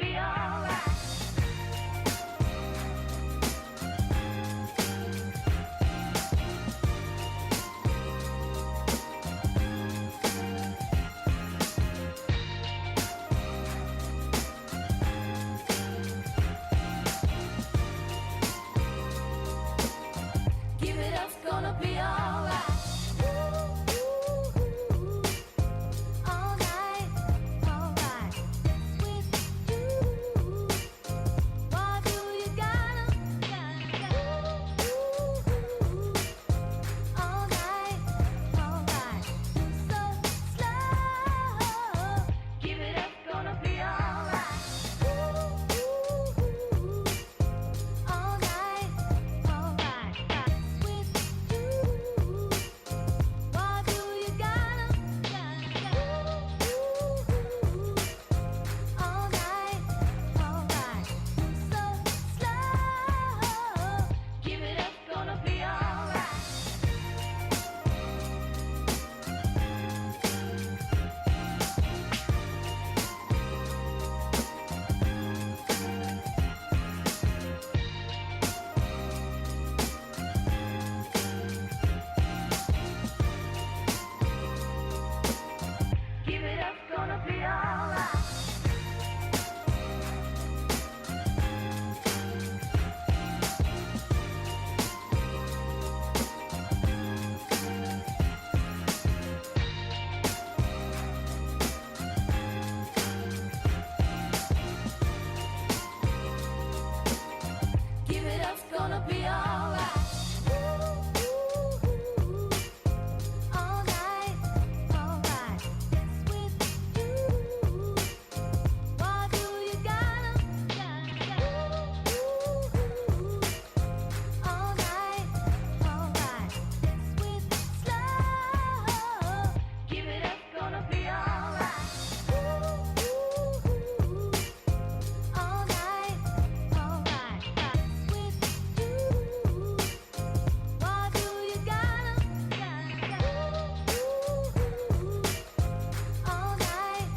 be alright. Give it up, it's gonna be alright. All night, alright. With you, why do you gotta all night, alright. So slow. Give it up, it's gonna be alright. All night, alright. With you, why do you gotta all night, alright. So slow. Give it up, it's gonna be alright. Give it up, it's gonna be alright. Give it up, it's gonna be alright. All night, alright. With you, why do you gotta all night, alright. With slow. Give it up, it's gonna be alright. All night, alright. With you, why do you gotta all night,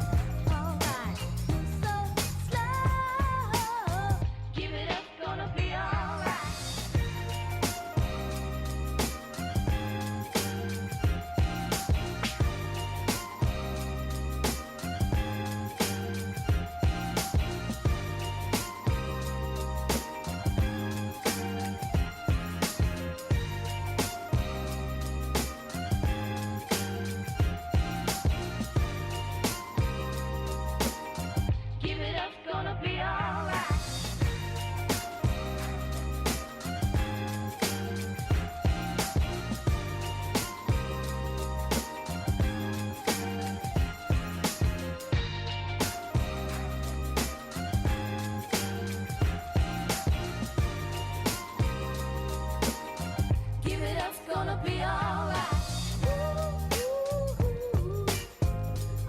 alright. So slow. Give it up, it's gonna be alright. Give it up, it's gonna be alright. Give it up, it's gonna be alright.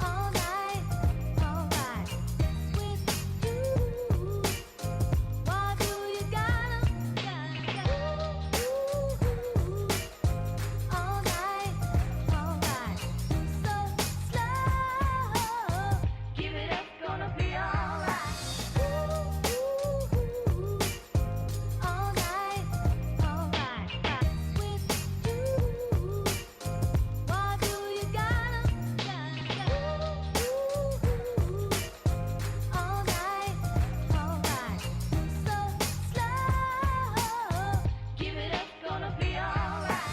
All night, alright. With you, why do you gotta all night, alright. So slow. Give it up, it's gonna be alright. All night, alright. With you, why do you gotta all night, alright. So slow. Give it up, it's gonna be alright.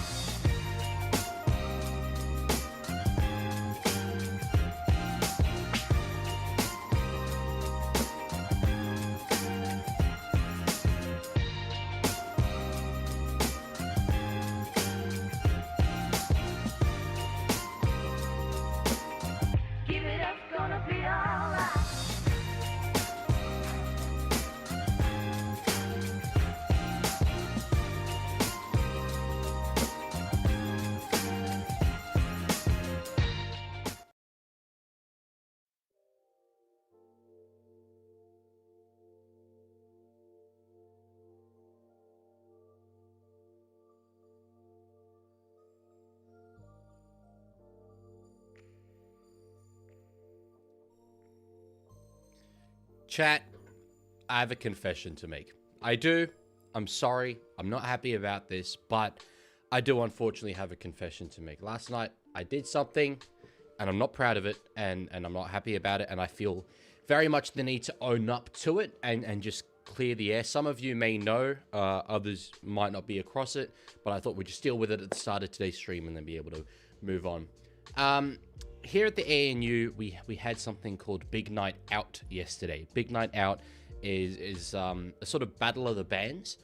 Give it up, it's gonna be alright. Chat, I have a confession to make. I do. I'm sorry. I'm not happy about this, but I do unfortunately have a confession to make. Last night, I did something, and I'm not proud of it, and I'm not happy about it, and I feel very much the need to own up to it and just clear the air. Some of you may know, others might not be across it, but I thought we'd just deal with it at the start of today's stream and then be able to move on. Here at the ANU, we had something called Big Night Out yesterday. Big Night Out is a sort of battle of the bands.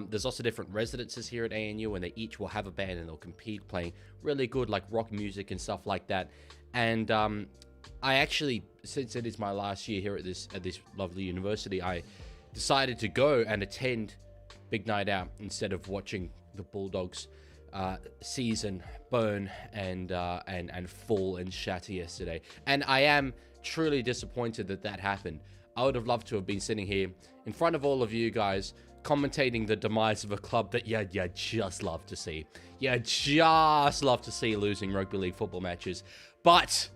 There's also different residences here at ANU, and they each will have a band and they'll compete playing really good like rock music and stuff like that. And I actually, since it is my last year here at this lovely university, I decided to go and attend Big Night Out instead of watching the Bulldogs season burn and fall and shatter yesterday. And I am truly disappointed that happened. I would have loved to have been sitting here in front of all of you guys commentating the demise of a club that you just love to see. You just love to see losing rugby league football matches. But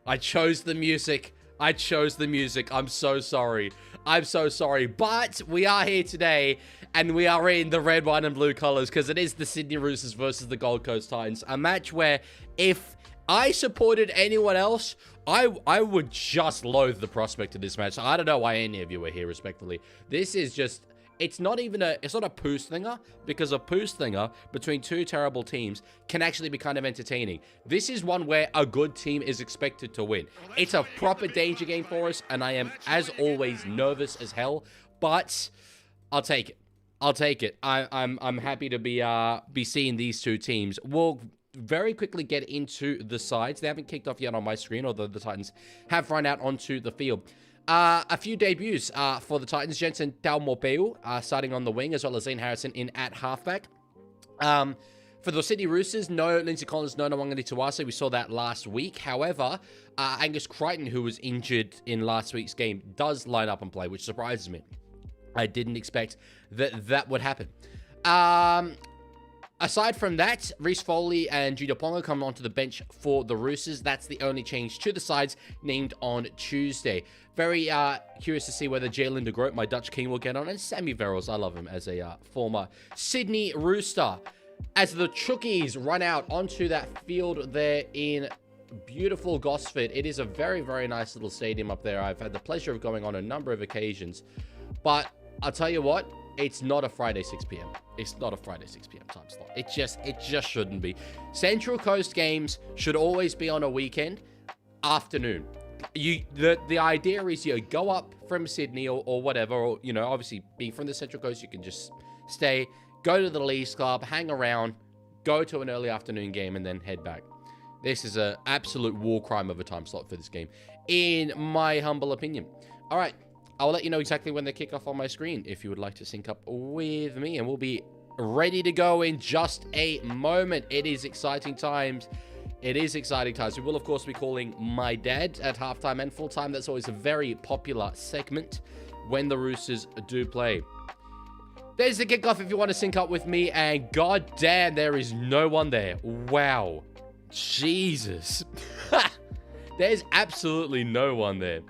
I chose the music. I'm so sorry. I'm so sorry. But we are here today, and we are in the red, white, and blue colors because it is the Sydney Roosters versus the Gold Coast Titans. A match where if I supported anyone else, I would just loathe the prospect of this match. So I don't know why any of you are here, respectfully. This is just... It's not a poo slinger, because a poo slinger between two terrible teams can actually be kind of entertaining. This is one where a good team is expected to win. It's a proper danger game for us, and I am, as always, nervous as hell, but I'll take it. I'll take it. I'm happy to be seeing these two teams. We'll very quickly get into the sides. They haven't kicked off yet on my screen, although the Titans have run out onto the field. A few debuts for the Titans. Jensen Taumopeu starting on the wing, as well as Zane Harrison in at halfback. For the Sydney Roosters, no Lindsay Collins, no Nwangani Tuwase. We saw that last week. However, Angus Crichton, who was injured in last week's game, does line up and play, which surprises me. I didn't expect that would happen. Aside from that, Reece Foley and Junior Ponga come onto the bench for the Roosters. That's the only change to the sides named on Tuesday. Very curious to see whether Jalen de Groot, my Dutch king, will get on. And Sammy Verrills, I love him as a former Sydney Rooster. As the Chookies run out onto that field there in beautiful Gosford. It is a very, very nice little stadium up there. I've had the pleasure of going on a number of occasions. But I'll tell you what, it's not a Friday 6 p.m. It's not a Friday 6 p.m. time slot. It just shouldn't be. Central Coast games should always be on a weekend afternoon. The idea is you go up from Sydney or whatever, or, you know, obviously being from the Central Coast, you can just stay, go to the Leagues Club, hang around, go to an early afternoon game, and then head back. This is an absolute war crime of a time slot for this game, in my humble opinion. All right, I'll let you know exactly when they kick off on my screen if you would like to sync up with me, and we'll be ready to go in just a moment. It is exciting times. It is exciting times. We will, of course, be calling my dad at halftime and full-time. That's always a very popular segment when the Roosters do play. There's the kickoff if you want to sync up with me, and god damn, there is no one there. Wow. Jesus. There's absolutely no one there.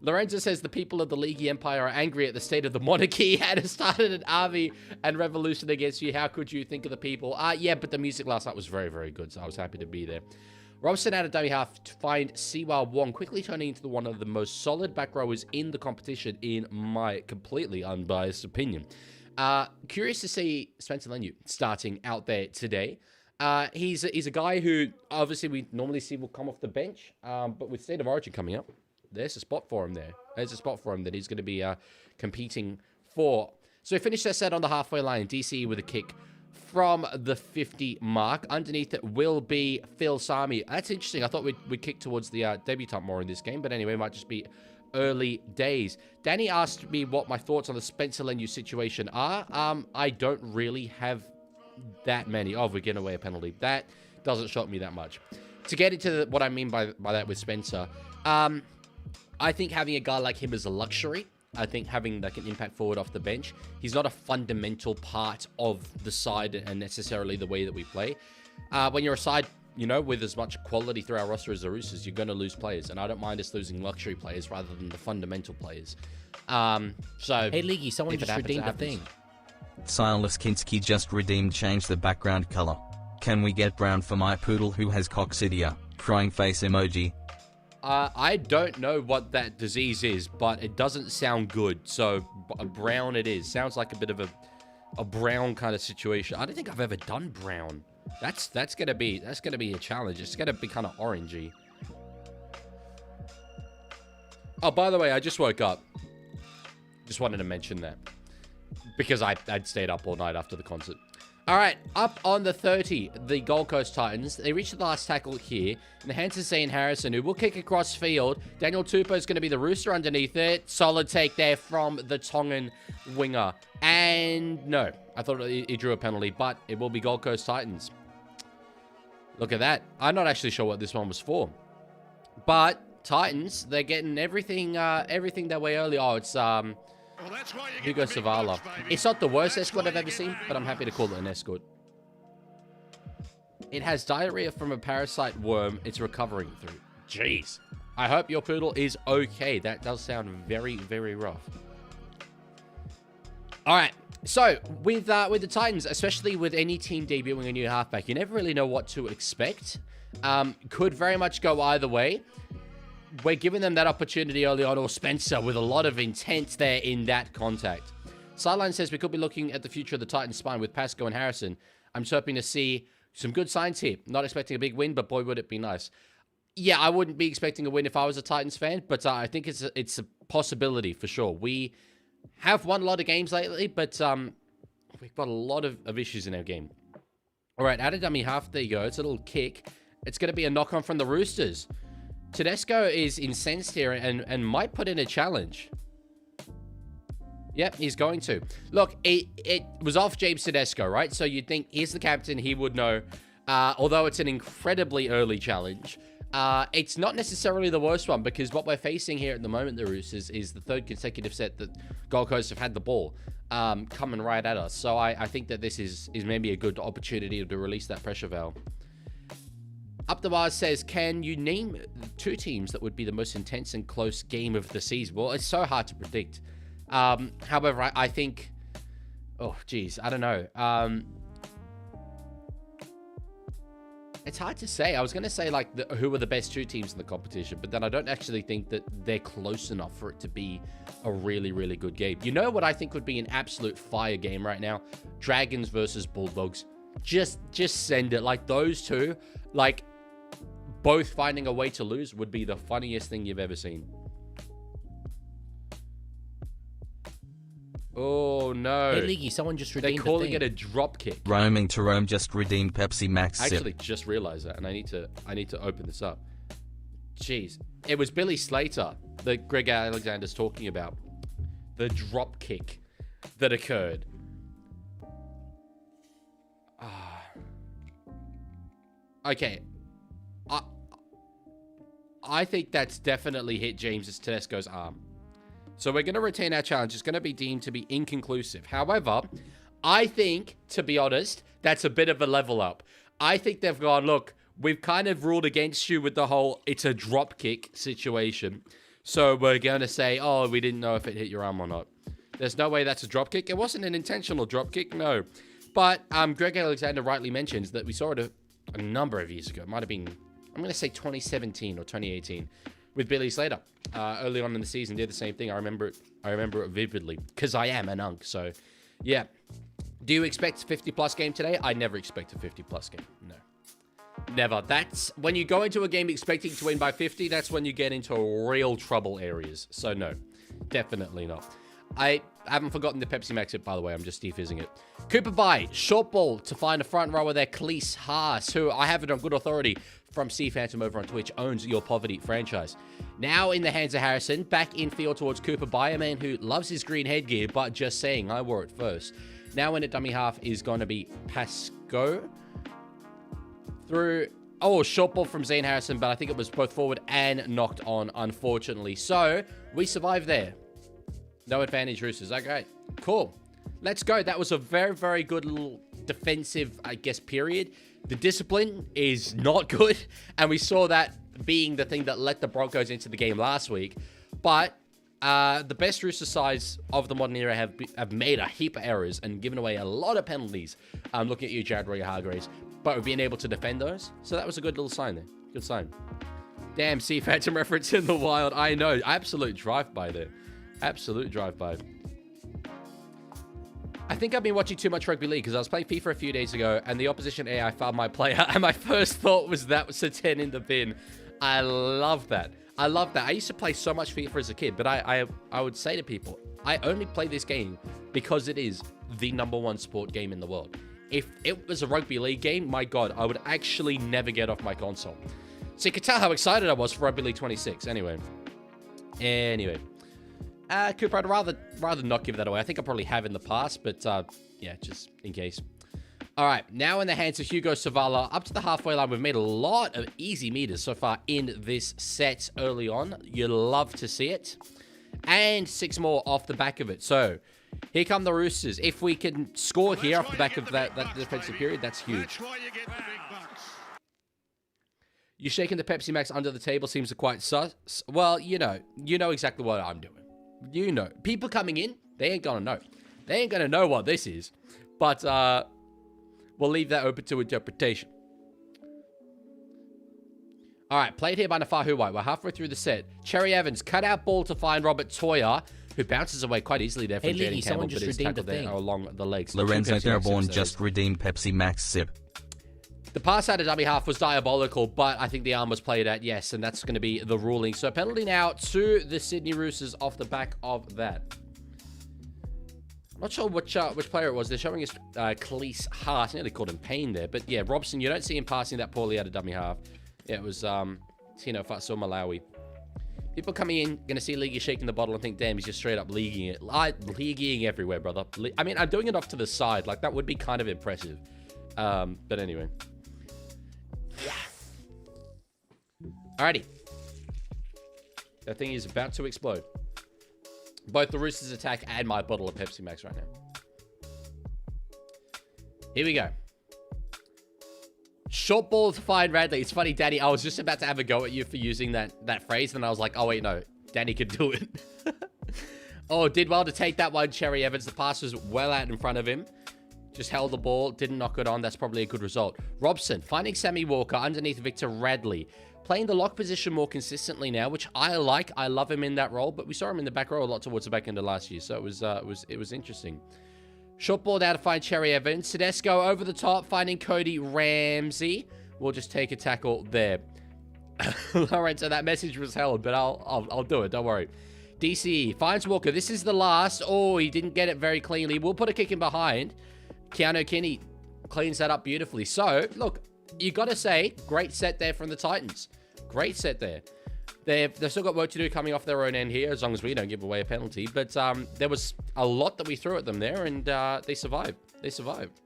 Lorenzo says the people of the Leaguie Empire are angry at the state of the monarchy and have started an army and revolution against you. How could you think of the people? Yeah, but the music last night was very, very good, so I was happy to be there. Robson out of dummy half to find Siwa Wong, quickly turning into one of the most solid back rowers in the competition, in my completely unbiased opinion. Curious to see Spencer Leniu starting out there today. He's a guy who, obviously, we normally see will come off the bench, but with State of Origin coming up, there's a spot for him there. There's a spot for him that he's going to be competing for. So we finished their set on the halfway line. DCE with a kick from the 50 mark. Underneath it will be Phil Sami. That's interesting. I thought we'd kick towards the debutant more in this game. But anyway, it might just be early days. Danny asked me what my thoughts on the Spencer Leniu situation are. I don't really have that many. Oh, we're getting away a penalty. That doesn't shock me that much. To get into what I mean by that with Spencer, I think having a guy like him is a luxury. I think having like an impact forward off the bench, he's not a fundamental part of the side and necessarily the way that we play. When you're a side you know, with as much quality through our roster as the Roosters, you're going to lose players. And I don't mind us losing luxury players rather than the fundamental players. So, Hey, Leaguie, someone just redeemed a thing. Silas Kinski just redeemed change the background color. Can we get brown for my poodle who has coccidia? Crying face emoji. I don't know what that disease is, but it doesn't sound good. So brown it is. Sounds like a bit of a brown kind of situation. I don't think I've ever done brown. That's gonna be a challenge. It's gonna be kind of orangey. Oh, by the way, I just woke up. Just wanted to mention that because I'd stayed up all night after the concert. All right, up on the 30, the Gold Coast Titans. They reached the last tackle here in the hands of Zane Harrison, who will kick across field. Daniel Tupou is going to be the Rooster underneath it. Solid take there from the Tongan winger. And no, I thought he drew a penalty, but it will be Gold Coast Titans. Look at that. I'm not actually sure what this one was for. But Titans, they're getting everything their way early. Oh, it's Hugo Savala. It's not the worst escort I've ever seen, but I'm happy to call it an escort. It has diarrhea from a parasite worm it's recovering through. Jeez. I hope your poodle is okay. That does sound very, very rough. All right. So, with the Titans, especially with any team debuting a new halfback, you never really know what to expect. Could very much go either way. We're giving them that opportunity early on, or Spencer with a lot of intent there in that contact. Sideline says we could be looking at the future of the Titans spine with Pascoe and Harrison. I'm just hoping to see some good signs here. Not expecting a big win, but boy, would it be nice. Yeah, I wouldn't be expecting a win if I was a Titans fan, but I think it's a possibility for sure. We have won a lot of games lately, but we've got a lot of issues in our game. All right, out of dummy half, there you go. It's a little kick. It's going to be a knock-on from the Roosters. Tedesco is incensed here and might put in a challenge. Yep, he's going to. Look, it was off James Tedesco, right? So you'd think he's the captain, he would know. Although it's an incredibly early challenge, it's not necessarily the worst one, because what we're facing here at the moment, the Roosters, is the third consecutive set that Gold Coast have had the ball coming right at us. So I think that this is maybe a good opportunity to release that pressure valve. Up the Bars says, can you name two teams that would be the most intense and close game of the season? Well, it's so hard to predict. However, I think... Oh, geez, I don't know. It's hard to say. I was going to say, like, who are the best two teams in the competition, but then I don't actually think that they're close enough for it to be a really, really good game. You know what I think would be an absolute fire game right now? Dragons versus Bulldogs. Just send it. Like, those two, like... both finding a way to lose would be the funniest thing you've ever seen. Oh, no. Hey, Leaguie, someone just redeemed They're calling it a drop kick. Roaming to Rome just redeemed Pepsi Max I sip. actually just realized that, and I need to open this up. Jeez. It was Billy Slater that Greg Alexander's talking about. The drop kick that occurred. Okay. I think that's definitely hit James Tedesco's arm. So we're going to retain our challenge. It's going to be deemed to be inconclusive. However, I think, to be honest, that's a bit of a level up. I think they've gone, look, we've kind of ruled against you with the whole it's a drop kick situation. So we're going to say, oh, we didn't know if it hit your arm or not. There's no way that's a drop kick. It wasn't an intentional drop kick, no. But Greg Alexander rightly mentions that we saw it a number of years ago. It might have been... I'm going to say 2017 or 2018 with Billy Slater. Early on in the season, did the same thing. I remember it vividly because I am an unk. So, yeah. Do you expect a 50-plus game today? I never expect a 50-plus game. No. Never. That's when you go into a game expecting to win by 50, that's when you get into real trouble areas. So, no. Definitely not. I haven't forgotten the Pepsi Max hit, by the way. I'm just defizzing it. Cooper Bye, short ball to find a front rower there, Khalees Haas, who I have it on good authority from C Phantom over on Twitch, owns your poverty franchise. Now in the hands of Harrison, back in field towards Cooper Bye, a man who loves his green headgear, but just saying, I wore it first. Now in at dummy half is going to be Pascoe. Through... Oh, short ball from Zane Harrison, but I think it was both forward and knocked on, unfortunately. So, we survived there. No advantage, Roosters. Okay, cool. Let's go. That was a very, very good little defensive, I guess, period. The discipline is not good, and we saw that being the thing that let the Broncos into the game last week. But the best Rooster sides of the modern era have made a heap of errors and given away a lot of penalties. Looking at you, Jared Royer-Hargreaves. But we've been able to defend those. So that was a good little sign there. Good sign. Damn, Sea Phantom reference in the wild. I know. Absolute drive-by there. Absolute drive-by. I think I've been watching too much Rugby League because I was playing FIFA a few days ago and the opposition AI found my player and my first thought was that was a 10 in the bin. I love that. I love that. I used to play so much FIFA as a kid, but I would say to people, I only play this game because it is the #1 sport game in the world. If it was a Rugby League game, my God, I would actually never get off my console. So you could tell how excited I was for Rugby League 26. Anyway. Cooper, I'd rather not give that away. I think I probably have in the past, but yeah, just in case. All right, now in the hands of Hugo Savala. Up to the halfway line, we've made a lot of easy meters so far in this set early on. You'll love to see it. And 6 more off the back of it. So here come the Roosters. If we can score here off the back of that defensive period, that's huge. You shaking the Pepsi Max under the table seems quite sus. Well, you know exactly what I'm doing. You know. People coming in, they ain't gonna know. They ain't gonna know what this is. But we'll leave that open to interpretation. All right, played here by Nafahu White. We're halfway through the set. Cherry Evans, cut out ball to find Robert Toya, who bounces away quite easily there from Hey, Leaguie, Jaden Campbell, someone but just is redeemed tackled the there thing. along the legs. Lorenzo Two Pepsi Max Terrebonne sips just there. redeemed Pepsi Max sip. The pass out of dummy half was diabolical, but I think the arm was played at, yes, and that's going to be the ruling. So penalty now to the Sydney Roosters off the back of that. Not sure which player it was. They're showing us Khalees Hart. I nearly called him Payne there. But yeah, Robson, you don't see him passing that poorly out of dummy half. Yeah, it was Tino Fatso Malawi. People coming in, going to see Leaguie shaking the bottle and think, damn, he's just straight up leaguing it. Leaguing everywhere, brother. I mean, I'm doing it off to the side. Like, that would be kind of impressive. But anyway. Alrighty. That thing is about to explode. Both the Roosters attack and my bottle of Pepsi Max right now. Here we go. Short ball to find Radley. It's funny, Danny, I was just about to have a go at you for using that phrase, and I was like, oh, wait, no. Danny could do it. Oh, did well to take that one, Cherry Evans. The pass was well out in front of him. Just held the ball, didn't knock it on. That's probably a good result. Robson, finding Sammy Walker underneath Victor Radley. Playing the lock position more consistently now, which I like. I love him in that role, but we saw him in the back row a lot towards the back end of last year, so it was interesting. Short ball now to find Cherry Evans. Tedesco over the top, finding Cody Ramsey. We'll just take a tackle there. Lorenzo, that message was held, but I'll do it. Don't worry. DCE finds Walker. This is the last. Oh, he didn't get it very cleanly. We'll put a kick in behind. Keanu Kinney cleans that up beautifully. So, look, you got to say, great set there from the Titans. Great set there. They've still got work to do coming off their own end here, as long as we don't give away a penalty. But there was a lot that we threw at them there, and they survived. They survived.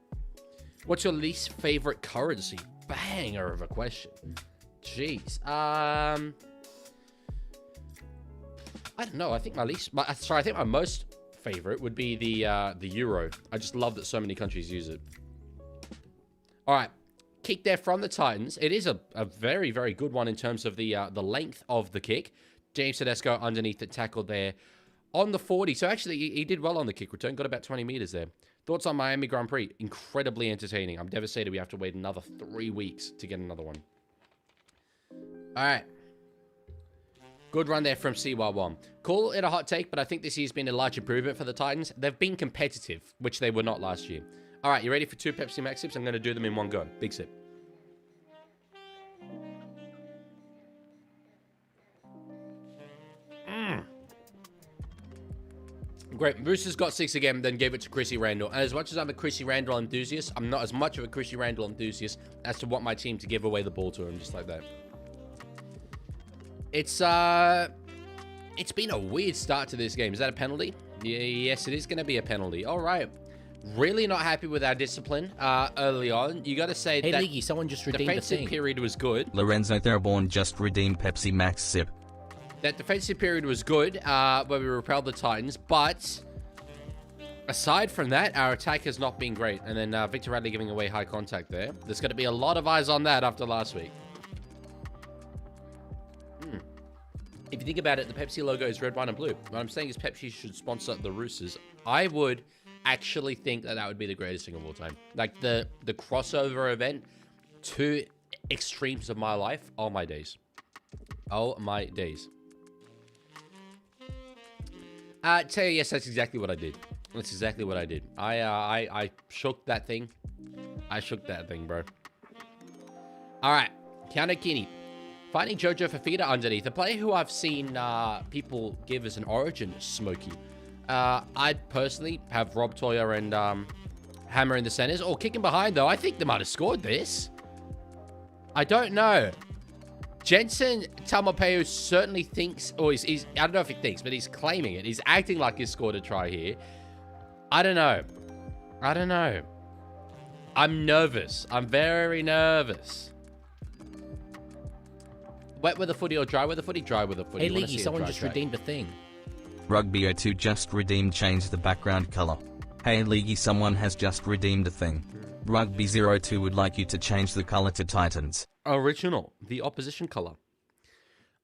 What's your least favorite currency? Banger of a question. Jeez. I don't know. I think I think my most favorite would be the euro. I just love that so many countries use it. All right. Kick there from the Titans. It is a very, very good one in terms of the length of the kick. James Tedesco underneath the tackle there on the 40. So actually, he did well on the kick return. Got about 20 meters there. Thoughts on Miami Grand Prix? Incredibly entertaining. I'm devastated we have to wait another 3 weeks to get another one. All right. Good run there from CY1. Call it a hot take, but I think this year's been a large improvement for the Titans. They've been competitive, which they were not last year. All right, you ready for 2 Pepsi Max sips? I'm going to do them in one go. Big sip. Great. Roosters got 6 again, then gave it to Chrissy Randall. And as much as I'm a Chrissy Randall enthusiast, I'm not as much of a Chrissy Randall enthusiast as to want my team to give away the ball to him, just like that. It's been a weird start to this game. Is that a penalty? Yeah, yes, it is going to be a penalty. All right. Really not happy with our discipline early on. You got to say Hey, that Leaguie, someone just redeemed the defensive thing. period was good. Lorenzo Terrebonne just redeemed Pepsi Max sip. That defensive period was good where we repelled the Titans, but Aside from that, our attack has not been great. And then Victor Radley giving away high contact there. There's going to be a lot of eyes on that after last week. If you think about it, the Pepsi logo is red, white, and blue. What I'm saying is Pepsi should sponsor the Roosters. I would actually think that that would be the greatest thing of all time. Like the crossover event, 2 extremes of my life. Oh, my days. Oh, my days. Tell you, yes, that's exactly what I did. That's exactly what I did. I shook that thing. I shook that thing, bro. All right. Kiani. Finding Jojo Fafita underneath. A player who I've seen people give as an origin smoky. I'd personally have Rob Toya and Hammer in the centers. Or kicking behind, though. I think they might have scored this. I don't know. Jensen Tamapeo certainly thinks, or he's I don't know if he thinks, but he's claiming it. He's acting like he's scored a try here. I don't know. I don't know. I'm nervous. I'm very nervous. Wet with the footy or dry with the footy? Dry with the footy. Hey, Leaguie, someone just redeemed a thing. Rugby 02 just redeemed change the background color. Hey Leaguie, someone has just redeemed a thing. Rugby 02 would like you to change the color to Titans. Original. The opposition color.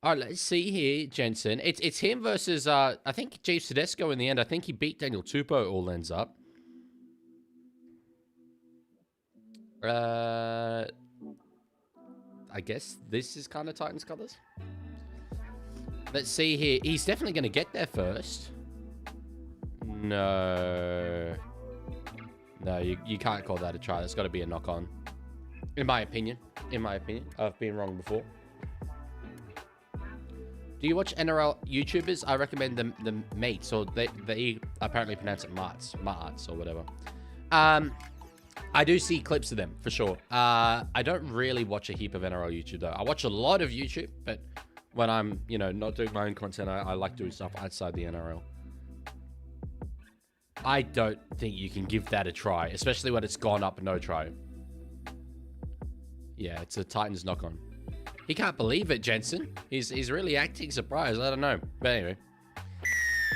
All right, let's see here, Jensen. It's him versus, I think, James Tedesco in the end. I think he beat Daniel Tupou, all ends up. I guess this is kind of Titans colors. Let's see here. He's definitely going to get there first. No. No, you can't call that a try. That's got to be a knock-on. In my opinion. In my opinion. I've been wrong before. Do you watch NRL YouTubers? I recommend the Mates, or they apparently pronounce it Marts or whatever. I do see clips of them, for sure. I don't really watch a heap of NRL YouTube, though. I watch a lot of YouTube, but when I'm, not doing my own content, I like doing stuff outside the NRL. I don't think you can give that a try, especially when it's gone up no try. Yeah, it's a Titans knock-on. He can't believe it, Jensen. He's really acting surprised. I don't know. But anyway.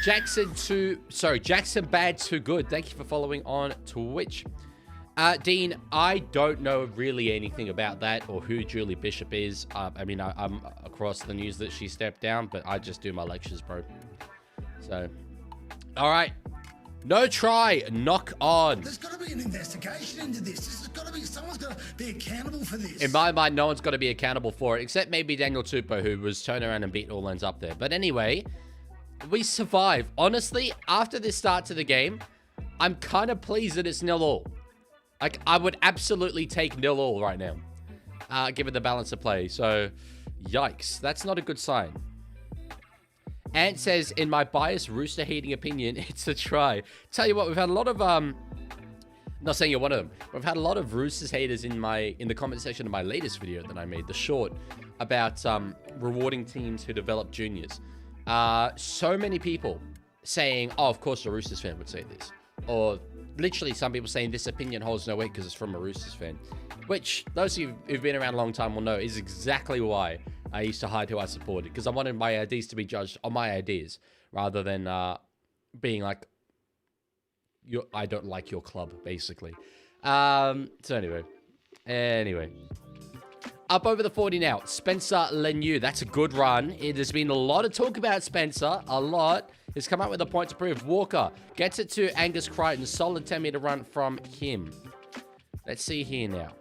Jackson Bad Too Good. Thank you for following on Twitch. Dean, I don't know really anything about that or who Julie Bishop is. I mean, I'm across the news that she stepped down, but I just do my lectures, bro. So, all right. No try. Knock on. There's got to be an investigation into this. Someone's got to be accountable for this. In my mind, no one's got to be accountable for it, except maybe Daniel Tupou, who was turned around and beat all ends up there. But anyway, we survived. Honestly, after this start to the game, I'm kind of pleased that it's 0-0. Like, I would absolutely take 0-0 right now, given the balance of play. So, yikes. That's not a good sign. Ant says, in my biased rooster-hating opinion, it's a try. Tell you what, we've had a lot of, not saying you're one of them. We've had a lot of Roosters haters in the comment section of my latest video that I made, the short, about rewarding teams who develop juniors. So many people saying, oh, of course a Roosters fan would say this. Or literally some people saying this opinion holds no weight because it's from a Roosters fan. Which, those of you who've been around a long time will know is exactly why I used to hide who I supported. Because I wanted my ideas to be judged on my ideas, rather than being like, I don't like your club, basically. So anyway. Up over the 40 now. Spencer Leniu. That's a good run. There's been a lot of talk about Spencer. A lot. He's come out with a point to prove. Walker gets it to Angus Crichton. Solid 10-meter run from him. Let's see here now.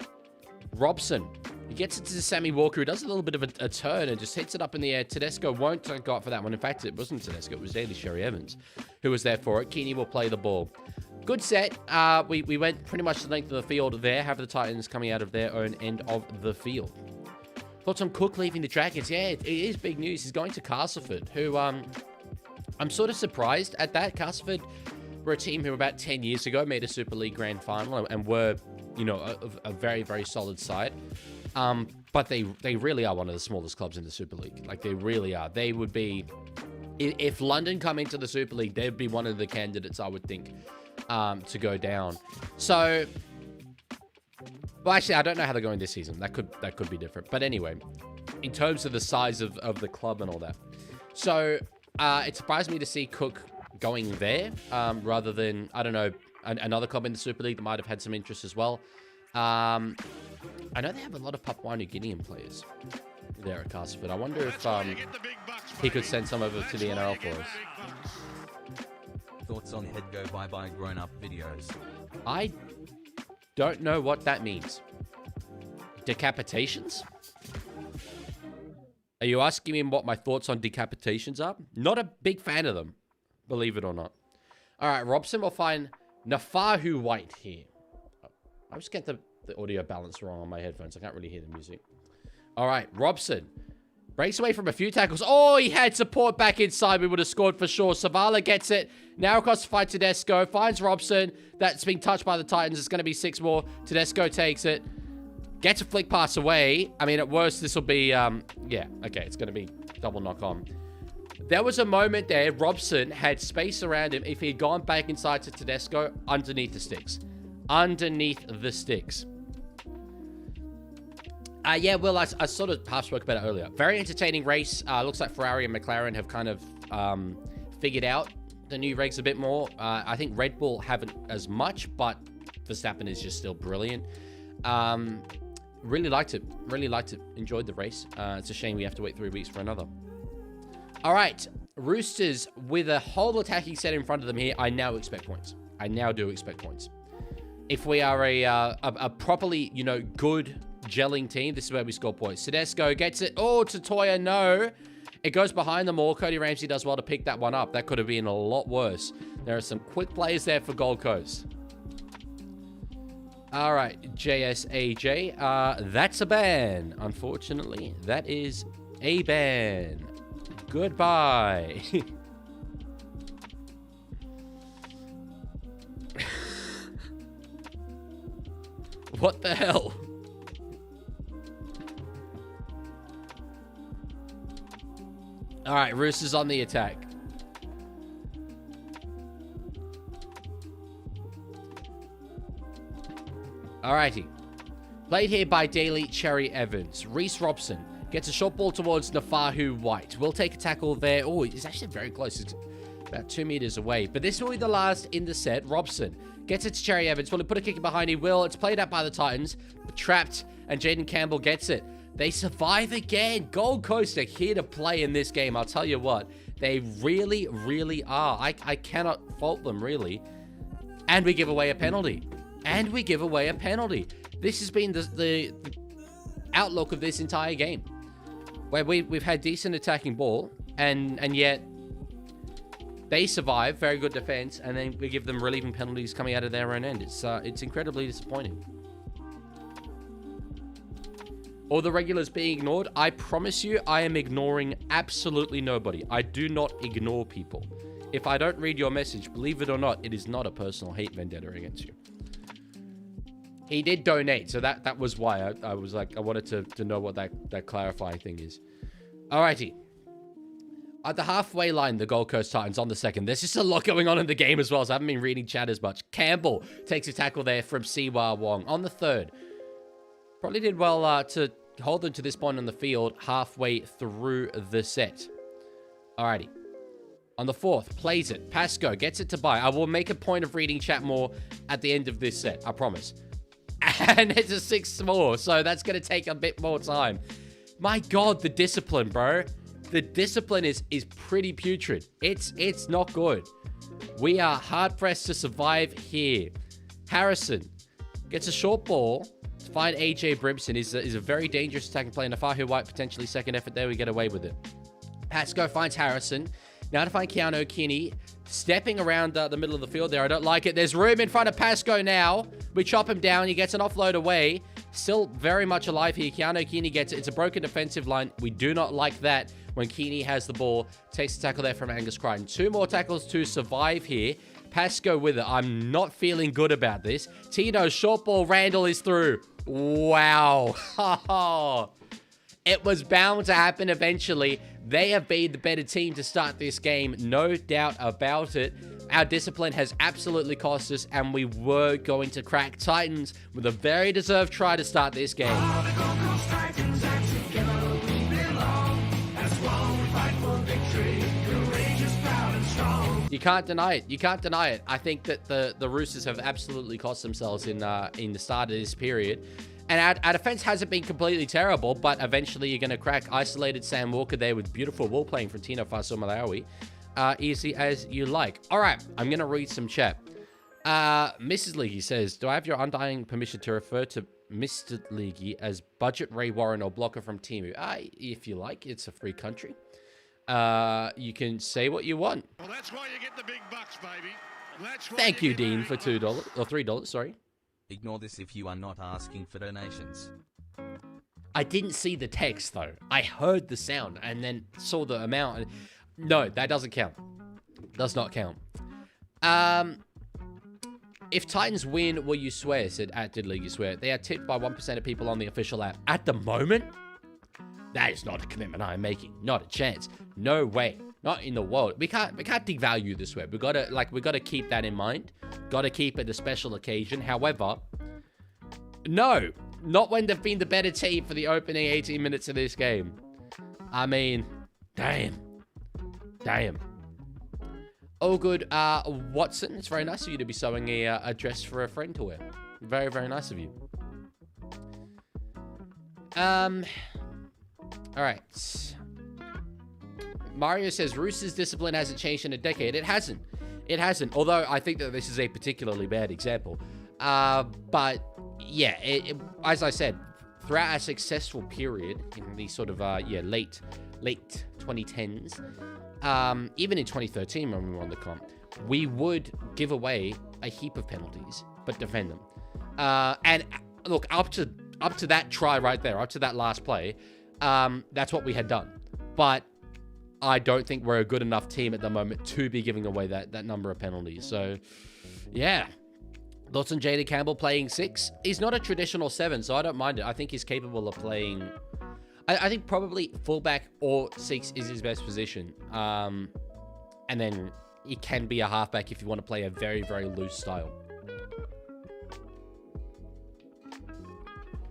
Robson. He gets it to Sammy Walker, who does a little bit of a turn and just hits it up in the air. Tedesco won't go up for that one. In fact, it wasn't Tedesco. It was Daly Sherry Evans who was there for it. Keeney will play the ball. Good set. We went pretty much the length of the field there. Have the Titans coming out of their own end of the field. Thoughts on Cook leaving the Dragons? Yeah, it is big news. He's going to Castleford, who I'm sort of surprised at that. Castleford were a team who about 10 years ago made a Super League Grand Final and were, a very, very solid side. But they really are one of the smallest clubs in the Super League. Like, they really are. They would be, if London come into the Super League, they'd be one of the candidates, I would think, to go down. So, well, actually, I don't know how they're going this season. That could be different. But anyway, in terms of the size of the club and all that. So, it surprised me to see Cook going there rather than, I don't know, another club in the Super League that might have had some interest as well. I know they have a lot of Papua New Guinean players there at Castleford. I wonder if he could send some over to the NRL for us. Thoughts on head go bye-bye grown-up videos? I don't know what that means. Decapitations? Are you asking me what my thoughts on decapitations are? Not a big fan of them, believe it or not. All right, Robson will find Nafahu White here. I just get the audio balance wrong on my headphones. I can't really hear the music. All right, Robson breaks away from a few tackles. Oh, he had support back inside. We would have scored for sure. Savala gets it. Now across the fight, Tedesco finds Robson. That's being touched by the Titans. It's going to be 6 more. Tedesco takes it. Gets a flick pass away. I mean, at worst, this will be, yeah, okay, it's going to be double knock on. There was a moment there, Robson had space around him. If he had gone back inside to Tedesco, underneath the sticks. Underneath the sticks. Yeah, well, I sort of half spoke about it earlier. Very entertaining race. Looks like Ferrari and McLaren have kind of figured out the new regs a bit more. I think Red Bull haven't as much, but Verstappen is just still brilliant. Really liked it. Really liked it. Enjoyed the race. It's a shame we have to wait 3 weeks for another. All right. Roosters with a whole attacking set in front of them here. I now expect points. I now do expect points. If we are a properly, you know, good gelling team, this is where we score points. Tedesco gets it. Oh, Tatoya, no. It goes behind them all. Cody Ramsey does well to pick that one up. That could have been a lot worse. There are some quick plays there for Gold Coast. All right, JSAJ. That's a ban. Unfortunately, that is a ban. Goodbye. What the hell? All right, Roosters on the attack. Alrighty. Played here by Daly Cherry Evans. Reece Robson gets a short ball towards Nafahu White. We'll take a tackle there. Oh, it's actually very close. It's about 2 meters away. But this will be the last in the set. Robson gets it to Cherry Evans. Will he put a kick behind? He will. It's played out by the Titans. Trapped. And Jaden Campbell gets it. They survive again. Gold Coast are here to play in this game. I'll tell you what. They really, really are. I cannot fault them, really. And we give away a penalty. And we give away a penalty. This has been the outlook of this entire game. Where we've had decent attacking ball. And yet they survive. Very good defense. And then we give them relieving penalties coming out of their own end. It's incredibly disappointing. All the regulars being ignored. I promise you, I am ignoring absolutely nobody. I do not ignore people. If I don't read your message, believe it or not, it is not a personal hate vendetta against you. He did donate, so that was why I was like, I wanted to know what that clarifying thing is. Alrighty. At the halfway line, the Gold Coast Titans on the second. There's just a lot going on in the game as well, so I haven't been reading chat as much. Campbell takes a tackle there from Siwa Wong. On the third, probably did well to hold them to this point on the field halfway through the set. Alrighty. On the fourth, plays it. Pascoe gets it to Bai. I will make a point of reading chat more at the end of this set, I promise. And it's a 6 more, so that's going to take a bit more time. My God, the discipline, bro. The discipline is pretty putrid. It's not good. We are hard-pressed to survive here. Harrison gets a short ball to find AJ Brimson. Is a very dangerous attacking player. Nafahu White, potentially second effort there. We get away with it. Pascoe finds Harrison. Now to find Keanu Kinney. Stepping around the middle of the field there. I don't like it. There's room in front of Pascoe now. We chop him down. He gets an offload away. Still very much alive here. Keanu Kinney gets it. It's a broken defensive line. We do not like that when Kinney has the ball. Takes a tackle there from Angus Crichton. 2 more tackles to survive here. Pascoe with it. I'm not feeling good about this. Tino, short ball. Randall is through. Wow. It was bound to happen eventually. They have been the better team to start this game. No doubt about it. Our discipline has absolutely cost us, and we were going to crack Titans with a very deserved try to start this game. You You can't deny it. You can't deny it. I think that the Roosters have absolutely cost themselves in the start of this period. And our defense hasn't been completely terrible, but eventually you're going to crack. Isolated Sam Walker there with beautiful ball playing from Tino Fa'asuamaleaui. Easy as you like. All right, I'm going to read some chat. Mrs. Leaguie says, do I have your undying permission to refer to Mr. Leaguie as Budget Ray Warren or Blocker from Timu? If you like, it's a free country. You can say what you want. Well, that's why you get the big bucks, baby. That's why Thank you, get the Dean, big for $2 or $3, sorry. Ignore this if you are not asking for donations. I didn't see the text, though. I heard the sound and then saw the amount. No, that doesn't count. Does not count. If Titans win, will you swear? Said @DidLeague swear. They are tipped by 1% of people on the official app. At the moment, that is not a commitment I am making. Not a chance. No way. Not in the world. We can't devalue the swear. We gotta keep that in mind. Gotta keep it a special occasion. However, no, not when they've been the better team for the opening 18 minutes of this game. I mean, damn. Oh, good. Watson, it's very nice of you to be sewing a dress for a friend to wear. Very, very nice of you. All right. Mario says, Roosters' discipline hasn't changed in a decade. It hasn't. It hasn't. Although, I think that this is a particularly bad example. But, yeah, as I said, throughout our successful period in the sort of, late 2010s, even in 2013 when we won the comp, we would give away a heap of penalties, but defend them. And look, up to that try right there, up to that last play, that's what we had done. But I don't think we're a good enough team at the moment to be giving away that number of penalties. So, yeah. Thoughts on Jaden Campbell playing 6? He's not a traditional 7, so I don't mind it. I think he's capable of playing... I think probably fullback or 6 is his best position. And then he can be a halfback if you want to play a very, very loose style.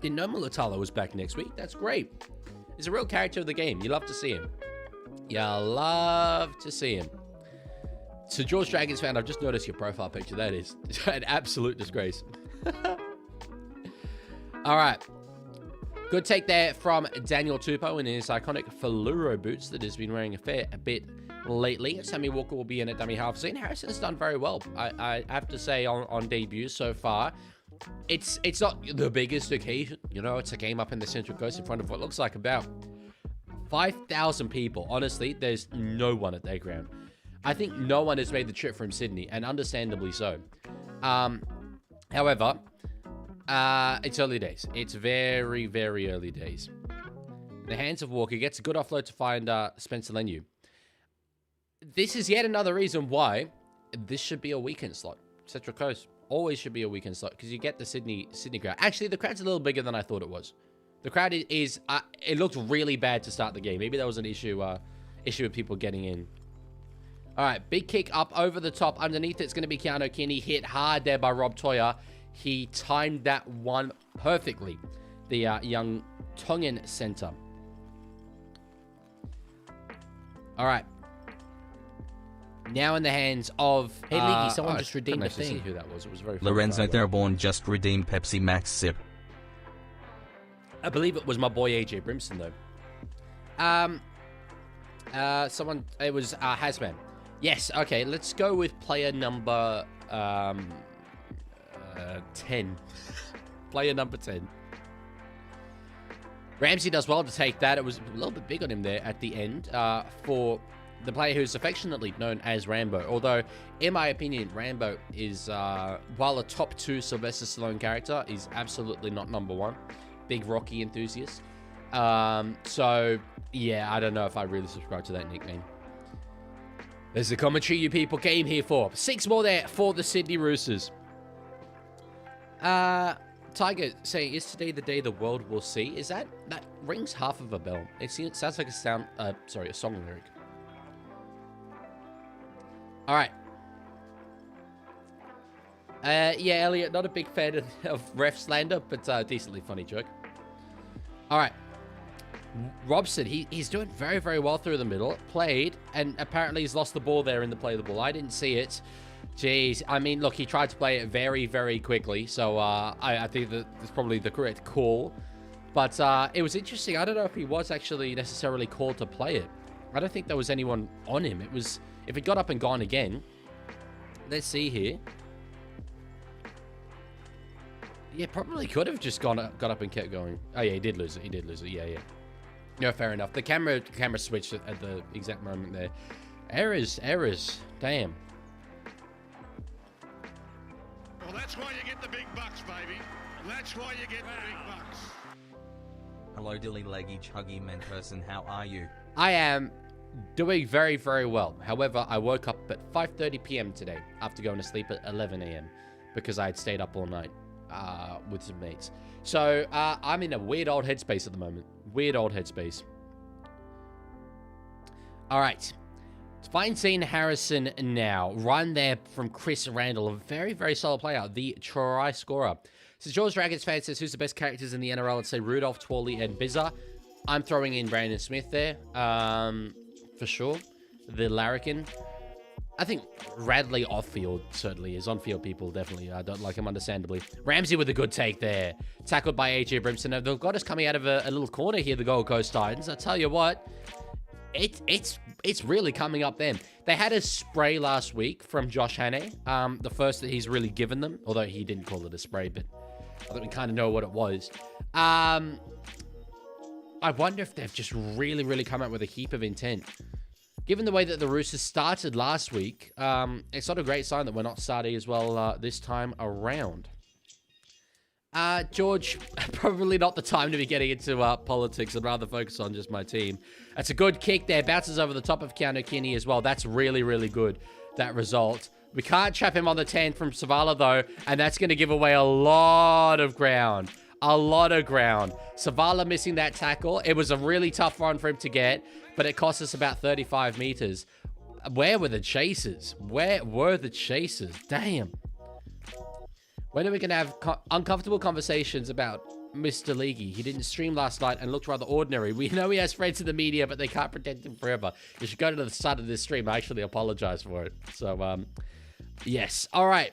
Didn't know Mulatalo was back next week. That's great. He's a real character of the game. You love to see him. You love to see him. So George Dragons fan, I've just noticed your profile picture. That is an absolute disgrace. All right. Good take there from Daniel Tupou in his iconic Faluro boots that has been wearing a fair bit lately. Sammy Walker will be in at dummy half. Zane Harrison's done very well. I have to say on debut so far, it's not the biggest occasion. You know, it's a game up in the Central Coast in front of what looks like about 5,000 people. Honestly, there's no one at their ground. I think no one has made the trip from Sydney, and understandably so. However... it's early days. It's very, very early days. The hands of Walker gets a good offload to find Spencer Leniu. This is yet another reason why this should be a weekend slot. Central Coast always should be a weekend slot because you get the Sydney crowd. Actually, the crowd's a little bigger than I thought it was. The crowd is it looked really bad to start the game. Maybe that was an issue with people getting in. All right, big kick up over the top. Underneath it's going to be Keanu Kinney. Hit hard there by Rob Toya. He timed that one perfectly. The young Tongan center. All right. Now in the hands of... Hey, Leaguie, someone just redeemed a see thing. who that was. It was very Lorenzo Theraborn just redeemed Pepsi Max Sip. I believe it was my boy AJ Brimson, though. Someone... It was Hasman. Yes, okay. Let's go with player number... 10. Player number 10. Ramsey does well to take that. It was a little bit big on him there at the end for the player who's affectionately known as Rambo. Although, in my opinion, Rambo is, while a top 2 Sylvester Stallone character, is absolutely not number 1. Big Rocky enthusiast. So, yeah, I don't know if I really subscribe to that nickname. There's the commentary you people came here for. 6 more there for the Sydney Roosters. Tiger saying, is today the day the world will see? Is that rings half of a bell. It sounds like a song lyric. All right. Yeah, Elliot, not a big fan of ref slander, but decently funny joke. All right. Robson, he's doing very, very well through the middle. Played, and apparently he's lost the ball there in the play of the ball. I didn't see it. Jeez. I mean, look, he tried to play it very, very quickly. So I think that's probably the correct call. But it was interesting. I don't know if he was actually necessarily called to play it. I don't think there was anyone on him. It was, if it got up and gone again. Let's see here. Yeah, probably could have just got up and kept going. Oh, yeah, he did lose it. He did lose it. Yeah. No, fair enough. The camera switched at the exact moment there. Errors. Damn. Well, that's why you get the big bucks, baby. That's why you get the big bucks. Hello, Dilly Leggy Chuggy Man person. How are you? I am doing very, very well. However, I woke up at 5:30 p.m. today after going to sleep at 11 a.m. because I had stayed up all night with some mates. So I'm in a weird old headspace at the moment. Weird old headspace. All right. It's fine seeing Harrison now. Run there from Chris Randall. A very, very solid player. The try scorer. So George Dragons fan says, who's the best characters in the NRL? I'd say Rudolph, Twally, and Bizza. I'm throwing in Brandon Smith there. For sure. The Larrikin. I think Radley off-field certainly is. On-field people definitely don't like him, understandably. Ramsey with a good take there. Tackled by AJ Brimson. They've got us coming out of a little corner here, the Gold Coast Titans. I tell you what, it's really coming up then. They had a spray last week from Josh Hannay. The first that he's really given them, although he didn't call it a spray, but I think we kind of know what it was. I wonder if they've just really, really come out with a heap of intent. Given the way that the Roosters started last week, it's not a great sign that we're not starting as well this time around. George, probably not the time to be getting into politics. I'd rather focus on just my team. That's a good kick there. Bounces over the top of Keanu Kinney as well. That's really, really good, that result. We can't trap him on the 10 from Savala, though, and that's going to give away a lot of ground. A lot of ground. Savala missing that tackle. It was a really tough one for him to get, but it cost us about 35 meters. Where were the chasers? Where were the chasers? Damn. When are we going to have uncomfortable conversations about Mr. Leaguie? He didn't stream last night and looked rather ordinary. We know he has friends in the media, but they can't protect him forever. You should go to the start of this stream. I actually apologize for it. So, yes. All right.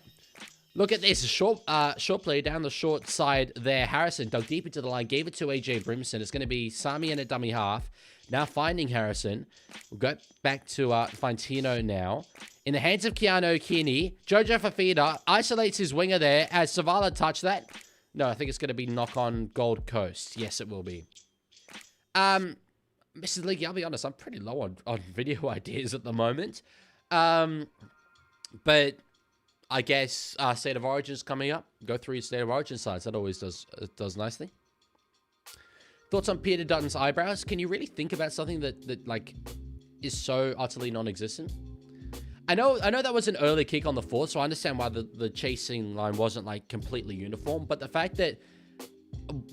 Look at this. Short play down the short side there. Harrison dug deep into the line. Gave it to AJ Brimson. It's going to be Sami and a dummy half. Now finding Harrison. We'll go back to find Tino now. In the hands of Keanu Kinney. Jojo Fafita isolates his winger there. Has Savala touched that? No, I think it's going to be knock on Gold Coast. Yes, it will be. Mrs. League, I'll be honest. I'm pretty low on video ideas at the moment. But I guess State of Origin's coming up. Go through your State of Origin sides. That always does nicely. Thoughts on Peter Dutton's eyebrows? Can you really think about something that like is so utterly non-existent? I know that was an early kick on the fourth, so I understand why the chasing line wasn't like completely uniform. But the fact that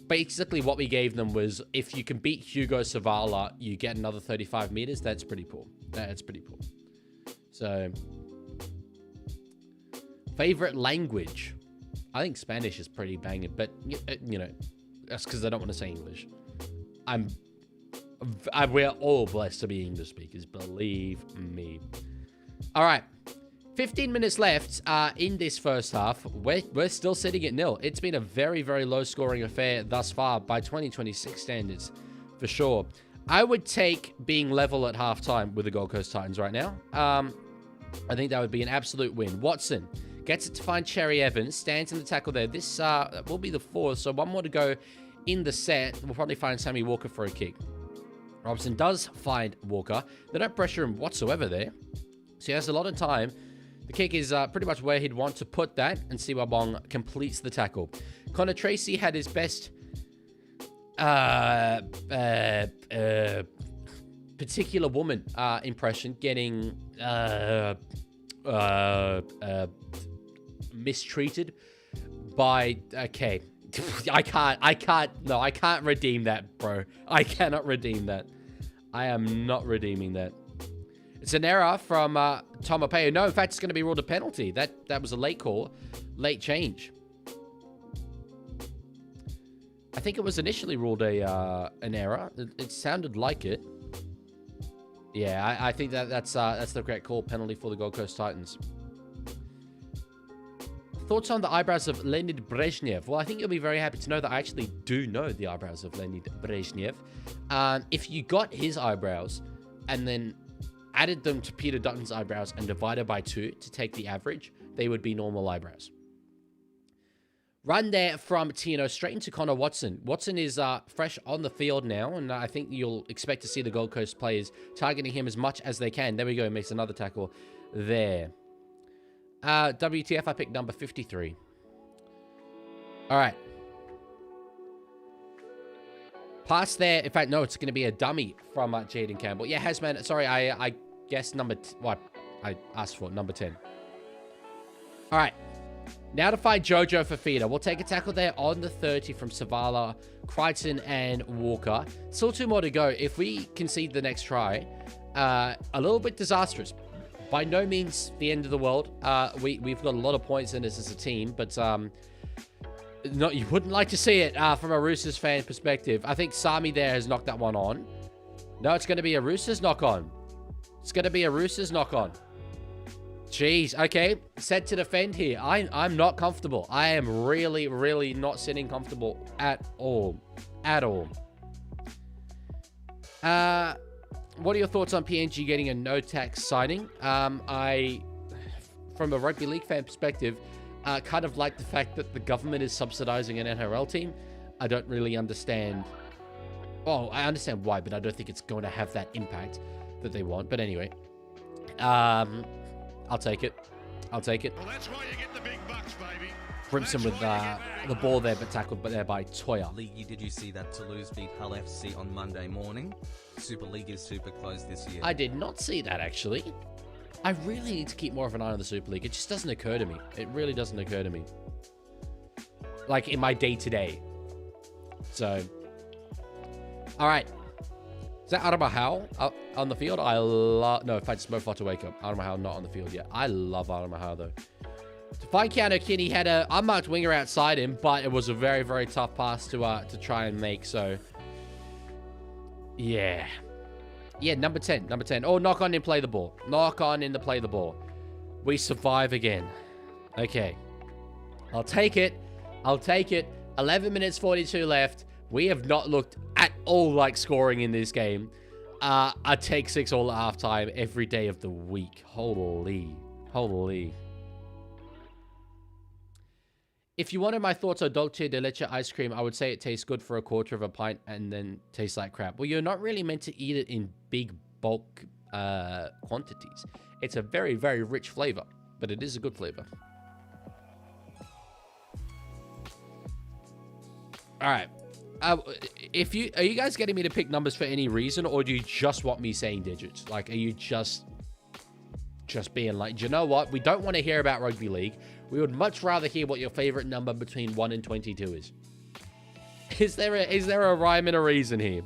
basically what we gave them was if you can beat Hugo Savala, you get another 35 meters. That's pretty poor. That's pretty poor. So, favorite language? I think Spanish is pretty banging, but you know, that's because I don't want to say English. We're all blessed to be English speakers, believe me. All right, 15 minutes left in this first half. We're still sitting at 0. It's been a very, very low-scoring affair thus far by 2026 standards, for sure. I would take being level at halftime with the Gold Coast Titans right now. I think that would be an absolute win. Watson gets it to find Cherry Evans, stands in the tackle there. This will be the fourth, so one more to go in the set. We'll probably find Sammy Walker for a kick. Robson does find Walker. They don't pressure him whatsoever there. So he has a lot of time. The kick is pretty much where he'd want to put that, and Siwabong completes the tackle. Connor Tracy had his best particular woman impression, getting mistreated by... Okay. I can't redeem that, bro. I cannot redeem that. I am not redeeming that. It's an error from Tomapeo. No, in fact, it's going to be ruled a penalty. That was a late call. Late change. I think it was initially ruled an error. It sounded like it. Yeah, I think that's the correct call. Penalty for the Gold Coast Titans. Thoughts on the eyebrows of Leonid Brezhnev? Well, I think you'll be very happy to know that I actually do know the eyebrows of Leonid Brezhnev. If you got his eyebrows and then added them to Peter Dutton's eyebrows and divided by 2 to take the average, they would be normal eyebrows. Run there from Tino straight into Connor Watson. Watson is fresh on the field now, and I think you'll expect to see the Gold Coast players targeting him as much as they can. There we go, makes another tackle there. WTF, I picked number 53. All right. Pass there. In fact, no, it's going to be a dummy from Jaden Campbell. Yeah, Hasman. Sorry, I guessed number... I asked for number 10. All right. Now to find Jojo Fafita. We'll take a tackle there on the 30 from Savala, Crichton, and Walker. Still 2 more to go. If we concede the next try, a little bit disastrous. By no means the end of the world. We've got a lot of points in this as a team, but no, you wouldn't like to see it from a Roosters fan perspective. I think Sami there has knocked that one on. No, it's going to be a Roosters knock-on. It's going to be a Roosters knock-on. Jeez, okay. Set to defend here. I'm not comfortable. I am really, really not sitting comfortable at all. At all. What are your thoughts on PNG getting a no-tax signing? From a rugby league fan perspective, kind of like the fact that the government is subsidizing an NRL team. I don't really understand. Well, I understand why, but I don't think it's going to have that impact that they want. But anyway, I'll take it. I'll take it. Well, that's why you get the big bucks, baby. Brimson with the ball there, but tackled there by Toya. Leaguie, did you see that Toulouse beat Hull FC on Monday morning? Super League is super close this year. I did not see that, actually. I really need to keep more of an eye on the Super League. It just doesn't occur to me. It really doesn't occur to me. Like, in my day-to-day. So. All right. Is that Arama Howe on the field? I love... No, in fact, it's Mo to wake up. Arama Howe not on the field yet. I love Arama Howe, though. To find Keanu Kinney had a unmarked winger outside him, but it was a very, very tough pass to try and make, so... Yeah. Yeah, number 10. Number 10. Oh, knock on and play the ball. Knock on in to play the ball. We survive again. Okay. I'll take it. I'll take it. 11 minutes 42 left. We have not looked at all like scoring in this game. I take 6 all at halftime every day of the week. Holy. Holy. If you wanted my thoughts on Dolce de Leche ice cream, I would say it tastes good for a quarter of a pint and then tastes like crap. Well, you're not really meant to eat it in big bulk quantities. It's a very, very rich flavor, but it is a good flavor. All right. Are you guys getting me to pick numbers for any reason, or do you just want me saying digits? Like, are you just being like, do you know what? We don't want to hear about rugby league. We would much rather hear what your favorite number between 1 and 22 is. Is there a rhyme and a reason here?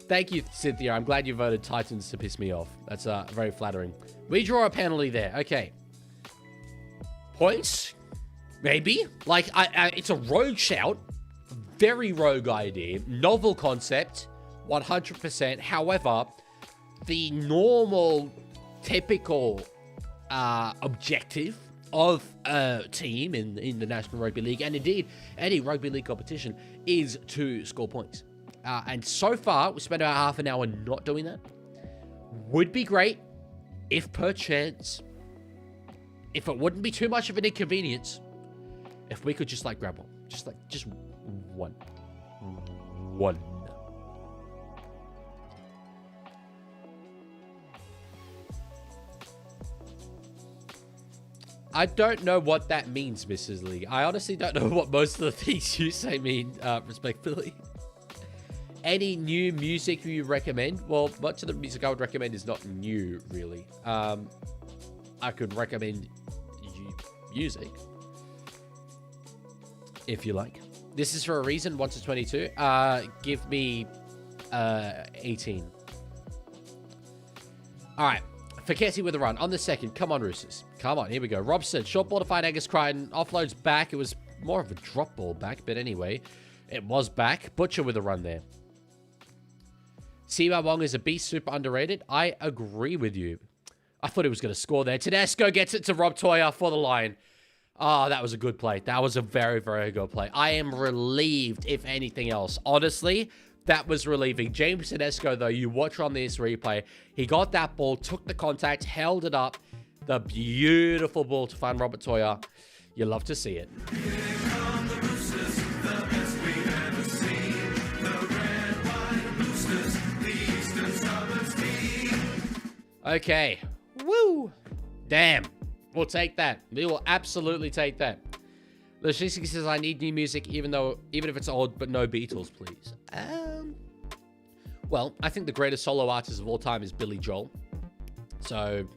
Thank you, Cynthia. I'm glad you voted Titans to piss me off. That's very flattering. We draw a penalty there. Okay. Points? Maybe. Like, it's a rogue shout. Very rogue idea. Novel concept. 100%. However, the normal, typical objective of a team in the National Rugby League, and indeed any rugby league competition, is to score points. And so far, we spent about half an hour not doing that. Would be great if perchance, if it wouldn't be too much of an inconvenience, if we could just like grab one. Just one. One. I don't know what that means, Mrs. Lee. I honestly don't know what most of the things you say mean, respectfully. Any new music you recommend? Well, much of the music I would recommend is not new, really. I could recommend music, if you like. This is for a reason, 1 to 22. Give me 18. All right. Faketi with a run on the second. Come on, Roosters. Come on, here we go. Robson, short ball to find Angus Crichton. Offloads back. It was more of a drop ball back, but anyway, it was back. Butcher with a run there. Siwa Wong is a beast, super underrated. I agree with you. I thought he was going to score there. Tedesco gets it to Rob Toya for the line. Oh, that was a good play. That was a very, very good play. I am relieved, if anything else. Honestly, that was relieving. James Tedesco, though, you watch on this replay, he got that ball, took the contact, held it up. The beautiful ball to find Robert Toya. You love to see it. Okay. Woo! Damn. We'll take that. We will absolutely take that. Logistic says, I need new music, even if it's old, but no Beatles, please. Well, I think the greatest solo artist of all time is Billy Joel. So,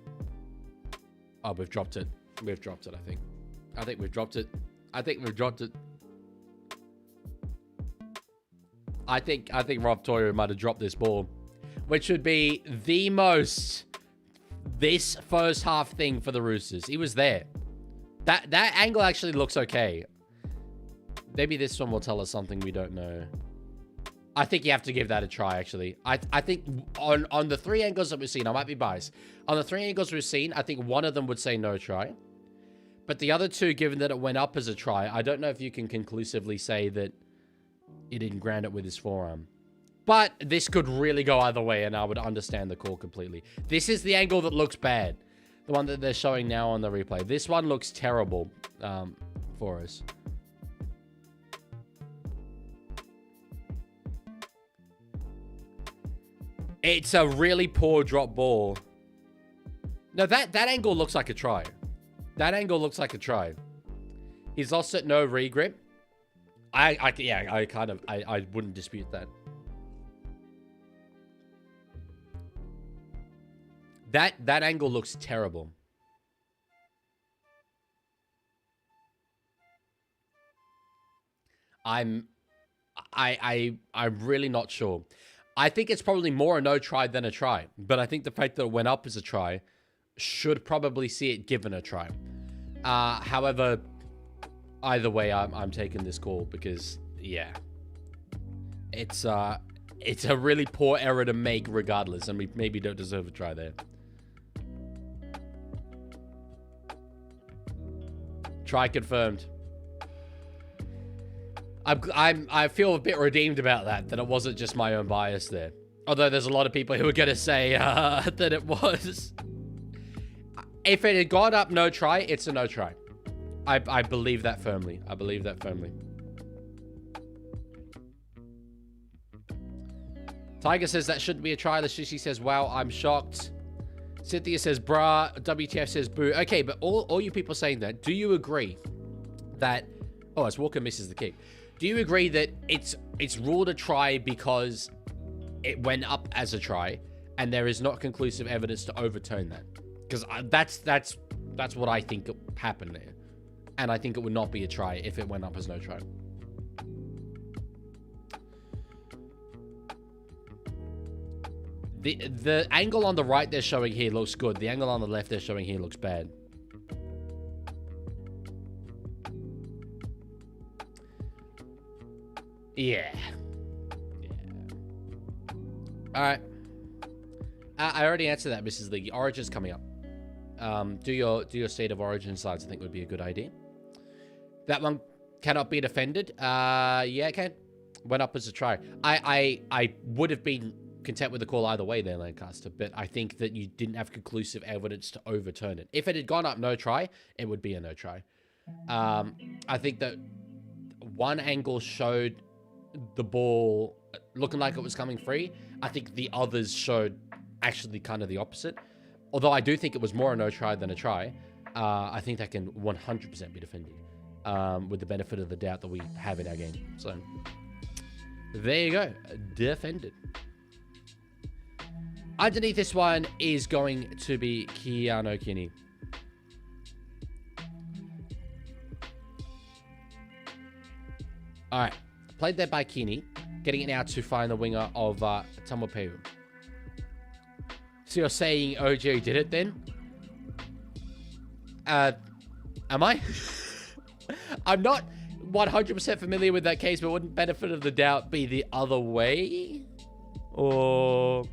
oh, we've dropped it. We've dropped it, I think. I think we've dropped it. I think we've dropped it. I think Rob Toya might have dropped this ball, which would be the most this first half thing for the Roosters. He was there. That angle actually looks okay. Maybe this one will tell us something we don't know. I think you have to give that a try, actually. I think on the 3 angles that we've seen, I might be biased. On the 3 angles we've seen, I think one of them would say no try. But the other 2, given that it went up as a try, I don't know if you can conclusively say that he didn't ground it with his forearm. But this could really go either way, and I would understand the call completely. This is the angle that looks bad. The one that they're showing now on the replay. This one looks terrible for us. It's a really poor drop ball. No, that angle looks like a try. That angle looks like a try. He's lost it, no regrip. I wouldn't dispute that. That angle looks terrible. I'm really not sure. I think it's probably more a no try than a try, but I think the fact that it went up as a try should probably see it given a try. However, either way, I'm taking this call because yeah, it's a really poor error to make regardless, and we maybe don't deserve a try there. Try confirmed. I feel a bit redeemed about that it wasn't just my own bias there. Although there's a lot of people who are going to say that it was. If it had gone up no try, it's a no try. I believe that firmly. I believe that firmly. Tiger says that shouldn't be a try. Lashishi says, wow, I'm shocked. Cynthia says, brah. WTF says, boo. Okay, but all you people saying that, do you agree that... Oh, as Walker misses the kick. Do you agree that it's ruled a try because it went up as a try and there is not conclusive evidence to overturn that? Because that's what I think happened there. And I think it would not be a try if it went up as no try. The angle on the right they're showing here looks good. The angle on the left they're showing here looks bad. Yeah. All right. I already answered that, Mrs. League. Origin's coming up. Do your state of origin slides, I think would be a good idea. That one cannot be defended. Yeah, it can. Went up as a try. I would have been content with the call either way there, Lancaster, but I think that you didn't have conclusive evidence to overturn it. If it had gone up no try, it would be a no try. I think that one angle showed the ball looking like it was coming free. I think the others showed actually kind of the opposite. Although I do think it was more a no try than a try. I think that can 100% be defended with the benefit of the doubt that we have in our game. So there you go. Defended. Underneath this one is going to be Keanu Kinney. All right. Played there by Kinney. Getting it now to find the winger of Tamopeu. So you're saying OJ did it then? Am I? I'm not. 100% familiar with that case, but wouldn't benefit of the doubt be the other way? Or...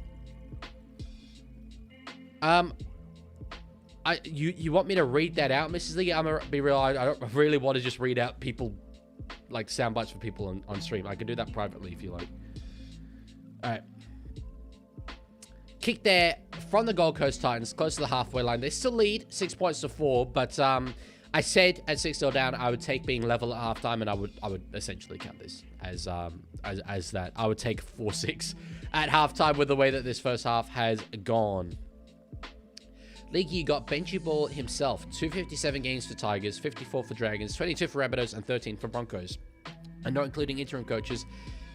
You want me to read that out, Mrs. League? I'm gonna be real. I don't really want to just read out people, like sound bites for people on stream. I can do that privately if you like. All right. Kick there from the Gold Coast Titans, close to the halfway line. They still lead 6 points to 4, but I said at 6-0 down, I would take being level at halftime, and I would essentially count this as that. I would take 4-6 at halftime with the way that this first half has gone. Leaguie got Benchy Ball himself. 257 games for Tigers, 54 for Dragons, 22 for Rabbitohs, and 13 for Broncos. And not including interim coaches,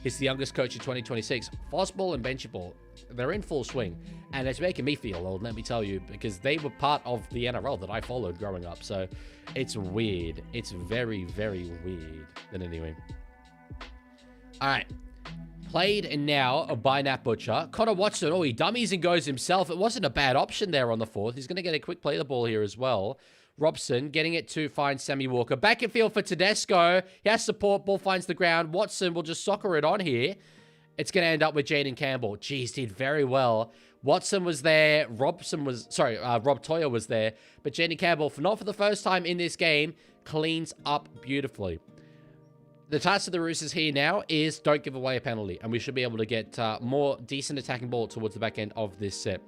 he's the youngest coach in 2026. Fosball and Benchy Ball, they're in full swing. And it's making me feel old, let me tell you, because they were part of the NRL that I followed growing up. So it's weird. It's very, very weird. But anyway. All right. Played and now by Nat Butcher. Connor Watson, he dummies and goes himself. It wasn't a bad option there on the fourth. He's going to get a quick play the ball here as well. Robson getting it to find Sammy Walker. Back in field for Tedesco. He has support. Ball finds the ground. Watson will just soccer it on here. It's going to end up with Jaden Campbell. Jeez, did very well. Watson was there. Rob Toyer was there. But Jaden Campbell, not for the first time in this game, cleans up beautifully. The task of the Roosters here now is don't give away a penalty. And we should be able to get more decent attacking ball towards the back end of this set.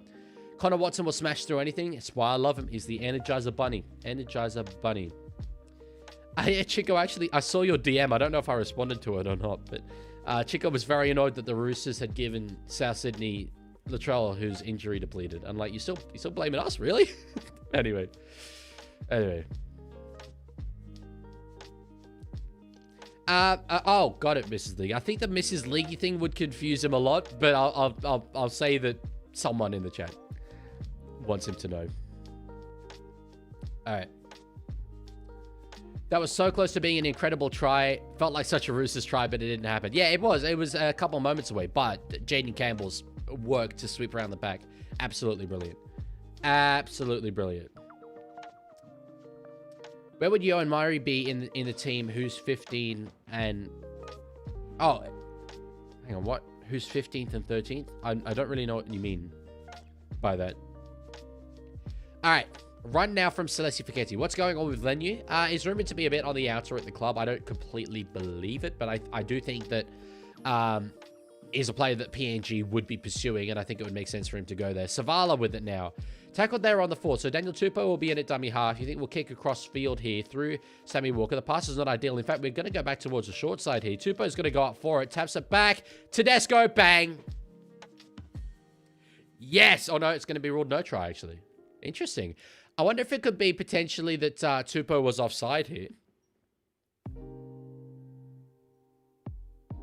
Connor Watson will smash through anything. That's why I love him. He's the Energizer Bunny. Energizer Bunny. Yeah, Chico, actually, I saw your DM. I don't know if I responded to it or not. But Chico was very annoyed that the Roosters had given South Sydney Latrell, who's injury depleted. I'm like, you still blaming us, really? Anyway. Oh, got it, Mrs. League. I think the Mrs. League thing would confuse him a lot, but I'll say that someone in the chat wants him to know. All right. That was so close to being an incredible try. Felt like such a Roosters try, but it didn't happen. Yeah, it was. It was a couple of moments away, but Jaden Campbell's work to sweep around the pack, absolutely brilliant. Absolutely brilliant. Where would Yo and Murray be in the team who's 15 and... Oh, hang on, what? Who's 15th and 13th? I don't really know what you mean by that. All right, run now from Celeste Fiketti. What's going on with Lenu? He's rumored to be a bit on the outer at the club. I don't completely believe it, but I do think that he's a player that PNG would be pursuing, and I think it would make sense for him to go there. Savala with it now. Tackled there on the fourth. So Daniel Tupou will be in at dummy half. You think we'll kick across field here through Sammy Walker. The pass is not ideal. In fact, we're going to go back towards the short side here. Tupou's going to go up for it. Taps it back. Tedesco, bang. Yes. Oh, no, it's going to be ruled no try, actually. Interesting. I wonder if it could be potentially that Tupou was offside here.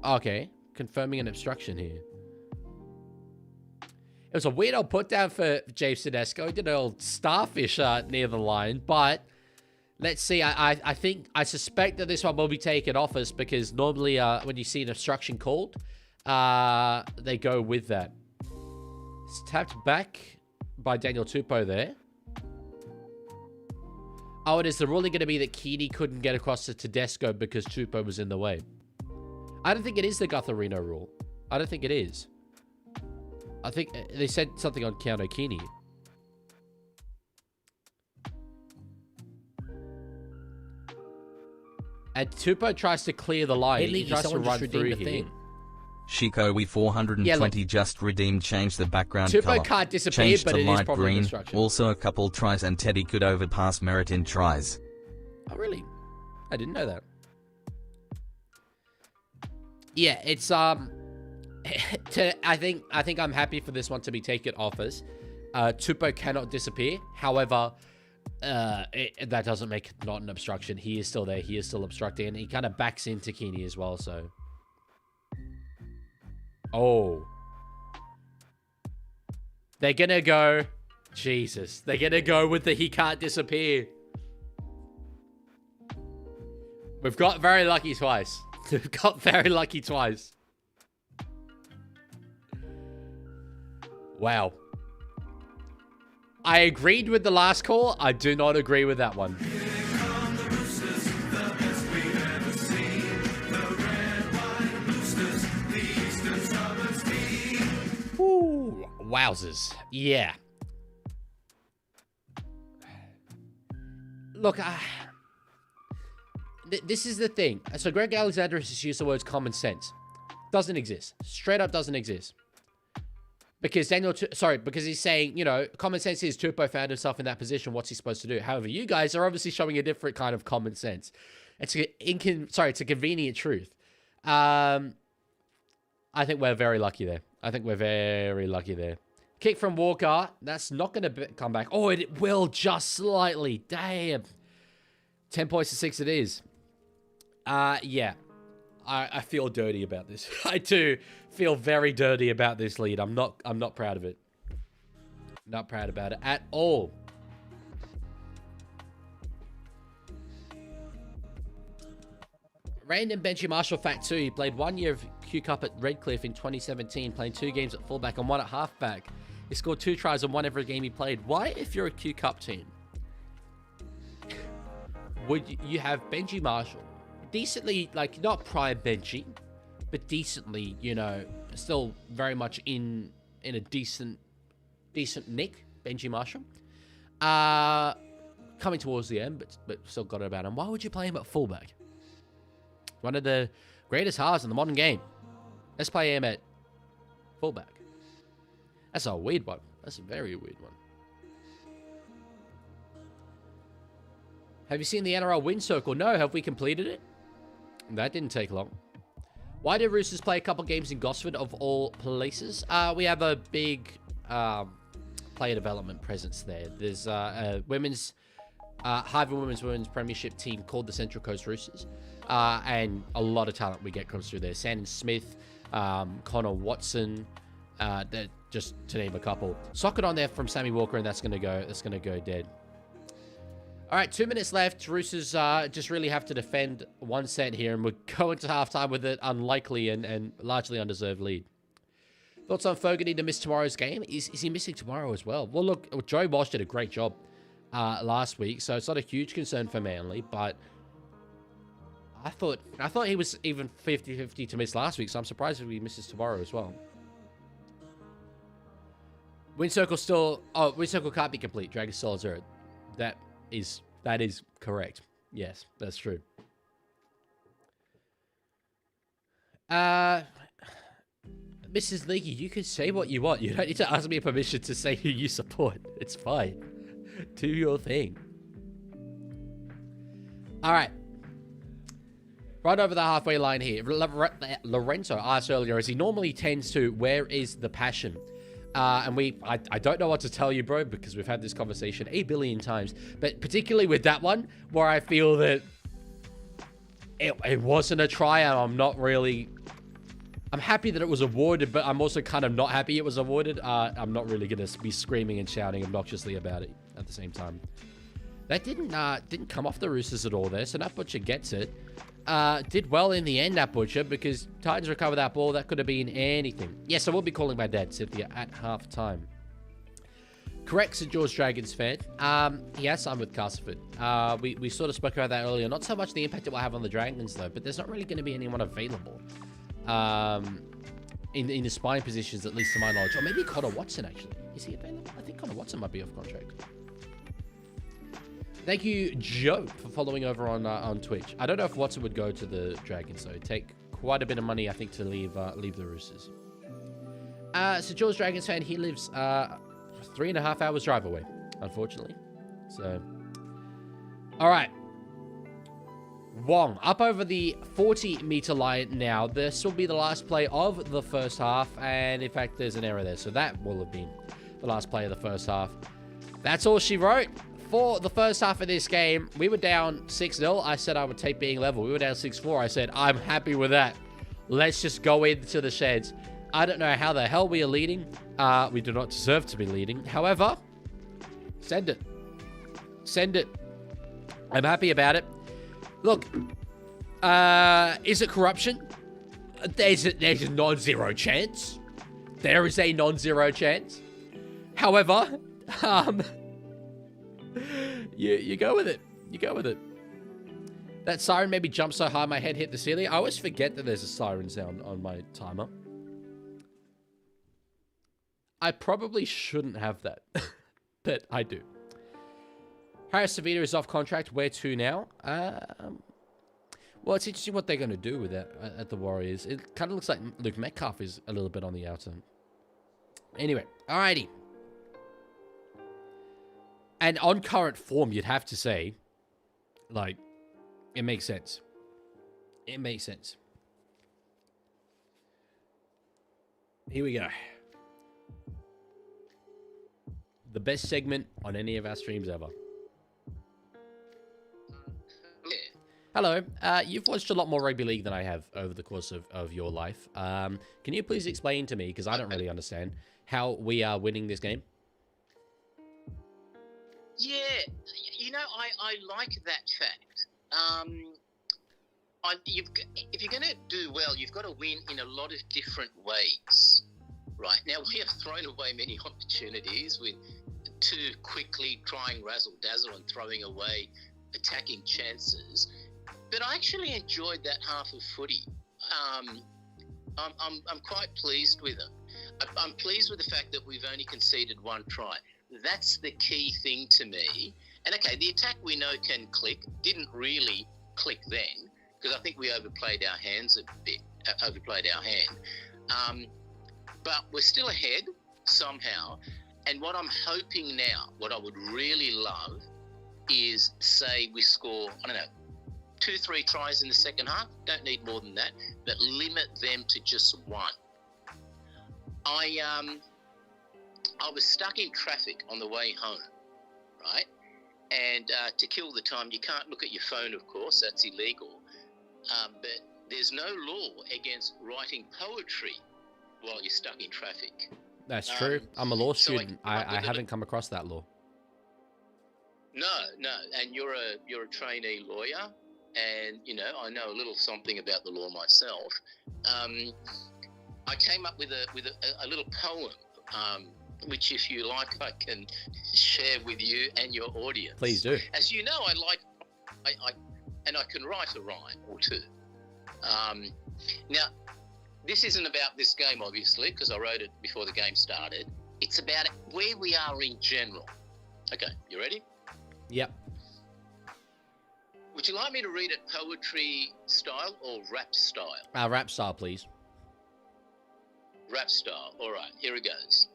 Okay. Confirming an obstruction here. It was a weird old put down for James Tedesco. He did an old starfish near the line, but let's see. I suspect that this one will be taken off us because normally when you see an obstruction called, they go with that. It's tapped back by Daniel Tupou there. Oh, and is the ruling going to be that Keeney couldn't get across to Tedesco because Tupou was in the way? I don't think it is the Gutherino rule. I don't think it is. I think they said something on Count O'Kearney. And Tupou tries to clear the line. He tries to run through here. Chico, we 420 just redeemed. Change the background color. Tupou can't disappear, but it is probably green. instruction. Also a couple tries, and Teddy could overpass Merritt in tries. Oh, really? I didn't know that. Yeah, it's I think I'm happy for this one to be taken off us. Tupou cannot disappear. However, that doesn't make it not an obstruction. He is still there. He is still obstructing, and he kind of backs into Keeney as well. So, they're gonna go. Jesus, they're gonna go with the he can't disappear. We've got very lucky twice. We've got very lucky twice. Wow. I agreed with the last call. I do not agree with that one. Wowzers. Yeah. Look, this is the thing. So Greg Alexander has used the words common sense. Doesn't exist. Straight up doesn't exist. Because because he's saying, you know, common sense is Tupou found himself in that position. What's he supposed to do? However, you guys are obviously showing a different kind of common sense. It's a convenient truth. I think we're very lucky there. Kick from Walker. That's not going to come back. Oh, it will just slightly. Damn. 10 points to 6 it is. Yeah. I feel dirty about this. I do feel very dirty about this lead. I'm not proud of it. Not proud about it at all. Random Benji Marshall fact 2. He played 1 year of Q Cup at Redcliffe in 2017, playing 2 games at fullback and 1 at halfback. He scored 2 tries and 1 every game he played. Why, if you're a Q Cup team, would you have Benji Marshall? Decently, like, not prime Benji, but decently, you know, still very much in a decent nick, Benji Marshall. Coming towards the end, but still got it about him. Why would you play him at fullback? One of the greatest halves in the modern game. Let's play him at fullback. That's a weird one. That's a very weird one. Have you seen the NRL win circle? No. Have we completed it? That didn't take long. Why did Roosters play a couple games in Gosford of all places? We have a big player development presence there. There's a women's Harvey women's premiership team called the Central Coast Roosters. And a lot of talent we get comes through there. Sandon Smith, Connor Watson, just to name a couple. Socket on there from Sammy Walker, and that's gonna go dead. All right, 2 minutes left. Roosters just really have to defend 1 set here, and we'll go into halftime with an unlikely and largely undeserved lead. Thoughts on Fogarty to miss tomorrow's game? Is he missing tomorrow as well? Well, look, Joey Walsh did a great job last week, so it's not a huge concern for Manly, but I thought he was even 50-50 to miss last week, so I'm surprised if he misses tomorrow as well. Win circle can't be complete. Dragon still has zero. That is correct. Yes, that's true. Mrs. Leaguie, you can say what you want. You don't need to ask me permission to say who you support. It's fine. Do your thing. All right. Right over the halfway line here. Lorenzo asked earlier, as he normally tends to, where is the passion? And I don't know what to tell you, bro, because we've had this conversation 8 billion times. But particularly with that one, where I feel that it wasn't a try, and I'm happy that it was awarded, but I'm also kind of not happy it was awarded. I'm not really going to be screaming and shouting obnoxiously about it at the same time. That didn't come off the Roosters at all there, so Nat Butcher gets it. Did well in the end, Nat Butcher, because Titans recover that ball. That could have been anything. Yes, I will be calling my dad, Cynthia, at halftime. Correct, St. George Dragons fan. He has signed with Castleford. We sort of spoke about that earlier. Not so much the impact it will have on the Dragons, though, but there's not really going to be anyone available in the spine positions, at least to my knowledge. Or maybe Connor Watson, actually. Is he available? I think Connor Watson might be off contract. Thank you, Joe, for following over on Twitch. I don't know if Watson would go to the Dragons, so it'd take quite a bit of money, I think, to leave the Roosters. So George Dragons fan, he lives 3.5 hours drive away, unfortunately. So, all right. Wong up over the 40-meter line now. This will be the last play of the first half, and in fact, there's an error there, so that will have been the last play of the first half. That's all she wrote. For the first half of this game, we were down 6-0. I said I would take being level. We were down 6-4. I said, I'm happy with that. Let's just go into the sheds. I don't know how the hell we are leading. We do not deserve to be leading. However, send it. Send it. I'm happy about it. Look, is it corruption? There's a non-zero chance. There is a non-zero chance. However, you go with it. You go with it. That siren made me jump so high my head hit the ceiling. I always forget that there's a siren sound on my timer. I probably shouldn't have that, but I do. Harris Savita is off contract. Where to now? Well, it's interesting what they're going to do with that at the Warriors. It kind of looks like Luke Metcalf is a little bit on the outer. Anyway, alrighty. And on current form, you'd have to say, like, it makes sense. It makes sense. Here we go. The best segment on any of our streams ever. Hello. You've watched a lot more rugby league than I have over the course of your life. Can you please explain to me, because I don't really understand, how we are winning this game? Yeah, you know, I like that fact. If you're going to do well, you've got to win in a lot of different ways, right? Now, we have thrown away many opportunities with too quickly trying razzle-dazzle and throwing away attacking chances. But I actually enjoyed that half of footy. I'm quite pleased with it. I'm pleased with the fact that we've only conceded one try. That's the key thing to me. And okay, the attack we know can click. Didn't really click then because I think we overplayed our hands a bit. But we're still ahead somehow. And what I'm hoping now, what I would really love, is say we score, I don't know, 2-3 tries in the second half. Don't need more than that, but limit them to just one. I was stuck in traffic on the way home, right? And to kill the time, you can't look at your phone, of course. That's illegal. But there's no law against writing poetry while you're stuck in traffic. That's true. I'm a law student. I haven't come across that law. No. And you're a trainee lawyer. And, you know, I know a little something about the law myself. I came up with a little poem, which, if you like, I can share with you and your audience. Please do. As you know, I can write a rhyme or two. Now, this isn't about this game, obviously, because I wrote it before the game started. It's about where we are in general. Okay, you ready? Yep. Would you like me to read it poetry style or rap style? Rap style, please. Rap style. All right, here it goes.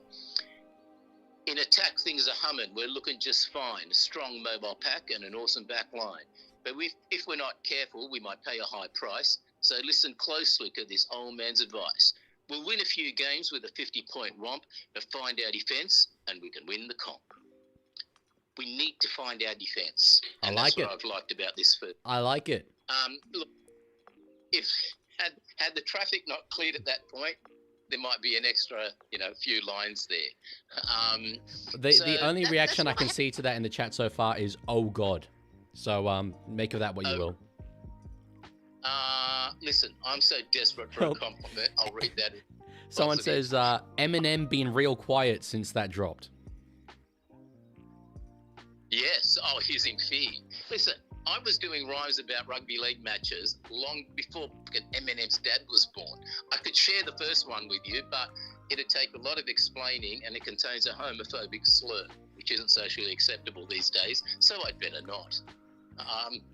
In attack, things are humming. We're looking just fine. A strong mobile pack and an awesome back line. But if we're not careful, we might pay a high price. So listen closely to this old man's advice. We'll win a few games with a 50-point romp, but find our defence and we can win the comp. We need to find our defence. And I like that's it. what I've liked about this. I like it. Look, if had the traffic not cleared at that point, there might be an extra, few lines there. The only reaction I can see to that in the chat so far is, oh God. So make of that what you will. Listen, I'm so desperate for a compliment. I'll read that. Someone says, Eminem been real quiet since that dropped. Yes. Oh, he's in fear. Listen, I was doing rhymes about rugby league matches long before Eminem's dad was born. I could share the first one with you, but it'd take a lot of explaining, and it contains a homophobic slur, which isn't socially acceptable these days, so I'd better not.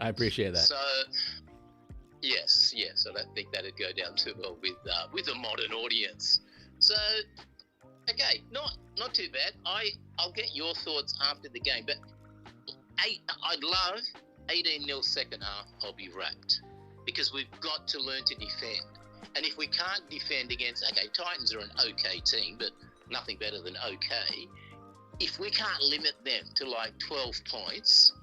I appreciate that. So, yes, I don't think that'd go down too well with a modern audience. So, okay, not too bad. I'll get your thoughts after the game, but I'd love 18-0 second half. I'll be wrapped because we've got to learn to defend. And if we can't defend against, Titans are an okay team, but nothing better than okay. If we can't limit them to like 12 points,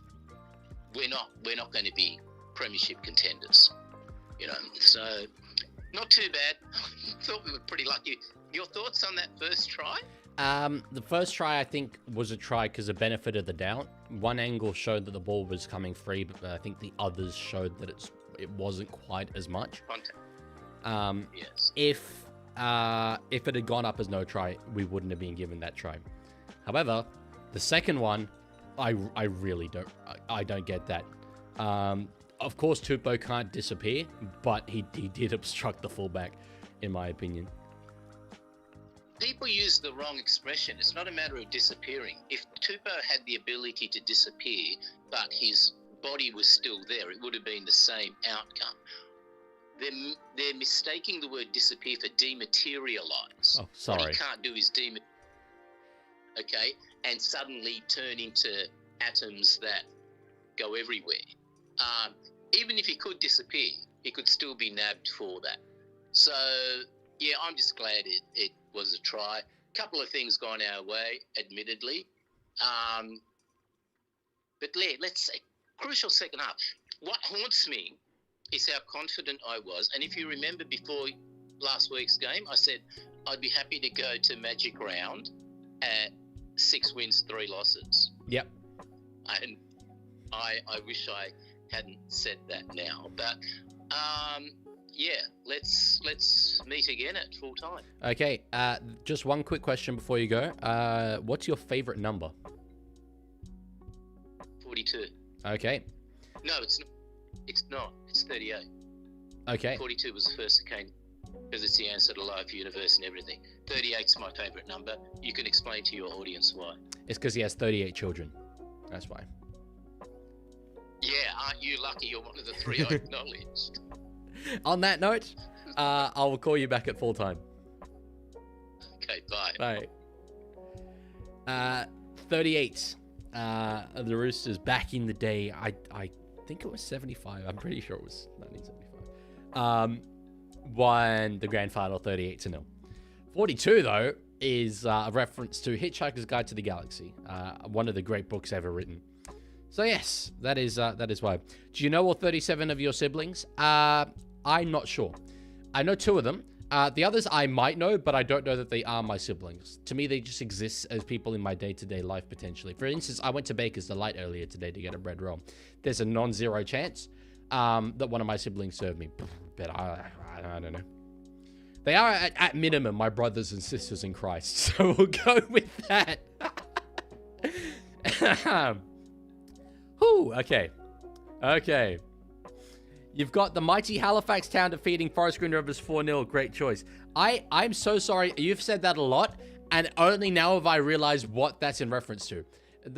we're not going to be premiership contenders. So not too bad. Thought we were pretty lucky. Your thoughts on that first try? The first try, I think, was a try because of benefit of the doubt. One angle showed that the ball was coming free, but I think the others showed that it wasn't quite as much. Contact. Yes. If it had gone up as no try, we wouldn't have been given that try. However, the second one, I really don't get that. Of course, Tupou can't disappear, but he did obstruct the fullback, in my opinion. people use the wrong expression. It's not a matter of disappearing. If Tupou had the ability to disappear, but his body was still there, it would have been the same outcome. They're mistaking the word disappear for dematerialise. Oh, sorry. What he can't do is okay, and suddenly turn into atoms that go everywhere. Even if he could disappear, he could still be nabbed for that. So, yeah, I'm just glad it was a try. A couple of things gone our way, admittedly. But let's say, crucial second half. What haunts me is how confident I was. And if you remember before last week's game, I said I'd be happy to go to Magic Round at 6 wins, 3 losses. Yep. And I wish I hadn't said that now. But, yeah, let's meet again at full time. Okay, just one quick question before you go. What's your favorite number? 42. Okay. No, it's not. It's not. It's 38. Okay. 42 was the first that came because it's the answer to life, universe, and everything. 38's my favourite number. You can explain to your audience why. It's because he has 38 children. That's why. Yeah, aren't you lucky you're one of the 3 I acknowledged? On that note, I will call you back at full time. Okay, bye. Bye. 38. The Roosters back in the day. I think it was 75. I'm pretty sure it was 1975. Won the grand final 38-0. 42 though is a reference to Hitchhiker's Guide to the Galaxy, one of the great books ever written. So yes, that is why. Do you know all 37 of your siblings? I'm not sure. I know 2 of them. The others I might know, but I don't know that they are my siblings. To me, they just exist as people in my day-to-day life, potentially. For instance, I went to Baker's Delight earlier today to get a bread roll. There's a non-zero chance that one of my siblings served me. But I don't know. They are, at minimum, my brothers and sisters in Christ. So we'll go with that. Whew, okay. Okay. You've got the mighty Halifax Town defeating Forest Green Rovers 4-0. Great choice. I'm so sorry. You've said that a lot, and only now have I realized what that's in reference to.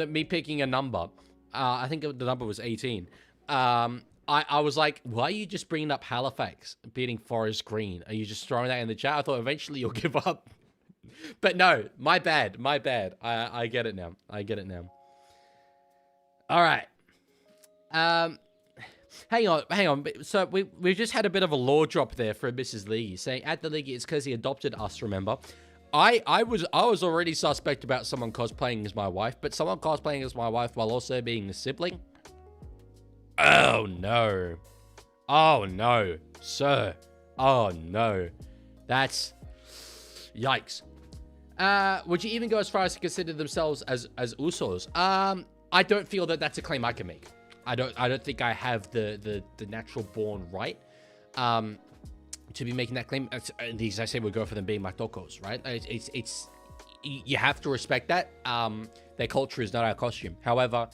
Me picking a number. I think the number was 18. I was like, why are you just bringing up Halifax beating Forest Green? Are you just throwing that in the chat? I thought eventually you'll give up. But no, my bad. My bad. I get it now. All right. Hang on. So we've just had a bit of a law drop there for Mrs. Leaguie, saying at the Leaguie it's because he adopted us, remember? I was already suspect about someone cosplaying as my wife, but someone cosplaying as my wife while also being a sibling? Oh no. Oh no, sir. Oh no. That's yikes. Would you even go as far as to consider themselves as Usos? I don't feel that that's a claim I can make. I don't think I have the natural born right to be making that claim. The exact same would go for them being Matokos, right? It's you have to respect that. Their culture is not our costume. However,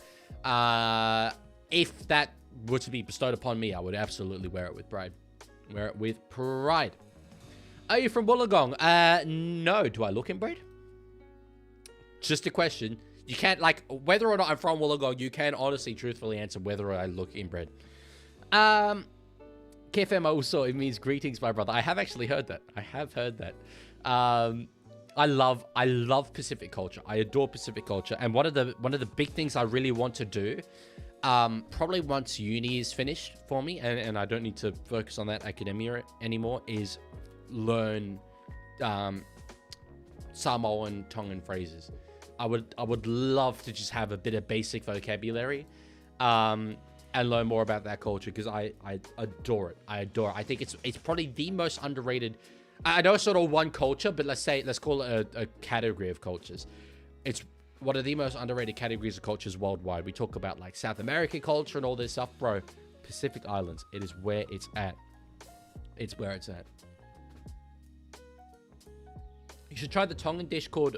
if that were to be bestowed upon me, I would absolutely wear it with pride. Wear it with pride. Are you from Wollongong? No. Do I look inbred? Just a question. You can't, like, whether or not I'm from Wollongong, you can honestly, truthfully answer whether I look inbred. KFM also, it means greetings, my brother. I have actually heard that. I love Pacific culture. I adore Pacific culture. And one of the big things I really want to do, probably once uni is finished for me, and I don't need to focus on that academia anymore, is learn Samoan, Tongan phrases. I would love to just have a bit of basic vocabulary and learn more about that culture, because I adore it. I think it's probably the most underrated. I know it's sort of one culture, but let's call it a category of cultures. It's one of the most underrated categories of cultures worldwide. We talk about like South American culture and all this stuff, bro. Pacific Islands, it is where it's at. It's where it's at. You should try the Tongan dish called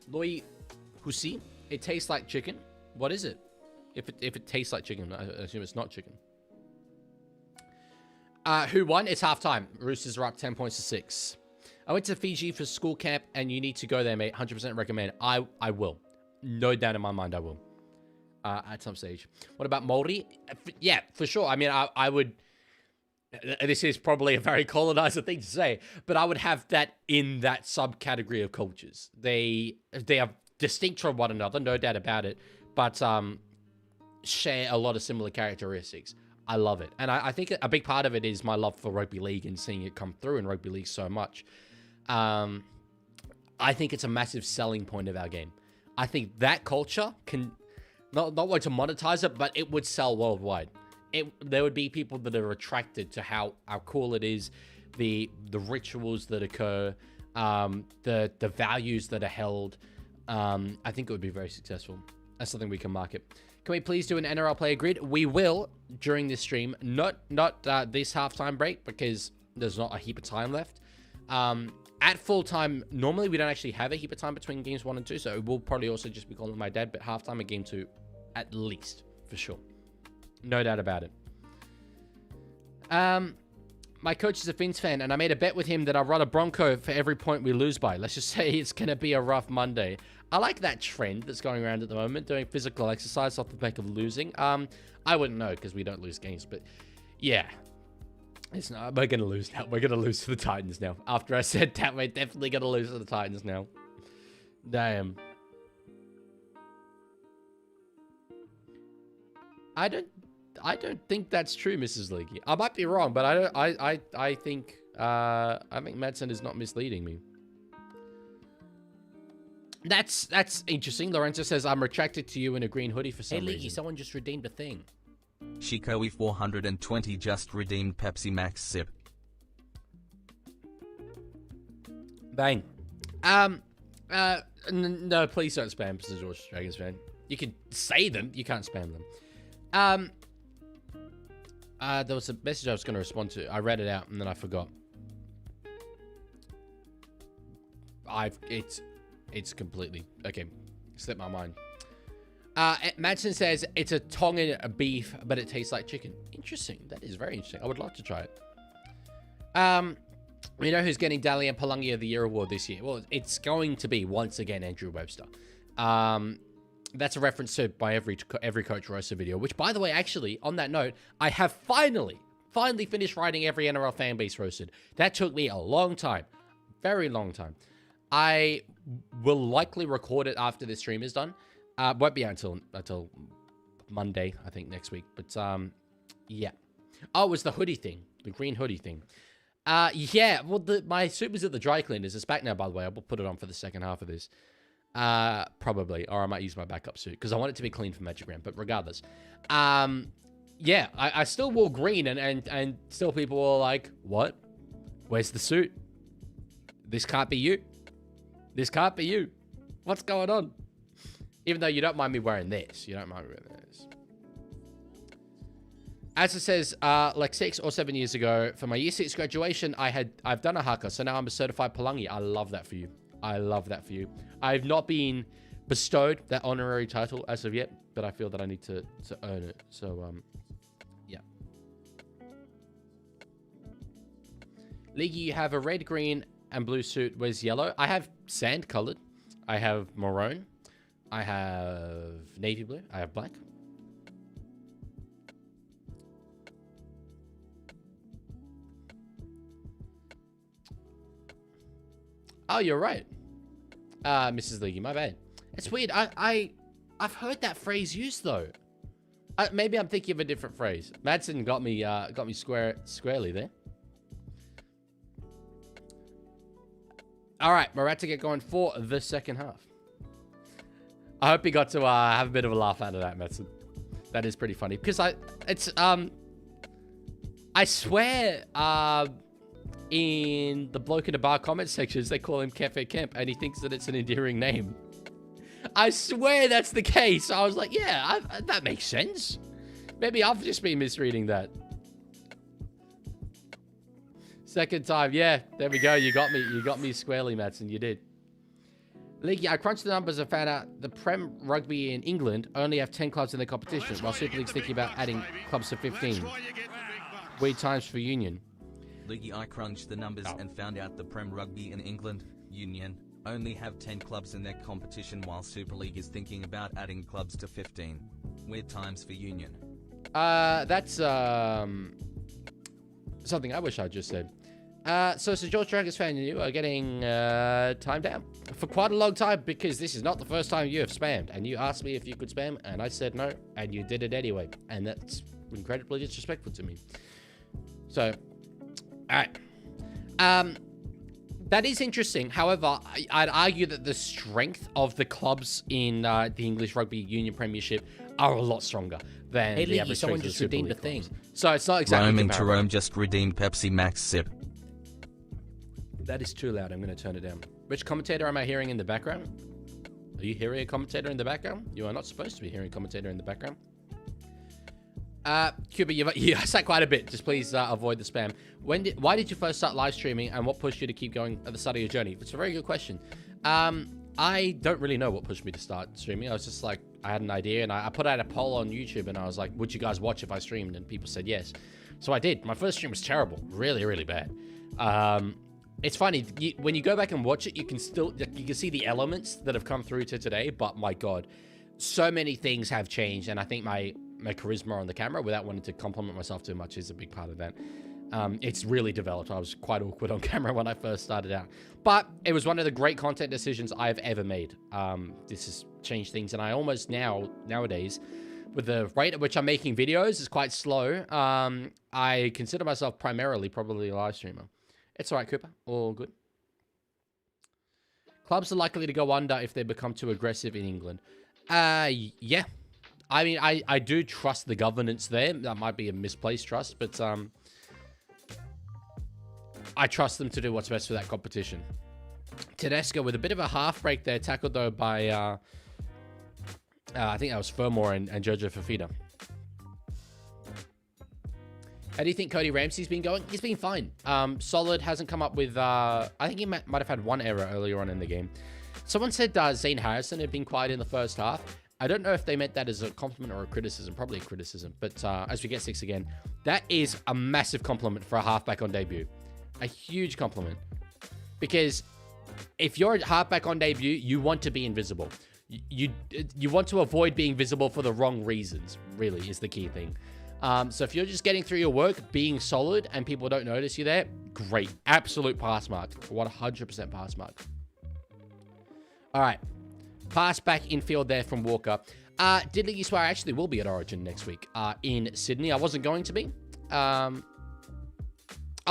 Loi Husi. It tastes like chicken. What is it? If it tastes like chicken, I assume it's not chicken. Who won? It's halftime. Roosters are up 10 points to 6. I went to Fiji for school camp, and you need to go there, mate. 100% recommend. I will. No doubt in my mind, I will. At some stage. What about Moldy? Yeah, for sure. I mean, I would... This is probably a very colonizer thing to say, but I would have that in that subcategory of cultures. They are distinct from one another, no doubt about it, but share a lot of similar characteristics. I love it. And I think a big part of it is my love for rugby league and seeing it come through in rugby league so much. I think it's a massive selling point of our game. I think that culture can... Not want to monetize it, but it would sell worldwide. There would be people that are attracted to how cool it is, the rituals that occur, the values that are held. I think it would be very successful. That's something we can market. Can we please do an NRL player grid? We will during this stream. Not this halftime break, because there's not a heap of time left. At full time, normally we don't actually have a heap of time between games 1 and 2, so we'll probably also just be calling my dad, but halftime at game 2 at least, for sure. No doubt about it. My coach is a Finns fan, and I made a bet with him that I'll run a Bronco for every point we lose by. Let's just say it's going to be a rough Monday. I like that trend that's going around at the moment, doing physical exercise off the back of losing. I wouldn't know because we don't lose games, but yeah. We're going to lose now. We're going to lose to the Titans now. After I said that, we're definitely going to lose to the Titans now. Damn. I don't think that's true, Mrs. Leaguie. I might be wrong, but I think Madsen is not misleading me. That's interesting. Lorenzo says I'm attracted to you in a green hoodie for some Hey, Leaguie, reason. someone just redeemed a thing. Shikoe 420 just redeemed Pepsi Max sip. Bang. No, please don't spam Mr. George Dragons fan. You can say them, you can't spam them. There was a message I was going to respond to. I read it out and then I forgot. It's completely okay. Slipped my mind. Madsen says it's a Tongan beef, but it tastes like chicken. Interesting. That is very interesting. I would love to try it. We know who's getting Daly and Palangi of the Year award this year. Well, it's going to be once again Andrew Webster. That's a reference to by every Coach Rosa video. Which, by the way, actually on that note, I have finally finished writing every NRL fan base roasted. That took me a long time, very long time. I will likely record it after this stream is done. Won't be out until Monday, I think, next week. But yeah. Oh, it was the hoodie thing, the green hoodie thing. Yeah. Well, my suit was at the dry cleaners. It's back now, by the way. I will put it on for the second half of this. Probably, or I might use my backup suit because I want it to be clean for Magigram. But regardless, yeah, I still wore green, and still people were like, "What? Where's the suit? This can't be you. This can't be you. What's going on?" Even though you don't mind me wearing this. You don't mind me wearing this. As it says, like 6 or 7 years ago, for my year 6 graduation, I've done a haka, so now I'm a certified Palangi. I love that for you. I love that for you. I've not been bestowed that honorary title as of yet, but I feel that I need to earn it. So, yeah. Leaguie, you have a red, green, and blue suit. Where's yellow? I have sand colored. I have maroon. I have navy blue. I have black. Oh, you're right. Mrs. Leaguie, my bad. It's weird. I've heard that phrase used though. Maybe I'm thinking of a different phrase. Madsen got me squarely there. All right, we're about to get going for the second half. I hope you got to have a bit of a laugh out of that, Madsen. That is pretty funny because I swear in the bloke in the bar comment sections they call him Cafe Kemp and he thinks that it's an endearing name. I swear that's the case. I was like, yeah, that makes sense. Maybe I've just been misreading that. Second time, yeah, there we go. You got me squarely, Madsen. You did. League, I crunched the numbers and found out the Prem Rugby in England only have 10 clubs in the competition, while Super League's thinking about adding clubs to 15. Weird times for Union. Leaguie, I crunched the numbers Oh. and found out the Prem Rugby in England, Union, only have 10 clubs in their competition while Super League is thinking about adding clubs to 15. Weird times for Union. That's something I wish I just said. So George Dragons fan, you are getting timed out for quite a long time because this is not the first time you have spammed. And you asked me if you could spam, and I said no, and you did it anyway. And that's incredibly disrespectful to me. So, all right. That is interesting. However, I'd argue that the strength of the clubs in the English Rugby Union Premiership are a lot stronger than Hey, the Leaguie, average someone strength of just the Super redeemed a League thing. clubs. So it's not exactly Rome and comparable. Jerome just redeemed Pepsi Max Sip. That is too loud. I'm going to turn it down. Which commentator am I hearing in the background? Are you hearing a commentator in the background? You are not supposed to be hearing a commentator in the background. Cuba, you sat quite a bit. Just please avoid the spam. Why did you first start live streaming, and what pushed you to keep going at the start of your journey? It's a very good question. I don't really know what pushed me to start streaming. I was just like, I had an idea, and I put out a poll on YouTube, and I was like, would you guys watch if I streamed? And people said yes. So I did. My first stream was terrible. Really, really bad. It's funny, when you go back and watch it, you can see the elements that have come through to today, but my God, so many things have changed, and I think my charisma on the camera, without wanting to compliment myself too much, is a big part of that. It's really developed. I was quite awkward on camera when I first started out, but it was one of the great content decisions I've ever made. This has changed things, and I almost nowadays, with the rate at which I'm making videos is quite slow. I consider myself primarily probably a live streamer. It's all right, Cooper. All good. Clubs are likely to go under if they become too aggressive in England. Yeah. I mean, I do trust the governance there. That might be a misplaced trust, but I trust them to do what's best for that competition. Tedesco with a bit of a half break there, tackled though by I think that was Furmore and Jojo Fafita. How do you think Cody Ramsey's been going? He's been fine. Solid, hasn't come up with... I think he might have had one error earlier on in the game. Someone said Zane Harrison had been quiet in the first half. I don't know if they meant that as a compliment or a criticism. Probably a criticism. But as we get 6 again, that is a massive compliment for a halfback on debut. A huge compliment. Because if you're a halfback on debut, you want to be invisible. You want to avoid being visible for the wrong reasons, really, is the key thing. So if you're just getting through your work, being solid, and people don't notice you there, great. Absolute pass mark. 100% pass mark. All right. Pass back infield there from Walker. Did Leaguie swear I actually will be at Origin next week in Sydney? I wasn't going to be. Oh,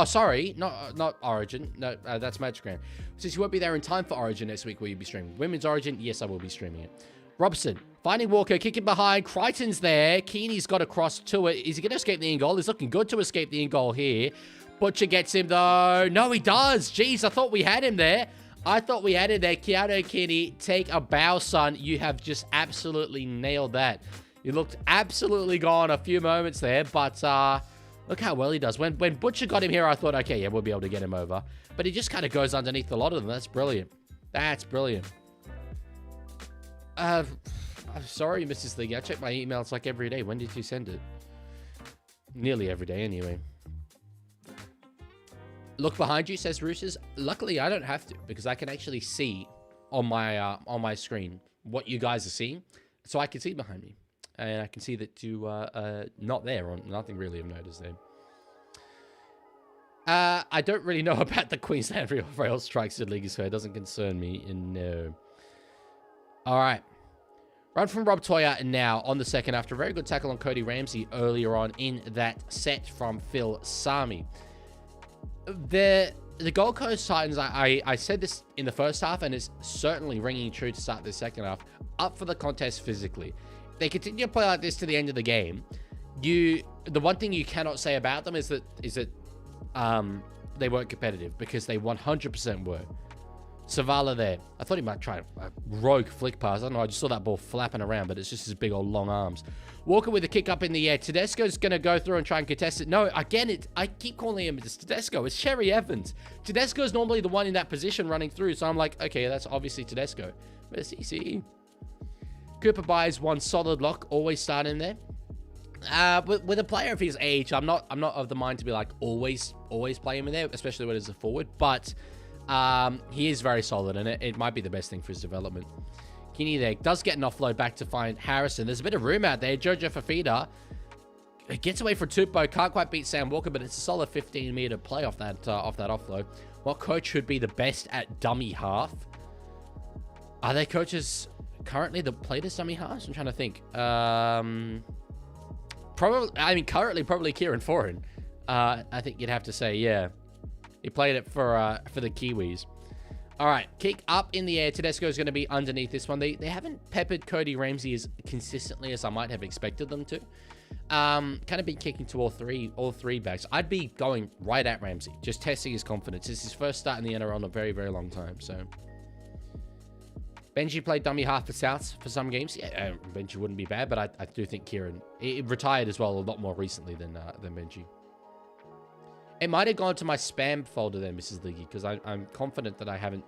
sorry. Not Origin. No, that's Magic. Since you won't be there in time for Origin next week, will you be streaming? Women's Origin? Yes, I will be streaming it. Robson, finding Walker, kicking behind. Crichton's there. Keeney's got across to it. Is he going to escape the in-goal? He's looking good to escape the in-goal here. Butcher gets him, though. No, he does. Jeez, I thought we had him there. Keanu Keeney, take a bow, son. You have just absolutely nailed that. You looked absolutely gone a few moments there, but look how well he does. When Butcher got him here, I thought, okay, yeah, we'll be able to get him over. But he just kind of goes underneath a lot of them. That's brilliant. That's brilliant. I'm sorry, Mrs. League. I check my emails like every day. When did you send it? Nearly every day, anyway. Look behind you, says Roosters. Luckily, I don't have to because I can actually see on my screen what you guys are seeing, so I can see behind me, and I can see that you are not there or nothing really of note is there. I don't really know about the Queensland rail strikes in League, so it doesn't concern me. No. All right. Run from Rob Toya now on the second after a very good tackle on Cody Ramsey earlier on in that set from Phil Sami. The Gold Coast Titans, I said this in the first half, and it's certainly ringing true to start the second half, up for the contest physically. They continue to play like this to the end of the game. The one thing you cannot say about them is that they weren't competitive, because they 100% were. Savala there. I thought he might try a rogue flick pass. I don't know. I just saw that ball flapping around, but it's just his big old long arms. Walker with a kick up in the air. Tedesco's going to go through and try and contest it. No, again, I keep calling him Tedesco. It's Cherry Evans. Tedesco's normally the one in that position running through, so I'm like, okay, that's obviously Tedesco. Where's CC? Cooper buys one solid lock. Always start in there. With a player of his age, I'm not of the mind to be like always play him in there, especially when he's a forward. But he is very solid, and it might be the best thing for his development. Kinney there does get an offload back to find Harrison. There's a bit of room out there. Jojo Fafita gets away from Tupou. Can't quite beat Sam Walker, but it's a solid 15-meter play off that offload. What coach should be the best at dummy half? Are there coaches currently that play this dummy halves? I'm trying to think. Currently probably Kieran Foran. I think you'd have to say, yeah. He played it for the Kiwis. All right, kick up in the air. Tedesco's going to be underneath this one. They haven't peppered Cody Ramsey as consistently as I might have expected them to. Kind of been kicking to all three backs. I'd be going right at Ramsey, just testing his confidence. It's his first start in the NRL in a very, very long time. So Benji played dummy half for Souths for some games. Yeah, Benji wouldn't be bad, but I do think Kieran he retired as well a lot more recently than Benji. It might have gone to my spam folder there, Mrs. Leaguie, because I'm confident that I haven't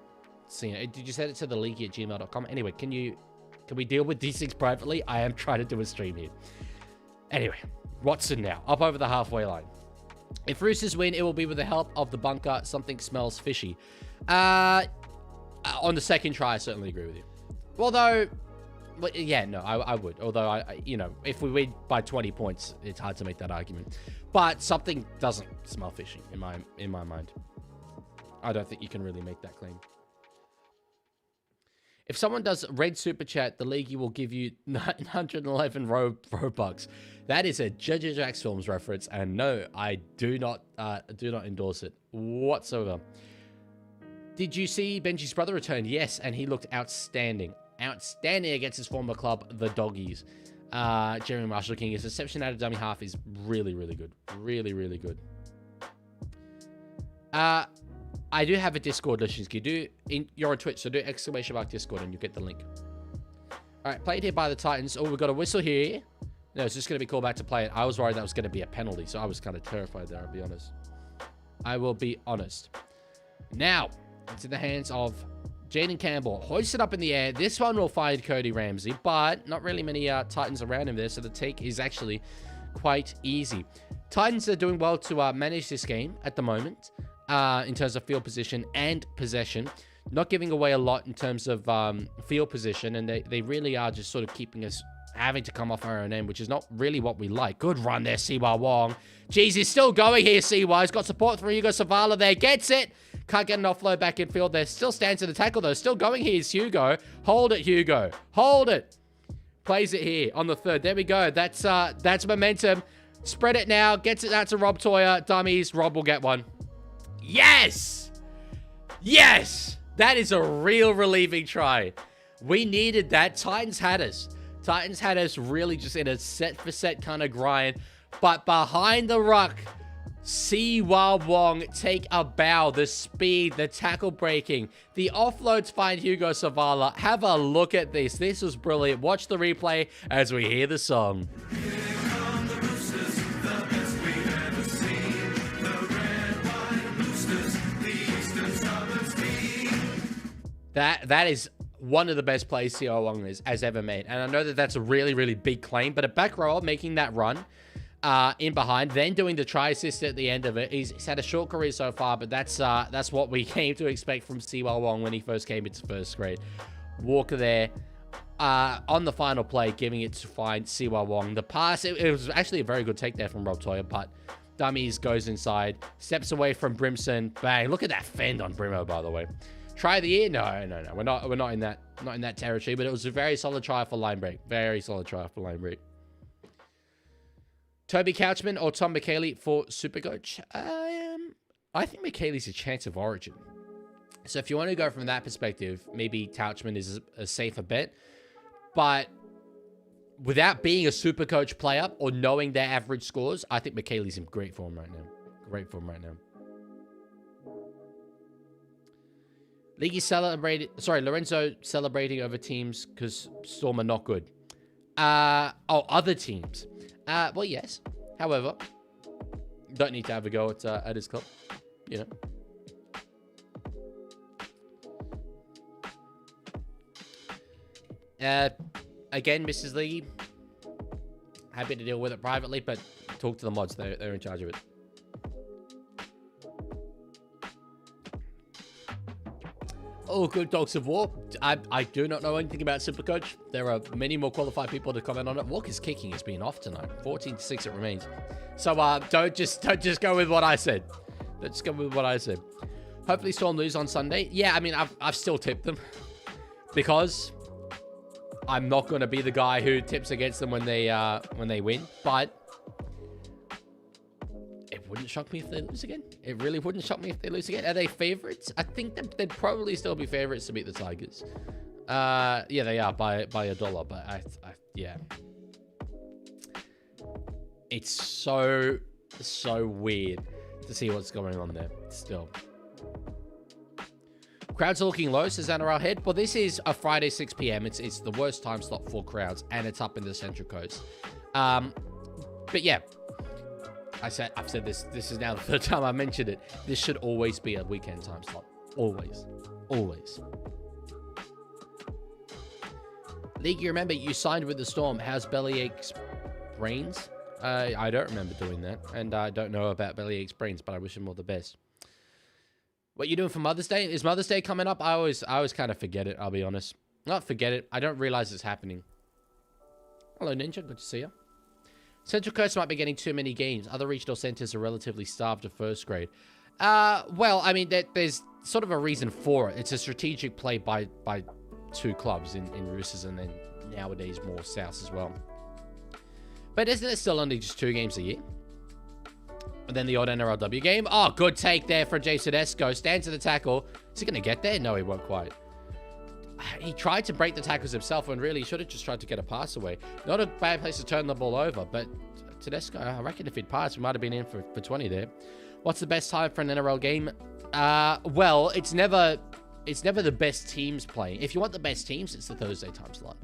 seen it. Did you send it to the leaguie@gmail.com? Anyway, can we deal with these things privately? I am trying to do a stream here. Anyway, Watson now, up over the halfway line. If Roosters win, it will be with the help of the bunker. Something smells fishy. On the second try, I certainly agree with you. Although, yeah, no, I would. Although, if we win by 20 points, it's hard to make that argument. But something doesn't smell fishy in my mind. I don't think you can really make that claim. If someone does red super chat, the Leaguie will give you 911 Robux. That is a Judge Jack's Films reference, and no, I do not endorse it whatsoever. Did you see Benji's brother return? Yes, and he looked outstanding. Outstanding against his former club, the Doggies. Jeremy Marshall King, his reception out of dummy half is really, really good. Really, really good. I do have a Discord, Lishinsky. You're on Twitch, so do !Discord and you get the link. All right, played here by the Titans. Oh, we've got a whistle here. No, it's just going to be called back to play it. I was worried that was going to be a penalty, so I was kind of terrified there, I'll be honest. I will be honest. Now, it's in the hands of Jaden Campbell. Hoisted up in the air. This one will find Cody Ramsey, but not really many Titans around him there, so the take is actually quite easy. Titans are doing well to manage this game at the moment in terms of field position and possession. Not giving away a lot in terms of field position, and they really are just sort of keeping us having to come off our own end, which is not really what we like. Good run there, Siwa Wong. Jeez, he's still going here, Siwa. He's got support from Hugo Savala there. Gets it. Can't get an offload back in field there. Still stands in the tackle, though. Still going here is Hugo. Hold it, Hugo. Hold it. Plays it here on the third. There we go. That's momentum. Spread it now. Gets it out to Rob Toyer. Dummies. Rob will get one. Yes! Yes! That is a real relieving try. We needed that. Titans had us. Titans had us really just in a set-for-set kind of grind. But behind the ruck, Siwa Wong take a bow. The speed, the tackle breaking, the offloads find Hugo Savala. Have a look at this. This was brilliant. Watch the replay as we hear the song. That is one of the best plays Siwa Wong has ever made. And I know that that's a really, really big claim, but a back rower making that run in behind, then doing the try assist at the end of it. He's had a short career so far, but that's what we came to expect from Siwa Wong when he first came into first grade. Walker there on the final play, giving it to find Siwa Wong. The pass, it was actually a very good take there from Rob Toyer, but dummies goes inside, steps away from Brimson. Bang! Look at that fend on Brimo, by the way. Try of the year? No. We're not in that territory, but it was a very solid try for line break. Very solid try for line break. Toby Couchman or Tom McKaylee for Supercoach? I think McKaylee's a chance of origin. So if you want to go from that perspective, maybe Couchman is a safer bet. But without being a Supercoach player or knowing their average scores, I think McKaylee's in great form right now. Great form right now. Lorenzo celebrating over teams because Storm are not good. Other teams. Well, yes. However, don't need to have a go at his club. You know. Again, Mrs. League. happy to deal with it privately, but talk to the mods. They're in charge of it. Oh, good Dogs of War. I do not know anything about Supercoach. There are many more qualified people to comment on it. Walker's kicking has been off tonight. 14-6 it remains. So don't just go with what I said. Don't just go with what I said. Hopefully Storm lose on Sunday. Yeah, I mean I've still tipped them because I'm not going to be the guy who tips against them when they win. But it wouldn't shock me if they lose again. It really wouldn't shock me if they lose again. Are they favorites? I think they'd probably still be favorites to beat the Tigers. Yeah, they are by $1, but yeah. It's so weird to see what's going on there still. Crowds are looking low, says NRL Head. Well, this is a Friday 6 p.m. It's the worst time slot for crowds, and it's up in the Central Coast. But yeah, I've said this. This is now the third time I mentioned it. This should always be a weekend time slot. Always. League, you remember you signed with the Storm. How's Bellyache's brains? I don't remember doing that, and I don't know about Bellyache's brains, but I wish him all the best. What you doing for Mother's Day? Is Mother's Day coming up? I always kind of forget it, I'll be honest. Not forget it. I don't realize it's happening. Hello, Ninja. Good to see you. Central Coast might be getting too many games. Other regional centers are relatively starved of first grade. Well, I mean, there's sort of a reason for it. It's a strategic play by two clubs in Roosters and then nowadays more South as well. But isn't it still only just 2 games a year? And then the odd NRLW game. Oh, good take there for Jay Tedesco. Stands to the tackle. Is he going to get there? No, he won't quite. He tried to break the tackles himself and really should have just tried to get a pass away. Not a bad place to turn the ball over, but Tedesco, I reckon if he'd passed, we might have been in for 20 there. What's the best time for an NRL game? Well, it's never the best teams playing. If you want the best teams, it's the Thursday time slot.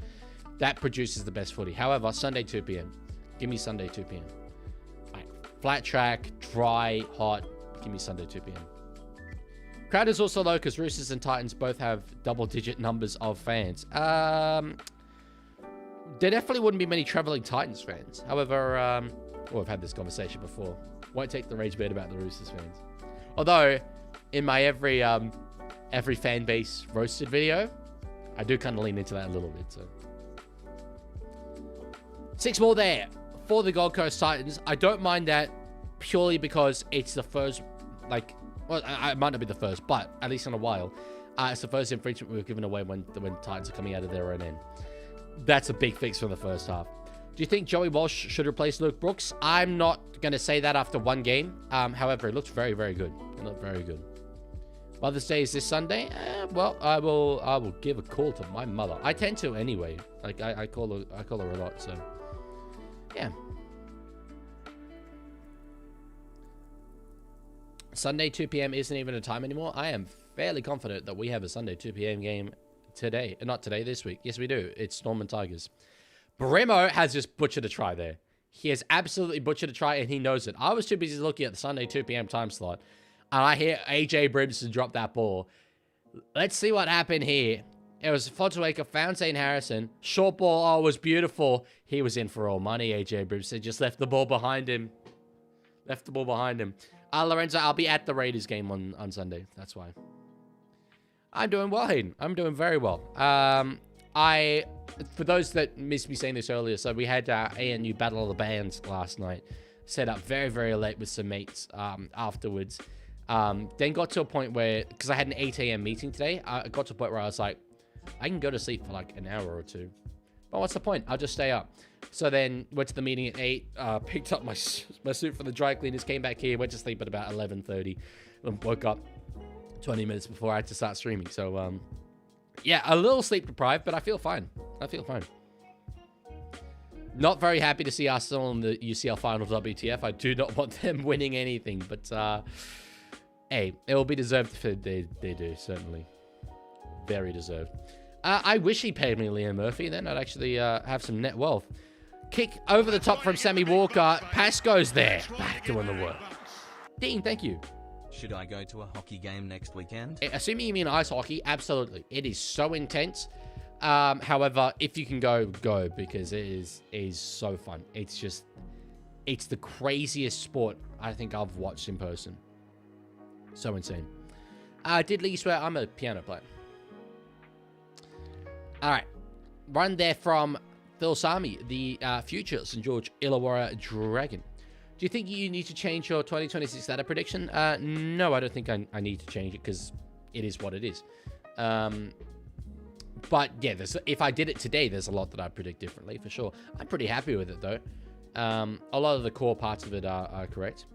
That produces the best footy. However, Sunday 2 p.m. Give me Sunday 2 p.m. Flat track, dry, hot. Give me Sunday 2 p.m. Crowd is also low because Roosters and Titans both have double-digit numbers of fans. There definitely wouldn't be many traveling Titans fans. However, we've had this conversation before. Won't take the rage bait about the Roosters fans. Although, in my every fan base roasted video, I do kind of lean into that a little bit. So 6 more there for the Gold Coast Titans. I don't mind that purely because it's the first, well, it might not be the first, but at least in a while, it's the first infringement we've given away when Titans are coming out of their own end. That's a big fix from the first half. Do you think Joey Walsh should replace Luke Brooks? I'm not going to say that after 1 game. However, it looks very, very good. It looked very good. Mother's Day is this Sunday. Well, I will give a call to my mother. I tend to anyway. Like I call her a lot. So yeah. Sunday 2 p.m. isn't even a time anymore. I am fairly confident that we have a Sunday 2 p.m. game today. Not today, this week. Yes, we do. It's Storm and Tigers. Bremo has just butchered a try there. He has absolutely butchered a try, and he knows it. I was too busy looking at the Sunday 2 p.m. time slot, and I hear AJ Brimson drop that ball. Let's see what happened here. It was Fotuaker found St. Harrison. Short ball, oh, it was beautiful. He was in for all money, AJ Brimson. Just left the ball behind him. Lorenzo, I'll be at the Raiders game on Sunday. That's why. I'm doing well, Hayden. I'm doing very well. For those that missed me saying this earlier, so we had ANU Battle of the Bands last night. Set up very, very late with some mates afterwards. Then got to a point where, because I had an 8 a.m. meeting today, I got to a point where I was like, I can go to sleep for like an hour or 2. But what's the point? I'll just stay up. So then went to the meeting at 8, picked up my suit from the dry cleaners, came back here, went to sleep at about 11:30, and woke up 20 minutes before I had to start streaming. So, yeah, a little sleep deprived, but I feel fine. Not very happy to see Arsenal in the UCL Finals WTF. I do not want them winning anything, but, hey, it will be deserved if they do, certainly. Very deserved. I wish he paid me Liam Murphy, then I'd actually have some net wealth. Kick over the top from Sammy Walker. Pass goes there. Back doing the work. Dean, thank you. Should I go to a hockey game next weekend? Assuming you mean ice hockey, absolutely. It is so intense. However, if you can go, because it is so fun. It's the craziest sport I think I've watched in person. So insane. Did League swear I'm a piano player? All right. Run there from Phil Sami, the future St. George Illawarra Dragon. Do you think you need to change your 2026 data prediction? No, I don't think I need to change it because it is what it is. But yeah, if I did it today, there's a lot that I'd predict differently for sure. I'm pretty happy with it though. A lot of the core parts of it are correct.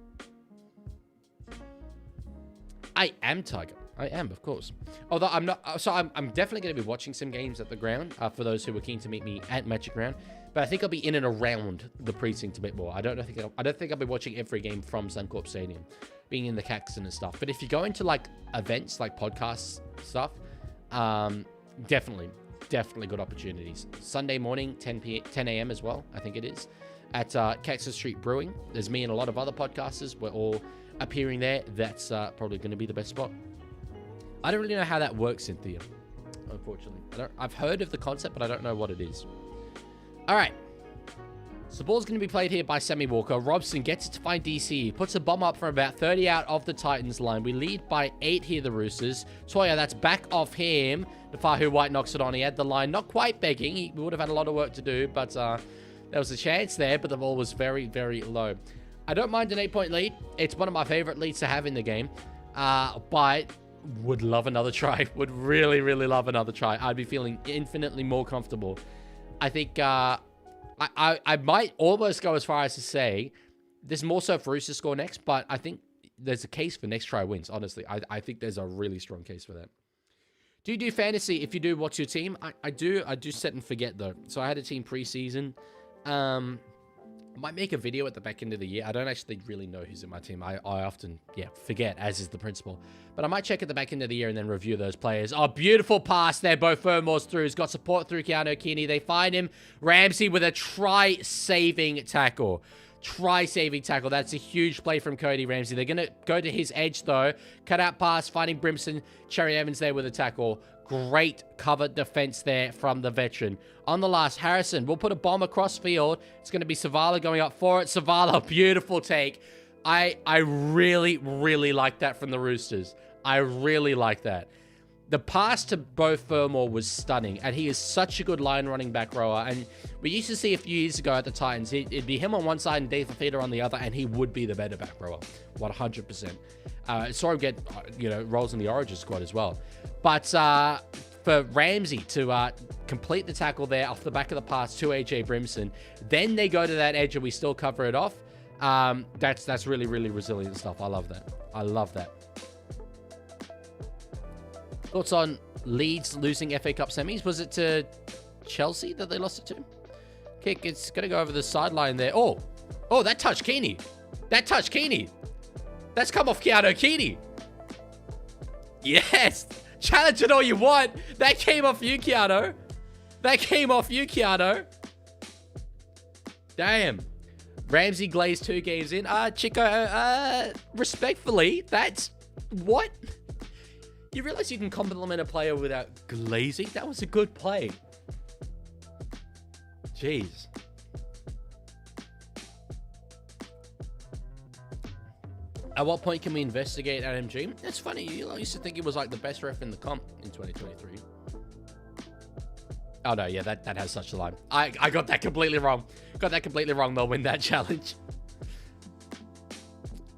I am Tiger. I am, of course. Although I'm not. So I'm definitely going to be watching some games at the ground for those who were keen to meet me at Magic Round. But I think I'll be in and around the precinct a bit more. I don't think I'll be watching every game from Suncorp Stadium, being in the Caxton and stuff. But if you go into like events, like podcasts stuff, definitely good opportunities. Sunday morning, 10 a.m. as well. I think it is at Caxton Street Brewing. There's me and a lot of other podcasters. We're all appearing there. That's probably going to be the best spot. I don't really know how that works, Cynthia, unfortunately. I've heard of the concept, but I don't know what it is. All right. So the ball's going to be played here by Sammy Walker. Robson gets it to find DC. Puts a bomb up from about 30 out of the Titans line. We lead by 8 here, the Roosters. Toya, that's back off him. The Fahu White knocks it on. He had the line not quite begging. He would have had a lot of work to do, but there was a chance there, but the ball was very, very low. I don't mind an 8-point lead. It's one of my favorite leads to have in the game. But would love another try. Would really, really love another try. I'd be feeling infinitely more comfortable. I think I might almost go as far as to say there's more so for Roosters score next, but I think there's a case for next try wins, honestly. I think there's a really strong case for that. Do you do fantasy? If you do, what's your team? I do set and forget, though. So I had a team preseason. I might make a video at the back end of the year. I don't actually really know who's in my team. I often, forget, as is the principle. But I might check at the back end of the year and then review those players. Oh, beautiful pass there. Bo Fermore's through. He's got support through Keanu Keeney. They find him. Ramsey with a try-saving tackle. Try-saving tackle. That's a huge play from Cody Ramsey. They're going to go to his edge, though. Cut out pass, finding Brimson. Cherry Evans there with a tackle. Great cover defense there from the veteran. On the last, Harrison will put a bomb across field. It's going to be Savala going up for it. Savala, beautiful take. I really, really like that from the Roosters. I really like that. The pass to Bo Fermore was stunning, and he is such a good line running back rower. And we used to see a few years ago at the Titans, it'd be him on one side and Dave Fafita on the other, and he would be the better back rower, 100%. Saw him get, roles in the Origin squad as well. But for Ramsey to complete the tackle there off the back of the pass to AJ Brimson, then they go to that edge and we still cover it off. That's really, really resilient stuff. I love that. I love that. Thoughts on Leeds losing FA Cup semis? Was it to Chelsea that they lost it to? Kick, it's going to go over the sideline there. Oh, that touched Keeney. That touched Keeney. That's come off Keanu Keeney. Yes. Challenge it all you want. That came off you, Keanu. That came off you, Keanu. Damn. Ramsey glazed 2 games in. Chico, respectfully, that's... What? You realize you can compliment a player without glazing? That was a good play. Jeez. At what point can we investigate MG? It's funny, you used to think he was like the best ref in the comp in 2023. Oh no, yeah, that has such a line. I got that completely wrong. They'll win that challenge.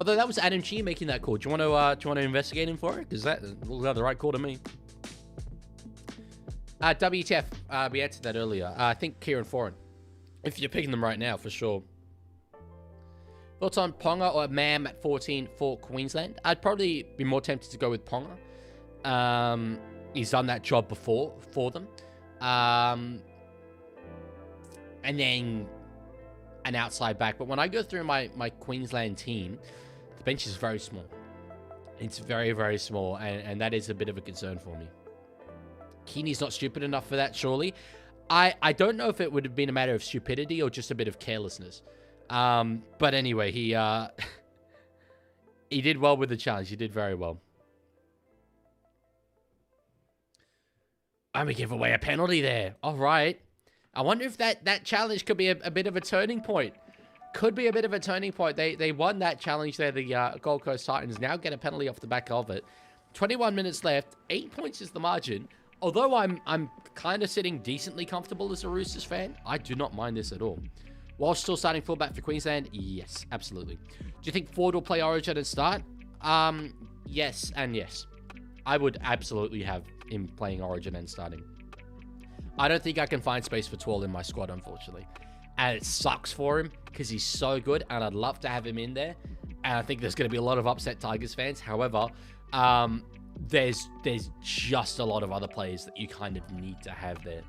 Although that was Adam G making that call. Do you want to investigate him for it? Because that looks like the right call to me. WTF, we answered that earlier. I think Kieran Foran. If you're picking them right now, for sure. Thoughts on Ponga or Mam at 14 for Queensland? I'd probably be more tempted to go with Ponga. He's done that job before for them. And then an outside back. But when I go through my Queensland team, the bench is very small. It's very, very small. And that is a bit of a concern for me. Keeney's not stupid enough for that, surely. I don't know if it would have been a matter of stupidity or just a bit of carelessness. But anyway, he did well with the challenge. He did very well. And we give away a penalty there. All right. I wonder if that challenge could be a bit of a turning point. Could be a bit of a turning point. They won that challenge there. The Gold Coast Titans now get a penalty off the back of it. 21 minutes left. 8 points is the margin. Although I'm kind of sitting decently comfortable as a Roosters fan, I do not mind this at all. While still starting fullback for Queensland, yes, absolutely. Do you think Ford will play Origin and start? Yes and yes. I would absolutely have him playing Origin and starting. I don't think I can find space for Twirl in my squad, unfortunately. And it sucks for him because he's so good, and I'd love to have him in there. And I think there's going to be a lot of upset Tigers fans. However, there's just a lot of other players that you kind of need to have there.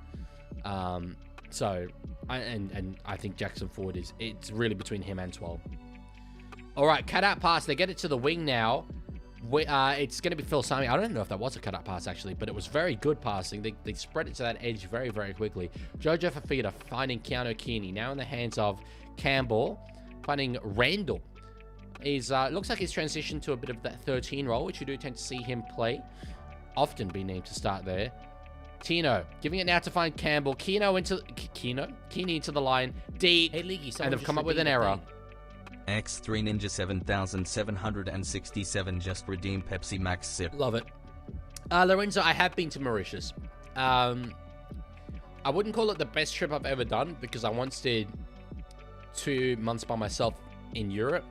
So I think Jackson Ford it's really between him and Twirl. All right, cut-out pass. They get it to the wing now. It's going to be Phil Sami. I don't know if that was a cut-out pass, actually, but it was very good passing. They spread it to that edge very, very quickly. Jojo Fafita finding Keanu Kearney. Now in the hands of Campbell, finding Randall. Looks like he's transitioned to a bit of that 13 role, which you do tend to see him play. Often be named to start there. Tino, giving it now to find Campbell. Kearney into the line. Deep. Hey, Leaguie, And they've come up with an error. X3 Ninja 7767 just redeemed Pepsi Max Sip. Love it. Lorenzo, I have been to Mauritius. I wouldn't call it the best trip I've ever done because I once did 2 months by myself in Europe,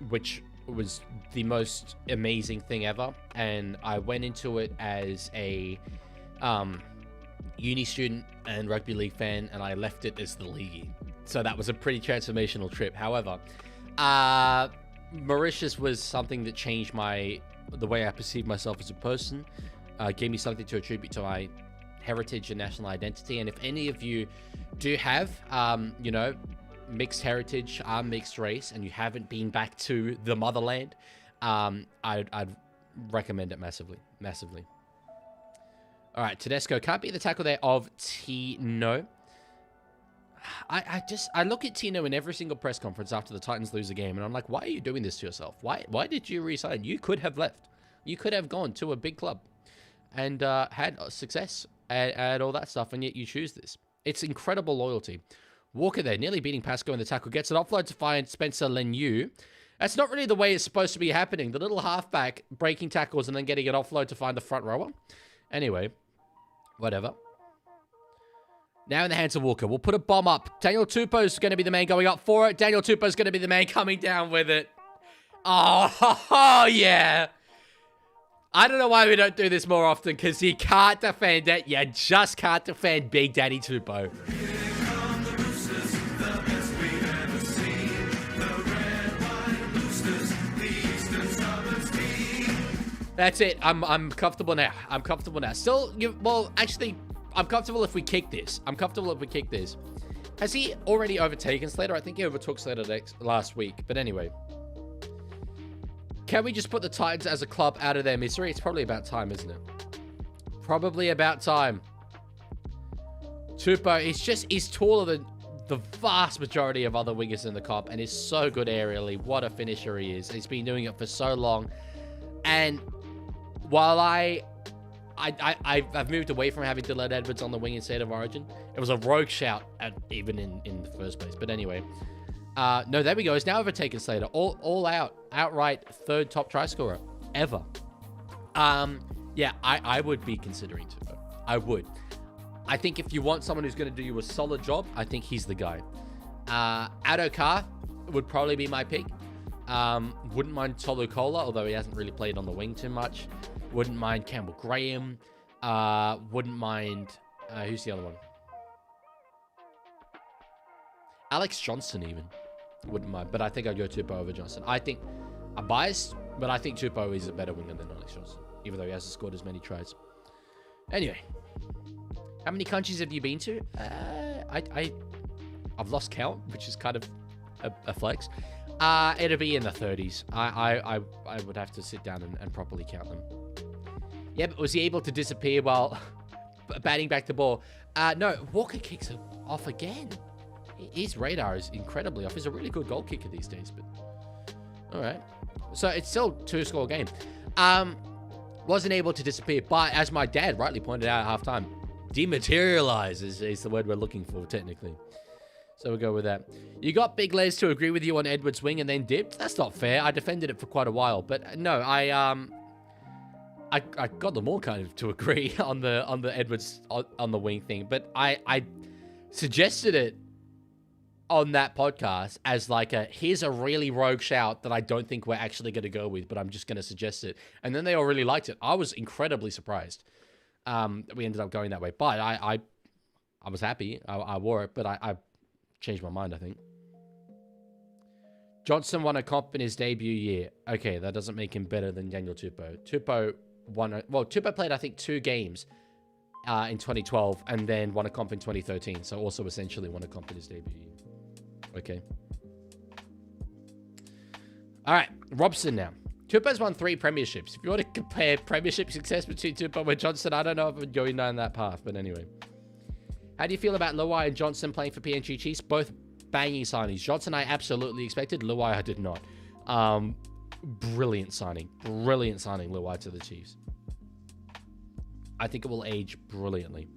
which was the most amazing thing ever. And I went into it as a uni student and rugby league fan, and I left it as the Leaguie. So that was a pretty transformational trip. However, Mauritius was something that changed the way I perceive myself as a person. Gave me something to attribute to my heritage and national identity. And if any of you do have, mixed heritage, are mixed race, and you haven't been back to the motherland, I'd recommend it massively. All right, Tedesco can't be the tackle there of Tino. I look at Tino in every single press conference after the Titans lose a game, and I'm like, why are you doing this to yourself? Why did you resign? You could have left. You could have gone to a big club and had success and all that stuff, and yet you choose this. It's incredible loyalty. Walker there, nearly beating Pascoe in the tackle, gets an offload to find Spencer Leniu. That's not really the way it's supposed to be happening. The little halfback breaking tackles and then getting an offload to find the front rower. Anyway, whatever. Now in the hands of Walker. We'll put a bomb up. Daniel Tupou's going to be the man going up for it. Daniel Tupou's going to be the man coming down with it. Oh, yeah. I don't know why we don't do this more often, because you can't defend it. You just can't defend Big Daddy Tupou. That's it. I'm comfortable now. Still, actually, I'm comfortable if we kick this. Has he already overtaken Slater? I think he overtook Slater last week. But anyway. Can we just put the Titans as a club out of their misery? It's probably about time, isn't it? Probably about time. Tupou, he's taller than the vast majority of other wingers in the comp, and is so good aerially. What a finisher he is. He's been doing it for so long. And while I've moved away from having Dylan Edwards on the wing instead of Origin, it was a rogue shout even in the first place. But anyway, no, there we go. He's now overtaken Slater. All outright third top try scorer ever. Yeah, I would be considering Tupou. I would. I think if you want someone who's going to do you a solid job, I think he's the guy. Adokar would probably be my pick. Wouldn't mind Tolu Kola, although he hasn't really played on the wing too much. Wouldn't mind Campbell Graham. Wouldn't mind... who's the other one? Alex Johnson, even. Wouldn't mind. But I think I'd go Tupou over Johnson. I think... I'm biased, but I think Tupou is a better winger than Alex Johnson, even though he hasn't scored as many tries. Anyway. How many countries have you been to? I've lost count, which is kind of a flex. It'll be in the 30s. I would have to sit down and properly count them. Yeah, but was he able to disappear while batting back the ball? No, Walker kicks it off again. His radar is incredibly off. He's a really good goal kicker these days, but... All right. So it's still 2-score game. Wasn't able to disappear, but as my dad rightly pointed out at halftime, dematerialize is the word we're looking for, technically. So we'll go with that. You got Big Les to agree with you on Edwards' wing and then dipped? That's not fair. I defended it for quite a while, but no, I got them all kind of to agree on the Edwards on the wing thing, but I suggested it on that podcast as like here's a really rogue shout that I don't think we're actually going to go with, but I'm just going to suggest it. And then they all really liked it. I was incredibly surprised that we ended up going that way. But I was happy. I wore it, but I changed my mind, I think. Johnson won a comp in his debut year. Okay, that doesn't make him better than Daniel Tupou. Tupou played, I think, 2 games in 2012 and then won a comp in 2013. So also essentially won a comp in his debut year. Okay. All right. Robson now. Tupou's won 3 premierships. If you want to compare premiership success between Tupou and Johnson, I don't know if I'd go down that path. But anyway. How do you feel about Luai and Johnson playing for PNG Chiefs? Both banging signings. Johnson I absolutely expected. Luai I did not. Brilliant signing. Brilliant signing, Luai to the Chiefs. I think it will age brilliantly.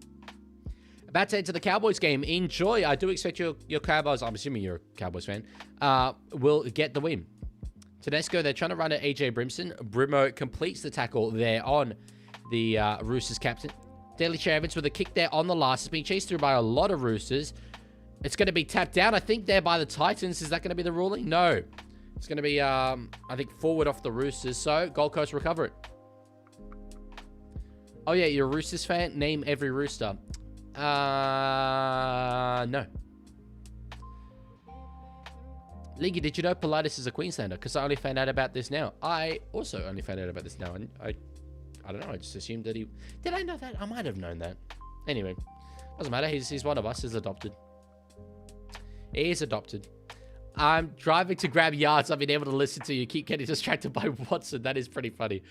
About to enter the Cowboys game. Enjoy. I do expect your Cowboys, I'm assuming you're a Cowboys fan, will get the win. Tedesco, they're trying to run at AJ Brimson. Brimo completes the tackle there on the Roosters captain. Daly Evans with a kick there on the last. It's being chased through by a lot of Roosters. It's going to be tapped down, I think, there by the Titans. Is that going to be the ruling? No. It's going to be, I think, forward off the Roosters. So, Gold Coast recover it. Oh, yeah, you're a Roosters fan? Name every Rooster. No. Leaguie, did you know Politis is a Queenslander? Because I only found out about this now. I also only found out about this now. And I don't know. I just assumed that he... Did I know that? I might have known that. Anyway. Doesn't matter. He's one of us. He's adopted. He is adopted. I'm driving to grab yards. I've been able to listen to you. Keep getting distracted by Watson. That is pretty funny.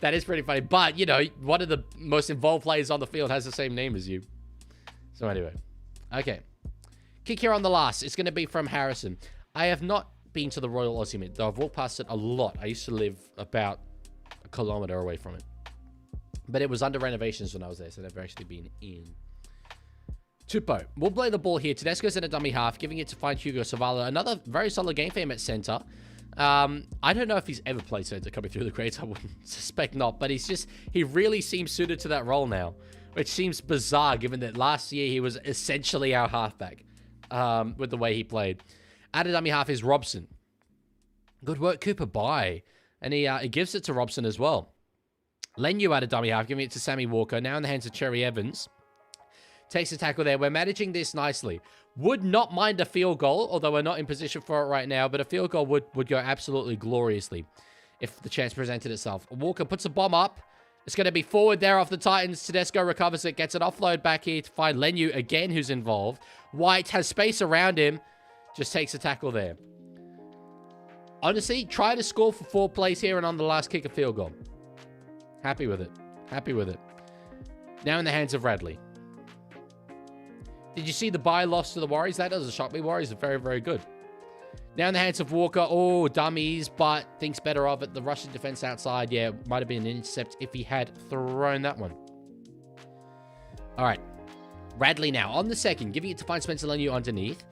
That is pretty funny. But, you know, one of the most involved players on the field has the same name as you. So anyway. Okay. Kick here on the last. It's going to be from Harrison. I have not been to the Royal Aussie Mint, though I've walked past it a lot. I used to live about a kilometre away from it. But it was under renovations when I was there, so I've never actually been in. Tupou. We'll play the ball here. Tedesco's in a dummy half, giving it to find Hugo Savala. Another very solid game for him at centre. I don't know if he's ever played centre coming through the grades. I wouldn't suspect not. But he really seems suited to that role now, which seems bizarre given that last year he was essentially our halfback with the way he played. At a dummy half is Robson. Good work, Cooper. Bye. And he gives it to Robson as well. Lenu at a dummy half, giving it to Sammy Walker. Now in the hands of Cherry Evans. Takes a tackle there. We're managing this nicely. Would not mind a field goal, although we're not in position for it right now. But a field goal would go absolutely gloriously if the chance presented itself. Walker puts a bomb up. It's going to be forward there off the Titans. Tedesco recovers it. Gets an offload back here to find Lenu again, who's involved. White has space around him. Just takes a tackle there. Honestly, try to score for 4 plays here and on the last kick a field goal. Happy with it. Happy with it. Now in the hands of Radley. Did you see the bye loss to the Warriors? That doesn't shock me. Warriors are very, very good. Now in the hands of Walker. Oh, dummies, but thinks better of it. The Russian defense outside. Yeah, might have been an intercept if he had thrown that one. All right. Radley now on the second. Giving it to find Spencer Lenu underneath.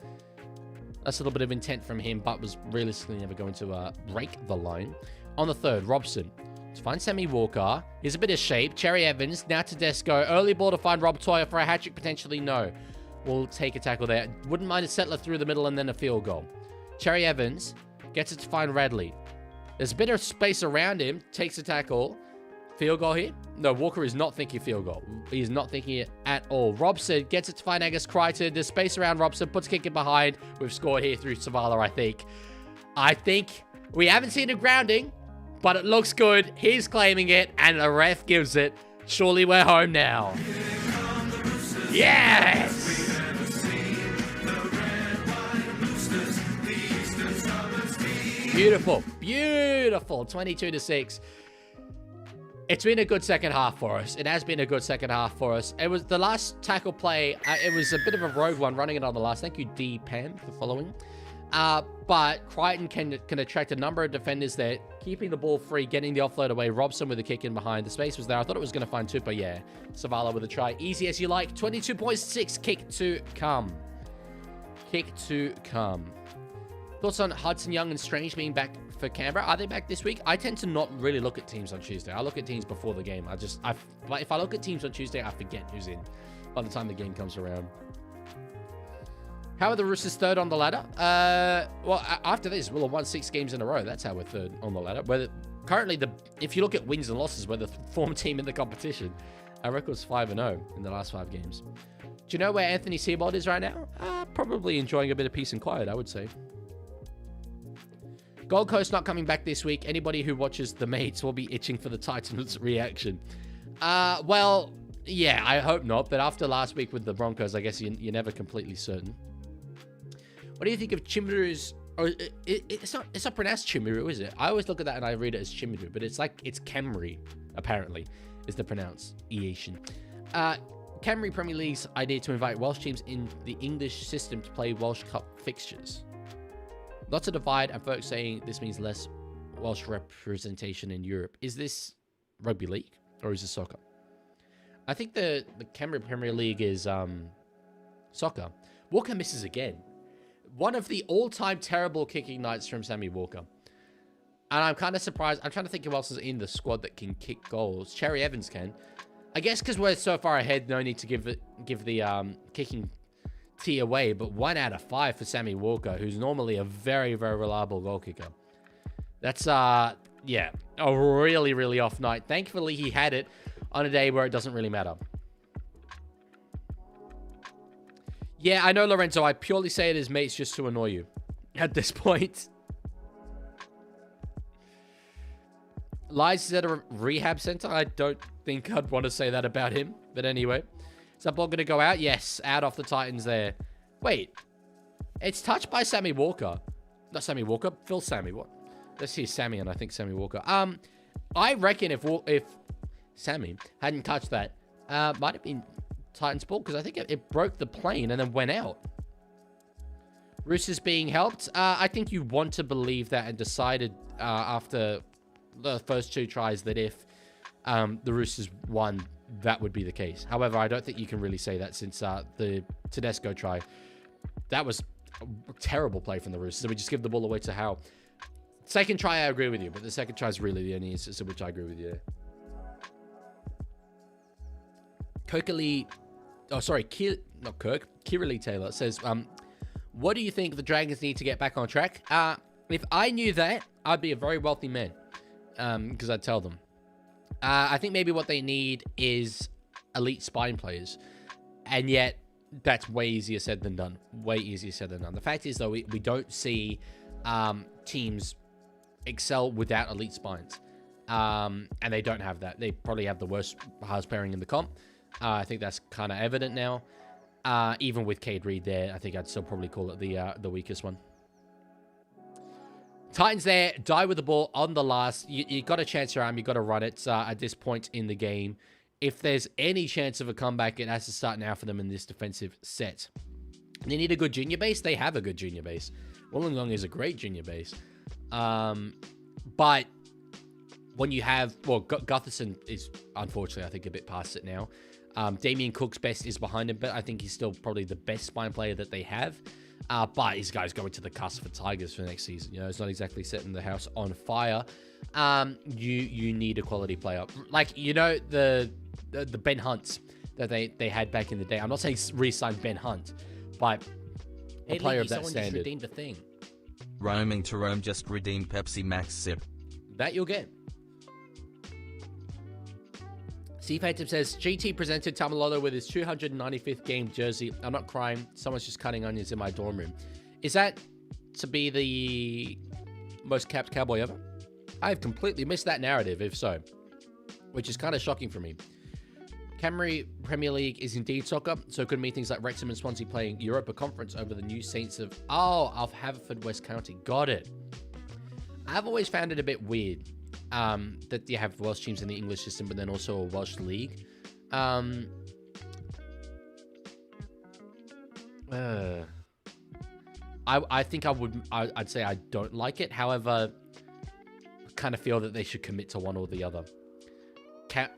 That's a little bit of intent from him, but was realistically never going to break the line. On the third, Robson. To find Sammy Walker. Here's a bit of shape. Cherry Evans. Now Tedesco. Early ball to find Rob Toyer for a hat-trick, potentially. No. We'll take a tackle there. Wouldn't mind a settler through the middle and then a field goal. Cherry Evans gets it to find Radley. There's a bit of space around him. Takes a tackle. Field goal here? No, Walker is not thinking field goal. He's not thinking it at all. Robson gets it to find Angus Crichton. There's space around Robson. Puts a kick in behind. We've scored here through Savala, I think. I think we haven't seen a grounding, but it looks good. He's claiming it, and the ref gives it. Surely we're home now. Yes! Beautiful. Beautiful. 22-6. It's been a good second half for us. It has been a good second half for us. It was the last tackle play. It was a bit of a rogue one, running it on the last. Thank you, D. Pam, for following. But Crichton can attract a number of defenders there, keeping the ball free, getting the offload away. Robson with a kick in behind. The space was there. I thought it was going to find Tupa. Yeah. Savala with a try. Easy as you like. 22.6. Kick to come. Kick to come. Thoughts on Hudson Young and Strange being back for Canberra? Are they back this week? I tend to not really look at teams on Tuesday. I look at teams before the game. If I look at teams on Tuesday, I forget who's in by the time the game comes around. How are the Roosters third on the ladder? Well, after this, we'll have won 6 games in a row. That's how we're third on the ladder. Currently, if you look at wins and losses, we're the form team in the competition. Our record's 5-0 in the last 5 games. Do you know where Anthony Seibold is right now? Probably enjoying a bit of peace and quiet, I would say. Gold Coast not coming back this week. Anybody who watches the Mates will be itching for the Titans reaction. Well, yeah, I hope not. But after last week with the Broncos, I guess you're never completely certain. What do you think of Chimiru's... Oh, it's not pronounced Chimiru, is it? I always look at that and I read it as Chimiru, but it's Camry, apparently, is the pronunciation. Camry Premier League's idea to invite Welsh teams in the English system to play Welsh Cup fixtures. Lots of divide, and folks saying this means less Welsh representation in Europe. Is this Rugby League, or is this soccer? I think the Camry Premier League is soccer. Walker misses again. One of the all-time terrible kicking nights from Sammy Walker. And I'm kind of surprised. I'm trying to think who else is in the squad that can kick goals. Cherry Evans can. I guess because we're so far ahead, no need to give the kicking tee away. But 1 out of 5 for Sammy Walker, who's normally a very, very reliable goal kicker. That's, yeah, a really, really off night. Thankfully, he had it on a day where it doesn't really matter. Yeah, I know, Lorenzo. I purely say it as mates just to annoy you at this point. Lies is at a rehab center. I don't think I'd want to say that about him. But anyway. Is that ball going to go out? Yes, out off the Titans there. Wait. It's touched by Sammy Walker. Not Sammy Walker. Phil Sammy. What? Let's hear Sammy and I think Sammy Walker. I reckon if Sammy hadn't touched that, might have been Titans ball, because I think it broke the plane and then went out. Roosters being helped. I think you want to believe that, and decided after the first 2 tries that if the Roosters won, that would be the case. However, I don't think you can really say that, since the Tedesco try, that was a terrible play from the Roosters. So we just give the ball away to Howe. Second try, I agree with you, but the second try is really the only instance in which I agree with you. Kirkley, oh sorry, not Kirk, Kiralee Taylor says, what do you think the Dragons need to get back on track? If I knew that, I'd be a very wealthy man, because I'd tell them. I think maybe what they need is elite spine players, and yet that's way easier said than done. Way easier said than done. The fact is, though, we don't see teams excel without elite spines, and they don't have that. They probably have the worst halves pairing in the comp. I think that's kind of evident now. Even with Cade Reed there, I think I'd still probably call it the weakest one. Titans there, die with the ball on the last. You got to chance your arm. You got to run it at this point in the game. If there's any chance of a comeback, it has to start now for them in this defensive set. They need a good junior base. They have a good junior base. Wollongong is a great junior base. But when you have... Well, Gutherson is, unfortunately, I think, a bit past it now. Damien Cook's best is behind him, but I think he's still probably the best spine player that they have. But his guy's going to the cusp for Tigers for next season. You know, it's not exactly setting the house on fire. You need a quality player. Like, you know, the Ben Hunts that they had back in the day. I'm not saying re-sign Ben Hunt, but a player of that standard. Just redeemed a thing. Roaming to Rome just redeemed Pepsi Max Sip. That you'll get. Steve Phantom says, GT presented Tamalolo with his 295th game jersey. I'm not crying. Someone's just cutting onions in my dorm room. Is that to be the most capped Cowboy ever? I've completely missed that narrative, if so. Which is kind of shocking for me. Camry Premier League is indeed soccer, so it could mean things like Wrexham and Swansea playing Europa Conference over the new Saints of Haverford County. Got it. I've always found it a bit weird. That you have Welsh teams in the English system, but then also a Welsh league. I think I'd say I don't like it. However, kind of feel that they should commit to one or the other.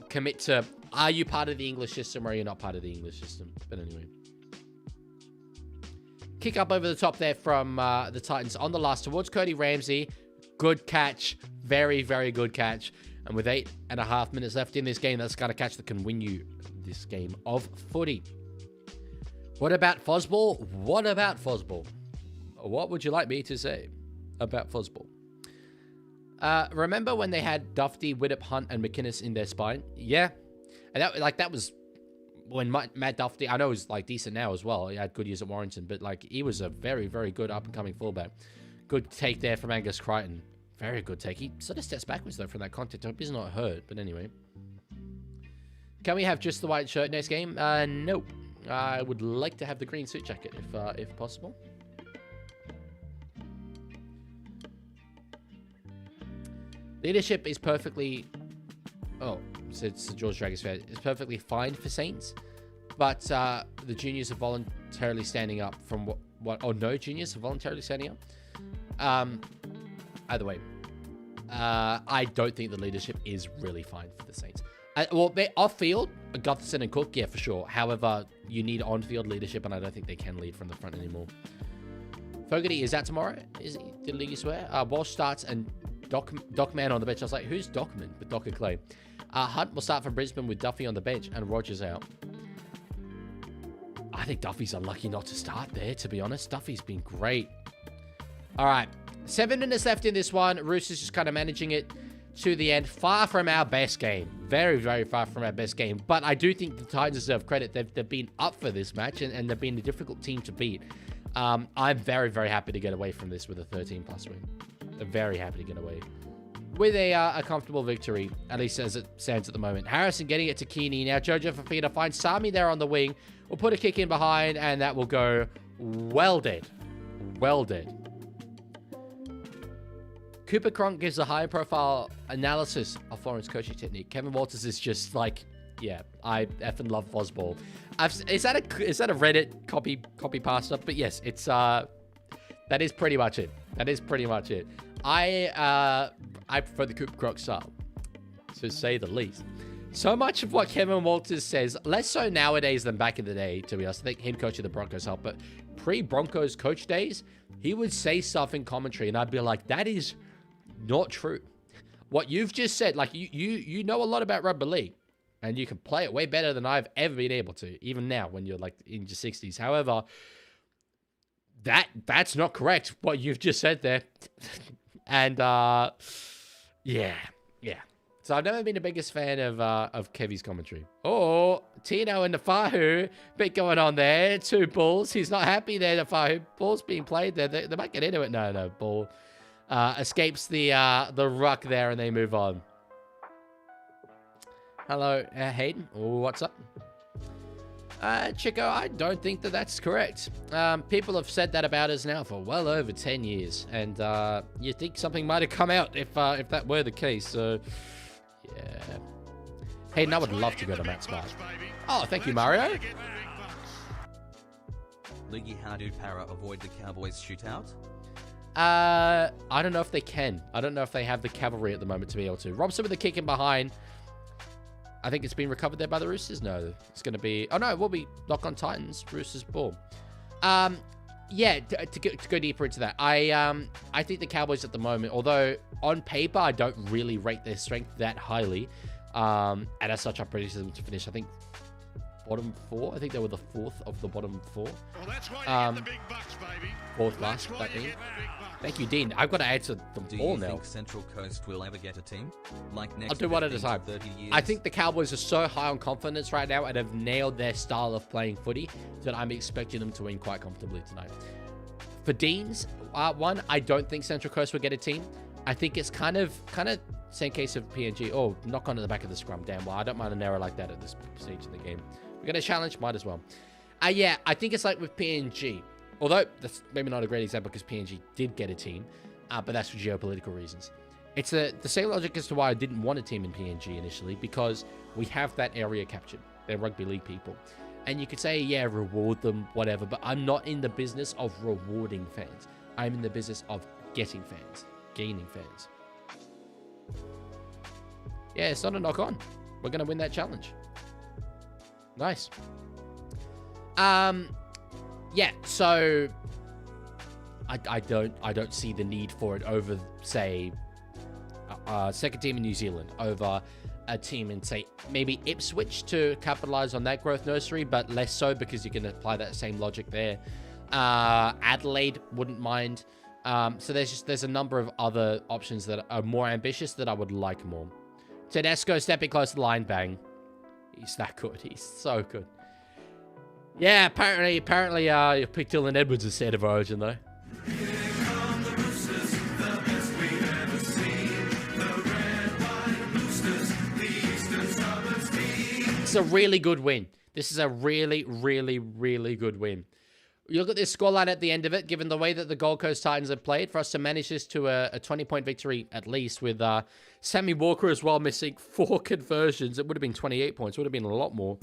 Commit to, are you part of the English system or are you not part of the English system? But anyway. Kick up over the top there from the Titans on the last towards Cody Ramsey. Good catch. Very, very good catch. And with 8.5 minutes left in this game, that's got a catch that can win you this game of footy. What about Fosball? What about Fosball? What would you like me to say about Fosball? Remember when they had Duffy, Widdop, Hunt, and McInnes in their spine? Yeah. And that was when Matt Duffy, I know he's like decent now as well. He had good years at Warrington, but like he was a very, very good up-and-coming fullback. Good take there from Angus Crichton. Very good take. He sort of steps backwards though from that contact. I hope he's not hurt, but anyway. Can we have just the white shirt next game? Nope. I would like to have the green suit jacket if possible. Leadership is perfectly... Oh, so it's the George Dragons fan. It's perfectly fine for Saints. But the juniors are voluntarily standing up from what... Oh, no juniors are voluntarily standing up. Either way. I don't think the leadership is really fine for the Saints. Well, they're off-field, Gutherson and Cook, yeah, for sure. However, you need on-field leadership, and I don't think they can lead from the front anymore. Fogarty, is that tomorrow? Is he? Did Leaguie swear? Walsh starts and Docman on the bench. I was like, who's Dockman? But Docker Clay. Hunt will start for Brisbane with Duffy on the bench and Rogers out. I think Duffy's unlucky not to start there, to be honest. Duffy's been great. All right. 7 minutes left in this one. Roosters just kind of managing it to the end. Far from our best game. Very, very far from our best game. But I do think the Titans deserve credit. They've been up for this match, and they've been a difficult team to beat. I'm very, very happy to get away from this with a 13+ win. I'm very happy to get away with a comfortable victory, at least as it stands at the moment. Harrison getting it to Keeney. Now Jojo Fafita finds Sami there on the wing. We'll put a kick in behind, and that will go well dead. Well dead. Cooper Cronk gives a high-profile analysis of Florence coaching technique. Kevin Walters is just like, yeah, I effing love Fosball. Is that a Reddit copy pasta? But yes, it's that is pretty much it. That is pretty much it. I prefer the Cooper Cronk style, to say the least. So much of what Kevin Walters says, less so nowadays than back in the day, to be honest. I think him coaching the Broncos helped, but pre-Broncos coach days, he would say stuff in commentary, and I'd be like, that is not true. What you've just said, like, you know a lot about rugby league, and you can play it way better than I've ever been able to, even now when you're, like, in your 60s. However, that's not correct, what you've just said there. And, yeah. So I've never been the biggest fan of Kevy's commentary. Oh, Tino and the Fahu, bit going on there. 2 balls. He's not happy there, the Fahu. Ball's being played there. They might get into it. No, ball escapes the ruck there, and they move on. Hello, Hayden. Oh, what's up? Chico, I don't think that's correct. People have said that about us now for well over 10 years, and you think something might have come out if that were the case. So, yeah. Hayden, I would love to go to Matt Smart. Oh, thank you, Mario. Leaguie, how do Para avoid the Cowboys shootout? I don't know if they can. I don't know if they have the cavalry at the moment to be able to. Robson with a kick in behind. I think it's been recovered there by the Roosters. No, it's going to be... Oh, no, it will be Lock on Titans. Roosters ball. Yeah, to go deeper into that. I think the Cowboys at the moment, although on paper, I don't really rate their strength that highly. And as such, I predicted them to finish, I think, bottom 4. I think they were the 4th of the bottom 4. Well, that's why you get the big bucks, baby. 4th last, that means. Thank you, Dean. I've got to answer them all now. Do you think Central Coast will ever get a team? Like next I'll do one at a time. 30 years? I think the Cowboys are so high on confidence right now and have nailed their style of playing footy that I'm expecting them to win quite comfortably tonight. For Dean's one, I don't think Central Coast will get a team. I think it's kind of same case of PNG. Oh, knock onto the back of the scrum. Damn well. I don't mind an error like that at this stage of the game. We're going to challenge, might as well. Yeah, I think it's like with PNG. Although, that's maybe not a great example because PNG did get a team, but that's for geopolitical reasons. It's the same logic as to why I didn't want a team in PNG initially, because we have that area captured. They're rugby league people. And you could say, yeah, reward them, whatever, but I'm not in the business of rewarding fans. I'm in the business of getting fans, gaining fans. Yeah, it's not a knock on. We're going to win that challenge. Nice. Yeah, so I don't see the need for it over, say, second team in New Zealand, over a team in, say, maybe Ipswich to capitalize on that growth nursery, but less so because you can apply that same logic there. Adelaide wouldn't mind. So there's a number of other options that are more ambitious that I would like more. Tedesco stepping close to the line, bang. He's that good. He's so good. Yeah, apparently, you picked Dylan Edwards instead of Origin, though. It's a really good win. This is a really, really, really good win. You look at this scoreline at the end of it, given the way that the Gold Coast Titans have played, for us to manage this to a 20-point victory at least, with Sammy Walker as well missing 4 conversions. It would have been 28 points. It would have been a lot more.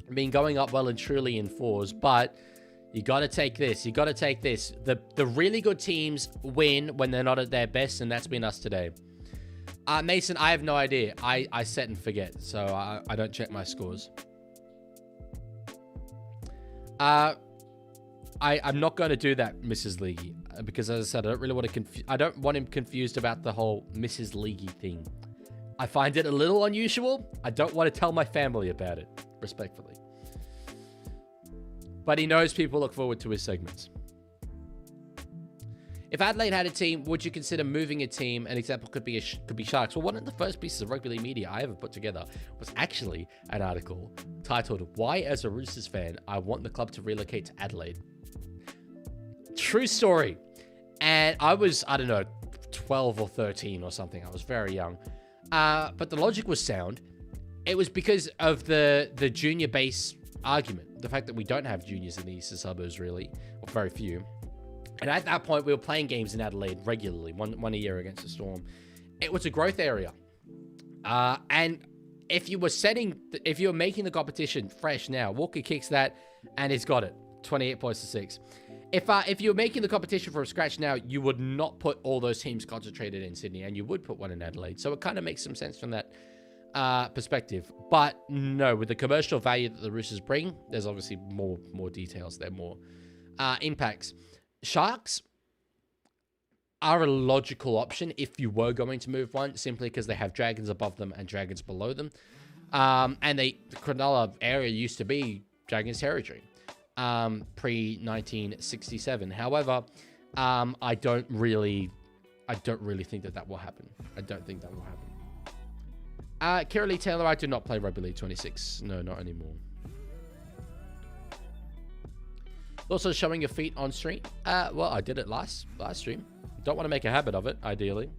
Been going up well and truly in 4s, but you got to take this. You got to take this. The really good teams win when they're not at their best, and that's been us today. Mason, I have no idea. I set and forget, so I don't check my scores. I'm not going to do that, Mrs. Leaguie, because as I said, I don't really want to I don't want him confused about the whole Mrs. Leaguie thing. I find it a little unusual. I don't want to tell my family about it, respectfully. But he knows people look forward to his segments. If Adelaide had a team, would you consider moving a team? An example could be Sharks. Well, one of the first pieces of Rugby League media I ever put together was actually an article titled, "Why, as a Roosters fan, I want the club to relocate to Adelaide." True story. And I was, I don't know, 12 or 13 or something. I was very young. But the logic was sound. It was because of the junior base argument. The fact that we don't have juniors in the eastern suburbs, really, or very few. And at that point, we were playing games in Adelaide regularly, one a year against the Storm. It was a growth area. And if you were making the competition fresh now, Walker kicks that, and he's got it. 28 points to 6. If you're making the competition from scratch now, you would not put all those teams concentrated in Sydney, and you would put one in Adelaide. So it kind of makes some sense from that perspective. But no, with the commercial value that the Roosters bring, there's obviously more details there, more impacts. Sharks are a logical option if you were going to move one, simply because they have Dragons above them and Dragons below them. And the Cronulla area used to be Dragons territory, pre-1967. However, I don't really think that will happen. I don't think that will happen. Kira Lee Taylor, I do not play Rugby League 26. No, not anymore. Also showing your feet on stream. Well, I did it last stream. Don't want to make a habit of it, ideally.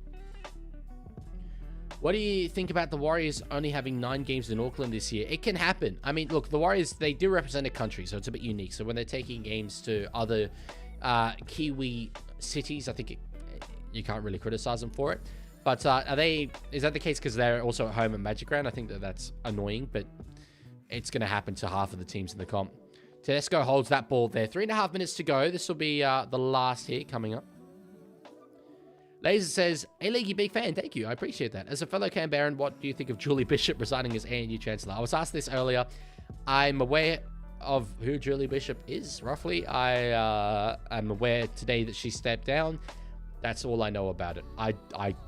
What do you think about the Warriors only having 9 games in Auckland this year? It can happen. I mean, look, the Warriors, they do represent a country, so it's a bit unique. So when they're taking games to other Kiwi cities, I think you can't really criticize them for it. But is that the case because they're also at home at Magic Round? I think that's annoying, but it's going to happen to half of the teams in the comp. Tedesco holds that ball there. 3.5 minutes to go. This will be the last hit coming up. Laser says, "Hey, Leaguie, big fan. Thank you. I appreciate that. As a fellow Canberran, what do you think of Julie Bishop resigning as ANU Chancellor?" I was asked this earlier. I'm aware of who Julie Bishop is, roughly. I am aware today that she stepped down. That's all I know about it. I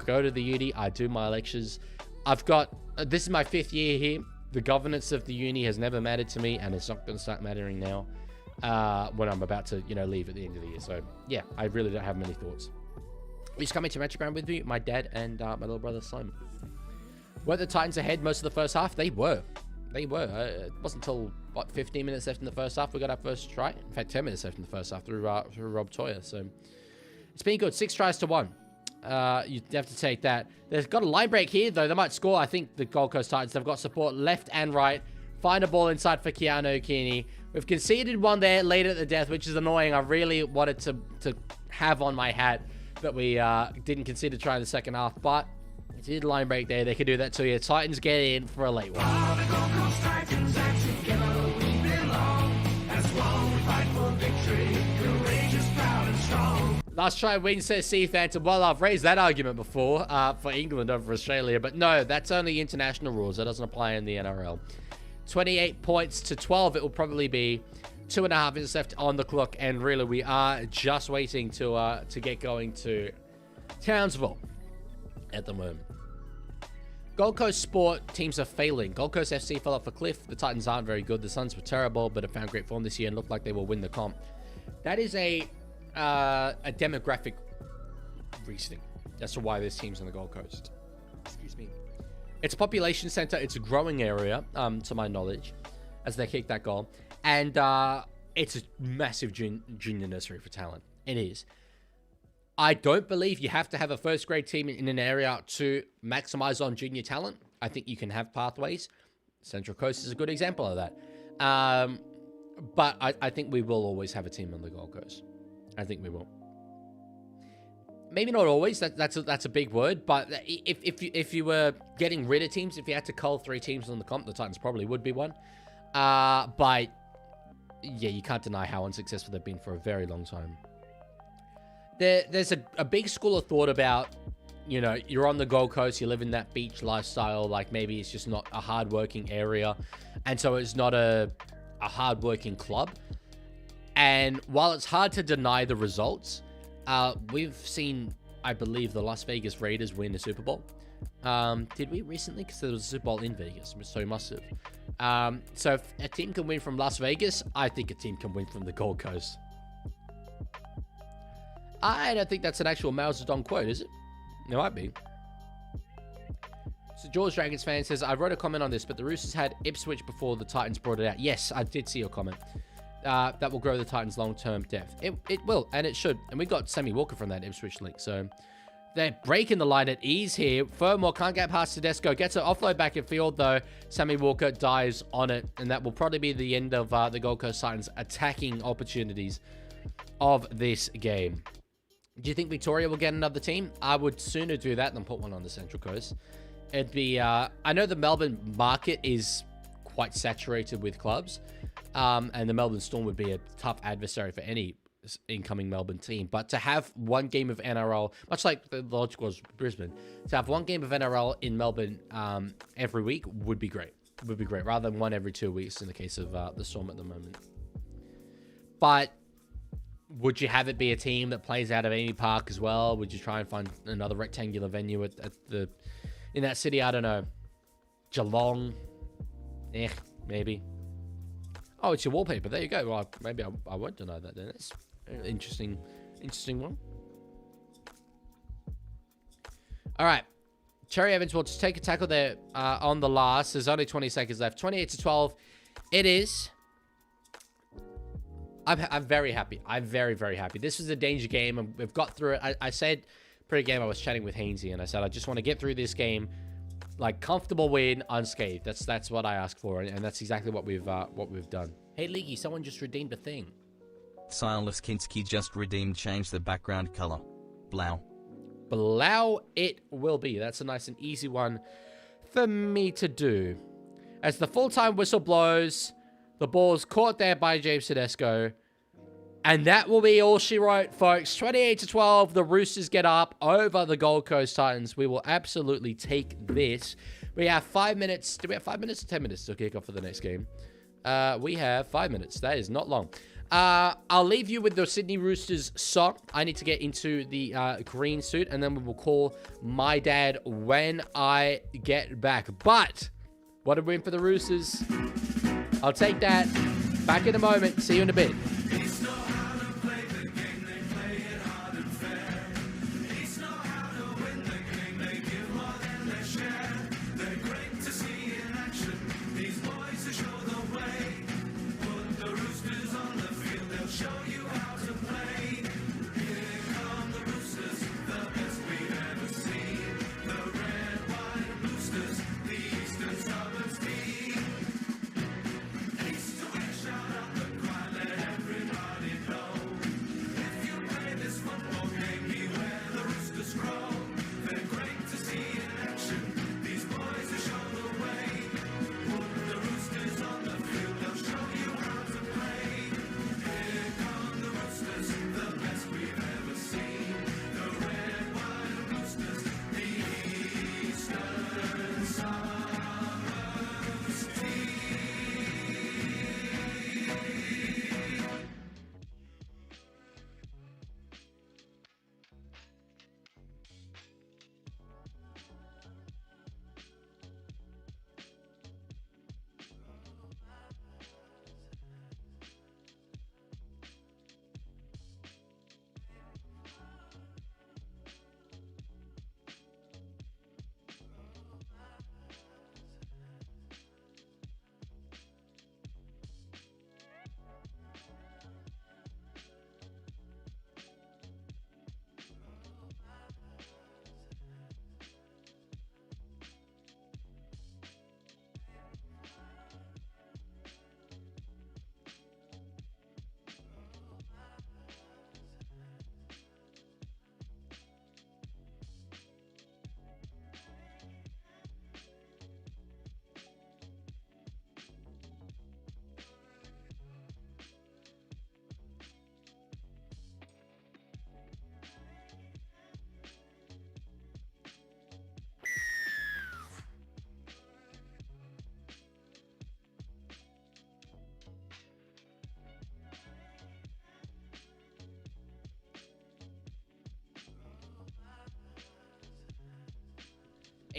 go to the uni. I do my lectures. This is my 5th year here. The governance of the uni has never mattered to me, and it's not going to start mattering now when I'm about to, leave at the end of the year. So, yeah, I really don't have many thoughts. Who's coming to Magic Round with me? My dad and my little brother, Simon. Were the Titans ahead most of the first half? They were. It wasn't until, 15 minutes left in the first half we got our first try. In fact, 10 minutes left in the first half through Rob Toyer. So, it's been good. 6 tries to 1. You have to take that. They've got a line break here, though. They might score. I think the Gold Coast Titans have got support left and right. Find a ball inside for Keanu Keeney. We've conceded one there late at the death, which is annoying. I really wanted to have on my hat that we didn't concede a try in the second half, but it's a line break there. They can do that to you. Titans get in for a late one. Last try win, says Sea Phantom. Well, I've raised that argument before for England over Australia, but no, that's only international rules. That doesn't apply in the NRL. 28 points to 12. It will probably be 2.5 minutes left on the clock, and really, we are just waiting to get going to Townsville at the moment. Gold Coast Sport teams are failing. Gold Coast FC fell off a cliff. The Titans aren't very good. The Suns were terrible, but have found great form this year and look like they will win the comp. That is a demographic reasoning. That's why there's teams on the Gold Coast. Excuse me. It's a population center. It's a growing area, to my knowledge, as they kick that goal. And it's a massive junior nursery for talent. It is. I don't believe you have to have a first grade team in an area to maximize on junior talent. I think you can have pathways. Central Coast is a good example of that. But I think we will always have a team on the Gold Coast. I think we will. Maybe not always. That's a big word. But if you were getting rid of teams, if you had to cull 3 teams on the comp, the Titans probably would be one. But yeah, you can't deny how unsuccessful they've been for a very long time. There's a big school of thought about, you know, you're on the Gold Coast, you live in that beach lifestyle, like maybe it's just not a hard-working area, and so it's not a hard-working club. And while it's hard to deny the results, we've seen, I believe, the Las Vegas Raiders win the Super Bowl. Did we recently? Because there was a Super Bowl in Vegas, so we must have. So if a team can win from Las Vegas, I think a team can win from the Gold Coast. I don't think that's an actual Mao Zedong quote, is it? It might be. So George Dragons fan says, I wrote a comment on this, but the Roosters had Ipswich before the Titans brought it out. Yes, I did see your comment. That will grow the Titans' long-term depth. It will, and it should. And we got Sammy Walker from that Ipswich link. So they're breaking the line at ease here. Furmore can't get past Tedesco. Gets an offload back in field, though. Sammy Walker dives on it. And that will probably be the end of the Gold Coast Titans' attacking opportunities of this game. Do you think Victoria will get another team? I would sooner do that than put one on the Central Coast. It'd be... I know the Melbourne market is quite saturated with clubs. And the Melbourne Storm would be a tough adversary for any incoming Melbourne team. But to have one game of NRL, much like the logic was Brisbane, to have one game of NRL in Melbourne every week would be great. Would be great, rather than one every 2 weeks in the case of the Storm at the moment. But would you have it be a team that plays out of Amy Park as well? Would you try and find another rectangular venue in that city? I don't know. Geelong? Maybe. Oh, it's your wallpaper. There you go. Well, maybe I won't deny that then. That's an interesting one. All right. Cherry Evans will just take a tackle there on the last. There's only 20 seconds left. 28-12. It is. I'm very happy. I'm very, very happy. This was a danger game, and we've got through it. I said pre-game I was chatting with Hainsey, and I said I just want to get through this game, like comfortable win, unscathed. That's what I asked for, and that's exactly what we've done. Hey Leaguie, someone just redeemed a thing. Silas Kinski just redeemed. Change the background color. Blau. Blau it will be. That's a nice and easy one for me to do. As the full-time whistle blows, the ball's caught there by James Tedesco. And that will be all she wrote, folks. 28-12, the Roosters get up over the Gold Coast Titans. We will absolutely take this. We have 5 minutes. Do we have 5 minutes or 10 minutes to kick off for the next game? We have 5 minutes. That is not long. I'll leave you with the Sydney Roosters song. I need to get into the green suit, and then we will call my dad when I get back. But what a win for the Roosters. I'll take that. Back in a moment. See you in a bit.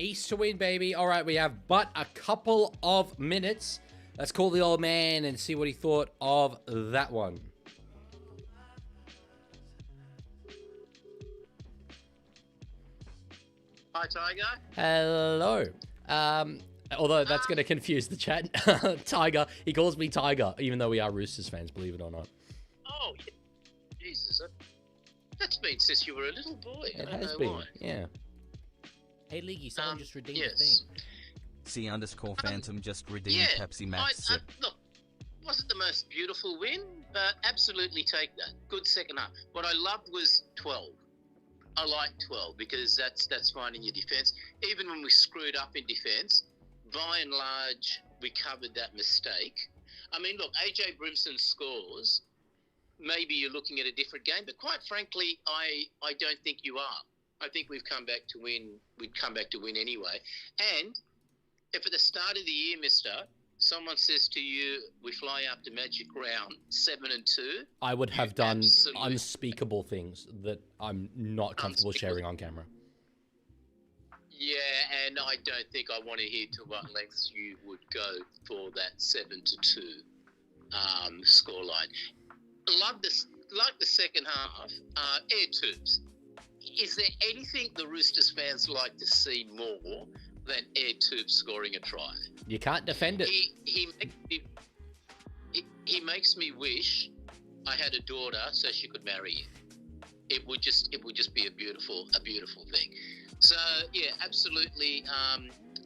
East to win, baby. All right, we have but a couple of minutes. Let's call the old man and see what he thought of that one. Hi, Tiger. Hello. Although that's going to confuse the chat. Tiger. He calls me Tiger, even though we are Roosters fans, believe it or not. Oh, yeah. Jesus. That's been since you were a little boy. It I don't has know been, why. yeah. Hey, Leaguie, someone just redeemed yes. the thing. C_Phantom just redeemed Yeah. Pepsi Max sip. Look, wasn't the most beautiful win, but absolutely take that. Good second half. What I loved was 12. I like 12 because that's fine in your defence. Even when we screwed up in defence, by and large, we covered that mistake. I mean, look, AJ Brimson scores. Maybe you're looking at a different game, but quite frankly, I don't think you are. I think we've come back to win. We'd come back to win anyway. And if at the start of the year, mister, someone says to you, we fly up to Magic Round 7-2. I would have done absolutely- unspeakable things that I'm not comfortable sharing on camera. Yeah, and I don't think I want to hear to what lengths you would go for that 7-2 scoreline. Love this, like the second half. Air tubes. Is there anything the Roosters fans like to see more than Air Tubes scoring a try? You can't defend it. He makes me wish I had a daughter so she could marry him. It would just be a beautiful thing. So yeah, absolutely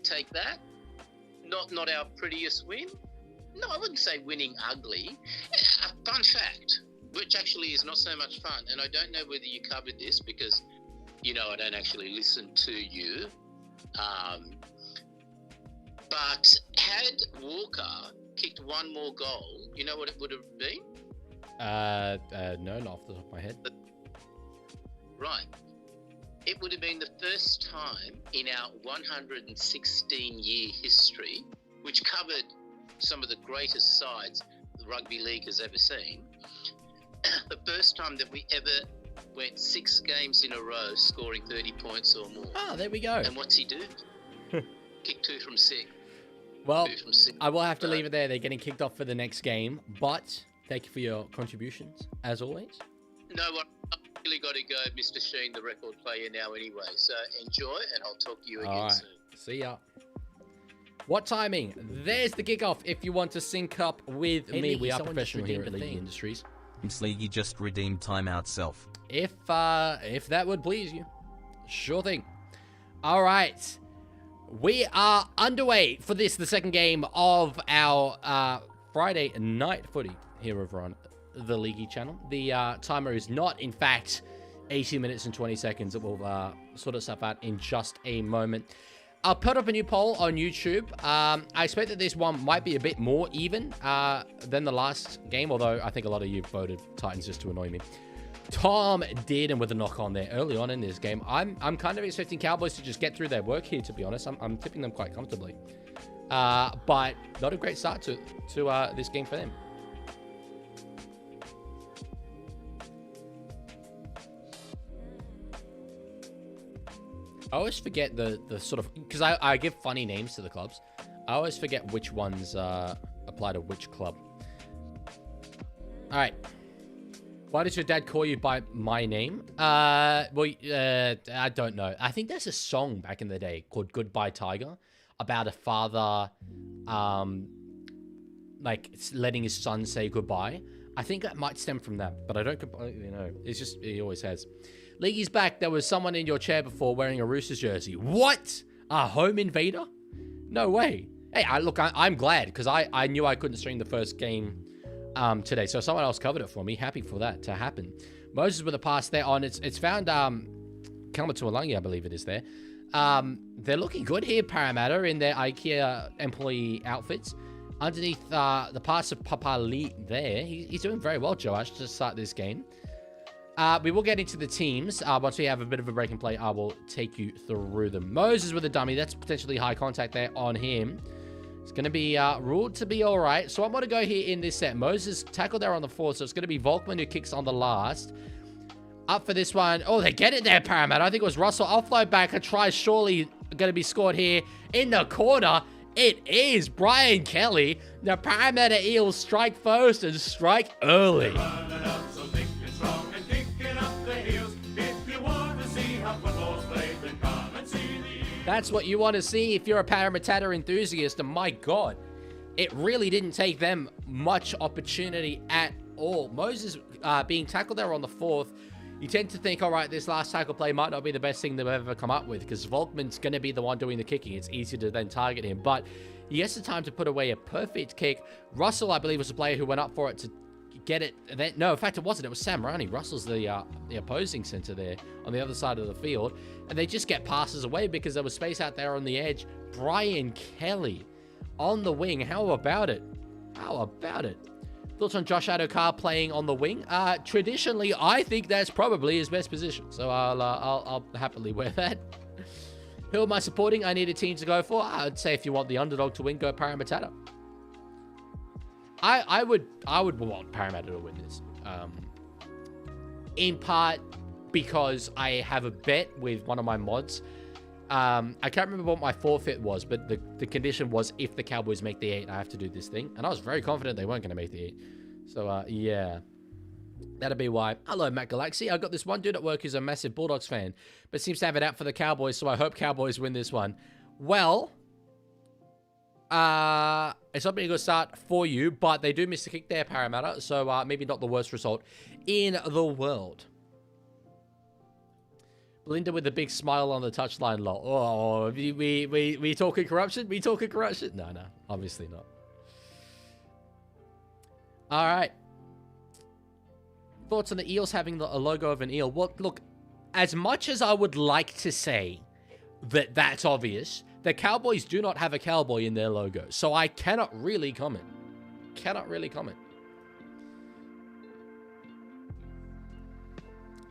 take that. Not our prettiest win. No, I wouldn't say winning ugly. A fun fact, which actually is not so much fun, and I don't know whether you covered this because, I don't actually listen to you. But had Walker kicked one more goal, you know what it would have been? No, not off the top of my head. Right. It would have been the first time in our 116-year history, which covered some of the greatest sides the Rugby League has ever seen, the first time that we ever went 6 games in a row scoring 30 points or more. Ah, there we go. And what's he do? Kick 2 from 6. Well, 2 from 6. I will have to leave it there. They're getting kicked off for the next game, but thank you for your contributions, as always. No, I've really got to go, Mr. Sheen, the record player now anyway. So enjoy, and I'll talk to you again All right. soon. See ya. What timing? There's the kickoff if you want to sync up with Hey, me. Leaguie, We are someone just professional here at redeemed a League thing. Industries. It's Leaguey just redeemed timeout self. If that would please you. Sure thing. All right. We are underway for this, the second game of our Friday night footy here over on the Leaguie channel. The timer is not, in fact, 80 minutes and 20 seconds. It will sort itself out in just a moment. I'll put up a new poll on YouTube. I expect that this one might be a bit more even than the last game, although I think a lot of you voted Titans just to annoy me. Tom did, and with a knock on there early on in this game, I'm kind of expecting Cowboys to just get through their work here, to be honest. I'm tipping them quite comfortably. But not a great start to this game for them. I always forget the sort of, because I give funny names to the clubs. I always forget which ones apply to which club. All right. Why does your dad call you by my name? I don't know. I think there's a song back in the day called Goodbye Tiger about a father, like letting his son say goodbye. I think that might stem from that, but I don't completely know. It's just, he always has. Leaguey's back. There was someone in your chair before wearing a Roosters jersey. What? A home invader? No way. Hey, I'm glad because I knew I couldn't stream the first game today, so someone else covered it for me. Happy for that to happen. Moses with a pass there on. It's found Kalmatualangi, I believe it is there. They're looking good here, Parramatta, in their IKEA employee outfits. Underneath the pass of Papa Lee there. He's doing very well, Joash, to start this game. We will get into the teams. Once we have a bit of a break and play, I will take you through them. Moses with a dummy. That's potentially high contact there on him. It's going to be ruled to be all right. So I'm going to go here in this set. Moses tackled there on the 4, so it's going to be Volkman who kicks on the last. Up for this one. Oh, they get it there, Parramatta. I think it was Russell. I'll fly back. A try surely going to be scored here in the corner. It is Brian Kelly. The Parramatta Eels strike first and strike early. That's what you want to see if you're a Parramatta enthusiast, and my God, it really didn't take them much opportunity at all. Moses being tackled there on the 4th, you tend to think, all right, this last tackle play might not be the best thing they've ever come up with because Volkman's going to be the one doing the kicking. It's easy to then target him, but he has the time to put away a perfect kick. Russell, I believe, was the player who went up for it to get it. And then, no, in fact, it wasn't. It was Sam Rani. Russell's the opposing center there on the other side of the field. And they just get passes away because there was space out there on the edge. Brian Kelly on the wing. How about it? How about it? Thoughts on Josh Adokar playing on the wing? Traditionally, I think that's probably his best position. So I'll happily wear that. Who am I supporting? I need a team to go for. I'd say if you want the underdog to win, go Parramatta. I would want Parramatta to win this. In part because I have a bet with one of my mods. I can't remember what my forfeit was, but the condition was if the Cowboys make the 8, I have to do this thing. And I was very confident they weren't going to make the 8. So, yeah. That'll be why. Hello, Matt Galaxy. I got this one dude at work who's a massive Bulldogs fan, but seems to have it out for the Cowboys, so I hope Cowboys win this one. Well, it's not been a good start for you, but they do miss a kick there, Parramatta, so maybe not the worst result in the world. Belinda with a big smile on the touchline, lol. Oh, we talking corruption? We talking corruption? No, obviously not. All right. Thoughts on the Eels having a logo of an eel? Well, look, as much as I would like to say that that's obvious, the Cowboys do not have a cowboy in their logo, so I cannot really comment.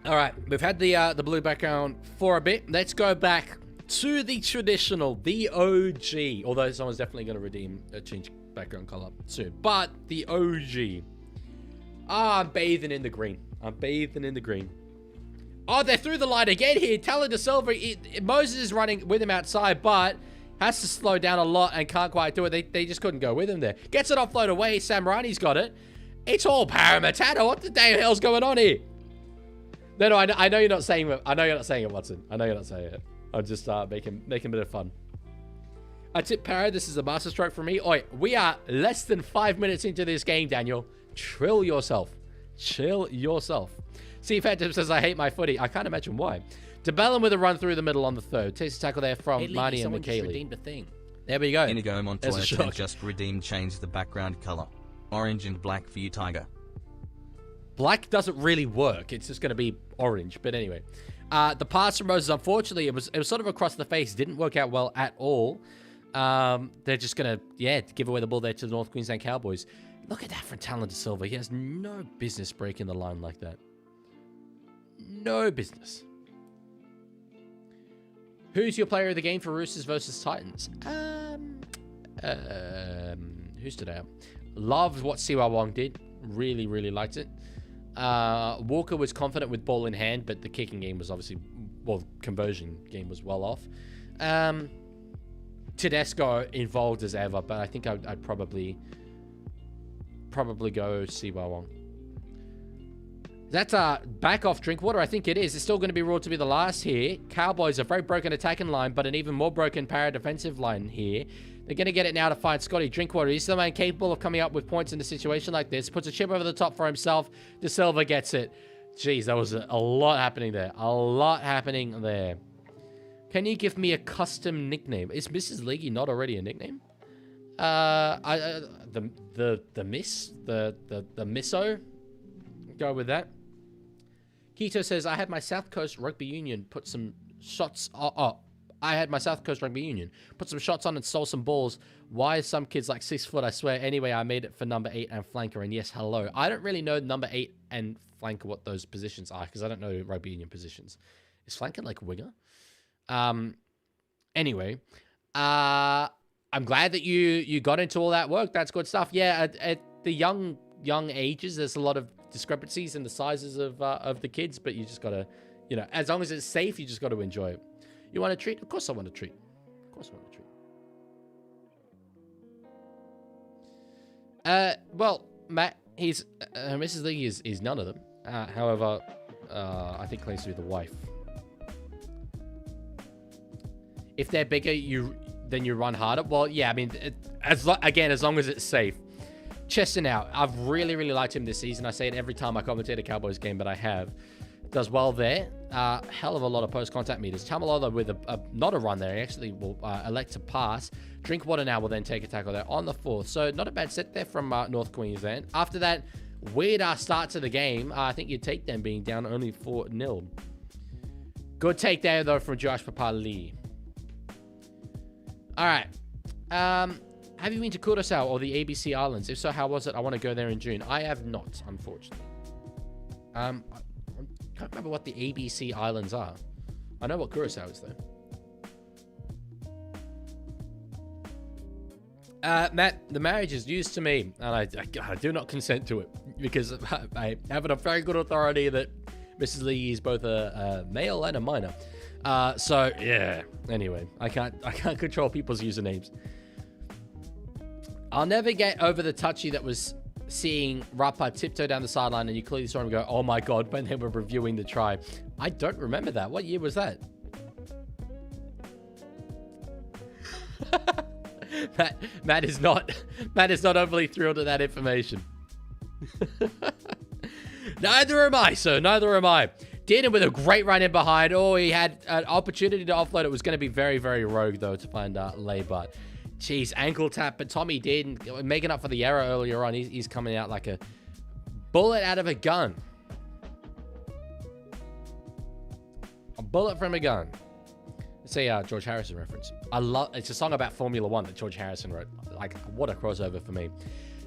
All right, we've had the blue background for a bit. Let's go back to the traditional, the OG. Although someone's definitely going to redeem a change background color soon. But the OG. I'm bathing in the green. Oh, they're through the line again here. Talon De Silva. Moses is running with him outside, but has to slow down a lot and can't quite do it. They just couldn't go with him there. Gets it offload away. Sam Rani's got it. It's all Parramatta. What the damn hell's going on here? No, I know you're not saying it. I know you're not saying it, Watson. I know you're not saying it. I'm just making a bit of fun. I tip Parra. This is a masterstroke for me. Oi, we are less than 5 minutes into this game, Daniel. Chill yourself. See, Phantom says, I hate my footy. I can't imagine why. DeBellum with a run through the middle on the 3rd. Takes a tackle there from Marnie and McKaylee. Redeemed a thing. There we go. Inigo Montoya just redeemed, change the background color. Orange and black for you, Tiger. Black doesn't really work. It's just going to be orange. But anyway. The pass from Moses, unfortunately, it was sort of across the face. Didn't work out well at all. They're just going to, give away the ball there to the North Queensland Cowboys. Look at that from Talon De Silva. He has no business breaking the line like that. No business. Who's your player of the game for Roosters versus Titans? Who stood out? Loved what Siwa Wong did. Really, really liked it. Walker was confident with ball in hand, but the kicking game was obviously, conversion game was well off. Tedesco involved as ever, but I think I'd probably go Siwa Wong. That's back off Drinkwater. I think it is. It's still going to be ruled to be the last here. Cowboys, a very broken attacking line, but an even more broken Parra defensive line here. They're going to get it now to find Scotty Drinkwater. He's the man capable of coming up with points in a situation like this. Puts a chip over the top for himself. De Silva gets it. Jeez, that was a lot happening there. Can you give me a custom nickname? Is Mrs. Leaguie not already a nickname? The Misso? Go with that. Keto says, I had my South Coast Rugby Union put some shots... I had my South Coast Rugby Union put some shots on and stole some balls. Why some kids like 6 foot, I swear. Anyway, I made it for number 8 and flanker. And yes, hello. I don't really know number 8 and flanker what those positions are because I don't know Rugby Union positions. Is flanker like winger? Anyway, I'm glad that you got into all that work. That's good stuff. Yeah, at the young ages, there's a lot of discrepancies in the sizes of the kids, but you just gotta, as long as it's safe, you just got to enjoy it. You want a treat? Of course I want a treat. course I want a treat. Well, Matt, he's Mrs. League is none of them. However, I think claims to be the wife. If they're bigger, then you run harder. Well, yeah, I mean, as long as it's safe. Cheston out. I've really, really liked him this season. I say it every time I commentate a Cowboys game, but I have. Does well there. Hell of a lot of post-contact meters. Tamalolo with not a run there. He actually will elect to pass. Drinkwater now will then take a tackle there on the 4th. So not a bad set there from North Queensland. After that weird start to the game, I think you'd take them being down only 4-0. Good take there, though, from Josh Papali. All right. Have you been to Curaçao or the ABC Islands? If so, how was it? I want to go there in June. I have not, unfortunately. I can't remember what the ABC Islands are. I know what Curaçao is, though. Matt, the marriage is news to me, and I do not consent to it, because I have it on very good authority that Mrs. Lee is both a male and a minor. So, yeah. Anyway, I can't control people's usernames. I'll never get over the touchy that was seeing Rapa tiptoe down the sideline and you clearly saw him go, oh my God, when they were reviewing the try. I don't remember that. What year was that? Matt is not overly thrilled at that information. Neither am I, sir. Neither am I. Dearden with a great run in behind. Oh, he had an opportunity to offload. It was going to be very, very rogue, though, to find Laybart. Jeez, ankle tap. But Tommy Dearden making up for the error earlier on. He's coming out like a bullet out of a gun. A bullet from a gun. Let's say George Harrison reference. It's a song about Formula 1 that George Harrison wrote. Like, what a crossover for me.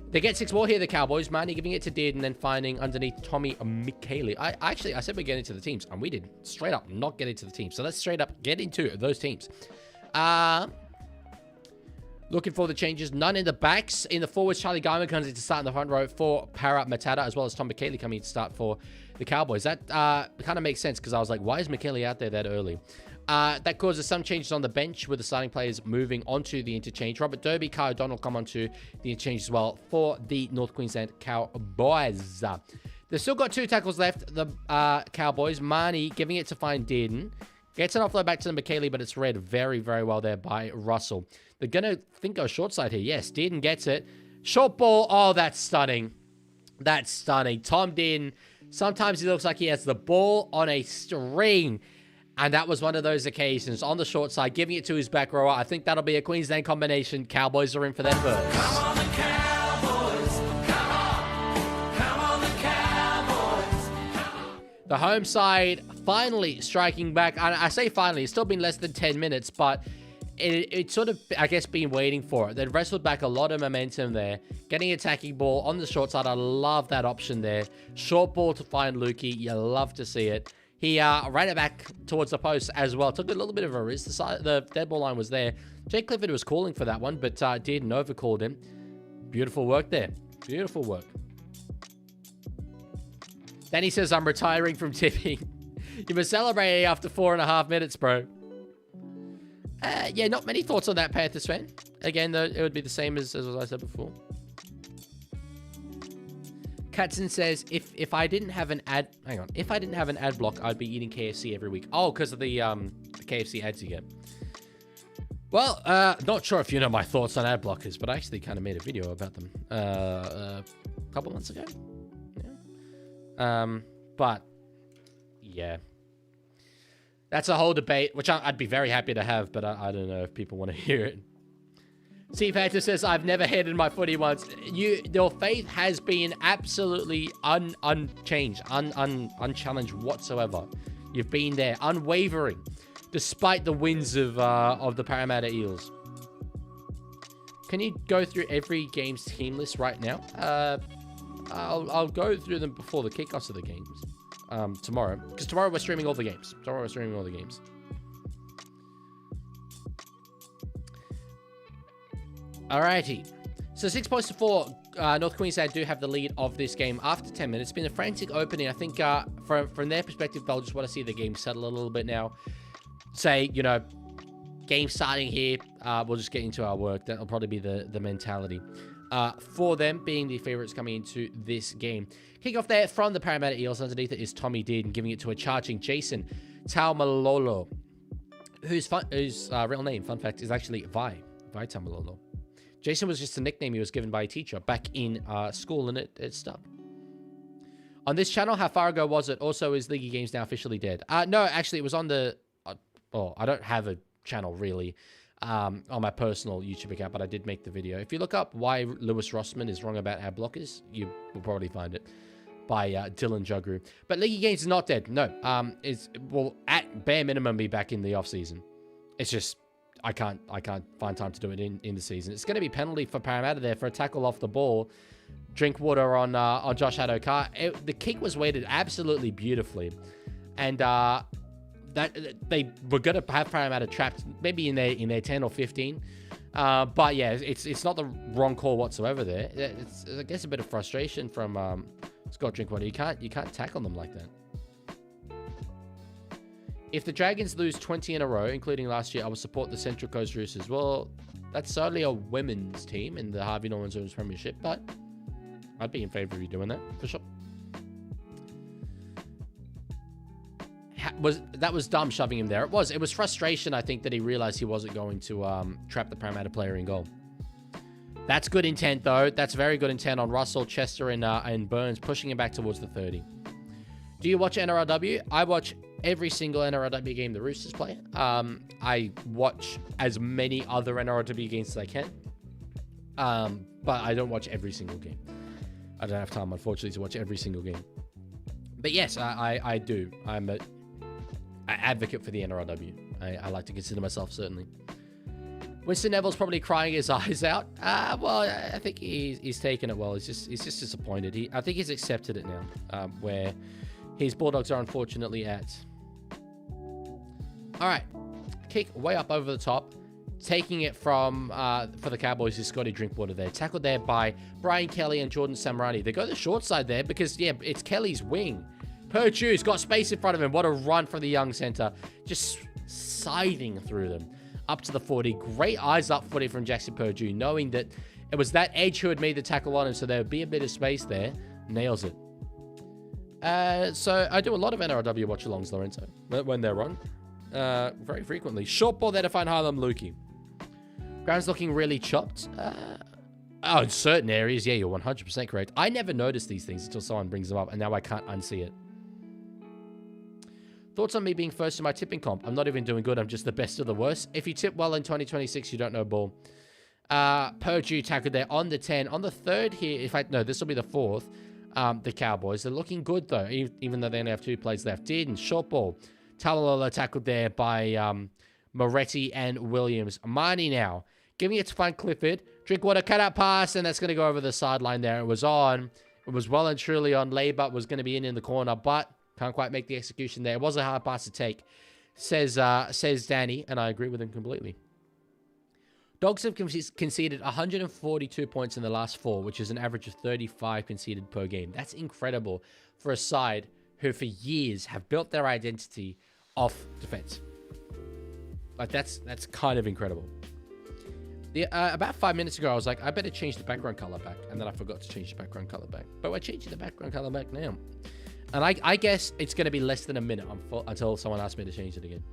They get 6 more here, the Cowboys. Manny giving it to Dearden, then finding underneath Tommy Michele. I said we're getting to the teams, and we did straight up not get into the teams. So let's straight up get into those teams. Looking for the changes. None in the backs. In the forwards, Charlie Guyman comes in to start in the front row for Parramatta, as well as Tom Michele coming in to start for the Cowboys. That kind of makes sense, because I was like, why is Michele out there that early? That causes some changes on the bench, with the starting players moving onto the interchange. Robert Derby, Kai O'Donnell come onto the interchange as well for the North Queensland Cowboys. They've still got 2 tackles left, the Cowboys. Marnie giving it to find Dearden. Gets an offload back to the Michele, but it's read very, very well there by Russell. They're going to go short side here. Yes, Dearden gets it. Short ball. Oh, that's stunning. That's stunning. Tom Dearden, sometimes he looks like he has the ball on a string. And that was one of those occasions on the short side, giving it to his back rower. I think that'll be a Queensland combination. Cowboys are in for their first. Come on, the Cowboys. Come on. Come on, the Cowboys. Come on. The home side finally striking back. I say finally, it's still been less than 10 minutes, but it's sort of, I guess, been waiting for it. They've wrestled back a lot of momentum there. Getting attacking ball on the short side. I love that option there. Short ball to find Lukey. You love to see it. He ran it back towards the post as well. Took a little bit of a risk. The dead ball line was there. Jake Clifford was calling for that one, but Dearden overcalled him. Beautiful work there. Beautiful work. Then he says, I'm retiring from tipping. You were celebrating after 4.5 minutes, bro. Yeah, not many thoughts on that, Panthers fan. Again, though, it would be the same as I said before. Katzen says, if I didn't have an ad... Hang on. If I didn't have an ad block, I'd be eating KFC every week. Oh, because of the KFC ads you get. Well, not sure if you know my thoughts on ad blockers, but I actually kind of made a video about them a couple months ago. Yeah. But, yeah. That's a whole debate, which I'd be very happy to have, but I don't know if people want to hear it. Steve Hatter says, I've never hated my footy once. Your faith has been absolutely unchanged, unchallenged whatsoever. You've been there, unwavering, despite the wins of the Parramatta Eels. Can you go through every game's team list right now? I'll go through them before the kickoffs of the games tomorrow, because tomorrow we're streaming all the games. Alrighty. So 6 points to 4. North Queensland do have the lead of this game after 10 minutes. It's been a frantic opening. I think from their perspective, they'll just want to see the game settle a little bit now. Say, game starting here. We'll just get into our work. That'll probably be the mentality for them, being the favorites coming into this game. Kick off there from the Parramatta Eels. Underneath it is Tommy Dearden, giving it to a charging Jason Taumalolo, whose real name, fun fact, is actually Vi Taumalolo. Jason was just a nickname he was given by a teacher back in school, and it stuck. On this channel, how far ago was it? Also, is Leaguie Games now officially dead? No, actually, it was on the... I don't have a channel, really, on my personal YouTube account, but I did make the video. If you look up why Lewis Rossman is wrong about our blockers, you will probably find it by Dylan Jugru. But Leaguie Games is not dead. No. It will, at bare minimum, be back in the off-season. It's just... I can't find time to do it in the season. It's going to be penalty for Parramatta there for a tackle off the ball. Drink water on Josh Adokar. The kick was weighted absolutely beautifully, and that they were going to have Parramatta trapped maybe in their 10 or 15. But yeah, it's not the wrong call whatsoever there. It's, I guess, a bit of frustration from Scott Drinkwater. You can't tackle them like that. If the Dragons lose 20 in a row, including last year, I will support the Central Coast Roosters. Well, that's certainly a women's team in the Harvey Norman Women's Premiership, but I'd be in favour of you doing that, for sure. That was dumb shoving him there. It was frustration, I think, that he realised he wasn't going to trap the Parramatta player in goal. That's good intent, though. That's very good intent on Russell, Chester, and Burns, pushing him back towards the 30. Do you watch NRLW? I watch every single NRLW game the Roosters play. I watch as many other NRLW games as I can. But I don't watch every single game. I don't have time, unfortunately, to watch every single game. But yes, I do. I'm an advocate for the NRLW. I like to consider myself, certainly. Winston Neville's probably crying his eyes out. Well, I think he's taken it well. He's just disappointed. I think he's accepted it now, where his Bulldogs are unfortunately at. All right. Kick way up over the top. Taking it from, for the Cowboys, is Scotty Drinkwater there. Tackled there by Brian Kelly and Jordan Samarani. They go the short side there because, yeah, it's Kelly's wing. Purdue's got space in front of him. What a run from the young centre. Just scything through them. Up to the 40. Great eyes up footy from Jackson Purdue, knowing that it was that edge who had made the tackle on him, so there would be a bit of space there. Nails it. So I do a lot of NRLW watch-alongs, Lorenzo, when they're on. Very frequently. Short ball there to find Harlem Lukey. Ground's looking really chopped. In certain areas, yeah, you're 100% correct. I never notice these things until someone brings them up, and now I can't unsee it. Thoughts on me being first in my tipping comp? I'm not even doing good. I'm just the best of the worst. If you tip well in 2026, you don't know ball. Purdue tackled there on the 10. On the third here, this will be the fourth. The Cowboys. They're looking good, though, even though they only have 2 plays left. Dearden, short ball. Talalola tackled there by Moretti and Williams. Marnie now, giving it to Fun Clifford. Drinkwater cut out pass, and that's going to go over the sideline there. It was on. It was well and truly on. Laybutt was going to be in the corner, but can't quite make the execution there. It was a hard pass to take, says Danny, and I agree with him completely. Dogs have conceded 142 points in the last 4, which is an average of 35 conceded per game. That's incredible for a side who for years have built their identity off defense. Like, that's kind of incredible. About 5 minutes ago, I was like, I better change the background color back. And then I forgot to change the background color back. But we're changing the background color back now. And I guess it's going to be less than a minute until someone asks me to change it again.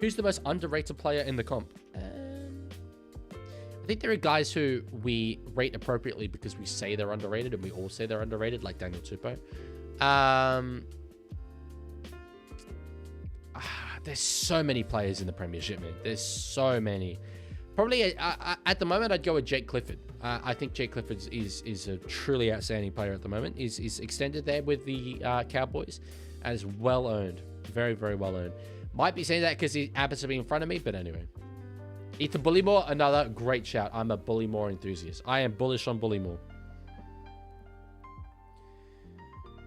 Who's the most underrated player in the comp? I think there are guys who we rate appropriately because we say they're underrated, and we all say they're underrated, like Daniel Tupou. There's so many players in the Premiership, man. There's so many. Probably at the moment, I'd go with Jake Clifford. I think Jake Clifford is a truly outstanding player at the moment. He's extended there with the Cowboys, and is well earned. Very, very well earned. Might be saying that because he happens to be in front of me, but anyway. Ethan Bullymore, another great shout. I'm a Bullymore enthusiast. I am bullish on Bullymore.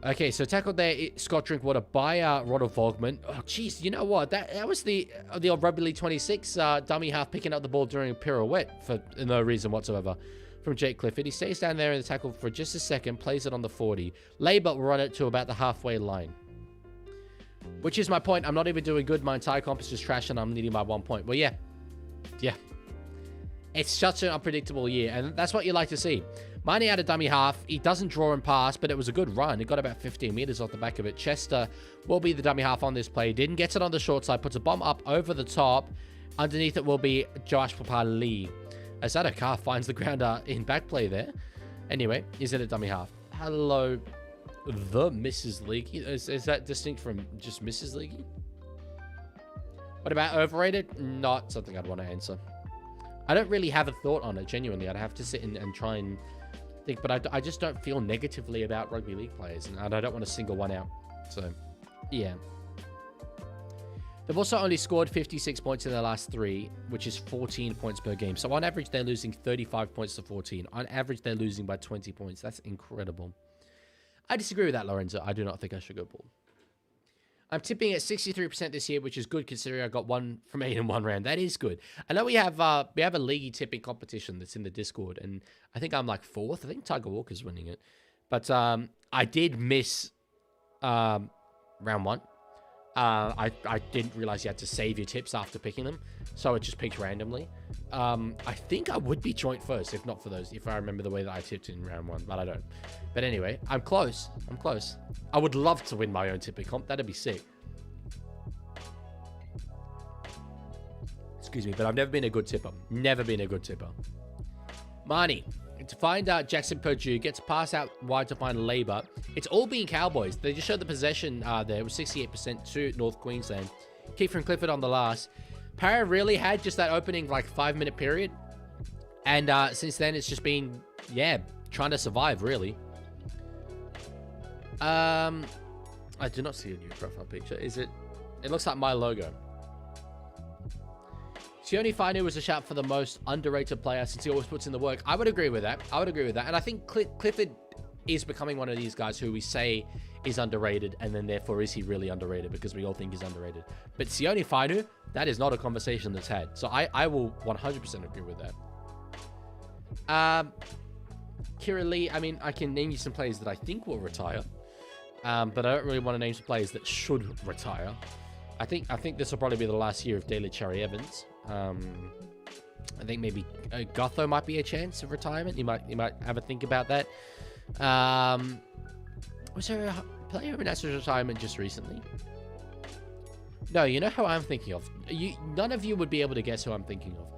Okay, so tackled there, Scott Drinkwater by Rodolph Volkman. Oh, jeez, you know what? That was the old Rugby League 26 dummy half picking up the ball during a pirouette for no reason whatsoever from Jake Clifford. He stays down there in the tackle for just a second, plays it on the 40. Labour will run it to about the halfway line. Which is my point. I'm not even doing good. My entire comp is just trash and I'm leading by 1 point. Well, yeah. Yeah. It's such an unpredictable year, and that's what you like to see. Marnie had a dummy half. He doesn't draw and pass, but it was a good run. It got about 15 meters off the back of it. Chester will be the dummy half on this play. Didn't get it on the short side. Puts a bomb up over the top. Underneath it will be Josh Papali. As that a car finds the ground in back play there. Anyway, is it a dummy half? Hello, the Mrs. Leaguie. Is that distinct from just Mrs. Leaguie? What about overrated? Not something I'd want to answer. I don't really have a thought on it, genuinely. I'd have to sit and try and think, but I just don't feel negatively about rugby league players, and I don't want to single one out. So, yeah. They've also only scored 56 points in their last 3, which is 14 points per game. So, on average, they're losing 35 points to 14. On average, they're losing by 20 points. That's incredible. I disagree with that, Lorenzo. I do not think I should go bald. I'm tipping at 63% this year, which is good considering I got 1 from 8 in 1 round. That is good. I know we have a Leaguie tipping competition that's in the Discord, and I think I'm like 4th. I think Tiger Walker's winning it. But I did miss round 1. I didn't realize you had to save your tips after picking them, so it just picked randomly. I think I would be joint first, if not for those, if I remember the way that I tipped in round 1, but I don't. But anyway, I'm close. I'm close. I would love to win my own tipping comp. That'd be sick. Excuse me, but I've never been a good tipper. Never been a good tipper. Marnie. To find out Jackson Purdue, gets passed out wide to find Labour. It's all being Cowboys. They just showed the possession there. It was 68% to North Queensland. Keith from Clifford on the last. Para really had just that opening like 5-minute period. And since then, it's just been, yeah, trying to survive, really. I do not see a new profile picture. Is it? It looks like my logo. Sione Fainu was a shout for the most underrated player since he always puts in the work. I would agree with that. I would agree with that. And I think Clifford is becoming one of these guys who we say is underrated, and then therefore is he really underrated because we all think he's underrated. But Sione Fainu, that is not a conversation that's had. So I will 100% agree with that. Kira Lee, I mean, I can name you some players that I think will retire. But I don't really want to name some players that should retire. I think this will probably be the last year of Daly Cherry Evans. I think maybe Gutho might be a chance of retirement. You might have a think about that. Was there a player who announced his retirement just recently? No, you know who I'm thinking of. None of you would be able to guess who I'm thinking of,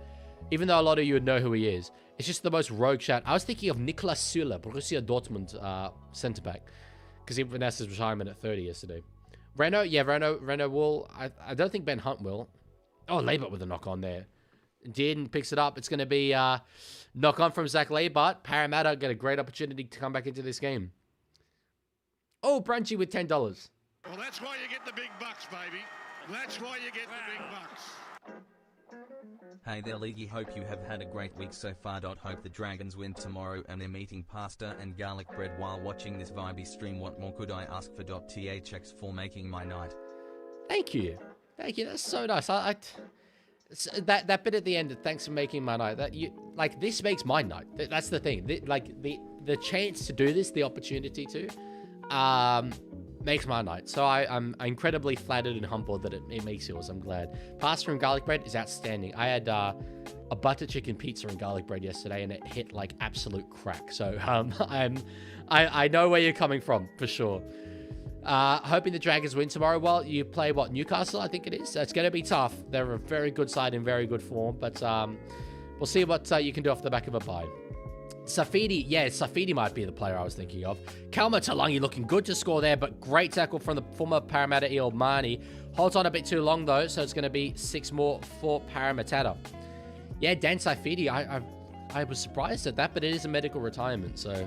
even though a lot of you would know who he is. It's just the most rogue shout. I was thinking of Niklas Süle, Borussia Dortmund centre back, because he announced his retirement at 30 yesterday. Renault, yeah, Renault will. I don't think Ben Hunt will. Oh, Leibert with a knock on there. Dearden picks it up. It's going to be knock on from Zach Leibert. Parramatta get a great opportunity to come back into this game. Oh, Brunchy with $10. Well, that's why you get the big bucks, baby. That's why you get the big bucks. Hey there, Leaguie. Hope you have had a great week so far. Hope the Dragons win tomorrow and they're eating pasta and garlic bread while watching this vibey stream. What more could I ask for? THX for making my night. Thank you. Thank you. That's so nice. That bit at the end, thanks for making my night. This makes my night. That's the thing. The chance to do this, the opportunity to, makes my night. So I'm incredibly flattered and humbled that it makes yours. I'm glad. Pasta and garlic bread is outstanding. I had a butter chicken pizza and garlic bread yesterday, and it hit like absolute crack. So I know where you're coming from for sure. Hoping the Dragons win tomorrow. Well, you play what, Newcastle? I think it is. It's going to be tough. They're a very good side in very good form, but we'll see what you can do off the back of a bye. Safidi, yeah, Safidi might be the player I was thinking of. Kalma Talangi looking good to score there, but great tackle from the former Parramatta Eel, Marnie. Holds on a bit too long, though, so it's going to be 6 more for Parramatta. Yeah, Dan Safidi, I was surprised at that, but it is a medical retirement, so...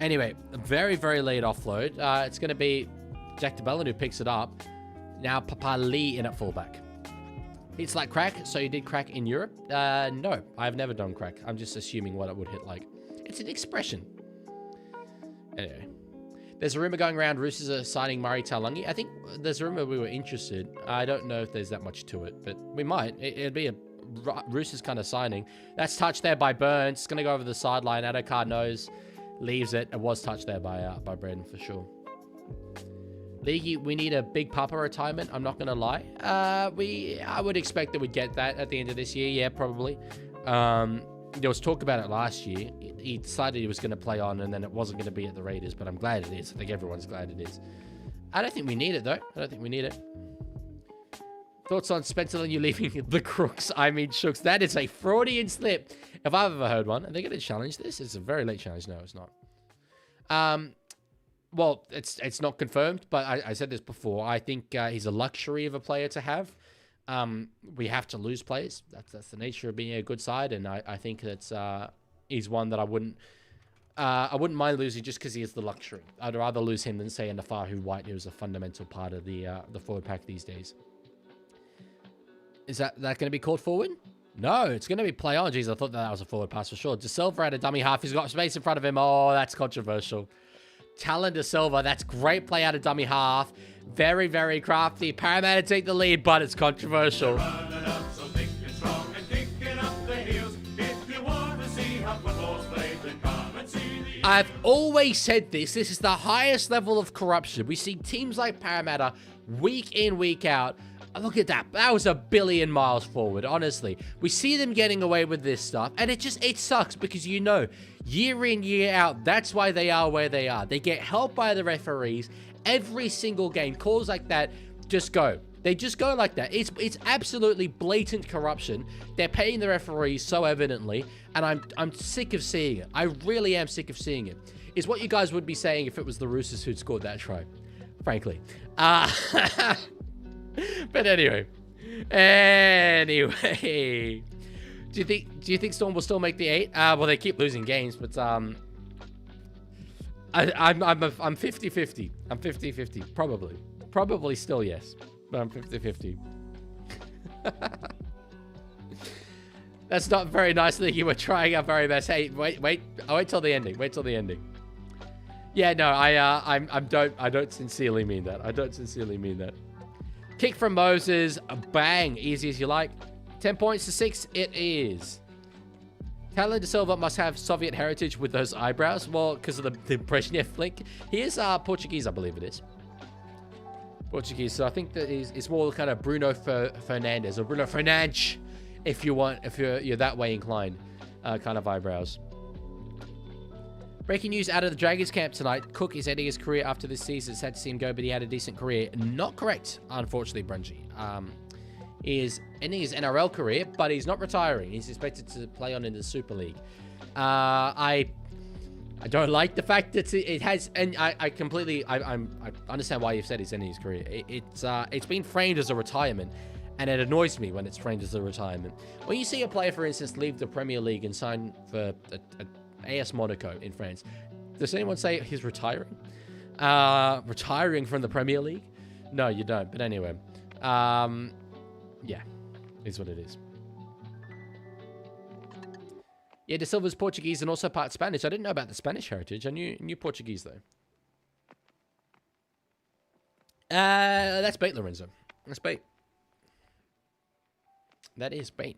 Anyway, a very, very late offload. It's going to be Jack DeBellin who picks it up. Now, Papa Lee in at fullback. It's like crack, so you did crack in Europe? No, I've never done crack. I'm just assuming what it would hit like. It's an expression. Anyway. There's a rumor going around Roosters are signing Murray Taulagi. I think there's a rumor we were interested. I don't know if there's that much to it, but we might. It'd be a Roosters kind of signing. That's touched there by Burns. It's going to go over the sideline. Adokar knows, leaves it. It was touched there by Braden for sure. Leaguie, we need a big Papa retirement. I'm not going to lie. I would expect that we'd get that at the end of this year. Yeah, probably. There was talk about it last year. He decided he was going to play on, and then it wasn't going to be at the Raiders, but I'm glad it is. I think everyone's glad it is. I don't think we need it, though. I don't think we need it. Thoughts on Spencer Leniu leaving the Crooks? I mean, Shooks. That is a Freudian slip, if I've ever heard one. Are they going to challenge this? It's a very late challenge. No, it's not. Well, it's not confirmed, but I said this before. I think he's a luxury of a player to have. We have to lose players. That's the nature of being a good side, and I think that's he's one that I wouldn't mind losing just because he is the luxury. I'd rather lose him than say a Nafahu White, who's a fundamental part of the forward pack these days. Is that going to be called forward? No, it's going to be play on. Jeez, I thought that was a forward pass for sure. De Silva at a dummy half. He's got space in front of him. Oh, that's controversial. Talon De Silva. That's great play out of dummy half. Very, very crafty. Parramatta take the lead, but it's controversial. I've always said this. This is the highest level of corruption. We see teams like Parramatta week in, week out. Look at that. That was a billion miles forward, honestly. We see them getting away with this stuff, and it sucks because, you know, year in, year out, that's why they are where they are. They get helped by the referees every single game. Calls like that just go. They just go like that. It's absolutely blatant corruption. They're paying the referees so evidently, and I'm sick of seeing it. I really am sick of seeing it. It's what you guys would be saying if it was the Roosters who'd scored that try, frankly. But anyway, do you think Storm will still make the 8? Well, they keep losing games, but I'm 50-50. I'm 50-50, probably still yes, but I'm 50-50. That's not very nice, Leaguie. We're trying our very best. Hey, wait. I'll wait till the ending. Yeah, no, I don't sincerely mean that. Kick from Moses, bang, easy as you like. 10 points to 6, it is. Talon De Silva must have Soviet heritage with those eyebrows. Well, because of the Brezhnev flick. He is Portuguese, I believe it is. Portuguese, so I think that it's more kind of Bruno Fernandes or Bruno Fernandes, if you're that way inclined, kind of eyebrows. Breaking news out of the Dragons camp tonight. Cook is ending his career after this season. Sad to see him go, but he had a decent career. Not correct, unfortunately, Brunji. He is ending his NRL career, but he's not retiring. He's expected to play on in the Super League. I don't like the fact that it has, and I understand why you've said he's ending his career. It's been framed as a retirement, and it annoys me when it's framed as a retirement. When you see a player, for instance, leave the Premier League and sign for AS Monaco in France, does anyone say he's retiring? Retiring from the Premier League? No, you don't. But anyway, yeah, is what it is. Yeah, De Silva's Portuguese and also part Spanish. I didn't know about the Spanish heritage. I knew Portuguese though. That's bait, Lorenzo. That's bait. That is bait.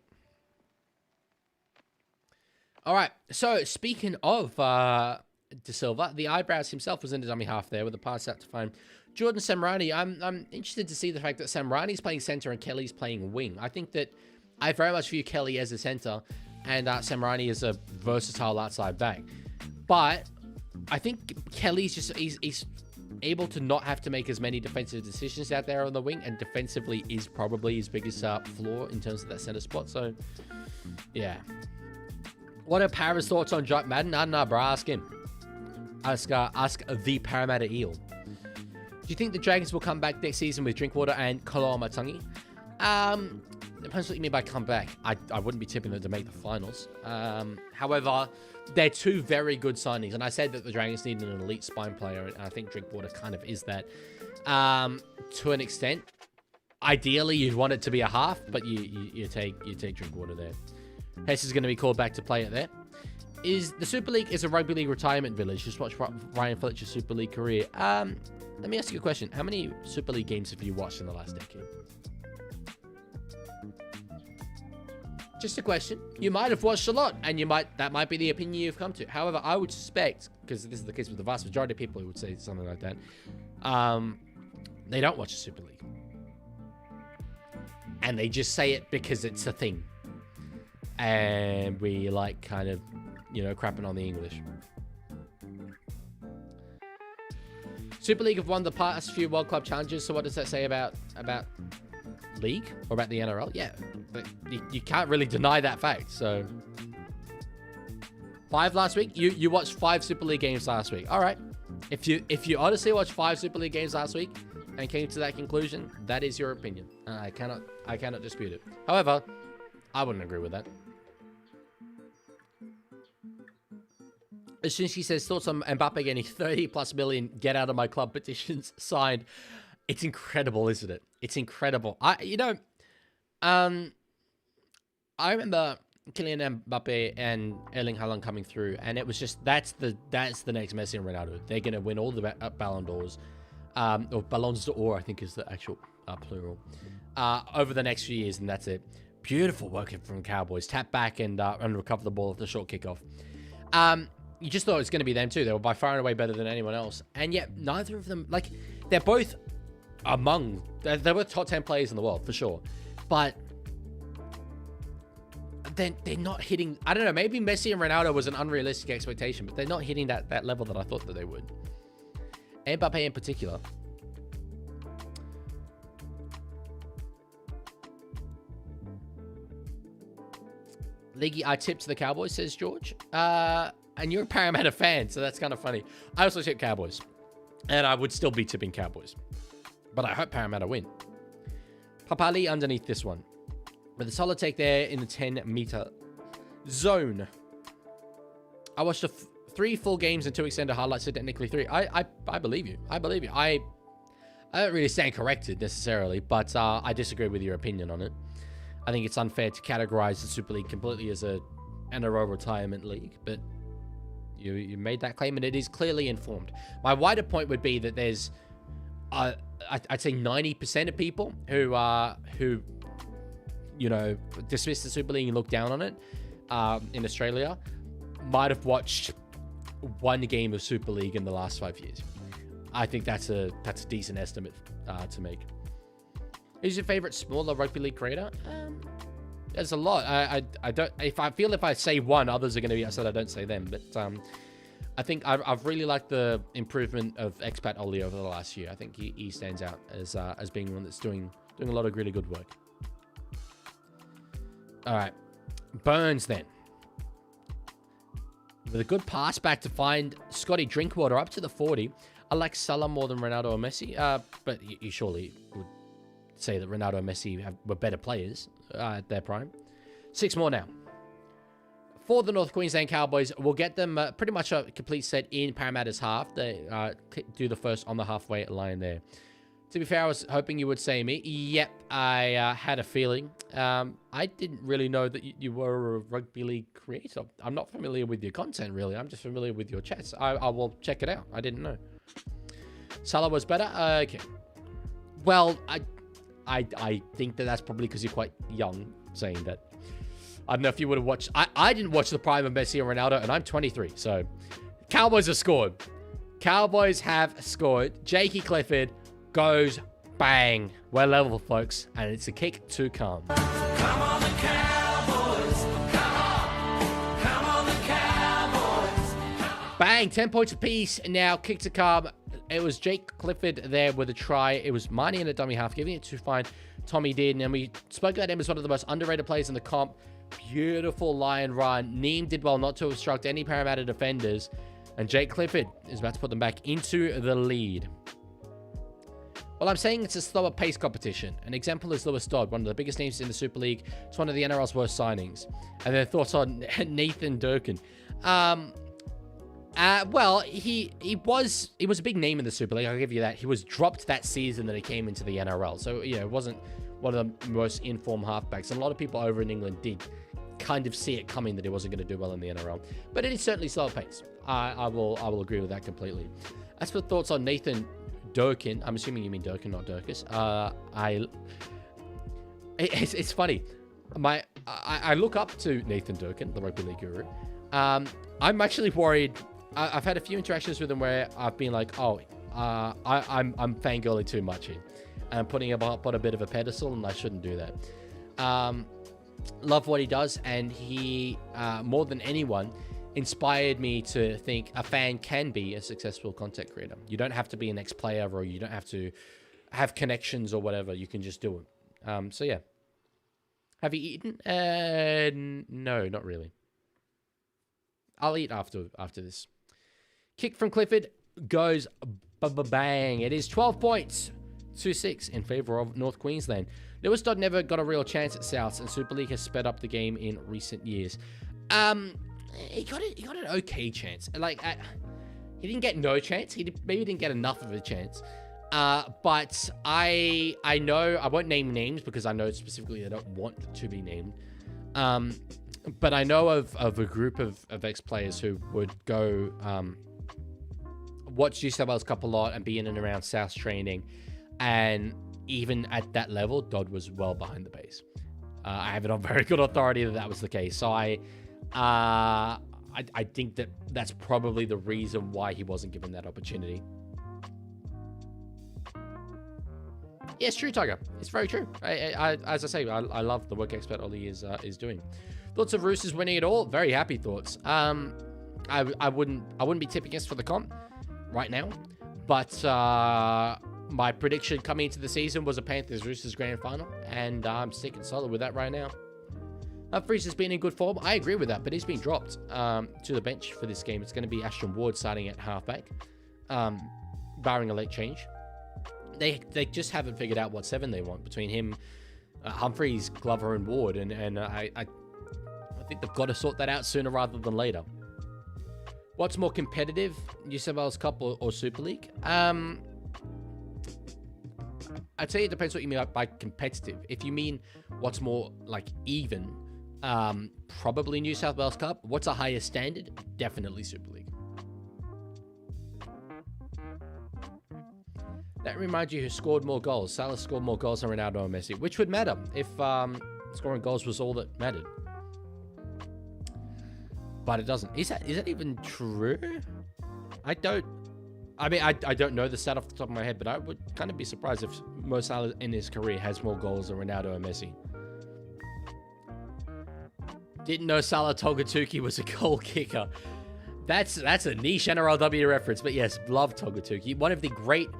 All right, so speaking of De Silva, the eyebrows himself was in the dummy half there with a pass out to find Jordan Samrani. I'm interested to see the fact that Samrani's playing center and Kelly's playing wing. I think that I very much view Kelly as a center and Samrani as a versatile outside back. But I think Kelly's just he's able to not have to make as many defensive decisions out there on the wing, and defensively is probably his biggest flaw in terms of that center spot. So yeah. What are Para's thoughts on Jack Madden? I don't know, bro. Ask him. Ask the Parramatta Eel. Do you think the Dragons will come back next season with Drinkwater and Koloamatangi? Depends what you mean by come back. I wouldn't be tipping them to make the finals. However, they're two very good signings. And I said that the Dragons need an elite spine player. And I think Drinkwater kind of is that. To an extent. Ideally, you'd want it to be a half. But you take Drinkwater there. Hess is going to be called back to play it there. Is the Super League is a rugby league retirement village? Just watch Ryan Fletcher's Super League career. Let me ask you a question. How many Super League games have you watched in the last decade? Just a question. You might have watched a lot, and that might be the opinion you've come to. However, I would suspect, because this is the case with the vast majority of people who would say something like that, They don't watch the Super League. And they just say it because it's a thing. And we like kind of, you know, crapping on the English. Super League have won the past few World Club challenges. So what does that say about League or about the NRL? Yeah, but you can't really deny that fact. So 5 last week. You watched 5 Super League games last week. All right. If you honestly watched 5 Super League games last week and came to that conclusion, that is your opinion. I cannot dispute it. However, I wouldn't agree with that. As soon as she says thoughts on Mbappe getting 30+ million get out of my club petitions signed, it's incredible, isn't it? It's incredible. I remember Kylian Mbappe and Erling Haaland coming through, and it was just that's the next Messi and Ronaldo. They're gonna win all the Ballon d'Ors, or Ballons d'Or, I think is the actual plural, over the next few years, and that's it. Beautiful work from Cowboys. Tap back and recover the ball at the short kickoff. You just thought it was going to be them too. They were by far and away better than anyone else. And yet, neither of them, like, they're both they were top 10 players in the world, for sure. But they're not hitting, I don't know, maybe Messi and Ronaldo was an unrealistic expectation, but they're not hitting that level that I thought that they would. Mbappe in particular. Leaguie, I tipped the Cowboys, says George. And you're a Parramatta fan, so that's kind of funny. I also tipped Cowboys. And I would still be tipping Cowboys. But I hope Parramatta win. Papali underneath this one. With a solid take there in the 10-meter zone. I watched 3 full games and 2 extended highlights, so technically 3. I believe you. I believe you. I don't really stand corrected necessarily, but I disagree with your opinion on it. I think it's unfair to categorize the Super League completely as a NRL retirement league, but you made that claim, and it is clearly informed. My wider point would be that there's, I'd say 90% of people who you know, dismiss the Super League and look down on it in Australia might have watched 1 game of Super League in the last 5 years. I think that's a decent estimate to make. Who's your favorite smaller rugby league creator? There's a lot. I don't. If I say one, others are going to be upset I don't say them. But I think I've really liked the improvement of Expat Ollie over the last year. I think he stands out as being one that's doing a lot of really good work. All right, Burns then. With a good pass back to find Scotty Drinkwater up to the 40. I like Salah more than Ronaldo or Messi, but you surely would say that Ronaldo and Messi were better players at their prime. 6 more now. For the North Queensland Cowboys, we'll get them pretty much a complete set in Parramatta's half. They do the first on the halfway line there. To be fair, I was hoping you would say me. Yep, I had a feeling. I didn't really know that you were a rugby league creator. I'm not familiar with your content, really. I'm just familiar with your chats. I will check it out. I didn't know. Salah was better? Okay. Well, I think that's probably because you're quite young saying that. I don't know if you would have watched. I didn't watch the prime of Messi and Ronaldo, and I'm 23. So, Cowboys have scored. Cowboys have scored. Jakey Clifford goes bang. We're level, folks, and it's a kick to come. Come on the Cowboys. Come on the Cowboys. Bang, 10 points apiece. Now, kick to come. It was Jake Clifford there with a try. It was Marnie in a dummy half, giving it to find Tommy Dearden. And we spoke about him as one of the most underrated players in the comp. Beautiful line run. Neem did well not to obstruct any Parramatta defenders. And Jake Clifford is about to put them back into the lead. Well, I'm saying it's a slower pace competition. An example is Lewis Dodd, one of the biggest names in the Super League. It's one of the NRL's worst signings. And their thoughts on Nathan Durkin. Well, he was a big name in the Super League. I'll give you that. He was dropped that season that he came into the NRL. So, you know, it wasn't one of the most informed halfbacks. And a lot of people over in England did kind of see it coming that he wasn't going to do well in the NRL. But it is certainly slow pace. I will agree with that completely. As for thoughts on Nathan Durkin, I'm assuming you mean Durkin, not Durkus. It's funny. I look up to Nathan Durkin, the rugby league guru. I'm actually worried. I've had a few interactions with him where I've been like, oh, I'm fangirling too much here. I'm putting him up on a bit of a pedestal, and I shouldn't do that. Love what he does, and he, more than anyone, inspired me to think a fan can be a successful content creator. You don't have to be an ex-player, or you don't have to have connections or whatever. You can just do it. So yeah. Have you eaten? No, not really. I'll eat after this. Kick from Clifford goes bang. It is 12 points to 6 in favor of North Queensland. Lewis Dodd never got a real chance at Souths, and Super League has sped up the game in recent years. He got an okay chance. Like, he didn't get no chance. Maybe didn't get enough of a chance. But I know, I won't name names because I know specifically I don't want to be named. But I know of a group of ex-players who would go watch New South Wales Cup a lot and be in and around South training. And even at that level, Dodd was well behind the base. I have it on very good authority that was the case. So I think that's probably the reason why he wasn't given that opportunity. Yeah, it's true, Tiger. It's very true. As I say, I love the work Expert Ollie is doing. Thoughts of Roosters winning it all? Very happy thoughts. I wouldn't be tipping us for the comp right now, but my prediction coming into the season was a Panthers-Roosters grand final, and I'm sticking solid with that right now. Humphries has been in good form. I agree with that, but he's been dropped to the bench for this game. It's going to be Ashton Ward starting at halfback, barring a late change. They just haven't figured out what 7 they want between him, Humphries, Glover, and Ward, and I think they've got to sort that out sooner rather than later. What's more competitive, New South Wales Cup or Super League? I'd say it depends what you mean by competitive. If you mean what's more like even, probably New South Wales Cup. What's a higher standard? Definitely Super League. That reminds you who scored more goals. Salah scored more goals than Ronaldo or Messi, which would matter if scoring goals was all that mattered. But it doesn't. Is that even true? I don't know the stat off the top of my head, but I would kind of be surprised if Mo Salah in his career has more goals than Ronaldo or Messi. Didn't know Salah Togatuki was a goal kicker. That's a niche NRLW reference, but yes, love Togatuki. One of the great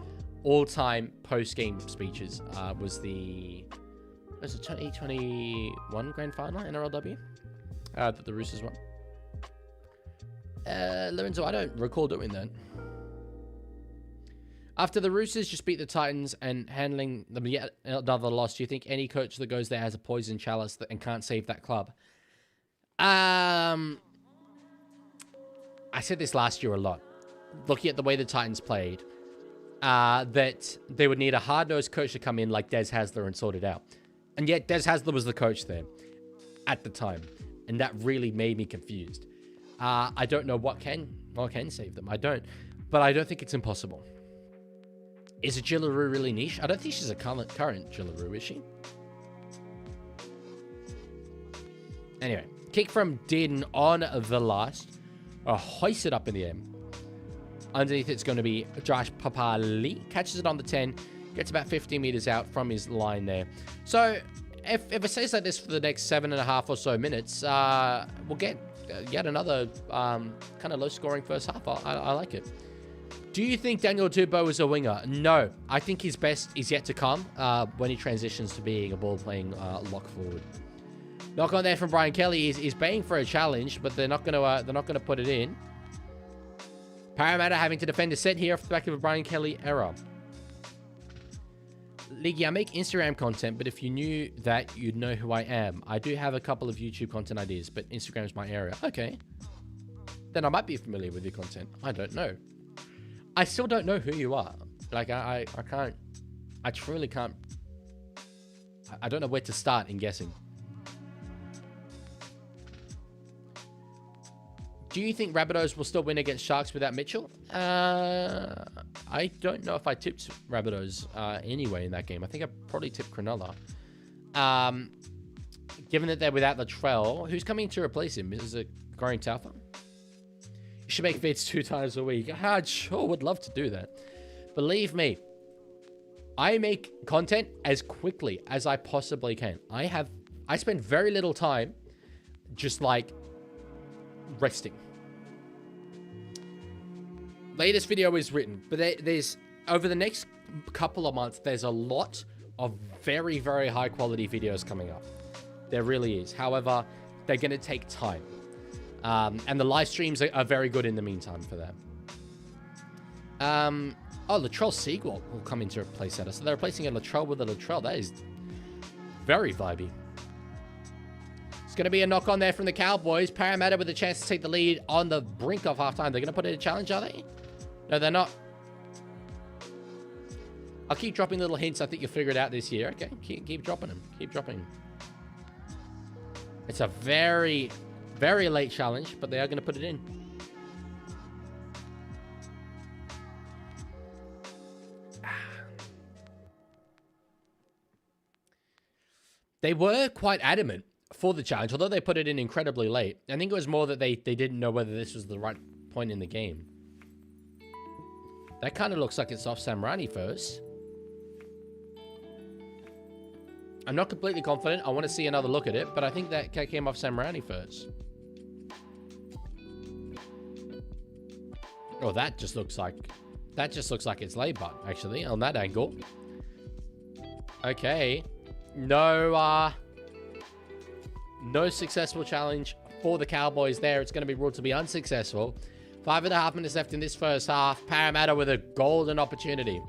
all-time post-game speeches was the 2021 grand final NRLW that the Roosters won. Lorenzo, I don't recall doing that. After the Roosters just beat the Titans and handling them yet another loss, do you think any coach that goes there has a poison chalice and can't save that club? I said this last year a lot. Looking at the way the Titans played, that they would need a hard-nosed coach to come in like Des Hasler and sort it out. And yet Des Hasler was the coach there at the time. And that really made me confused. I don't know what can save them. I don't. But I don't think it's impossible. Is Jillaroo really niche? I don't think she's a current Jillaroo, is she? Anyway, kick from Din on the last. Hoist it up in the air. Underneath it's going to be Josh Papali. Catches it on the 10. Gets about 15 meters out from his line there. So, if it stays like this for the next 7.5 or so minutes, we'll get yet another kind of low-scoring first half. I like it. Do you think Daniel Tupou is a winger? No. I think his best is yet to come when he transitions to being a ball-playing lock forward. Knock on there from Brian Kelly. He's baying for a challenge, but they're not gonna put it in. Parramatta having to defend a set here off the back of a Brian Kelly error. Leaguie, I make Instagram content, but if you knew that, you'd know who I am. I do have a couple of YouTube content ideas, but Instagram's my area. Okay. Then I might be familiar with your content. I don't know. I still don't know who you are. Like, I can't... I truly can't... I don't know where to start in guessing. Do you think Rabbitohs will still win against Sharks without Mitchell? I don't know if I tipped Rabbitohs anyway in that game. I think I probably tipped Cronulla. Given that they're without Latrell, who's coming to replace him? Is it Goring Taufa? You should make vids 2 times a week. I sure would love to do that. Believe me, I make content as quickly as I possibly can. I spend very little time just like resting. Latest video is written, but there's over the next couple of months, there's a lot of very, very high quality videos coming up. There really is. However, they're going to take time. And the live streams are very good in the meantime for that. Oh, Latrell Seagull will come in to replace that. So they're replacing a Latrell with a Latrell. That is very vibey. It's going to be a knock on there from the Cowboys. Parramatta with a chance to take the lead on the brink of halftime. They're going to put in a challenge, are they? No, they're not. I'll keep dropping little hints. I think you'll figure it out this year. Okay, keep dropping them. Keep dropping them. It's a very, very late challenge, but they are going to put it in. They were quite adamant for the challenge, although they put it in incredibly late. I think it was more that they didn't know whether this was the right point in the game. That kind of looks like it's off Samrani first. I'm not completely confident. I want to see another look at it, but I think that came off Samrani first. Oh, that just looks like it's laid back, actually, on that angle. Okay. No successful challenge for the Cowboys there. It's going to be ruled to be unsuccessful. 5.5 minutes left in this first half. Parramatta with a golden opportunity.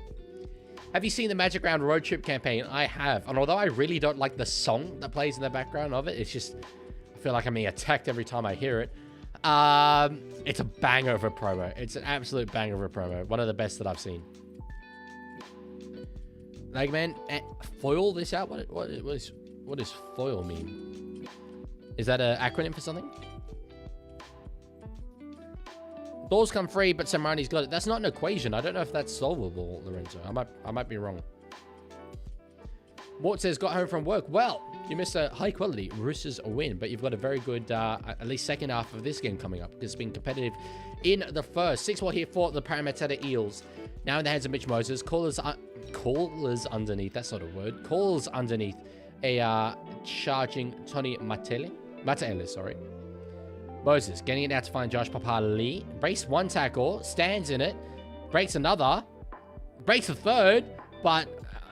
Have you seen the Magic Round road trip campaign? I have. And although I really don't like the song that plays in the background of it, it's just, I feel like I'm being attacked every time I hear it. It's a banger of a promo. It's an absolute banger of a promo. One of the best that I've seen. Like, man, foil this out? What does foil mean? Is that an acronym for something? Doors come free, but Samrani's got it. That's not an equation. I don't know if that's solvable, Lorenzo. I might be wrong. Mort says, got home from work. Well, you missed a high quality Roosters win, but you've got a very good, at least second half of this game coming up. It's been competitive in the first. 6-1 here for the Parramatta Eels. Now in the hands of Mitch Moses. Callers underneath. That's not a word. Calls underneath a charging Tony Matele, sorry. Moses getting it out to find Josh Papali. Breaks one tackle, stands in it, breaks another, breaks a third, but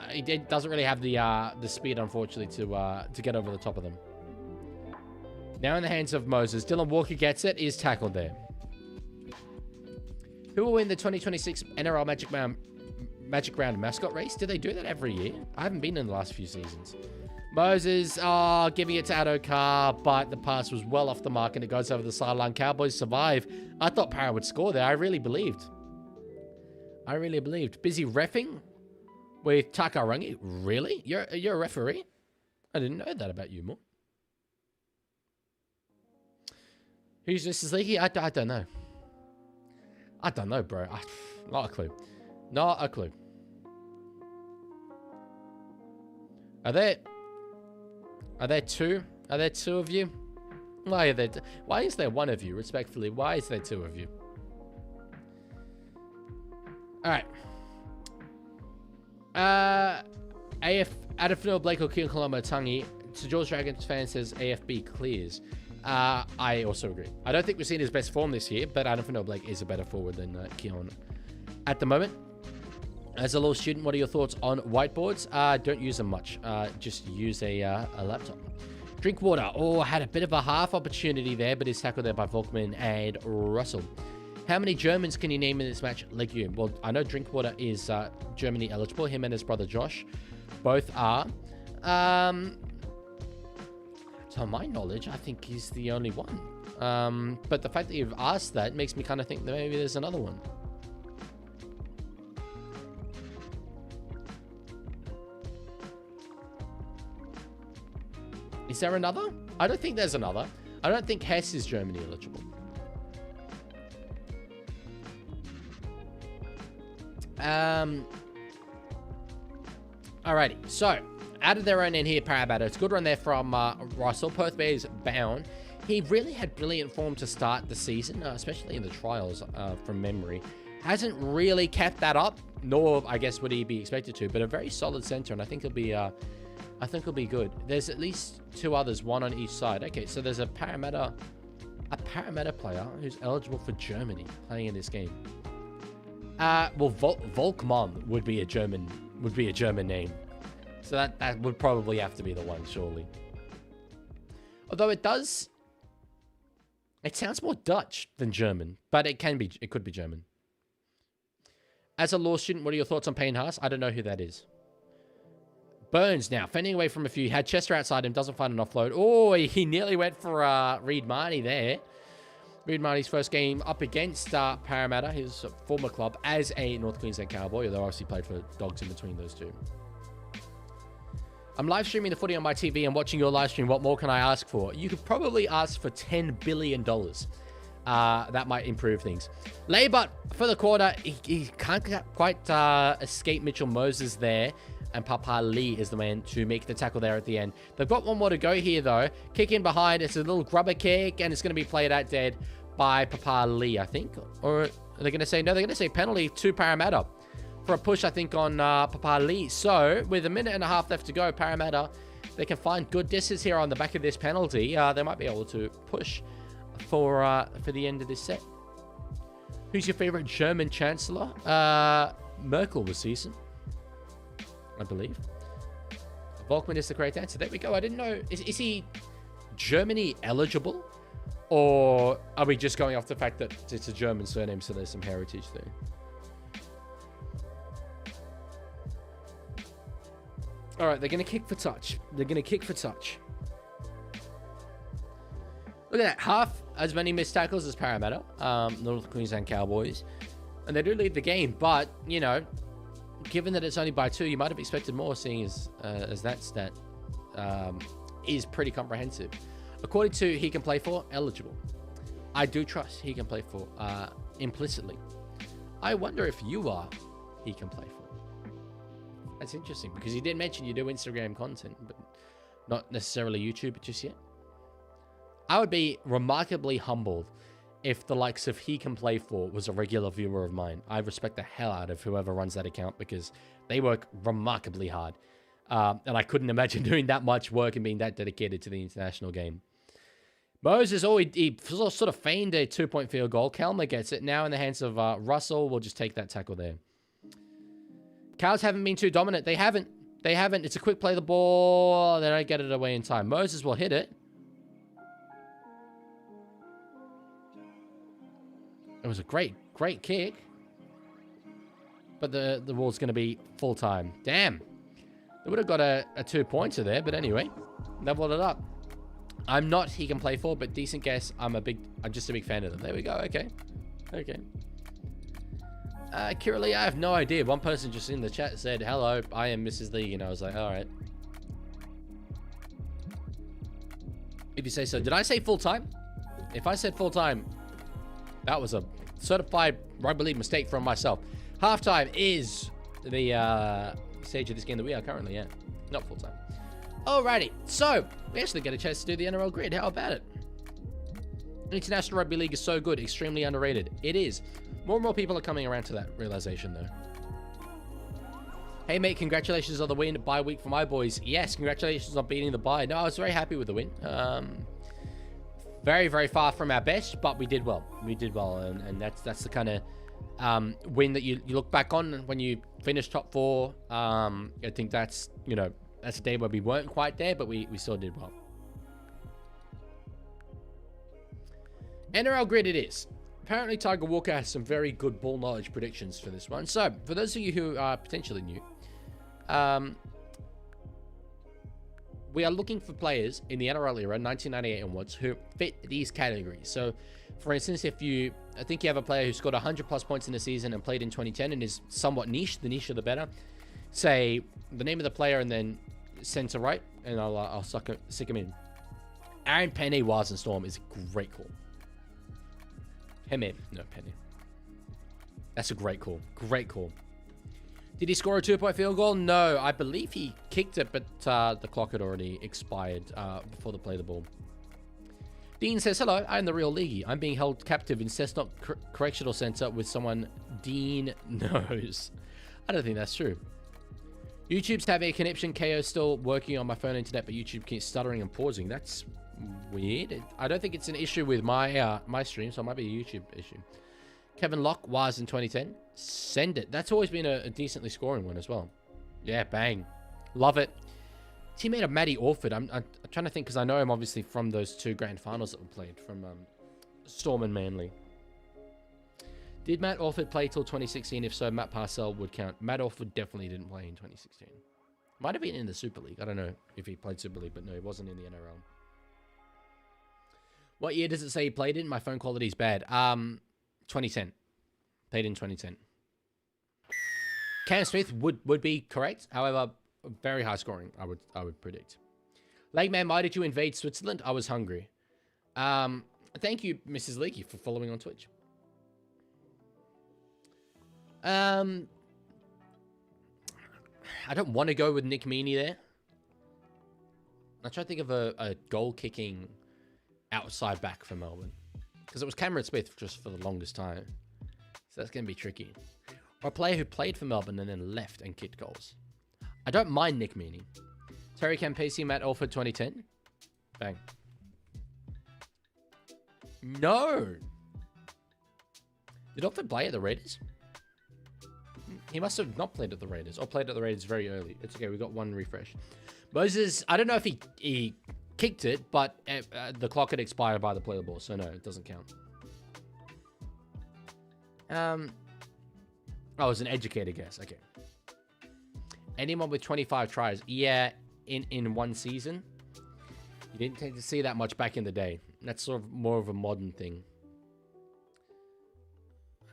it doesn't really have the speed, unfortunately, to get over the top of them. Now in the hands of Moses. Dylan Walker gets it, is tackled there. Who will win the 2026 NRL Magic Round mascot race? Do they do that every year? I haven't been in the last few seasons. Moses, giving it to Adokar, but the pass was well off the mark and it goes over the sideline. Cowboys survive. I thought Parra would score there. I really believed. Busy reffing with Takarangi. Really? You're a referee? I didn't know that about you, Mo. Who's Mrs. Leaguie? I don't know. I don't know, bro. Not a clue. Not a clue. Are there two? Are there two of you? Why is there one of you, respectfully? Why is there two of you? Alright. Adafino Blake or Keon Colombo Tangi. To George Dragons fan says AFB clears. I also agree. I don't think we've seen his best form this year, but Adafino Blake is a better forward than Keon at the moment. As a law student, what are your thoughts on whiteboards? Don't use them much. Just use a laptop. Drinkwater. Oh, had a bit of a half opportunity there, but is tackled there by Volkman and Russell. How many Germans can you name in this match? League. Well, I know Drinkwater is Germany eligible. Him and his brother Josh both are. To my knowledge, I think he's the only one. But the fact that you've asked that makes me kind of think that maybe there's another one. Is there another? I don't think there's another. I don't think Hess is Germany eligible. Alrighty, so out of their own end here, Parramatta. It's a good run there from Russell. Perth Bears bound. He really had brilliant form to start the season, especially in the trials from memory. Hasn't really kept that up, nor I guess would he be expected to, but a very solid center, and I think he'll be good. There's at least 2 others, one on each side. Okay, so there's a Parramatta player who's eligible for Germany playing in this game. Well, Volkmann would be a German name, so that would probably have to be the one, surely. Although it sounds more Dutch than German, but it could be German. As a law student, what are your thoughts on Payne Haas? I don't know who that is. Burns now, fending away from a few. Had Chester outside him, doesn't find an offload. Oh, he nearly went for Reed Marnie there. Reed Marnie's first game up against Parramatta, his former club, as a North Queensland Cowboy, although obviously played for Dogs in between those two. I'm live streaming the footy on my TV and watching your live stream. What more can I ask for? You could probably ask for $10 billion. That might improve things. Laybut for the quarter. He can't quite escape Mitchell Moses there. And Papa Lee is the man to make the tackle there at the end. They've got one more to go here, though. Kick in behind. It's a little grubber kick, and it's going to be played out dead by Papa Lee, I think. Or are they going to say, no, they're going to say penalty to Parramatta for a push, I think, on Papa Lee. So, with a minute and a half left to go, Parramatta, they can find good distance here on the back of this penalty. They might be able to push for the end of this set. Who's your favorite German Chancellor? Merkel was decent, I believe. Volkmann is the correct answer. There we go. I didn't know. Is he Germany eligible? Or are we just going off the fact that it's a German surname, so there's some heritage there? All right, they're going to kick for touch. They're going to kick for touch. Look at that. Half as many missed tackles as Parramatta, North Queensland Cowboys. And they do lead the game, but, you know, given that it's only by 2, you might have expected more, seeing as that stat is pretty comprehensive. According to He Can Play For, eligible. I do trust He Can Play For implicitly. I wonder if you are He Can Play For. That's interesting, because you did mention you do Instagram content, but not necessarily YouTube just yet. I would be remarkably humbled if the likes of He Can Play For was a regular viewer of mine. I respect the hell out of whoever runs that account, because they work remarkably hard. And I couldn't imagine doing that much work and being that dedicated to the international game. Moses, he sort of feigned a 2-point field goal. Kelmer gets it. Now in the hands of Russell. We'll just take that tackle there. Cows haven't been too dominant. They haven't. It's a quick play of the ball. They don't get it away in time. Moses will hit it. It was a great kick. But the ball's going to be full time. Damn. They would have got a 2-pointer there, but anyway, leveled it up. I'm not He Can Play For, but decent guess. I'm just a big fan of them. There we go. Okay. Kiralee, I have no idea. One person just in the chat said, hello, I am Mrs. League, and I was like, all right. If you say so. Did I say full time? If I said full time, that was a certified rugby league mistake from myself. Halftime is the stage of this game that we are currently at. Not full time. Alrighty, so we actually get a chance to do the NRL grid. How about it? International Rugby League is so good, extremely underrated. It is. More and more people are coming around to that realization, though. Hey, mate, congratulations on the win. Bye week for my boys. Yes, congratulations on beating the bye. No, I was very happy with the win. Very, very far from our best, but we did well. And that's the kind of win that you look back on when you finish top 4. I think that's, that's a day where we weren't quite there, but we still did well. NRL grid it is. Apparently, Tiger Walker has some very good ball knowledge predictions for this one. So, for those of you who are potentially new, we are looking for players in the NRL era, 1998 onwards, who fit these categories. So, for instance, I think you have a player who scored 100 plus points in the season and played in 2010 and is somewhat niche, the niche of the better. Say the name of the player and then center right, and I'll stick him in. Aaron Penne, Wise and Storm is a great call. Penny. That's a great call. Great call. Did he score a 2-point field goal? No, I believe he kicked it, but the clock had already expired before the play of the ball. Dean says, hello, I am the real Leaguie. I'm being held captive in Cessnock Correctional Centre with someone Dean knows. I don't think that's true. YouTube's having a connection. KO still working on my phone internet, but YouTube keeps stuttering and pausing. That's weird. I don't think it's an issue with my my stream, so it might be a YouTube issue. Kevin Locke was in 2010. Send it. That's always been a decently scoring one as well. Yeah, bang. Love it. Teammate of Matty Orford. I'm trying to think because I know him obviously from those 2 grand finals that we played from Storm and Manly. Did Matt Orford play till 2016? If so, Matt Parcell would count. Matt Orford definitely didn't play in 2016. Might have been in the Super League. I don't know if he played Super League, but no, he wasn't in the NRL. What year does it say he played in? My phone quality is bad. 2010. Played in 2010. Cam Smith would be correct. However, very high scoring, I would predict. Legman, why did you invade Switzerland? I was hungry. Thank you, Mrs. Leaky, for following on Twitch. I don't want to go with Nick Meaney there. I'm trying to think of a goal-kicking outside back for Melbourne. Because it was Cameron Smith just for the longest time. So that's going to be tricky. Or a player who played for Melbourne and then left and kicked goals. I don't mind Nick Meaney. Terry Campese, Matt Alford, 2010. Bang. No. Did Alford play at the Raiders? He must have not played at the Raiders. Or played at the Raiders very early. It's okay, we got one refresh. Moses, I don't know if he kicked it, but the clock had expired by the player ball, so no, it doesn't count. Oh, it was an educated guess. Okay. Anyone with 25 tries? Yeah, in one season. You didn't tend to see that much back in the day. That's sort of more of a modern thing.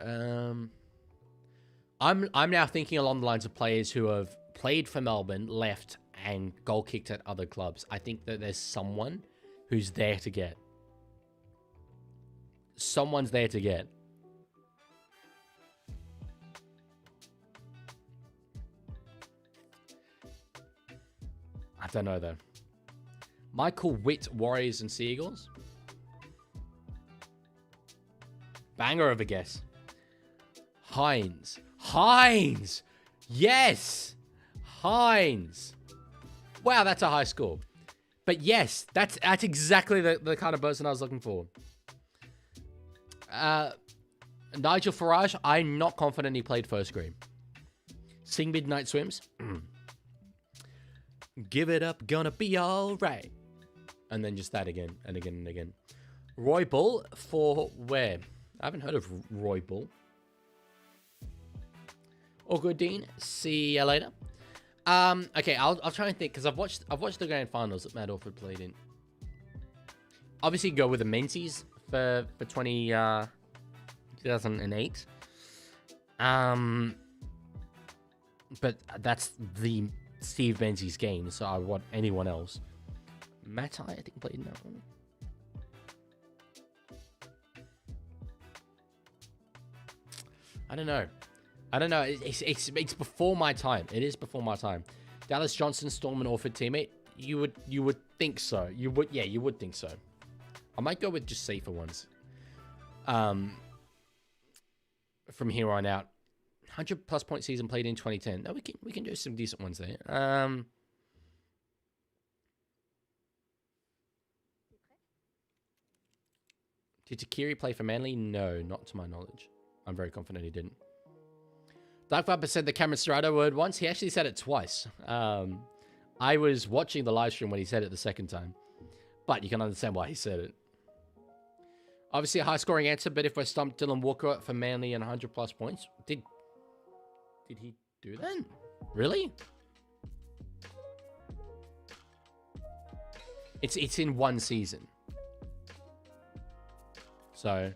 I'm now thinking along the lines of players who have played for Melbourne, left, and goal kicked at other clubs. I think that there's someone who's there to get. Someone's there to get. I don't know, though. Michael Witt, Warriors and Seagulls. Banger of a guess. Hines. Hines! Yes! Hines. Wow, that's a high score. But yes, that's exactly the kind of person I was looking for. Nigel Farage, I'm not confident he played first grade. Sing Midnight Swims. Give it up, gonna be alright. And then just that again, and again, and again. Roy Bull for where? I haven't heard of Roy Bull. All good, Dean. See you later. Okay, I'll try and think, because I've watched the grand finals that Matt Orford played in. Obviously, go with the Menzies for 2008. But that's the Steve Menzies game, so I want anyone else. Matai, I think, played in that one. I don't know. It's before my time. It is before my time. Dallas Johnson, Storm and Orford teammate. You would think so. You would think so. I might go with just safer ones. From here on out. 100+ point season played in 2010. No, we can do some decent ones there. Did Takiri play for Manly? No, not to my knowledge. I'm very confident he didn't. Dark Viper said the Cameron Serrato word once. He actually said it twice. I was watching the live stream when he said it the second time. But you can understand why he said it. Obviously a high-scoring answer, but if we're stumped, Dylan Walker for Manly and 100+ points. Did he do that? Really? It's in one season. So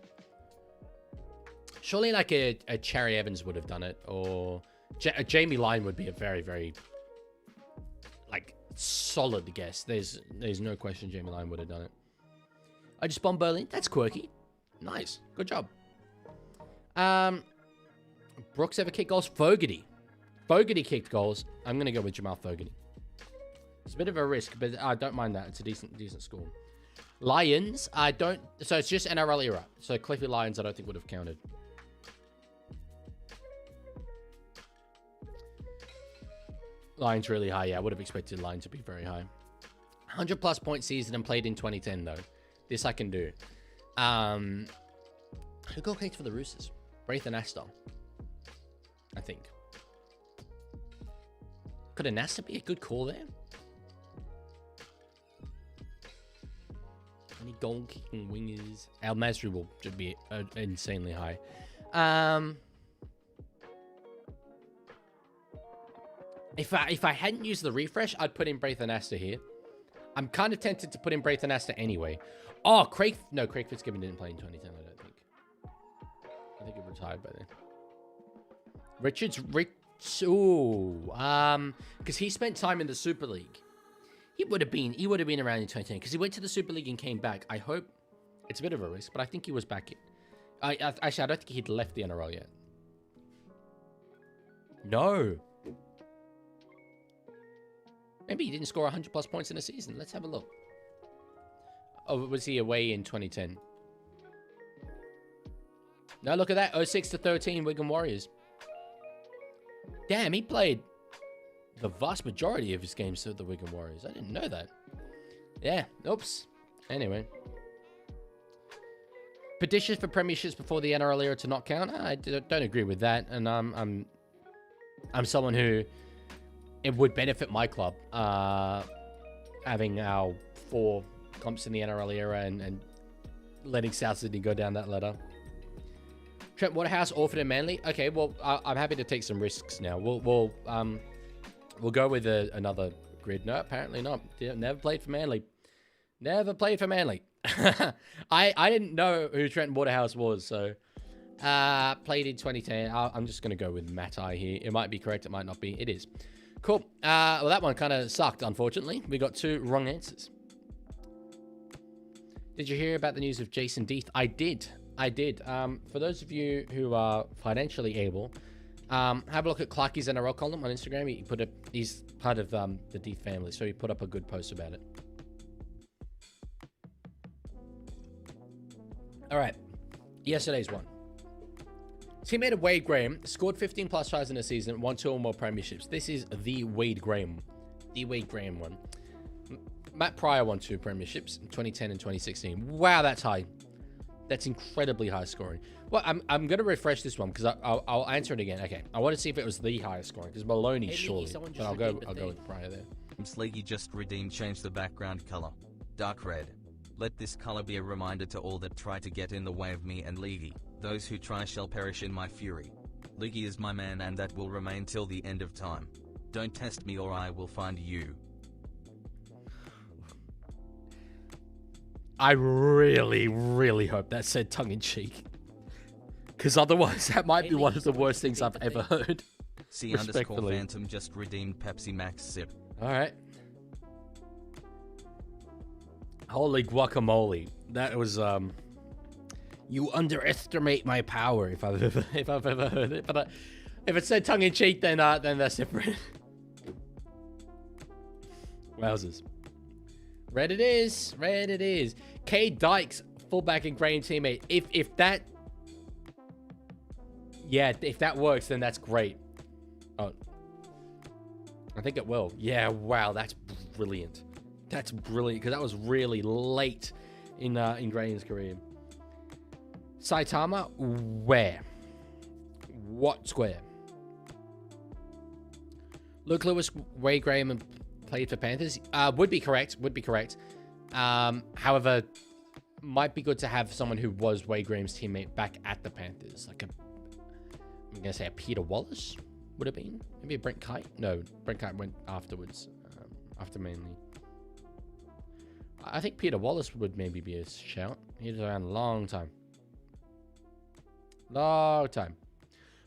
surely like a Cherry Evans would have done it, or Jamie Lyon would be a very, very like solid guess. There's no question Jamie Lyon would have done it. I just bombed Berlin. That's quirky. Nice. Good job. Brooks ever kicked goals? Fogarty kicked goals. I'm going to go with Jamal Fogarty. It's a bit of a risk, but I don't mind that. It's a decent score. Lions, I don't... So it's just NRL era. So Cliffy Lions, I don't think would have counted. Lions really high. Yeah, I would have expected Lions to be very high. 100+ point season and played in 2010, though. This I can do. Who got kicked for the Roosters? Braithen Astor, I think. Could Anasta be a good call there? Any goal-kicking wingers? Al Masri will just be insanely high. If I hadn't used the refresh, I'd put in Braithen Astor here. I'm kind of tempted to put in Braithen Astor anyway. Oh, Craig Fitzgibbon didn't play in 2010, I don't think. I think he retired by then. Because he spent time in the Super League. He would have been around in 2010 because he went to the Super League and came back. I hope it's a bit of a risk, but I think he was back. Actually, I don't think he'd left the NRL yet. No. Maybe he didn't score 100+ points in a season. Let's have a look. Oh, was he away in 2010? No, look at that. 06-13 Wigan Warriors. Damn, he played the vast majority of his games for the Wigan Warriors. I didn't know that. Yeah, oops. Anyway. Petitions for premierships before the NRL era to not count? I don't agree with that. And I'm someone who... It would benefit my club having our 4 comps in the NRL era and letting South Sydney go down that ladder. Trent Waterhouse, Orford and Manly. Okay, well, I'm happy to take some risks now. We'll go with another grid. No, apparently not. Never played for Manly. Never played for Manly. I didn't know who Trent Waterhouse was, so played in 2010. I'm just going to go with Matai here. It might be correct, it might not be. It is. Cool. Well, that one kind of sucked, unfortunately. We got 2 wrong answers. Did you hear about the news of Jason Deeth? I did. For those of you who are financially able, have a look at Clarkie's NRL column on Instagram. He's part of the Deeth family, so he put up a good post about it. All right. Yesterday's one. Teammate of Wade Graham scored 15+ tries in a season, won 2 or more premierships. This is the Wade Graham one. Matt Pryor won 2 premierships in 2010 and 2016. Wow, that's high. That's incredibly high scoring. Well, I'm going to refresh this one because I'll answer it again. Okay, I want to see if it was the highest scoring because Maloney surely, but I'll go with Pryor there. Leaguie just redeemed. Change the background color. Dark red. Let this color be a reminder to all that try to get in the way of me and Leaguie. Those who try shall perish in my fury. Leaguie is my man and that will remain till the end of time. Don't test me or I will find you. I really, really hope that said tongue-in-cheek. Because otherwise, that might be one of the worst things I've ever heard. C_Phantom just redeemed Pepsi Max sip. Alright. Holy guacamole. That was, You underestimate my power, if I've ever heard it. But if it said tongue-in-cheek, then that's different. Wowzers. Red it is. Red it is. K. Dykes, fullback and Graham teammate. If that... Yeah, if that works, then that's great. Oh. I think it will. Yeah, wow, that's brilliant. That's brilliant, because that was really late in Graham's career. Saitama, where? What square? Luke Lewis, Wade Graham, and played for Panthers. Would be correct. However, might be good to have someone who was Wade Graham's teammate back at the Panthers. Like I'm gonna say a Peter Wallace would have been. Maybe a Brent Kite. No, Brent Kite went afterwards. After Manly. I think Peter Wallace would maybe be a shout. He was around a long time. Long time.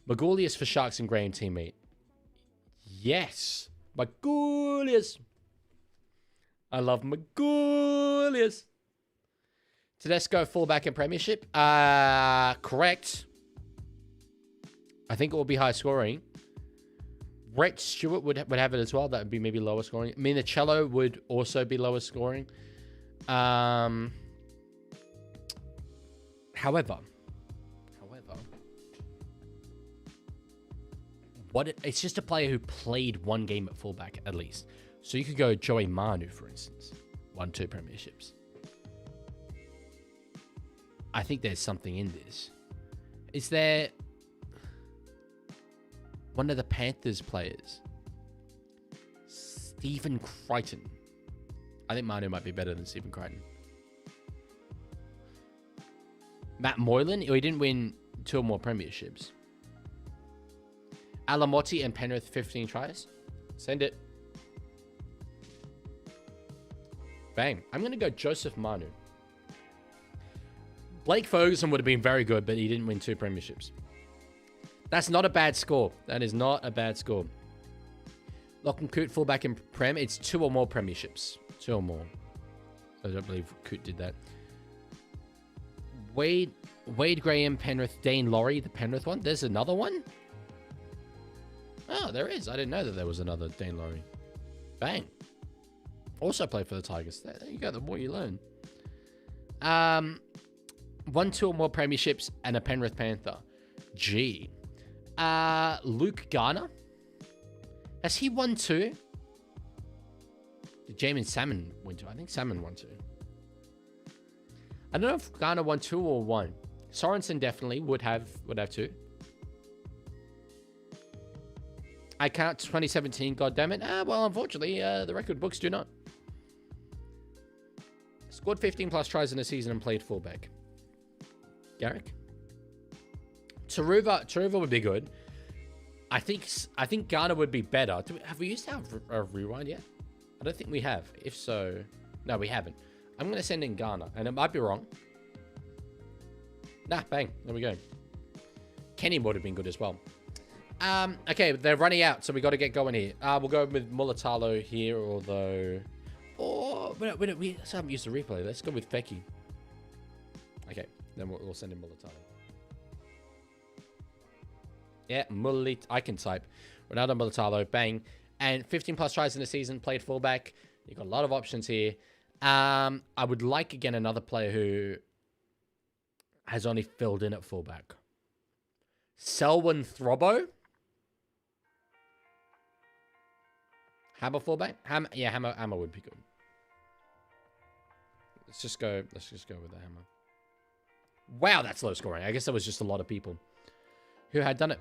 Magoulias for Sharks and Graham teammate. Yes. Magoulias. I love Magoulias. Tedesco fullback in premiership. Correct. I think it will be high scoring. Brett Stewart would have it as well. That would be maybe lower scoring. Minicello would also be lower scoring. However, it's just a player who played one game at fullback at least. So you could go Joey Manu, for instance. 1-2 premierships. I think there's something in this. Is there one of the Panthers players? Stephen Crichton. I think Manu might be better than Stephen Crichton. Matt Moylan, he didn't win 2 or more premierships. Alamotti and Penrith 15 tries. Send it. Bang. I'm going to go Joseph Manu. Blake Ferguson would have been very good, but he didn't win 2 premierships. That's not a bad score. That is not a bad score. Lachlan Coote, fullback in Prem. It's 2 or more premierships. 2 or more. I don't believe Coote did that. Wade Graham, Penrith. Dane Laurie, the Penrith one. There's another one? Oh, there is. I didn't know that there was another Dane Laurie. Bang. Also played for the Tigers. There you go. The more you learn. 1, 2 or more premierships and a Penrith Panther. G. Luke Garner. Has he won 2? Did Jamin Salmon win 2? I think Salmon won 2. I don't know if Garner won 2 or 1. Sorensen definitely would have 2. I count 2017, goddammit. Well, unfortunately, the record books do not. Scored 15 plus tries in a season and played fullback. Garrick? Taruva would be good. I think Garner would be better. Have we used our rewind yet? I don't think we have. If so, no, we haven't. I'm going to send in Garner, and it might be wrong. Nah, bang. There we go. Kenny would have been good as well. Okay, they're running out, so we got to get going here. We'll go with Mulatalo here, although... Oh, we haven't used the replay. Let's go with Fecky. Okay, then we'll send in Mulatalo. Yeah, I can type. Ronaldo Mulatalo, bang. And 15 plus tries in the season, played fullback. You've got a lot of options here. I would like, again, another player who has only filled in at fullback. Selwyn Throbo. Hammer fullback? Hammer would be good. Let's just go with the Hammer. Wow, that's low scoring. I guess that was just a lot of people who had done it.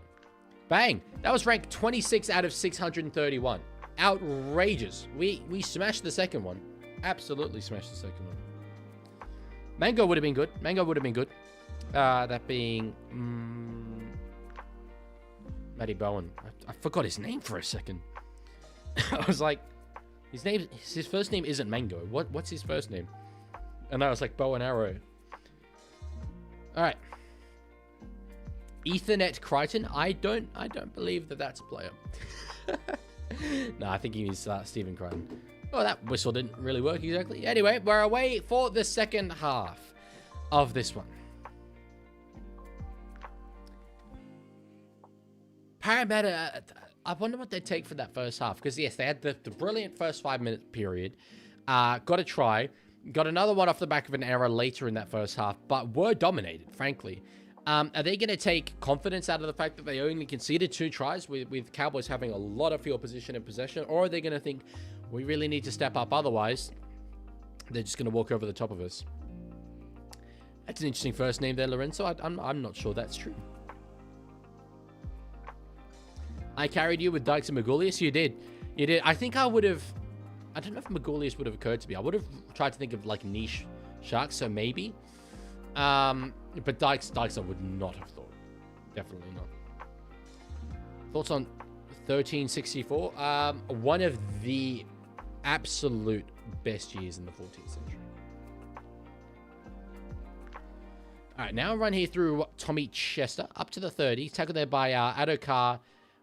Bang! That was ranked 26 out of 631. Outrageous. We smashed the second one. Absolutely smashed the second one. Mango would have been good. That being... Matty Bowen. I forgot his name for a second. I was like... His first name isn't Mango. What's his first name? And I was like, Bow and Arrow. Alright. Ethernet Crichton. I don't believe that that's a player. No, I think he's Stephen Crichton. Oh, that whistle didn't really work exactly. Anyway, we're away for the second half of this one. Parramatta, I wonder what they'd take for that first half. Because, yes, they had the brilliant first 5-minute period. Got a try. Got another one off the back of an error later in that first half. But were dominated, frankly. Are they going to take confidence out of the fact that they only conceded 2 tries with Cowboys having a lot of field position and possession? Or are they going to think, we really need to step up, otherwise they're just going to walk over the top of us? That's an interesting first name there, Lorenzo. I'm not sure that's true. I carried you with Dykes and Magoulias. You did. I think I would have... I don't know if Magoulias would have occurred to me. I would have tried to think of like niche sharks, so maybe. But Dykes I would not have thought. Definitely not. Thoughts on 1364? One of the absolute best years in the 14th century. All right, now run here through Tommy Chester up to the 30. Tackled there by Adokar,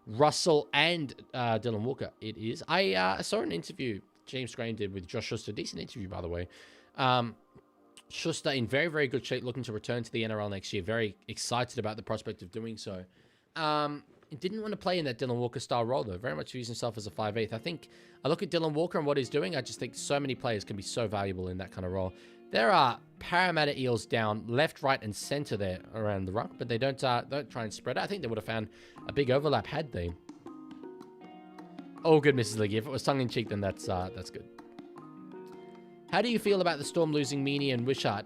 Russell, and Dylan Walker. It is. I saw an interview James Graham did with Josh Schuster. Decent interview, by the way. Schuster in very, very good shape, looking to return to the NRL next year. Very excited about the prospect of doing so. didn't want to play in that Dylan Walker style role, though. Very much views himself as a 5'8". I think I look at Dylan Walker and what he's doing. I just think so many players can be so valuable in that kind of role. There are Parramatta Eels down left, right, and centre there around the ruck, but they don't try and spread it. I think they would have found a big overlap had they. Oh, good, Mrs. Leaguie. If it was tongue-in-cheek, then that's good. How do you feel about the Storm losing Meaney and Wishart?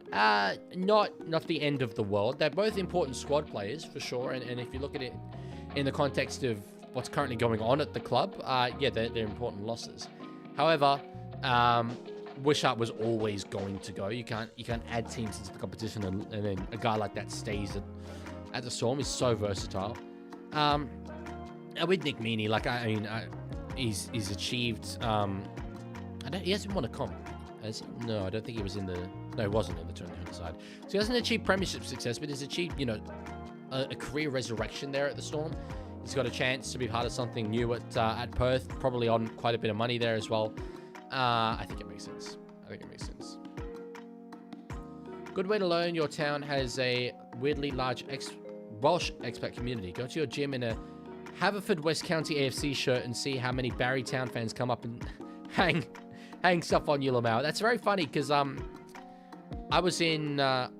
Not the end of the world. They're both important squad players, for sure, and if you look at it in the context of what's currently going on at the club, yeah, they're important losses. However, Wishart was always going to go. You can't add teams into the competition and then a guy like that stays at the Storm. He's so versatile. And with Nick Meaney, like he's achieved. He hasn't won a comp. No, I don't think he was in the. No, he wasn't in the 200 side. So he hasn't achieved premiership success, but he's achieved a career resurrection there at the Storm. He's got a chance to be part of something new at Perth. Probably on quite a bit of money there as well. I think it makes sense. Good way to learn your town has a weirdly large Welsh expat community. Go to your gym in a Haverford West County AFC shirt and see how many Barry Town fans come up and hang stuff on you, Lamau. That's very funny because I was in a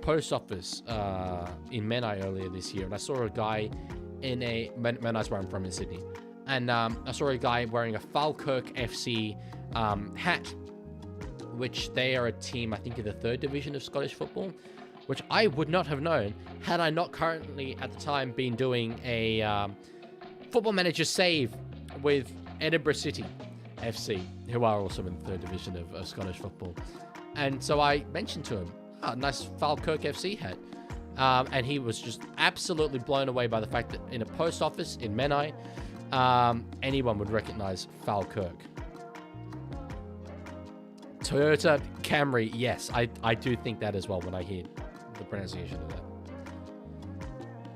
post office in Menai earlier this year, and I saw a guy in a Menai's where I'm from in Sydney. And I saw a guy wearing a Falkirk FC hat, which they are a team, I think, in the 3rd division of Scottish football, which I would not have known had I not currently, at the time, been doing a football manager save with Edinburgh City FC, who are also in the 3rd division of Scottish football. And so I mentioned to him, nice Falkirk FC hat. And he was just absolutely blown away by the fact that in a post office in Menai, anyone would recognize Falkirk. Toyota Camry, yes, I do think that as well when I hear the pronunciation of that.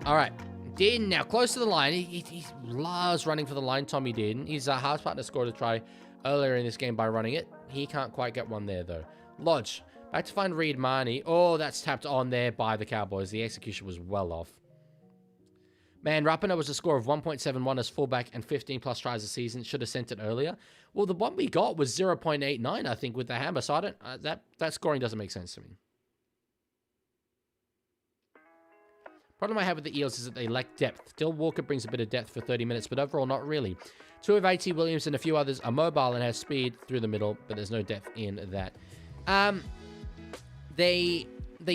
All right, Dearden now close to the line. He loves running for the line. Tommy Dearden. His half partner scored a try earlier in this game by running it. He can't quite get one there though. Lodge back to find Reed Marnie. Oh, that's tapped on there by the Cowboys. The execution was well off. Man, Rapinoe was a score of 1.71 as fullback and 15 plus tries a season. Should have sent it earlier. Well, the one we got was 0.89, I think, with the hammer. So I don't, that scoring doesn't make sense to me. Problem I have with the Eels is that they lack depth. Dylan Walker brings a bit of depth for 30 minutes, but overall not really. Two of A.T. Williams and a few others are mobile and have speed through the middle, but there's no depth in that. They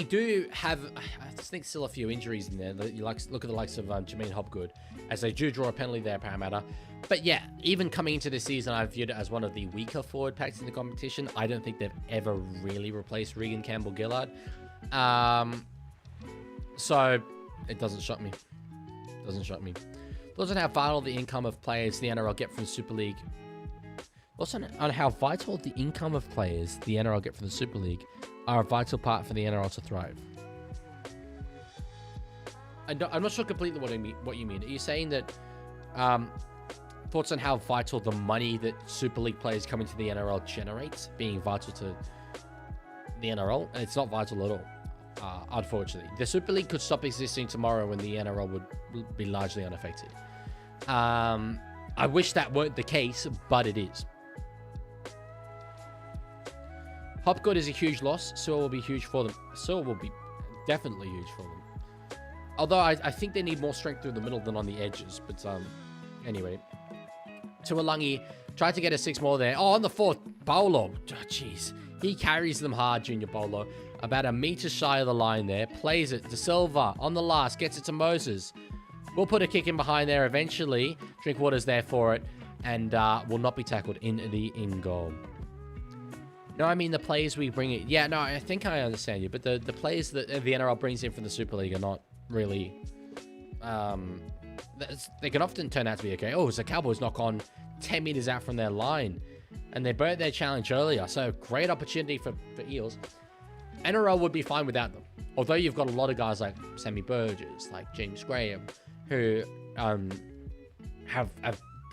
do have, I think, still a few injuries in there. You look at the likes of Jermaine Hopgood, as they do draw a penalty there, Parramatta. But yeah, even coming into this season, I've viewed it as one of the weaker forward packs in the competition. I don't think they've ever really replaced Regan Campbell-Gillard. So it doesn't shock me. Thoughts on how vital the income of players the NRL get from the Super League. Also on how vital the income of players the NRL get from the Super League are a vital part for the NRL to thrive. I'm not sure completely what you mean. Are you saying that thoughts on how vital the money that Super League players coming to the NRL generates being vital to the NRL? And it's not vital at all, unfortunately. The Super League could stop existing tomorrow and the NRL would be largely unaffected. I wish that weren't the case, but it is. Hopgood is a huge loss. Sewell will be huge for them. Sewell will be definitely huge for them. Although I think they need more strength through the middle than on the edges. But anyway. Tuolangi tried to get a 6 more there. Oh, on the 4th, Bolo. Jeez. He carries them hard, Junior Bolo. About a metre shy of the line there. Plays it to Silva on the last. Gets it to Moses. We'll put a kick in behind there eventually. Drinkwater's there for it. And will not be tackled in the in-goal. No, I mean the players we bring in. Yeah, no, I think I understand you. But the players that the NRL brings in from the Super League are not really... they can often turn out to be okay. Oh, it's a Cowboys knock on 10 metres out from their line. And they burnt their challenge earlier. So, great opportunity for Eels. NRL would be fine without them. Although you've got a lot of guys like Sammy Burgess, like James Graham, who have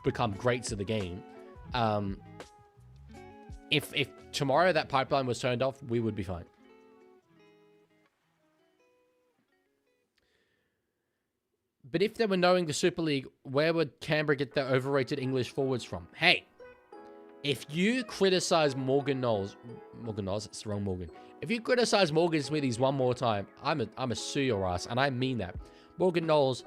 become greats of the game. If tomorrow that pipeline was turned off, we would be fine. But if they were knowing the Super League, where would Canberra get their overrated English forwards from? Hey, if you criticize Morgan Knowles, it's the wrong Morgan. If you criticize Morgan Smithies one more time, I'm a sue your ass, and I mean that. Morgan Knowles,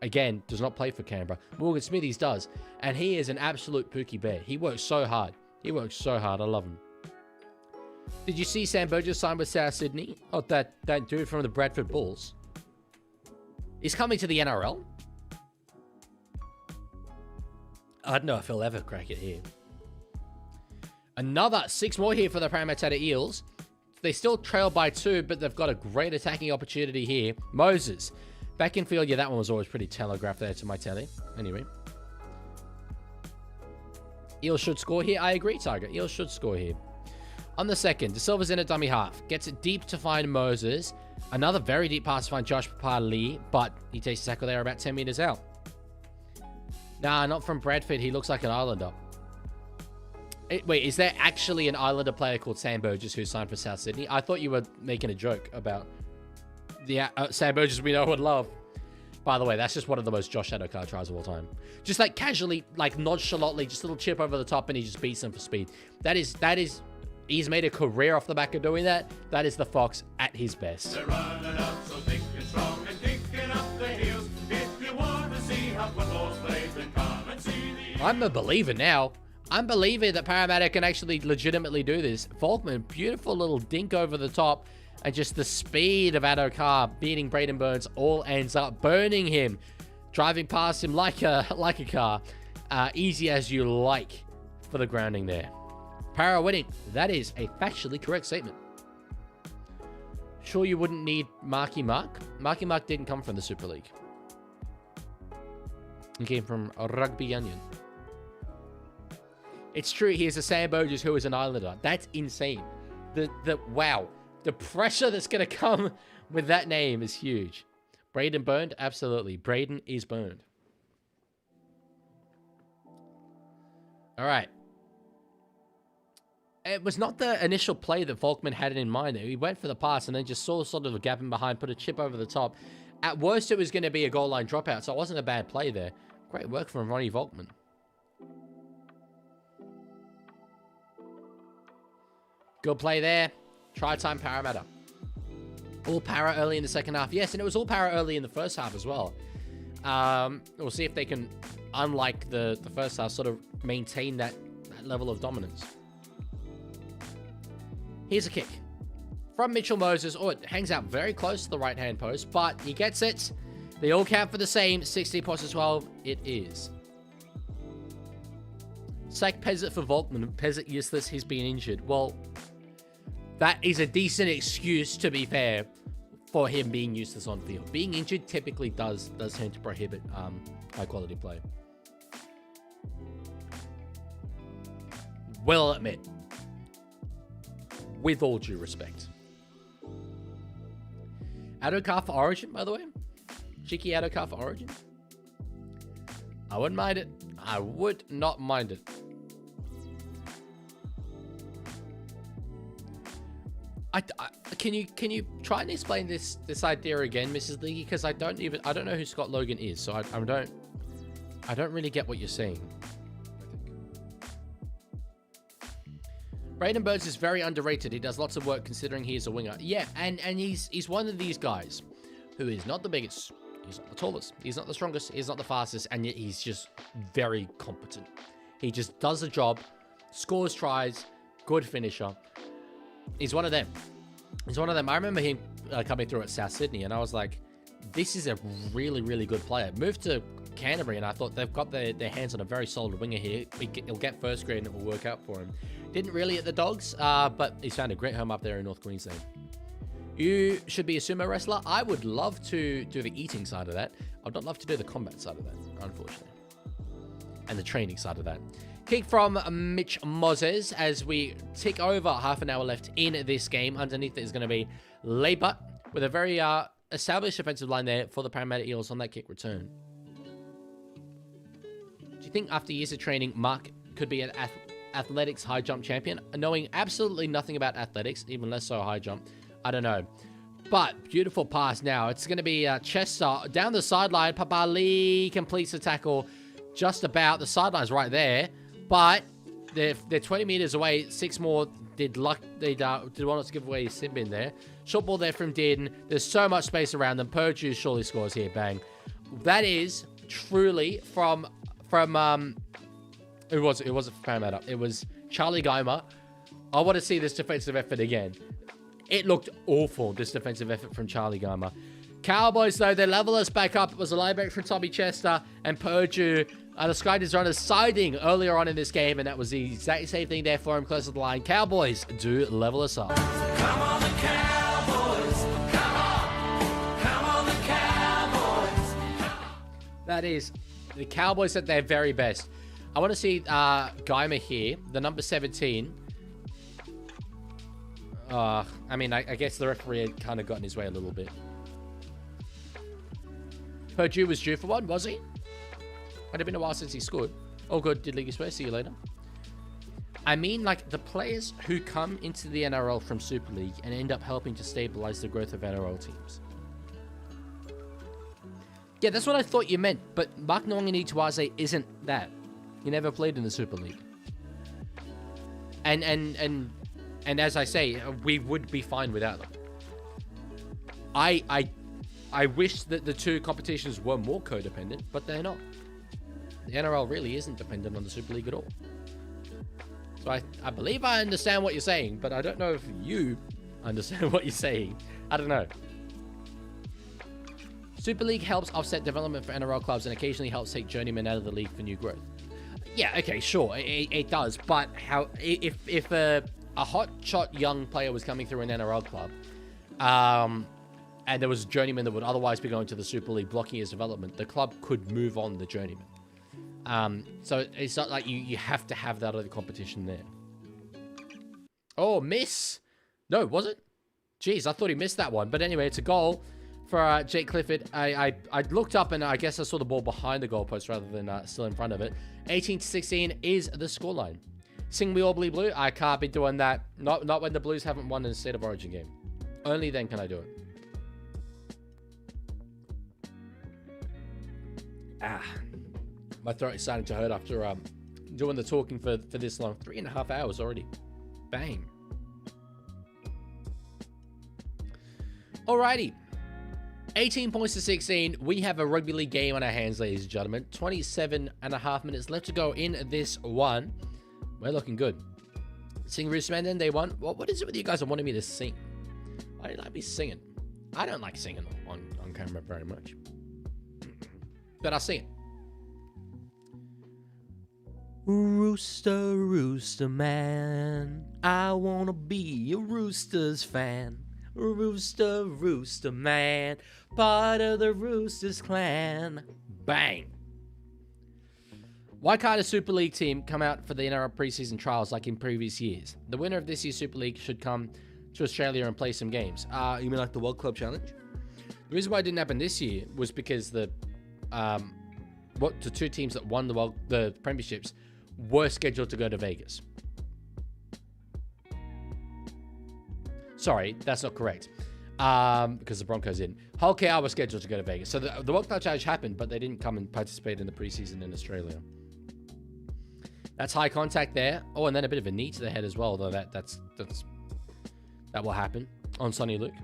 again, does not play for Canberra. Morgan Smithies does, and he is an absolute Pookie Bear. He works so hard. I love him. Did you see Sam Burgess sign with South Sydney? Oh, that dude from the Bradford Bulls. He's coming to the NRL. I don't know if he'll ever crack it here. Another 6 more here for the Parramatta Eels. They still trail by 2, but they've got a great attacking opportunity here. Moses. Back in field. Yeah, that one was always pretty telegraphed there to my telly. Anyway. Eels should score here. I agree, Tiger. Eels should score here. On the second, De Silva's in a dummy half. Gets it deep to find Moses. Another very deep pass to find Josh Papali, but he takes a tackle there about 10 meters out. Nah, not from Bradford. He looks like an Islander. Wait, is there actually an Islander player called Sam Burgess who signed for South Sydney? I thought you were making a joke about the Sam Burgess we know and love. By the way, that's just one of the most Josh Adokar tries of all time. Just like casually, like nonchalantly, just a little chip over the top and he just beats them for speed. That is, he's made a career off the back of doing that. That is the Fox at his best. They're running up so thick and strong and kicking up the heels. If you want to see how football's played, then come and see the... I'm a believer now. I'm believing that Parramatta can actually legitimately do this. Falkman, beautiful little dink over the top. And just the speed of Adokar beating Braden Burns all ends up burning him. Driving past him like a car. Easy as you like for the grounding there. Para winning. That is a factually correct statement. Sure you wouldn't need Marky Mark? Marky Mark didn't come from the Super League. He came from a Rugby Onion. It's true, he is a Sam Burgess who is an Islander. That's insane. Wow. The pressure that's going to come with that name is huge. Braden burned? Absolutely. Braden is burned. All right. It was not the initial play that Falkman had in mind. He went for the pass and then just saw sort of a gap in behind, put a chip over the top. At worst, it was going to be a goal line dropout, so it wasn't a bad play there. Great work from Ronnie Volkman. Good play there. Try time Parramatta. All para early in the second half. Yes, and it was all para early in the first half as well. We'll see if they can, unlike the first half, sort of maintain that level of dominance. Here's a kick from Mitchell Moses. Oh, it hangs out very close to the right-hand post, but he gets it. They all count for the same. 16 points to 12. It is. Sack Pezzett for Volkman. Pezzett useless. He's been injured. Well, that is a decent excuse, to be fair, for him being useless on field. Being injured typically does tend to prohibit high-quality play. Will admit. With all due respect. Adokar for Origin, by the way. Cheeky Adokar for Origin. I wouldn't mind it. I would not mind it. Can you try and explain this idea again, Mrs. League? Because I don't know who Scott Logan is, so I don't really get what you're saying. Braden Burns is very underrated. He does lots of work considering he is a winger. Yeah, and he's one of these guys who is not the biggest, he's not the tallest, he's not the strongest, he's not the fastest, and yet he's just very competent. He just does the job, scores tries, good finisher. He's one of them. He's one of them. I remember him coming through at South Sydney, and I was like, this is a really, really good player. Moved to Canterbury, and I thought they've got their hands on a very solid winger here. He'll get first grade, and it will work out for him. Didn't really at the Dogs, but he's found a great home up there in North Queensland. You should be a sumo wrestler. I would love to do the eating side of that. I'd not love to do the combat side of that, unfortunately. And the training side of that. Kick from Mitch Moses as we tick over half an hour left in this game. Underneath it is going to be Leibutt with a very established offensive line there for the Parramatta Eels on that kick return. Do you think after years of training, Mark could be an athletics high jump champion? Knowing absolutely nothing about athletics, even less so high jump, I don't know. But beautiful pass now. It's going to be Chester down the sideline. Papali completes the tackle just about. The sideline's right there. But they're 20 meters away. 6 more did want to give away his sin bin there. Short ball there from Dearden. There's so much space around them. Purdue surely scores here. Bang. That is truly from who was it? It wasn't Parramatta. It was Charlie Geimer. I want to see this defensive effort again. It looked awful, this defensive effort from Charlie Geimer. Cowboys, though, they level us back up. It was a line break from Tommy Chester and Purdue. The Sky Does Runners siding earlier on in this game, and that was the exact same thing there for him close to the line. Cowboys do level us up. Come on, the Cowboys. Come on, the Cowboys. That is the Cowboys at their very best. I want to see Geimer here, the number 17. I mean, I guess the referee had kind of got in his way a little bit. Purdue was due for one, was he? Might have been a while since he scored. Oh, good. Did Leaguie swear? See you later. I mean, like, the players who come into the NRL from Super League and end up helping to stabilize the growth of NRL teams. Yeah, that's what I thought you meant, but Mark Nwanganituwaze isn't that. He never played in the Super League. And as I say, we would be fine without them. I wish that the two competitions were more codependent, but they're not. The NRL really isn't dependent on the Super League at all. So I believe I understand what you're saying, but I don't know if you understand what you're saying. I don't know. Super League helps offset development for NRL clubs and occasionally helps take journeymen out of the league for new growth. Yeah, okay, sure, it does. But how if a hot-shot young player was coming through an NRL club, and there was a journeyman that would otherwise be going to the Super League blocking his development, the club could move on the journeyman. So it's not like you have to have that other competition there. Oh, miss! No, was it? Jeez, I thought he missed that one. But anyway, it's a goal for Jake Clifford. I looked up and I guess I saw the ball behind the goalpost rather than still in front of it. 18-16 is the scoreline. Sing We All Bleed Blue? I can't be doing that. Not when the Blues haven't won in a State of Origin game. Only then can I do it. My throat is starting to hurt after doing the talking for this long. 3.5 hours already. Bang. Alrighty. 18 points to 16. We have a rugby league game on our hands, ladies and gentlemen. 27.5 minutes left to go in this one. We're looking good. Sing Roosterman then, day one. What is it with you guys that wanted me to sing? Why did I be singing? I don't like singing on camera very much. But I'll sing it. Rooster, rooster man, I wanna be a Roosters fan. Rooster, rooster man, part of the Roosters clan. Bang. Why can't a Super League team come out for the NRL preseason trials like in previous years? The winner of this year's Super League should come to Australia and play some games. You mean like the World Club Challenge? The reason why it didn't happen this year was because the two teams that won the premierships were scheduled to go to Vegas. Sorry, that's not correct. Because the Broncos didn't. Hull KR were scheduled to go to Vegas. So the World Club Challenge happened, but they didn't come and participate in the preseason in Australia. That's high contact there. Oh, and then a bit of a knee to the head as well, though that will happen on Sonny Luke.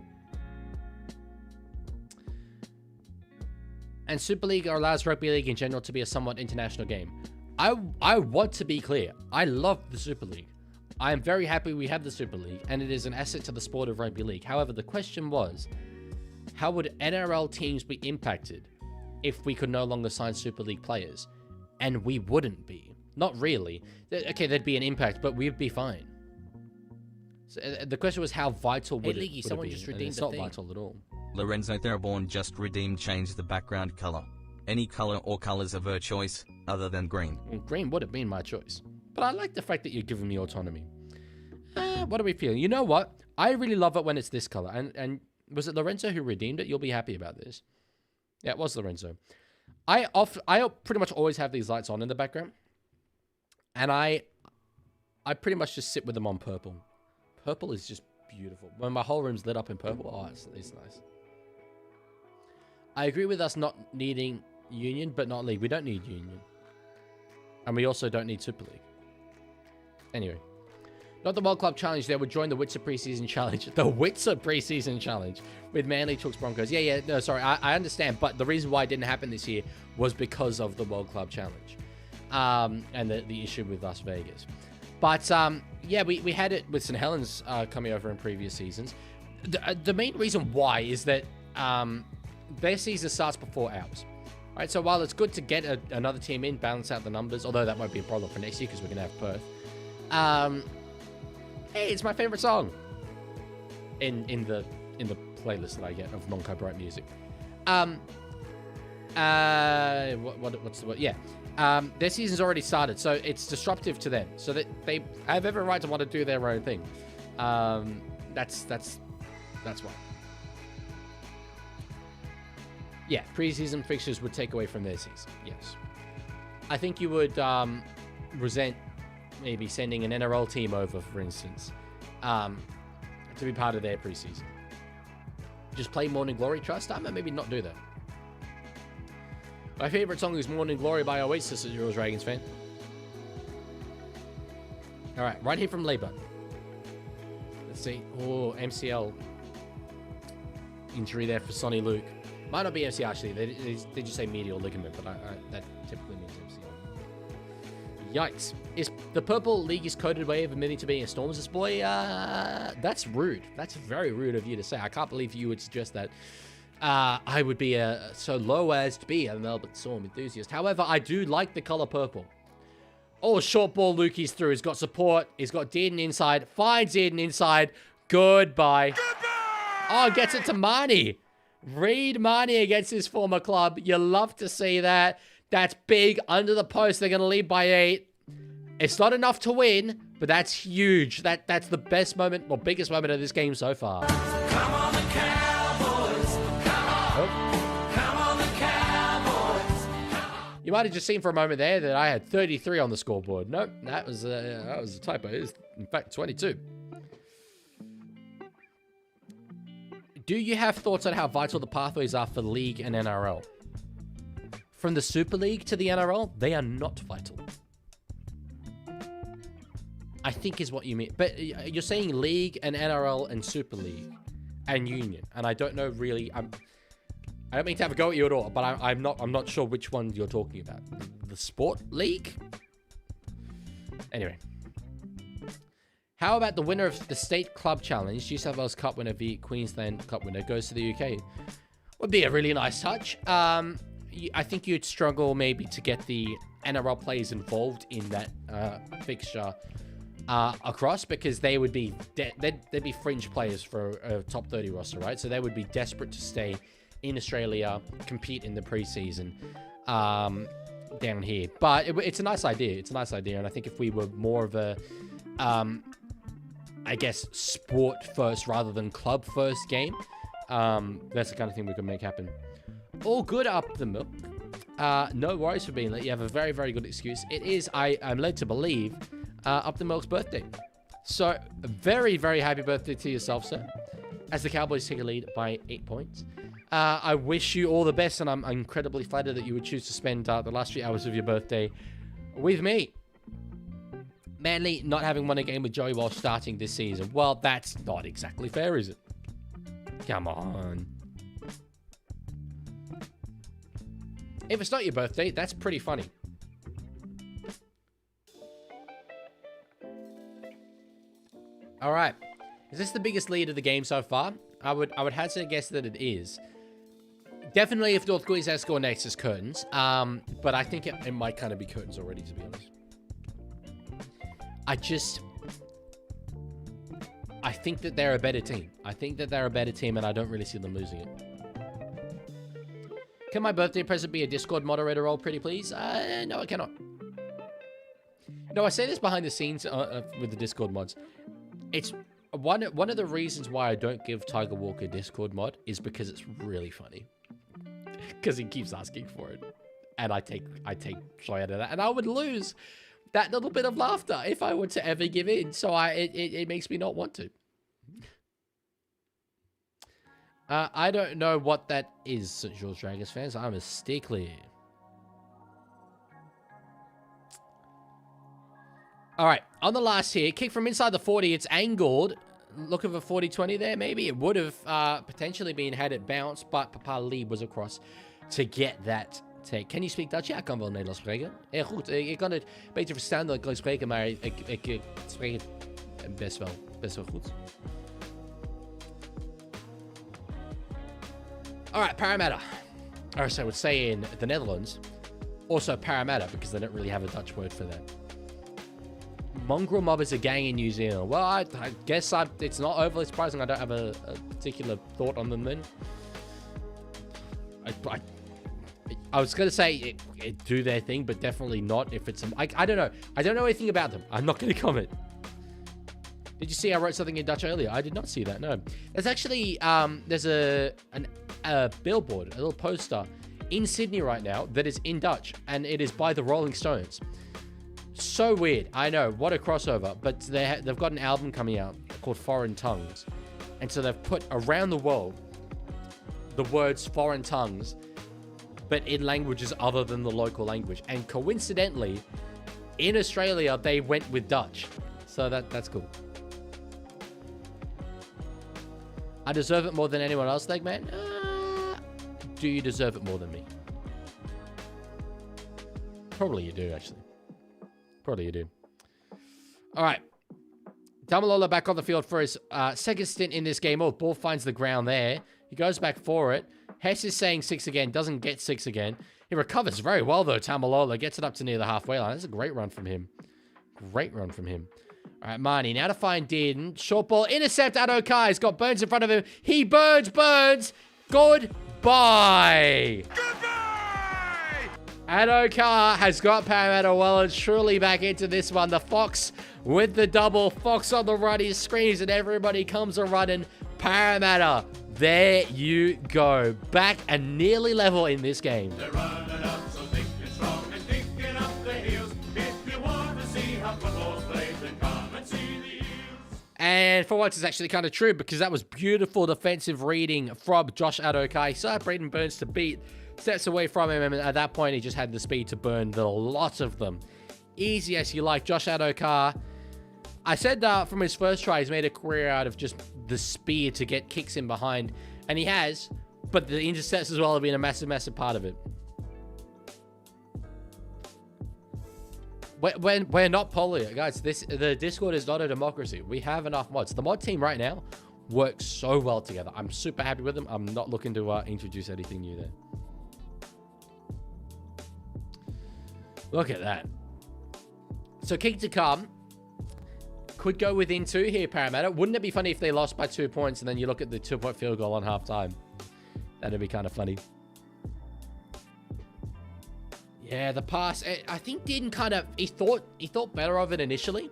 And Super League allows rugby league in general to be a somewhat international game. I want to be clear. I love the Super League. I am very happy we have the Super League, and it is an asset to the sport of rugby league. However, the question was, how would NRL teams be impacted if we could no longer sign Super League players? And we wouldn't be. Not really. Okay, there'd be an impact, but we'd be fine. So, the question was, how vital would it be? Someone just redeemed it's not vital at all. Lorenzo Theraborn just redeemed changed the background color. Any color or colors of her choice, other than green. Well, green would have been my choice. But I like the fact that you're giving me autonomy. What are we feeling? You know what? I really love it when it's this color. And was it Lorenzo who redeemed it? You'll be happy about this. Yeah, it was Lorenzo. I pretty much always have these lights on in the background. And I pretty much just sit with them on purple. Purple is just beautiful. When my whole room's lit up in purple, oh, it's nice. I agree with us not needing Union, but not League. We don't need Union. And we also don't need Super League. Anyway. Not the World Club Challenge. They would join the Witzer Preseason Challenge. The Witzer Preseason Challenge with Manly, Chooks, Broncos. Yeah. No, sorry. I understand. But the reason why it didn't happen this year was because of the World Club Challenge. And the issue with Las Vegas. But, yeah, we had it with St. Helens coming over in previous seasons. The main reason why is that their season starts before ours. Right, so while it's good to get another team in, balance out the numbers, although that won't be a problem for next year because we're going to have Perth. Hey, it's my favorite song in the playlist that I get of non-copyright music. What's the word? Yeah. Their season's already started, so it's disruptive to them. So that they have every right to want to do their own thing. That's why. Yeah, preseason fixtures would take away from their season. Yes. I think you would resent maybe sending an NRL team over, for instance, to be part of their preseason. Just play Morning Glory Trust time and maybe not do that. My favorite song is Morning Glory by Oasis, as you're a Dragons fan. All right, right here from Labour. Let's see. Oh, MCL injury there for Sonny Luke. Might not be MCL, actually. They just say medial ligament, but that typically means MCL. Yikes. Is the purple League's coded way of admitting to being a Stormers boy? That's rude. That's very rude of you to say. I can't believe you would suggest that. I would be so low as to be a Melbourne Storm enthusiast. However, I do like the color purple. Oh, short ball Lukey's through. He's got support. He's got Dearden inside. Finds Dearden inside. Goodbye. Oh, gets it to Marnie. Reed Marnie against his former club. You love to see that. That's big. Under the post. They're going to lead by 8. It's not enough to win, but that's huge. That's the best moment, or biggest moment of this game so far. Come on the Cowboys, come on, come on the Cowboys. You might have just seen for a moment there that I had 33 on the scoreboard. Nope, that was a typo. It was, in fact, 22. Do you have thoughts on how vital the pathways are for League and NRL? From the Super League to the NRL, they are not vital. I think is what you mean. But you're saying League and NRL and Super League and Union. And I don't know really. I don't mean to have a go at you at all, but I'm not sure which one you're talking about. The Sport League? Anyway. How about the winner of the State Club Challenge, New South Wales Cup winner v Queensland Cup winner, goes to the UK? Would be a really nice touch. I think you'd struggle maybe to get the NRL players involved in that fixture across, because they would be they'd be fringe players for a top 30 roster, right? So they would be desperate to stay in Australia, compete in the preseason down here. But it's a nice idea. It's a nice idea, and I think if we were more of a I guess sport first rather than club first game, that's the kind of thing we could make happen. All good up the milk. No worries for being late. You have a very, very good excuse. It is, I'm led to believe, Up the Milk's birthday. So, very, very happy birthday to yourself, sir. As the Cowboys take a lead by 8 points. I wish you all the best, and I'm incredibly flattered that you would choose to spend the last few hours of your birthday with me. Manly not having won a game with Joey Walsh starting this season. Well, that's not exactly fair, is it? Come on. If it's not your birthday, that's pretty funny. All right. Is this the biggest lead of the game so far? I would hazard a guess that it is. Definitely if North Queensland score next is curtains. But I think it might kind of be curtains already, to be honest. I think that they're a better team. I think that they're a better team, and I don't really see them losing it. Can my birthday present be a Discord moderator role, pretty please? No, I cannot. No, I say this behind the scenes with the Discord mods. It's one of the reasons why I don't give Tiger Walker Discord mod is because it's really funny. Because he keeps asking for it, and I take joy out of that, and I would lose that little bit of laughter if I were to ever give in. So it makes me not want to. I don't know what that is, St. George Dragons fans. I'm a steer clear. All right, on the last here, kick from inside the 40. It's angled. Looking for 40-20 there, maybe. It would have potentially been had it bounced, but Papa Lee was across to get that take. Can you speak Dutch? Ja, ik kan wel Nederlands spreken. Goed, ik kan het beter verstaan dan ik kan spreken, maar ik spreek het best wel goed. All right, Parramatta. Or so I would say in the Netherlands. Also Parramatta, because they don't really have a Dutch word for that. Mongrel mob is a gang in New Zealand. Well, I guess it's not overly surprising. I don't have a particular thought on them then. I was going to say it do their thing, but definitely not if it's... I don't know. I don't know anything about them. I'm not going to comment. Did you see I wrote something in Dutch earlier? I did not see that, no. There's actually... there's a billboard, a little poster in Sydney right now that is in Dutch, and it is by the Rolling Stones. So weird. I know. What a crossover. But they've got an album coming out called Foreign Tongues. And so they've put around the world the words foreign tongues, but in languages other than the local language. And coincidentally, in Australia, they went with Dutch. So that's cool. I deserve it more than anyone else, Legman. Do you deserve it more than me? Probably you do, actually. Probably you do. All right. Damalola back on the field for his second stint in this game. Oh, ball finds the ground there. He goes back for it. Hess is saying 6 again. Doesn't get 6 again. He recovers very well, though, Tamalola. Gets it up to near the halfway line. That's a great run from him. Great run from him. All right, Marnie. Now to find Dearden. Short ball. Intercept Adokai. He's got Burns in front of him. He burns. Goodbye. Adokar has got Parramatta well and truly back into this one. The Fox with the double. Fox on the run. He screams and everybody comes a running. Parramatta, there you go. Back and nearly level in this game. They're running up so thick and strong and kicking up the heels. If you want to see how football's played, then come and see the Eels. And for once, it's actually kind of true because that was beautiful defensive reading from Josh Adokai. So Braden Burns to beat. Steps away from him, and at that point, he just had the speed to burn the lot of them. Easy as you like. Josh Adokar. I said from his first try, he's made a career out of just the speed to get kicks in behind, and he has, but the intercepts as well have been a massive, massive part of it. We're not polar, guys. The Discord is not a democracy. We have enough mods. The mod team right now works so well together. I'm super happy with them. I'm not looking to introduce anything new there. Look at that. So kick to come. Could go within 2 here, Parramatta. Wouldn't it be funny if they lost by 2 points and then you look at the 2-point field goal on halftime? That'd be kind of funny. Yeah, the pass. I think Dearden kind of... He thought better of it initially.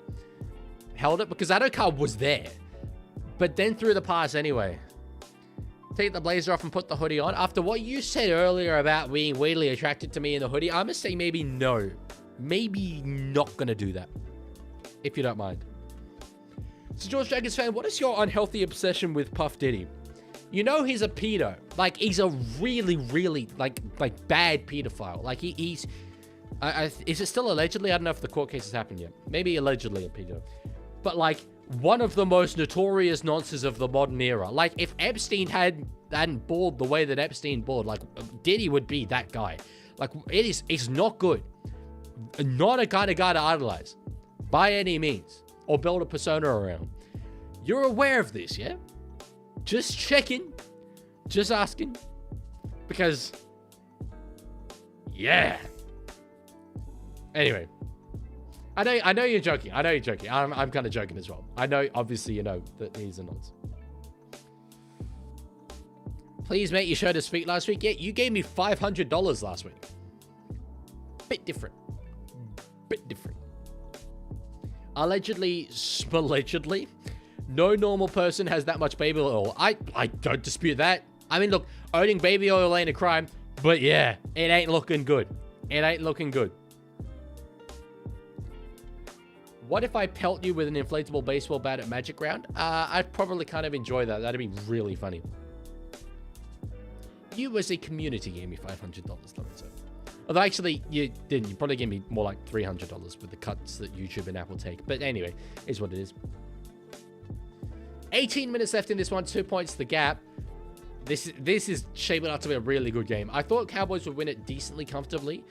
Held it because Adokar was there. But then threw the pass anyway. Take the blazer off and put the hoodie on. After what you said earlier about being weirdly attracted to me in the hoodie, I'm going to say maybe no. Maybe not going to do that. If you don't mind. So George Dragons fan, what is your unhealthy obsession with Puff Diddy? You know he's a pedo. Like, he's a really, really, like bad pedophile. Like, he's... is it still allegedly? I don't know if the court case has happened yet. Maybe allegedly a pedo. But, like... one of the most notorious nonsense of the modern era. Like, if Epstein hadn't balled the way that Epstein balled, like, Diddy would be that guy. Like, it's not good. Not a kind of guy to idolize. By any means. Or build a persona around. You're aware of this, yeah? Just checking. Just asking. Because... yeah. Anyway. I know you're joking. I know you're joking. I'm kind of joking as well. I know, obviously, you know that he's a nonce. Please, mate, you showed us feet last week. Yeah, you gave me $500 last week. Bit different. Allegedly, no normal person has that much baby oil. I don't dispute that. I mean, look, owning baby oil ain't a crime. But yeah, it ain't looking good. What if I pelt you with an inflatable baseball bat at Magic Round? I'd probably kind of enjoy that. That'd be really funny. You as a community gave me $500, Lorenzo. Although actually, you didn't. You probably gave me more like $300 with the cuts that YouTube and Apple take. But anyway, is what it is. 18 minutes left in this one. 2 points the gap. This is shaping up to be a really good game. I thought Cowboys would win it decently comfortably.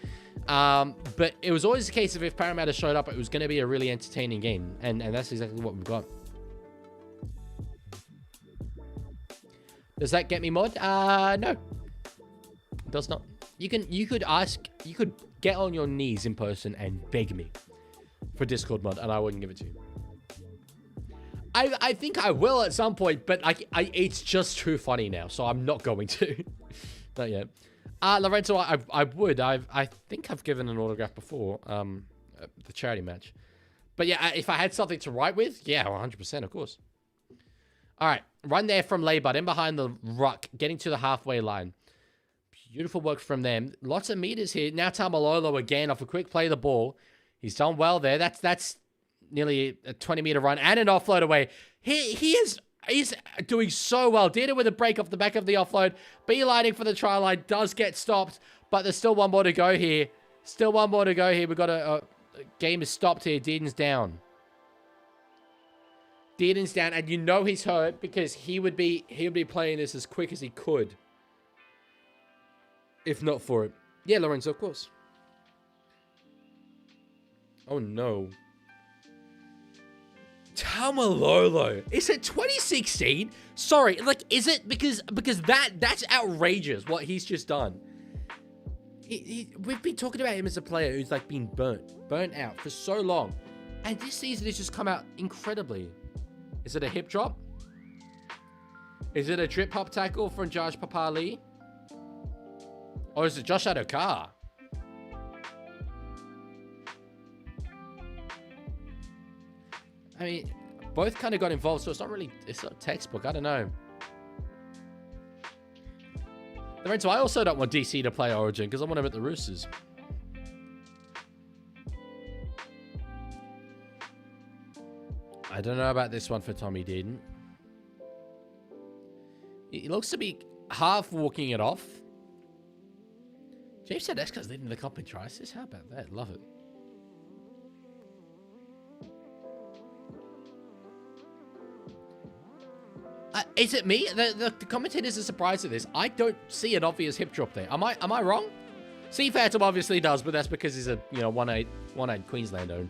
But it was always the case of if Parramatta showed up, it was going to be a really entertaining game. And that's exactly what we've got. Does that get me mod? No. It does not. You could get on your knees in person and beg me for Discord mod, and I wouldn't give it to you. I think I will at some point, but it's just too funny now, so I'm not going to. Not yet. Lorenzo, I would. I think I've given an autograph before, the charity match. But yeah, if I had something to write with, yeah, 100%, of course. All right, run there from Laybud, in behind the ruck, getting to the halfway line. Beautiful work from them. Lots of meters here. Now Tamalolo again off a quick play of the ball. He's done well there. That's nearly a 20-meter run and an offload away. He's doing so well. Did it with a break off the back of the offload. Beelining for the try line. Does get stopped, but there's still one more to go here. Still one more to go here. We've got a game is stopped here. Dearden's down. Dearden's down, and you know he's hurt because he would be playing this as quick as he could. If not for it. Yeah, Lorenzo, of course. Oh, no. Tamalolo. Is it 2016? Sorry, like, is it? Because that's outrageous what he's just done. We've been talking about him as a player who's, like, been burnt out for so long. And this season has just come out incredibly. Is it a hip drop? Is it a drip hop tackle from Josh Papali? Or is it Josh Adokar? I mean, both kind of got involved, so it's not textbook. I don't know. Lorenzo, I also don't want DC to play Origin because I want him at the Roosters. I don't know about this one for Tommy Dearden. He looks to be half walking it off. James Tedesco's leading the comp in tries. How about that? Love it. Is it me? The commentators are surprised at this. I don't see an obvious hip drop there. Am I wrong? C Phantom obviously does, but that's because he's a 1-8 Queensland owned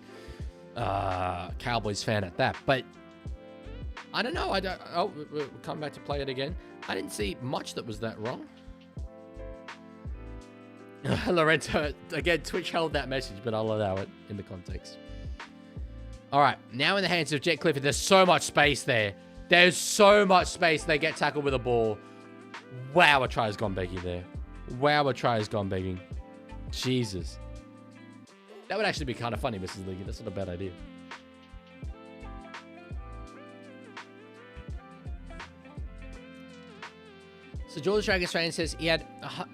Cowboys fan at that. But I don't know. We'll come back to play it again. I didn't see much that was that wrong. Lorenzo, again, Twitch held that message, but I'll allow it in the context. All right, now in the hands of Jet Clifford. There's so much space there. There's so much space. They get tackled with a ball. Wow, a try has gone begging there. Wow, a try has gone begging. Jesus. That would actually be kind of funny, Mrs. Leaguie. That's not a bad idea. So George Dragons fan says he had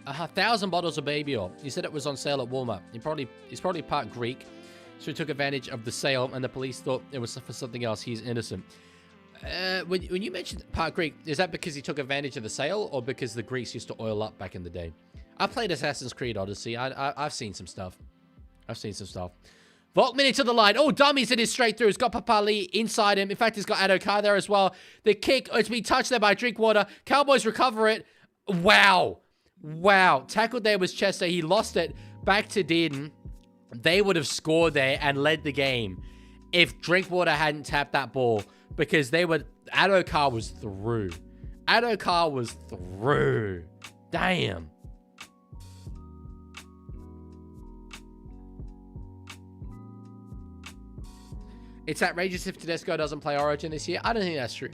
1,000 bottles of baby oil. He said it was on sale at Walmart. He's probably part Greek, so he took advantage of the sale, and the police thought it was for something else. He's innocent. When you mentioned part Greek, is that because he took advantage of the sale, or because the Greeks used to oil up back in the day? I played Assassin's Creed Odyssey. I've seen some stuff. Volkman into the line. Oh, dummies, it is straight through. He's got Papali inside him. In fact, he's got Adokar there as well. The kick, it's been touched there by Drinkwater. Cowboys recover it. Wow. Tackled there was Chester. He lost it. Back to Dearden. They would have scored there and led the game if Drinkwater hadn't tapped that ball, because Adokar was through. Damn. It's outrageous if Tedesco doesn't play Origin this year. I don't think that's true.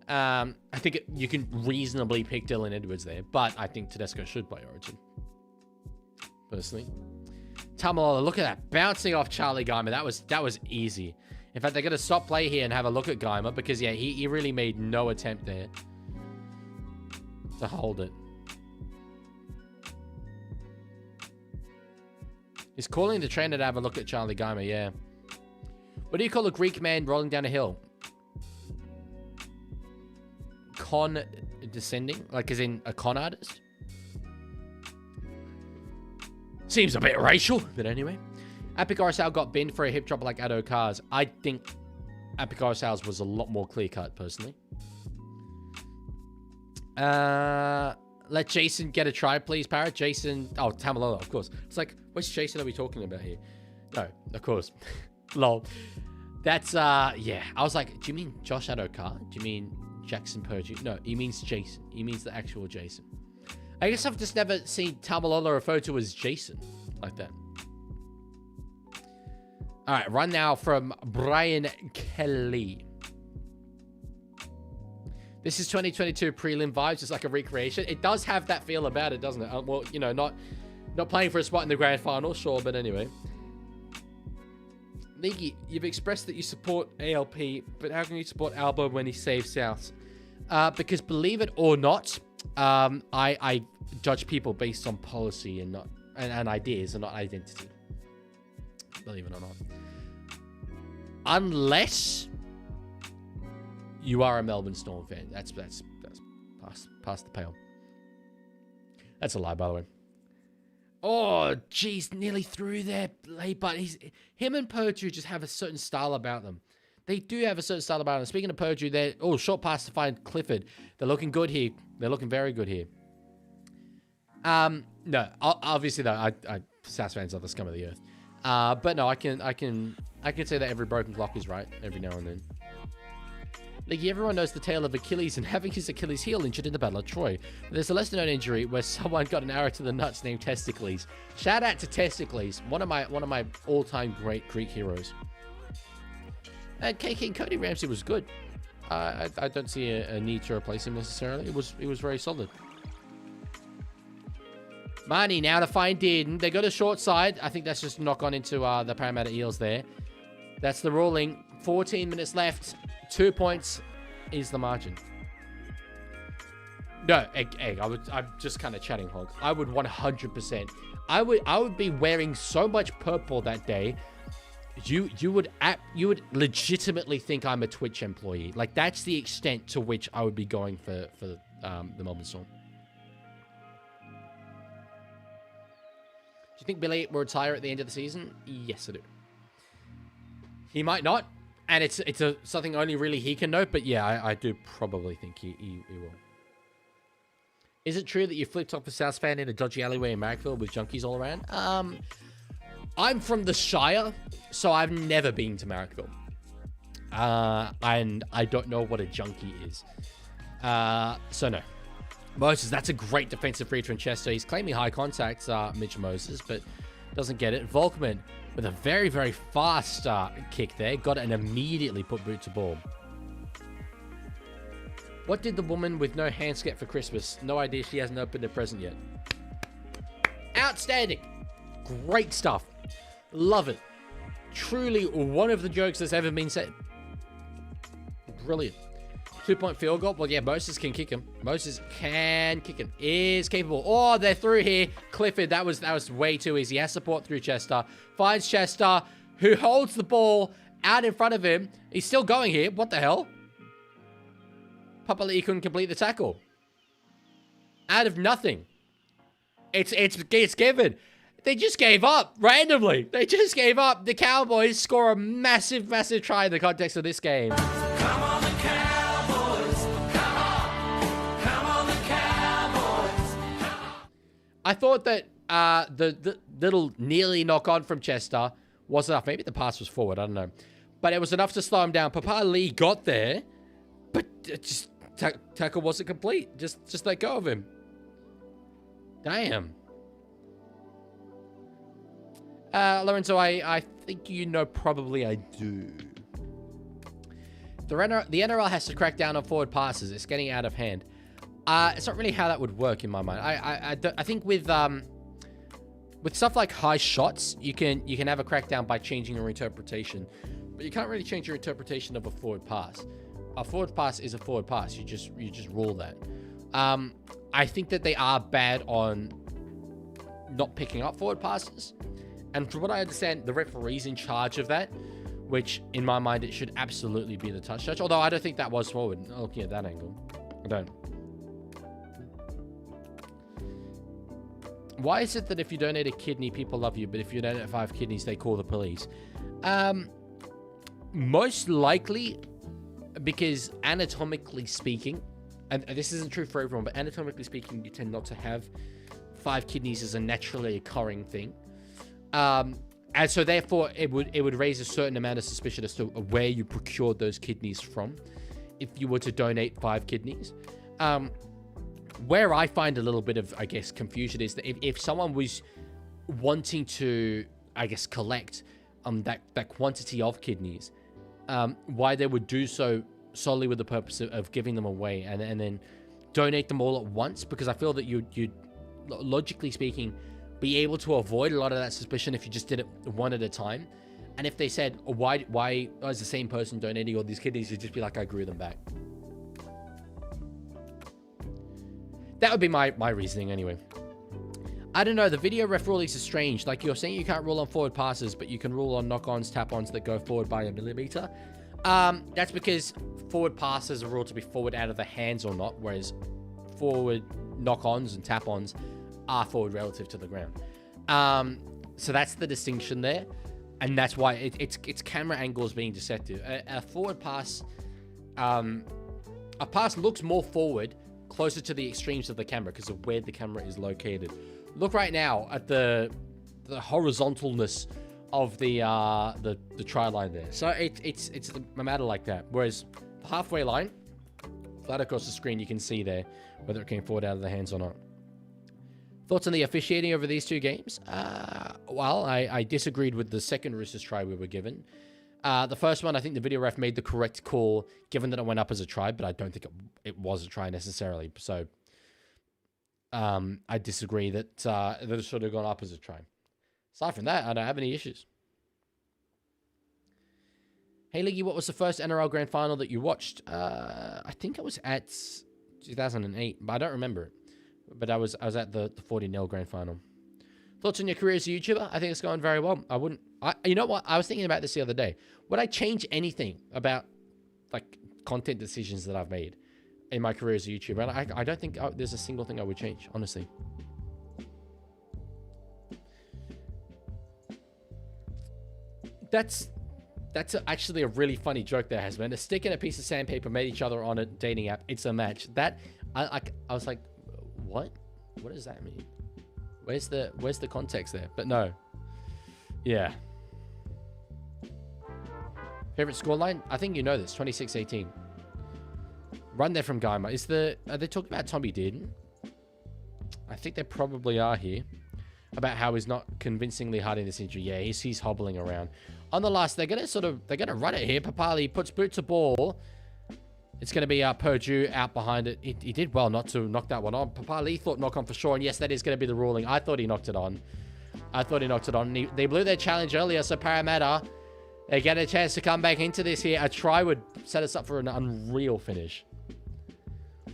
I think you can reasonably pick Dylan Edwards there, but I think Tedesco should play Origin. Personally. Tamalolo, look at that. Bouncing off Charlie Geimer. That was easy. In fact, they're going to stop play here and have a look at Geimer because, yeah, he really made no attempt there to hold it. He's calling the trainer to have a look at Charlie Geimer, yeah. What do you call a Greek man rolling down a hill? Con descending? Like as in a con artist? Seems a bit racial, but anyway. Epic RSL got binned for a hip drop like Addo Cars. I think Epic RSL's was a lot more clear-cut, personally. Let Jason get a try, please, Parrot. Jason... Oh, Tamalolo, of course. It's like, which Jason are we talking about here? No, of course. Lol. That's, yeah. I was like, do you mean Josh Adokar? Do you mean Jackson Purdue? No, he means Jason. He means the actual Jason. I guess I've just never seen Tamalolo referred to as Jason like that. All right, run now from Brian Kelly. This is 2022 prelim vibes. It's like a recreation. It does have that feel about it, doesn't it? Well, you know, not playing for a spot in the grand final, sure, but anyway. Leaguie, you've expressed that you support ALP, but how can you support Albo when he saves South? Because believe it or not, I judge people based on policy and not and ideas and not identity. Believe it or not. Unless you are a Melbourne Storm fan. That's past the pale. That's a lie, by the way. Oh, jeez, nearly through there, but him and Purdue just have a certain style about them. They do have a certain style about them. Speaking of Purdue, short pass to find Clifford. They're looking good here. They're looking very good here. No, obviously though, South fans are the scum of the earth. But no, I can say that every broken clock is right every now and then. Like, everyone knows the tale of Achilles and having his Achilles heel injured in the Battle of Troy. But there's a lesser-known injury where someone got an arrow to the nuts named Testicles. Shout out to Testicles, one of my all-time great Greek heroes. And KK and Cody Ramsey was good. I don't see a need to replace him necessarily. It was very solid. Marnie now to find Dearden. They got a short side. I think that's just knock on into the Parramatta Eels there. That's the ruling. 14 minutes left. 2 points is the margin. No, I'm just kind of chatting hog. I would 100%. I would be wearing so much purple that day. You would legitimately think I'm a Twitch employee. Like, that's the extent to which I would be going for the Melbourne Storm. Do you think Billy will retire at the end of the season? Yes, I do. He might not. And it's something only really he can know, but yeah, I do probably think he will. Is it true that you flipped off a South fan in a dodgy alleyway in Marrickville with junkies all around? I'm from the Shire, so I've never been to Marrickville. And I don't know what a junkie is. So no. Moses, that's a great defensive free to Winchester. He's claiming high contact, Mitch Moses, but doesn't get it. Volkman with a very, very fast kick there. Got it and immediately put boot to ball. What did the woman with no hands get for Christmas? No idea. She hasn't opened a present yet. Outstanding. Great stuff. Love it. Truly one of the jokes that's ever been said. Brilliant. 2-point field goal. Well, yeah, Moses can kick him. Moses can kick him. Is capable. Oh, they're through here. Clifford, that was way too easy. Has support through Chester. Finds Chester, who holds the ball out in front of him. He's still going here. What the hell? Papali'i couldn't complete the tackle. Out of nothing. It's given. They just gave up randomly. They just gave up. The Cowboys score a massive, massive try in the context of this game. Come on the Cowboys, come on. Come on the Cowboys, come on. I thought that the little nearly knock on from Chester was enough. Maybe the pass was forward. I don't know. But it was enough to slow him down. Papali'i got there, but just tackle wasn't complete. Just let go of him. Damn. Lorenzo, I think you know probably I do. The NRL has to crack down on forward passes. It's getting out of hand. It's not really how that would work in my mind. I think with stuff like high shots, you can have a crackdown by changing your interpretation, but you can't really change your interpretation of a forward pass. A forward pass is a forward pass. You just rule that. I think that they are bad on not picking up forward passes. And from what I understand, the referee's in charge of that, which in my mind, it should absolutely be the touch judge. Although I don't think that was forward. Looking at that angle, I don't. Why is it that if you donate a kidney, people love you, but if you donate 5 kidneys, they call the police? Most likely because anatomically speaking, and this isn't true for everyone, but anatomically speaking, you tend not to have 5 kidneys as a naturally occurring thing. And so therefore it would raise a certain amount of suspicion as to where you procured those kidneys from if you were to donate 5 kidneys. Where I find a little bit of, I guess, confusion is that if someone was wanting to, I guess, collect that quantity of kidneys, why they would do so solely with the purpose of giving them away and then donate them all at once, because I feel that you'd logically speaking be able to avoid a lot of that suspicion if you just did it one at a time. And if they said, why is the same person donating all these kidneys, you'd just be like, I grew them back. That would be my reasoning anyway. I don't know, the video ref rulings are strange. Like, you're saying you can't rule on forward passes, but you can rule on knock-ons, tap-ons that go forward by a millimeter. That's because forward passes are ruled to be forward out of the hands or not, whereas forward knock-ons and tap-ons are forward relative to the ground. So that's the distinction there, and that's why it's camera angles being deceptive. A forward pass, a pass looks more forward, closer to the extremes of the camera because of where the camera is located. Look right now at the horizontalness of the try line there. So it's a matter like that. Whereas the halfway line, flat across the screen, you can see there whether it came forward out of the hands or not. Thoughts on the officiating over these 2 games? Well, I disagreed with the second Roosters try we were given. The first one, I think the video ref made the correct call, given that it went up as a try, but I don't think it was a try necessarily. So I disagree that it should have gone up as a try. Aside from that, I don't have any issues. Hey, Leaguie, what was the first NRL Grand Final that you watched? I think it was at 2008, but I don't remember it. But I was at the 40-0 Grand Final. Thoughts on your career as a YouTuber? I think it's going very well. You know what? I was thinking about this the other day. Would I change anything about like content decisions that I've made in my career as a YouTuber? And I don't think there's a single thing I would change, honestly. That's actually a really funny joke there, Hasman. A stick and a piece of sandpaper met each other on a dating app. It's a match. That I was like, what? What does that mean? Where's the context there? But no. Yeah. Favorite scoreline? I think you know this. 26-18. Run there from Gaima. Are they talking about Tommy Dearden? I think they probably are here. About how he's not convincingly hiding this injury. Yeah, he's hobbling around. On the last, they're gonna run it here. Papali puts boot to ball. It's going to be Purdue out behind it. He did well not to knock that one on. Papali thought knock on for sure. And yes, that is going to be the ruling. I thought he knocked it on. They blew their challenge earlier. So Parramatta, they get a chance to come back into this here. A try would set us up for an unreal finish.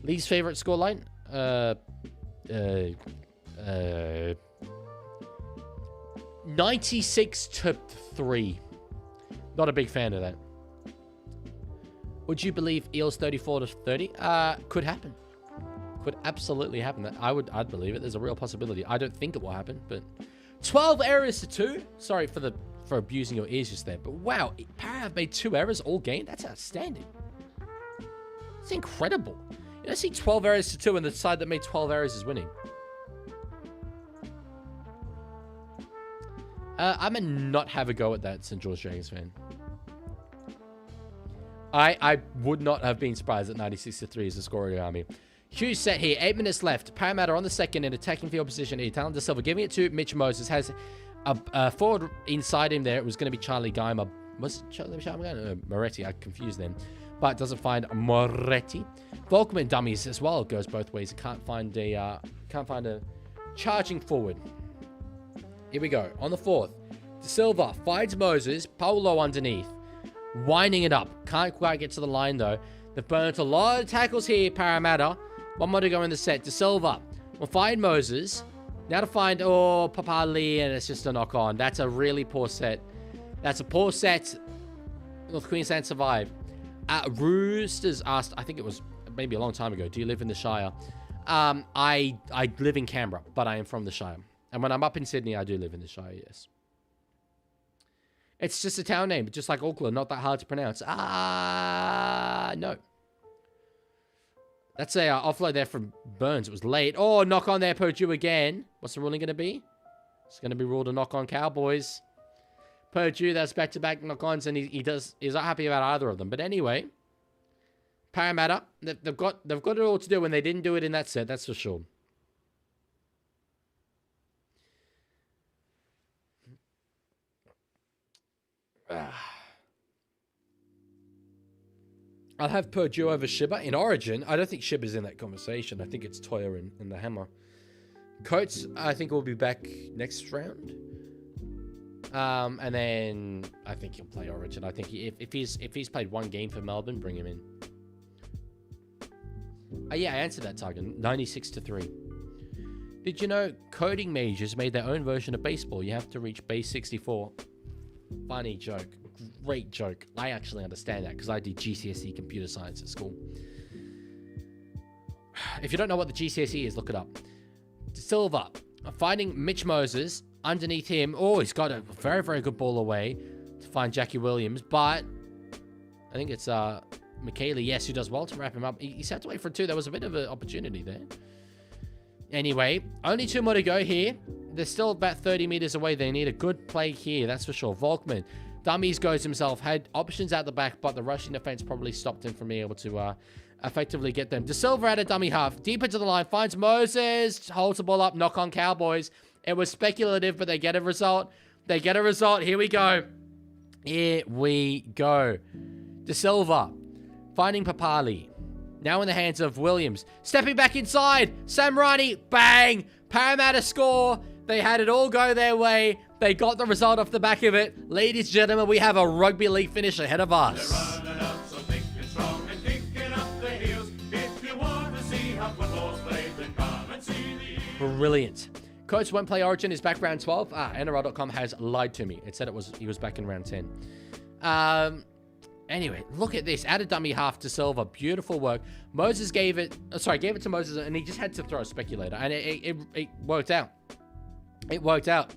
Lee's favorite scoreline? 96-3. Not a big fan of that. Would you believe Eels 34-30? Could happen. Could absolutely happen. I'd believe it. There's a real possibility. I don't think it will happen, but 12 errors to 2. Sorry for abusing your ears just there, but wow, Para have made 2 errors all game. That's outstanding. It's incredible. You don't see 12 errors to 2 and the side that made 12 errors is winning. I'm a not have a go at that St. George Dragons fan. I would not have been surprised at 96-3 as the score of the Army. Huge set here. 8 minutes left. Parramatta on the second in attacking field position here. Talon De Silva giving it to Mitch Moses. Has a forward inside him there. It was going to be Charlie Geimer. Was it Charlie Geimer? Moretti. I confused them. But doesn't find Moretti. Volkman dummies as well. It goes both ways. Can't find a charging forward. Here we go. On the 4th. De Silva finds Moses. Paulo underneath. Winding it up. Can't quite get to the line, though. They've burnt a lot of tackles here, Parramatta. 1 more to go in the set. De Silva will find Moses. Now to find, Papali, and it's just a knock-on. That's a really poor set. That's a poor set. North Queensland survived. Roosters asked, I think it was maybe a long time ago, do you live in the Shire? I live in Canberra, but I am from the Shire. And when I'm up in Sydney, I do live in the Shire, yes. It's just a town name, just like Auckland, not that hard to pronounce. No. That's a offload there from Burns. It was late. Oh, knock on there, Purdue again. What's the ruling going to be? It's going to be ruled a knock on Cowboys. Purdue, that's back-to-back knock-ons, and he's not happy about either of them. But anyway, Parramatta, they've got it all to do, and they didn't do it in that set, that's for sure. I'll have Purdue over Shibba in Origin. I don't think Shibba's in that conversation. I think it's Toya and the Hammer. Coates, I think, will be back next round. And then I think he'll play Origin. I think if he's played one game for Melbourne, bring him in. Yeah, I answered that target. 96-3. Did you know coding majors made their own version of baseball? You have to reach base 64. Funny joke. Great joke. I actually understand that because I did GCSE computer science at school. If you don't know what the GCSE is, look it up. Silva finding Mitch Moses. Underneath him, oh, he's got a very, very good ball away to find Jackie Williams, but I think it's McKaylee, yes, who does well to wrap him up. He's had to wait for 2. There was a bit of an opportunity there. Anyway, only 2 more to go here. They're still about 30 meters away. They need a good play here, that's for sure. Volkman, dummies goes himself, had options out the back, but the rushing defense probably stopped him from being able to effectively get them. De Silva at a dummy half, deep into the line, finds Moses, holds the ball up, knock on Cowboys. It was speculative, but they get a result. They get a result. Here we go. Here we go. De Silva finding Papali. Now in the hands of Williams. Stepping back inside. Sam Riney. Bang. Parramatta score. They had it all go their way. They got the result off the back of it. Ladies and gentlemen, we have a rugby league finish ahead of us. They're running up so thick and strong and kicking up the heels. If you want to see how football's played, then come and see the Eels. Brilliant. Coach won't play Origin, is back round 12. NRL.com has lied to me. It said he was back in round 10. Anyway, look at this. Add a dummy half to Silva. Beautiful work. Moses gave it to Moses, and he just had to throw a speculator. And it worked out. It worked out.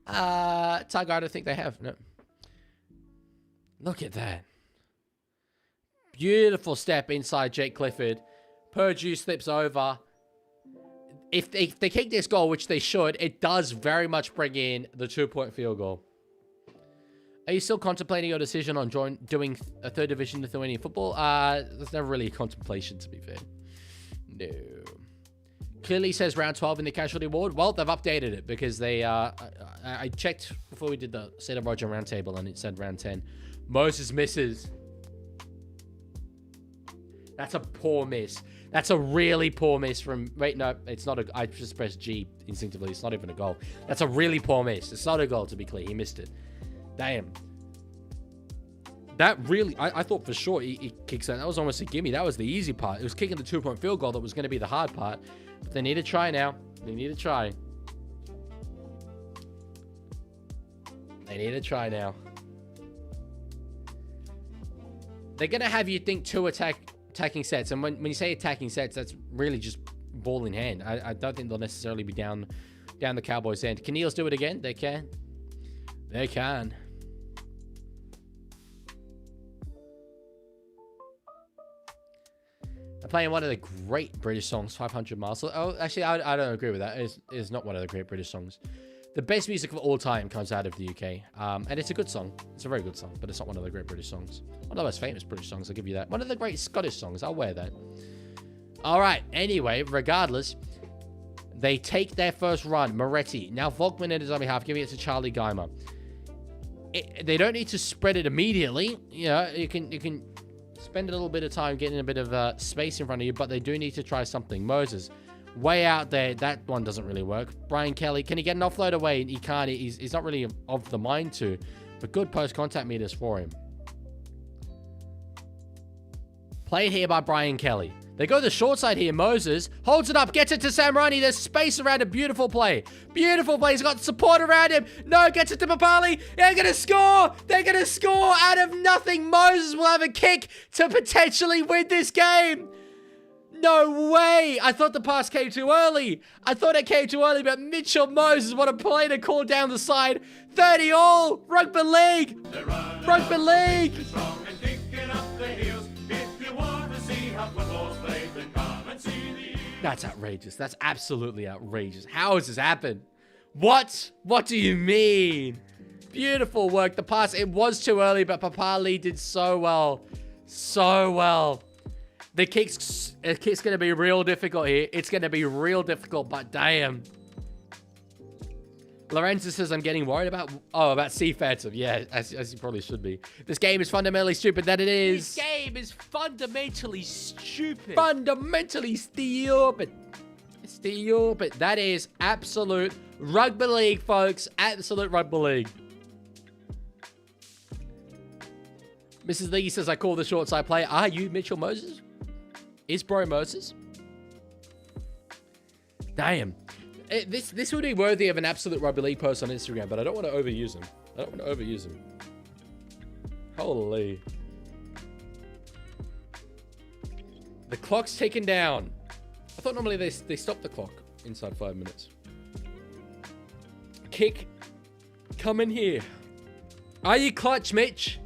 Tiger, I don't think they have. No. Look at that. Beautiful step inside Jake Clifford. Purdue slips over. If they kick this goal, which they should, it does very much bring in the 2-point field goal. Are you still contemplating your decision on doing a 3rd Division Lithuanian football? There's never really a contemplation, to be fair. No. Clearly says round 12 in the casualty ward. Well, they've updated it because they... I checked before we did the State of Roger roundtable and it said round 10. Moses misses. That's a poor miss. That's a really poor miss from... Wait, no, it's not a... I just pressed G instinctively. It's not even a goal. That's a really poor miss. It's not a goal, to be clear. He missed it. Damn. That really... I thought for sure he kicks that. That was almost a gimme. That was the easy part. It was kicking the 2-point field goal that was going to be the hard part. But they need to try now. They need to try. They need to try now. They're going to have you think 2 attacking sets. And when you say attacking sets, that's really just ball in hand. I don't think they'll necessarily be down the Cowboys' end. Can Eels do it again? They can. They can. They're playing one of the great British songs, 500 Miles. Oh, actually, I don't agree with that. It's not one of the great British songs. The best music of all time comes out of the UK. And it's a good song. It's a very good song, but it's not one of the great British songs. One of the most famous British songs, I'll give you that. One of the great Scottish songs, I'll wear that. All right, anyway, regardless, they take their first run. Moretti. Now Volkman in his dummy half, giving it to Charlie Geimer. They don't need to spread it immediately. You know, you can spend a little bit of time getting a bit of space in front of you, but they do need to try something. Moses, way out there. That one doesn't really work. Brian Kelly, can he get an offload away? He can't. He's not really of the mind to, but good post-contact meters for him. Played here by Brian Kelly. They go the short side here. Moses holds it up, gets it to Sam Riney. There's space around a beautiful play. Beautiful play. He's got support around him. No, gets it to Papali. They're going to score. They're going to score out of nothing. Moses will have a kick to potentially win this game. No way! I thought the pass came too early. I thought it came too early, but Mitchell Moses, what a play to call down the side. 30 all! Rugby League! Rugby League! Strong and kicking up the heels. If you want to see how football's played, then come and see the Eels. That's outrageous. That's absolutely outrageous. How has this happened? What? What do you mean? Beautiful work. The pass, it was too early, but Papali did so well. So well. The kick's going to be real difficult here. It's going to be real difficult, but damn. Lorenzo says, I'm getting worried about... Oh, about C Phantom. Yeah, as you probably should be. This game is fundamentally stupid. That it is. This game is fundamentally stupid. Fundamentally stupid. Stupid. That is absolute rugby league, folks. Absolute rugby league. Mrs. League says, I call the short side play. Are you Mitchell Moses? Is Bro Moses? Damn. This would be worthy of an absolute rugby league post on Instagram, but I don't want to overuse him. I don't want to overuse him. Holy. The clock's ticking down. I thought normally they stop the clock inside 5 minutes. Kick. Come in here. Are you clutch, Mitch?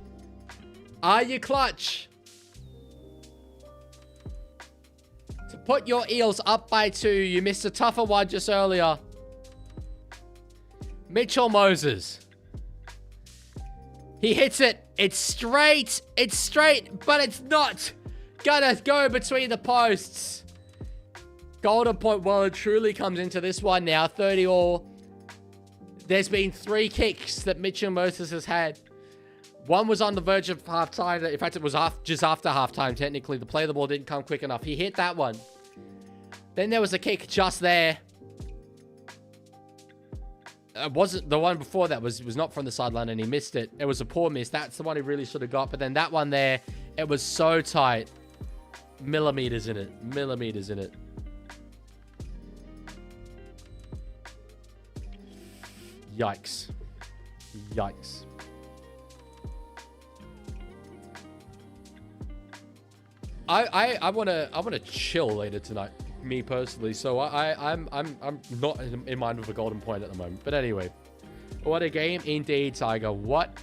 Are you clutch? To put your Eels up by 2, you missed a tougher one just earlier. Mitchell Moses. He hits it. It's straight. It's straight, but it's not gonna go between the posts. Golden point well and truly comes into this one now. 30 all. There's been 3 kicks that Mitchell Moses has had. One was on the verge of half-time. In fact, it was just after half-time, technically. The play of the ball didn't come quick enough. He hit that one. Then there was a kick just there. Wasn't the one before that was not from the sideline, and he missed it. It was a poor miss. That's the one he really should have got. But then that one there, it was so tight. Millimeters in it. Millimeters in it. Yikes. Yikes. I wanna chill later tonight, me personally. So I'm not in mind with a golden point at the moment. But anyway, what a game indeed, Tiger. What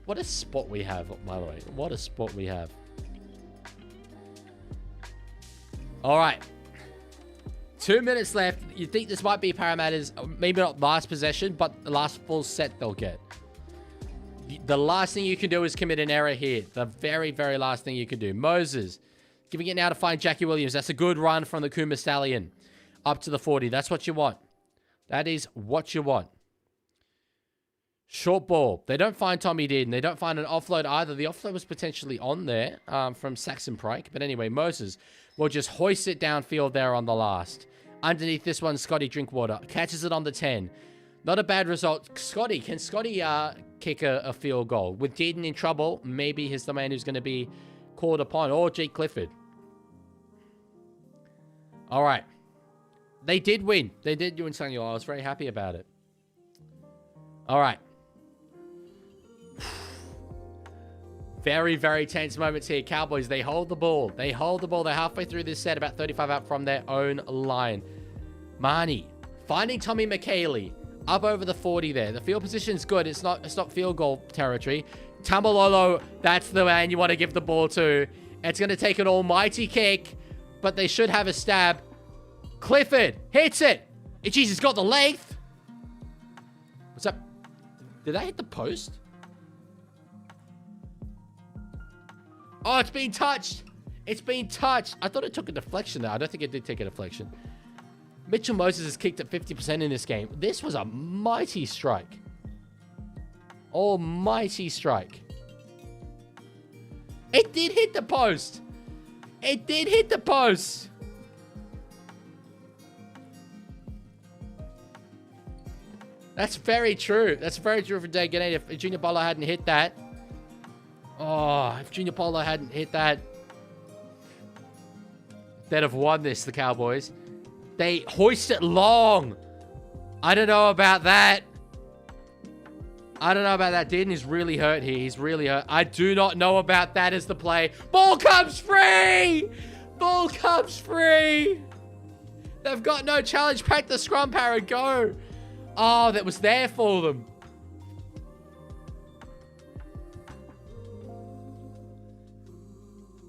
a spot we have, by the way. What a spot we have. All right, 2 minutes left. You think this might be Parramatta's maybe not last possession, but the last full set they'll get. The last thing you can do is commit an error here. The very, very last thing you can do. Moses. Giving it now to find Jackie Williams. That's a good run from the Kuma Stallion. Up to the 40. That's what you want. That is what you want. Short ball. They don't find Tommy Dearden. They don't find an offload either. The offload was potentially on there from Saxon Pryke. But anyway, Moses will just hoist it downfield there on the last. Underneath this one, Scotty Drinkwater. Catches it on the 10. Not a bad result. Scotty, can Scotty kick a field goal? With Dearden in trouble, maybe he's the man who's going to be called upon. Or Jake Clifford. All right. They did win. They did win something. I was very happy about it. All right. Very, very tense moments here. Cowboys, they hold the ball. They hold the ball. They're halfway through this set, about 35 out from their own line. Marnie finding Tommy McKaylee up over the 40 there. The field position's good. It's not field goal territory. Tamalolo, that's the man you want to give the ball to. It's going to take an almighty kick, but they should have a stab. Clifford hits it. Jeez, he's got the length. What's up? Did that hit the post? Oh, it's been touched. It's been touched. I thought it took a deflection there. I don't think it did take a deflection. Mitchell Moses has kicked at 50% in this game. This was a mighty strike. Almighty strike. It did hit the post. It did hit the post. That's very true. That's very true for Dagenate. If Junior Polo hadn't hit that. Oh, if Junior Polo hadn't hit that, they'd have won this, the Cowboys. They hoist it long. I don't know about that. I don't know about that. Dearden is really hurt here. He's really hurt. I do not know about that as the play. Ball comes free. Ball Cubs free. They've got no challenge. Pack the scrum, Para, go. Oh, that was there for them.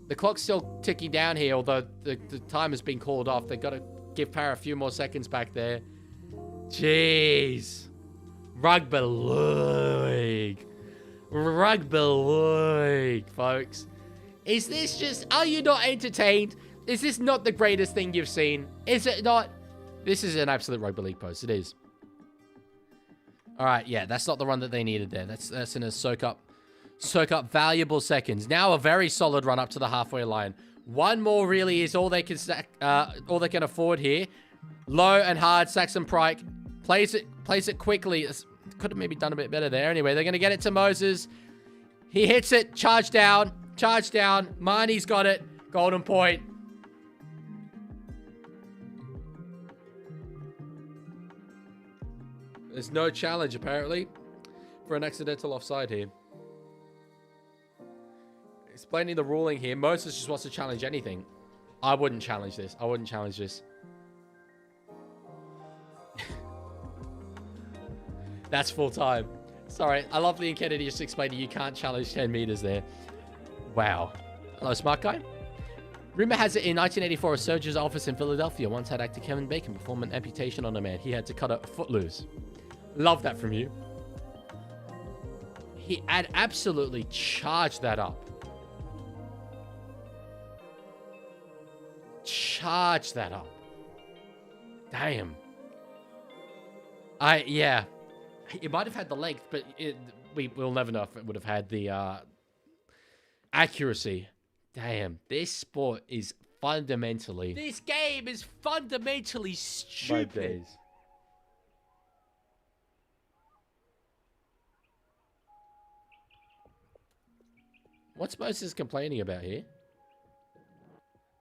The clock's still ticking down here, although the time has been called off. They've got to give Para a few more seconds back there. Jeez. Rugby league. Rugby league, folks. Is this just... Are you not entertained? Is this not the greatest thing you've seen? Is it not? This is an absolute rugby league post. It is. All right, yeah, that's not the run that they needed there. That's going to soak up valuable seconds. Now a very solid run up to the halfway line. One more really is all they can afford here. Low and hard. Saxon Pryke plays it quickly. Could have maybe done a bit better there. Anyway, they're going to get it to Moses. He hits it. Charge down. Charge down. Marnie's got it. Golden point. There's no challenge, apparently, for an accidental offside here. Explaining the ruling here. Moses just wants to challenge anything. I wouldn't challenge this. I wouldn't challenge this. That's full time. Sorry. I love Liam Kennedy just explaining you can't challenge 10 meters there. Wow. Hello, smart guy. Rumor has it in 1984, a surgeon's office in Philadelphia once had actor Kevin Bacon perform an amputation on a man. He had to cut a foot loose. Love that from you. He had absolutely charged that up. Charge that up. Damn. Yeah. It might have had the length, but we'll never know if it would have had the accuracy. Damn. This sport is fundamentally... This game is fundamentally My stupid. days. What's Moses complaining about here?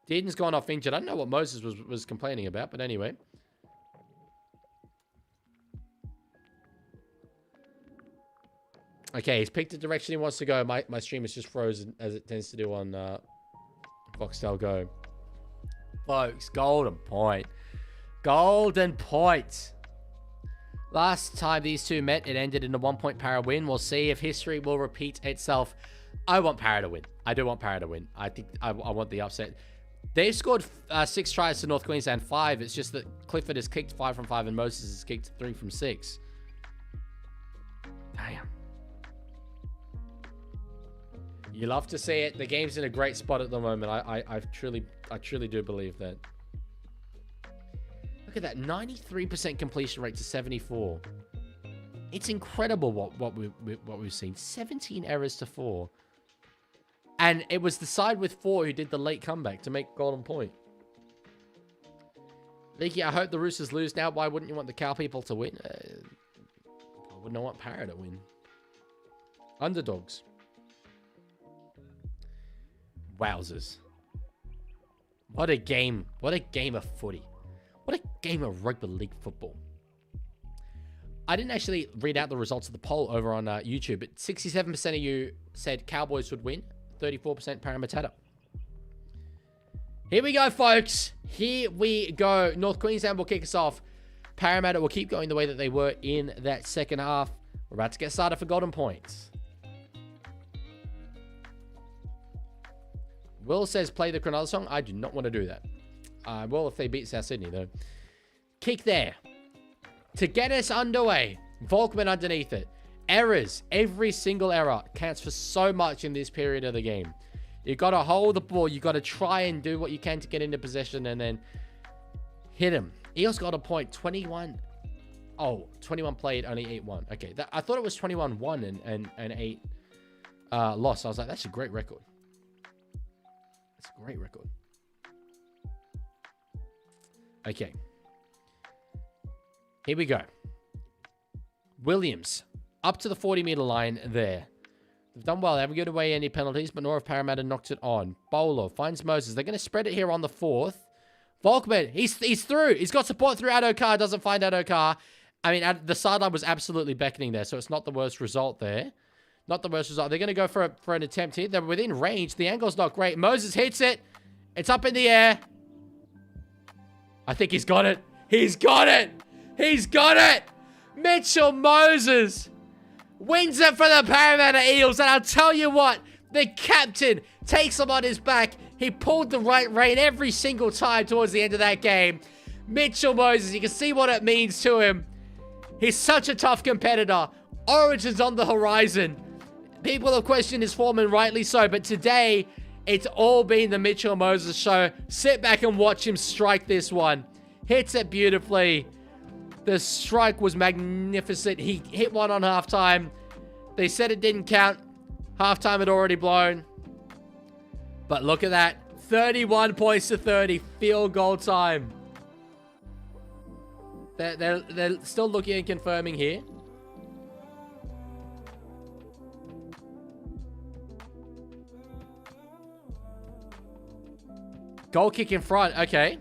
Dearden's gone off injured. I don't know what Moses was complaining about, but anyway. Okay, he's picked the direction he wants to go. My stream is just frozen, as it tends to do on Foxtel Go. Folks, golden point. Golden point. Last time these two met, it ended in a 1-point Para win. We'll see if history will repeat itself. I want Para to win. I do want Para to win. I think I want the upset. They've scored 6 tries to North Queensland 5. It's just that Clifford has kicked 5 from 5 and Moses has kicked 3 from 6. Damn. You love to see it. The game's in a great spot at the moment. I truly do believe that. Look at that, 93% completion rate to 74. It's incredible what we've seen. 17 errors to 4. And it was the side with 4 who did the late comeback to make golden point. Leaguie, I hope the Roosters lose now. Why wouldn't you want the Cow people to win? I wouldn't want Para to win. Underdogs. Wowzers. What a game. What a game of footy. What a game of rugby league football. I didn't actually read out the results of the poll over on YouTube, but 67% of you said Cowboys would win. 34% Parramatta. Here we go, folks. Here we go. North Queensland will kick us off. Parramatta will keep going the way that they were in that second half. We're about to get started for golden points. Will says play the Cronulla song. I do not want to do that. Well, if they beat South Sydney, though. Kick there. To get us underway. Volkman underneath it. Errors. Every single error counts for so much in this period of the game. You got to hold the ball. You got to try and do what you can to get into possession and then hit him. Eels got a point. 21. Oh, 21 played, only 8-1. Okay, I thought it was 21-1 and 8 loss. I was like, that's a great record. That's a great record. Okay. Here we go. Williams. Up to the 40-meter line there. They've done well. They haven't given away any penalties, but nor have Parramatta knocked it on. Bowler finds Moses. They're going to spread it here on the 4th. Volkman, he's through. He's got support through Adokar. Doesn't find Adokar. I mean, the sideline was absolutely beckoning there, so it's not the worst result there. Not the worst result. They're going to go for an attempt here. They're within range. The angle's not great. Moses hits it. It's up in the air. I think he's got it. He's got it. He's got it. Mitchell Moses wins it for the Parramatta Eels. And I'll tell you what, the captain takes him on his back. He pulled the right rein every single time towards the end of that game. Mitchell Moses, you can see what it means to him. He's such a tough competitor. Origin's on the horizon. People have questioned his form, and rightly so. But today, it's all been the Mitchell Moses show. Sit back and watch him strike this one. Hits it beautifully. The strike was magnificent. He hit one on halftime. They said it didn't count. Halftime had already blown. But look at that. 31 points to 30. Field goal time. They're still looking and confirming here. Goal kick in front. Okay.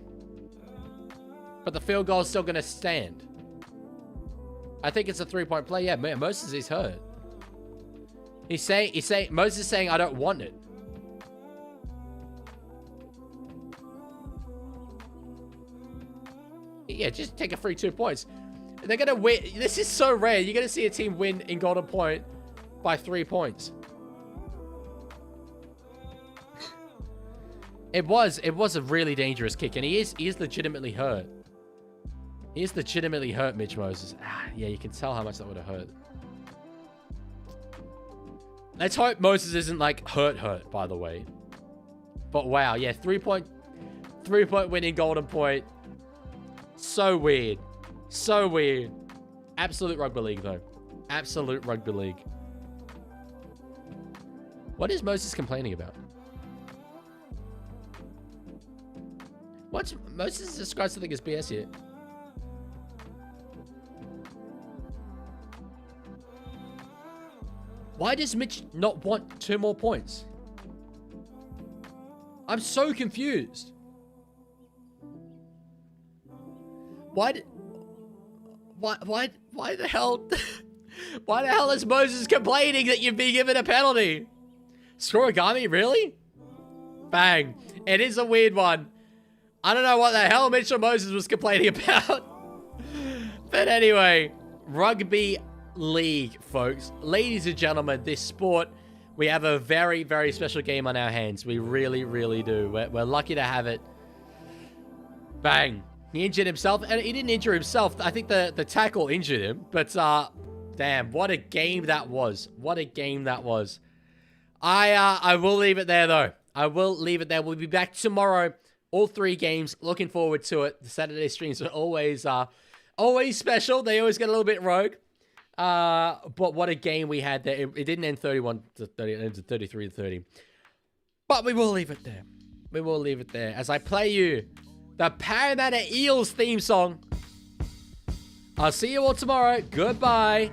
But the field goal is still going to stand. I think it's a 3-point play. Yeah, Moses is hurt. Moses is saying, I don't want it. Yeah, just take a free 2 points. They're going to win. This is so rare. You're going to see a team win in Golden Point by 3 points. It was a really dangerous kick, and he is legitimately hurt. He is legitimately hurt, Mitch Moses. Yeah, you can tell how much that would have hurt. Let's hope Moses isn't like hurt, by the way. But wow, yeah, 3-point win in Golden Point. So weird. So weird. Absolute rugby league, though. Absolute rugby league. What is Moses complaining about? What's Moses describes something as BS here? Why does Mitch not want 2 more points? I'm so confused. Why the hell? Why the hell is Moses complaining that you've been given a penalty? Scorigami, really? Bang. It is a weird one. I don't know what the hell Mitchell Moses was complaining about. But anyway, rugby league, folks. Ladies and gentlemen, this sport, we have a very, very special game on our hands. We really, really do. We're lucky to have it. Bang. He injured himself, and he didn't injure himself. I think the tackle injured him. But, damn, what a game that was. What a game that was. I will leave it there, though. I will leave it there. We'll be back tomorrow. All 3 games. Looking forward to it. The Saturday streams are always special. They always get a little bit rogue. But what a game we had there. It didn't end 31 to 30. It ended 33 to 30. But we will leave it there. We will leave it there as I play you the Parramatta Eels theme song. I'll see you all tomorrow. Goodbye.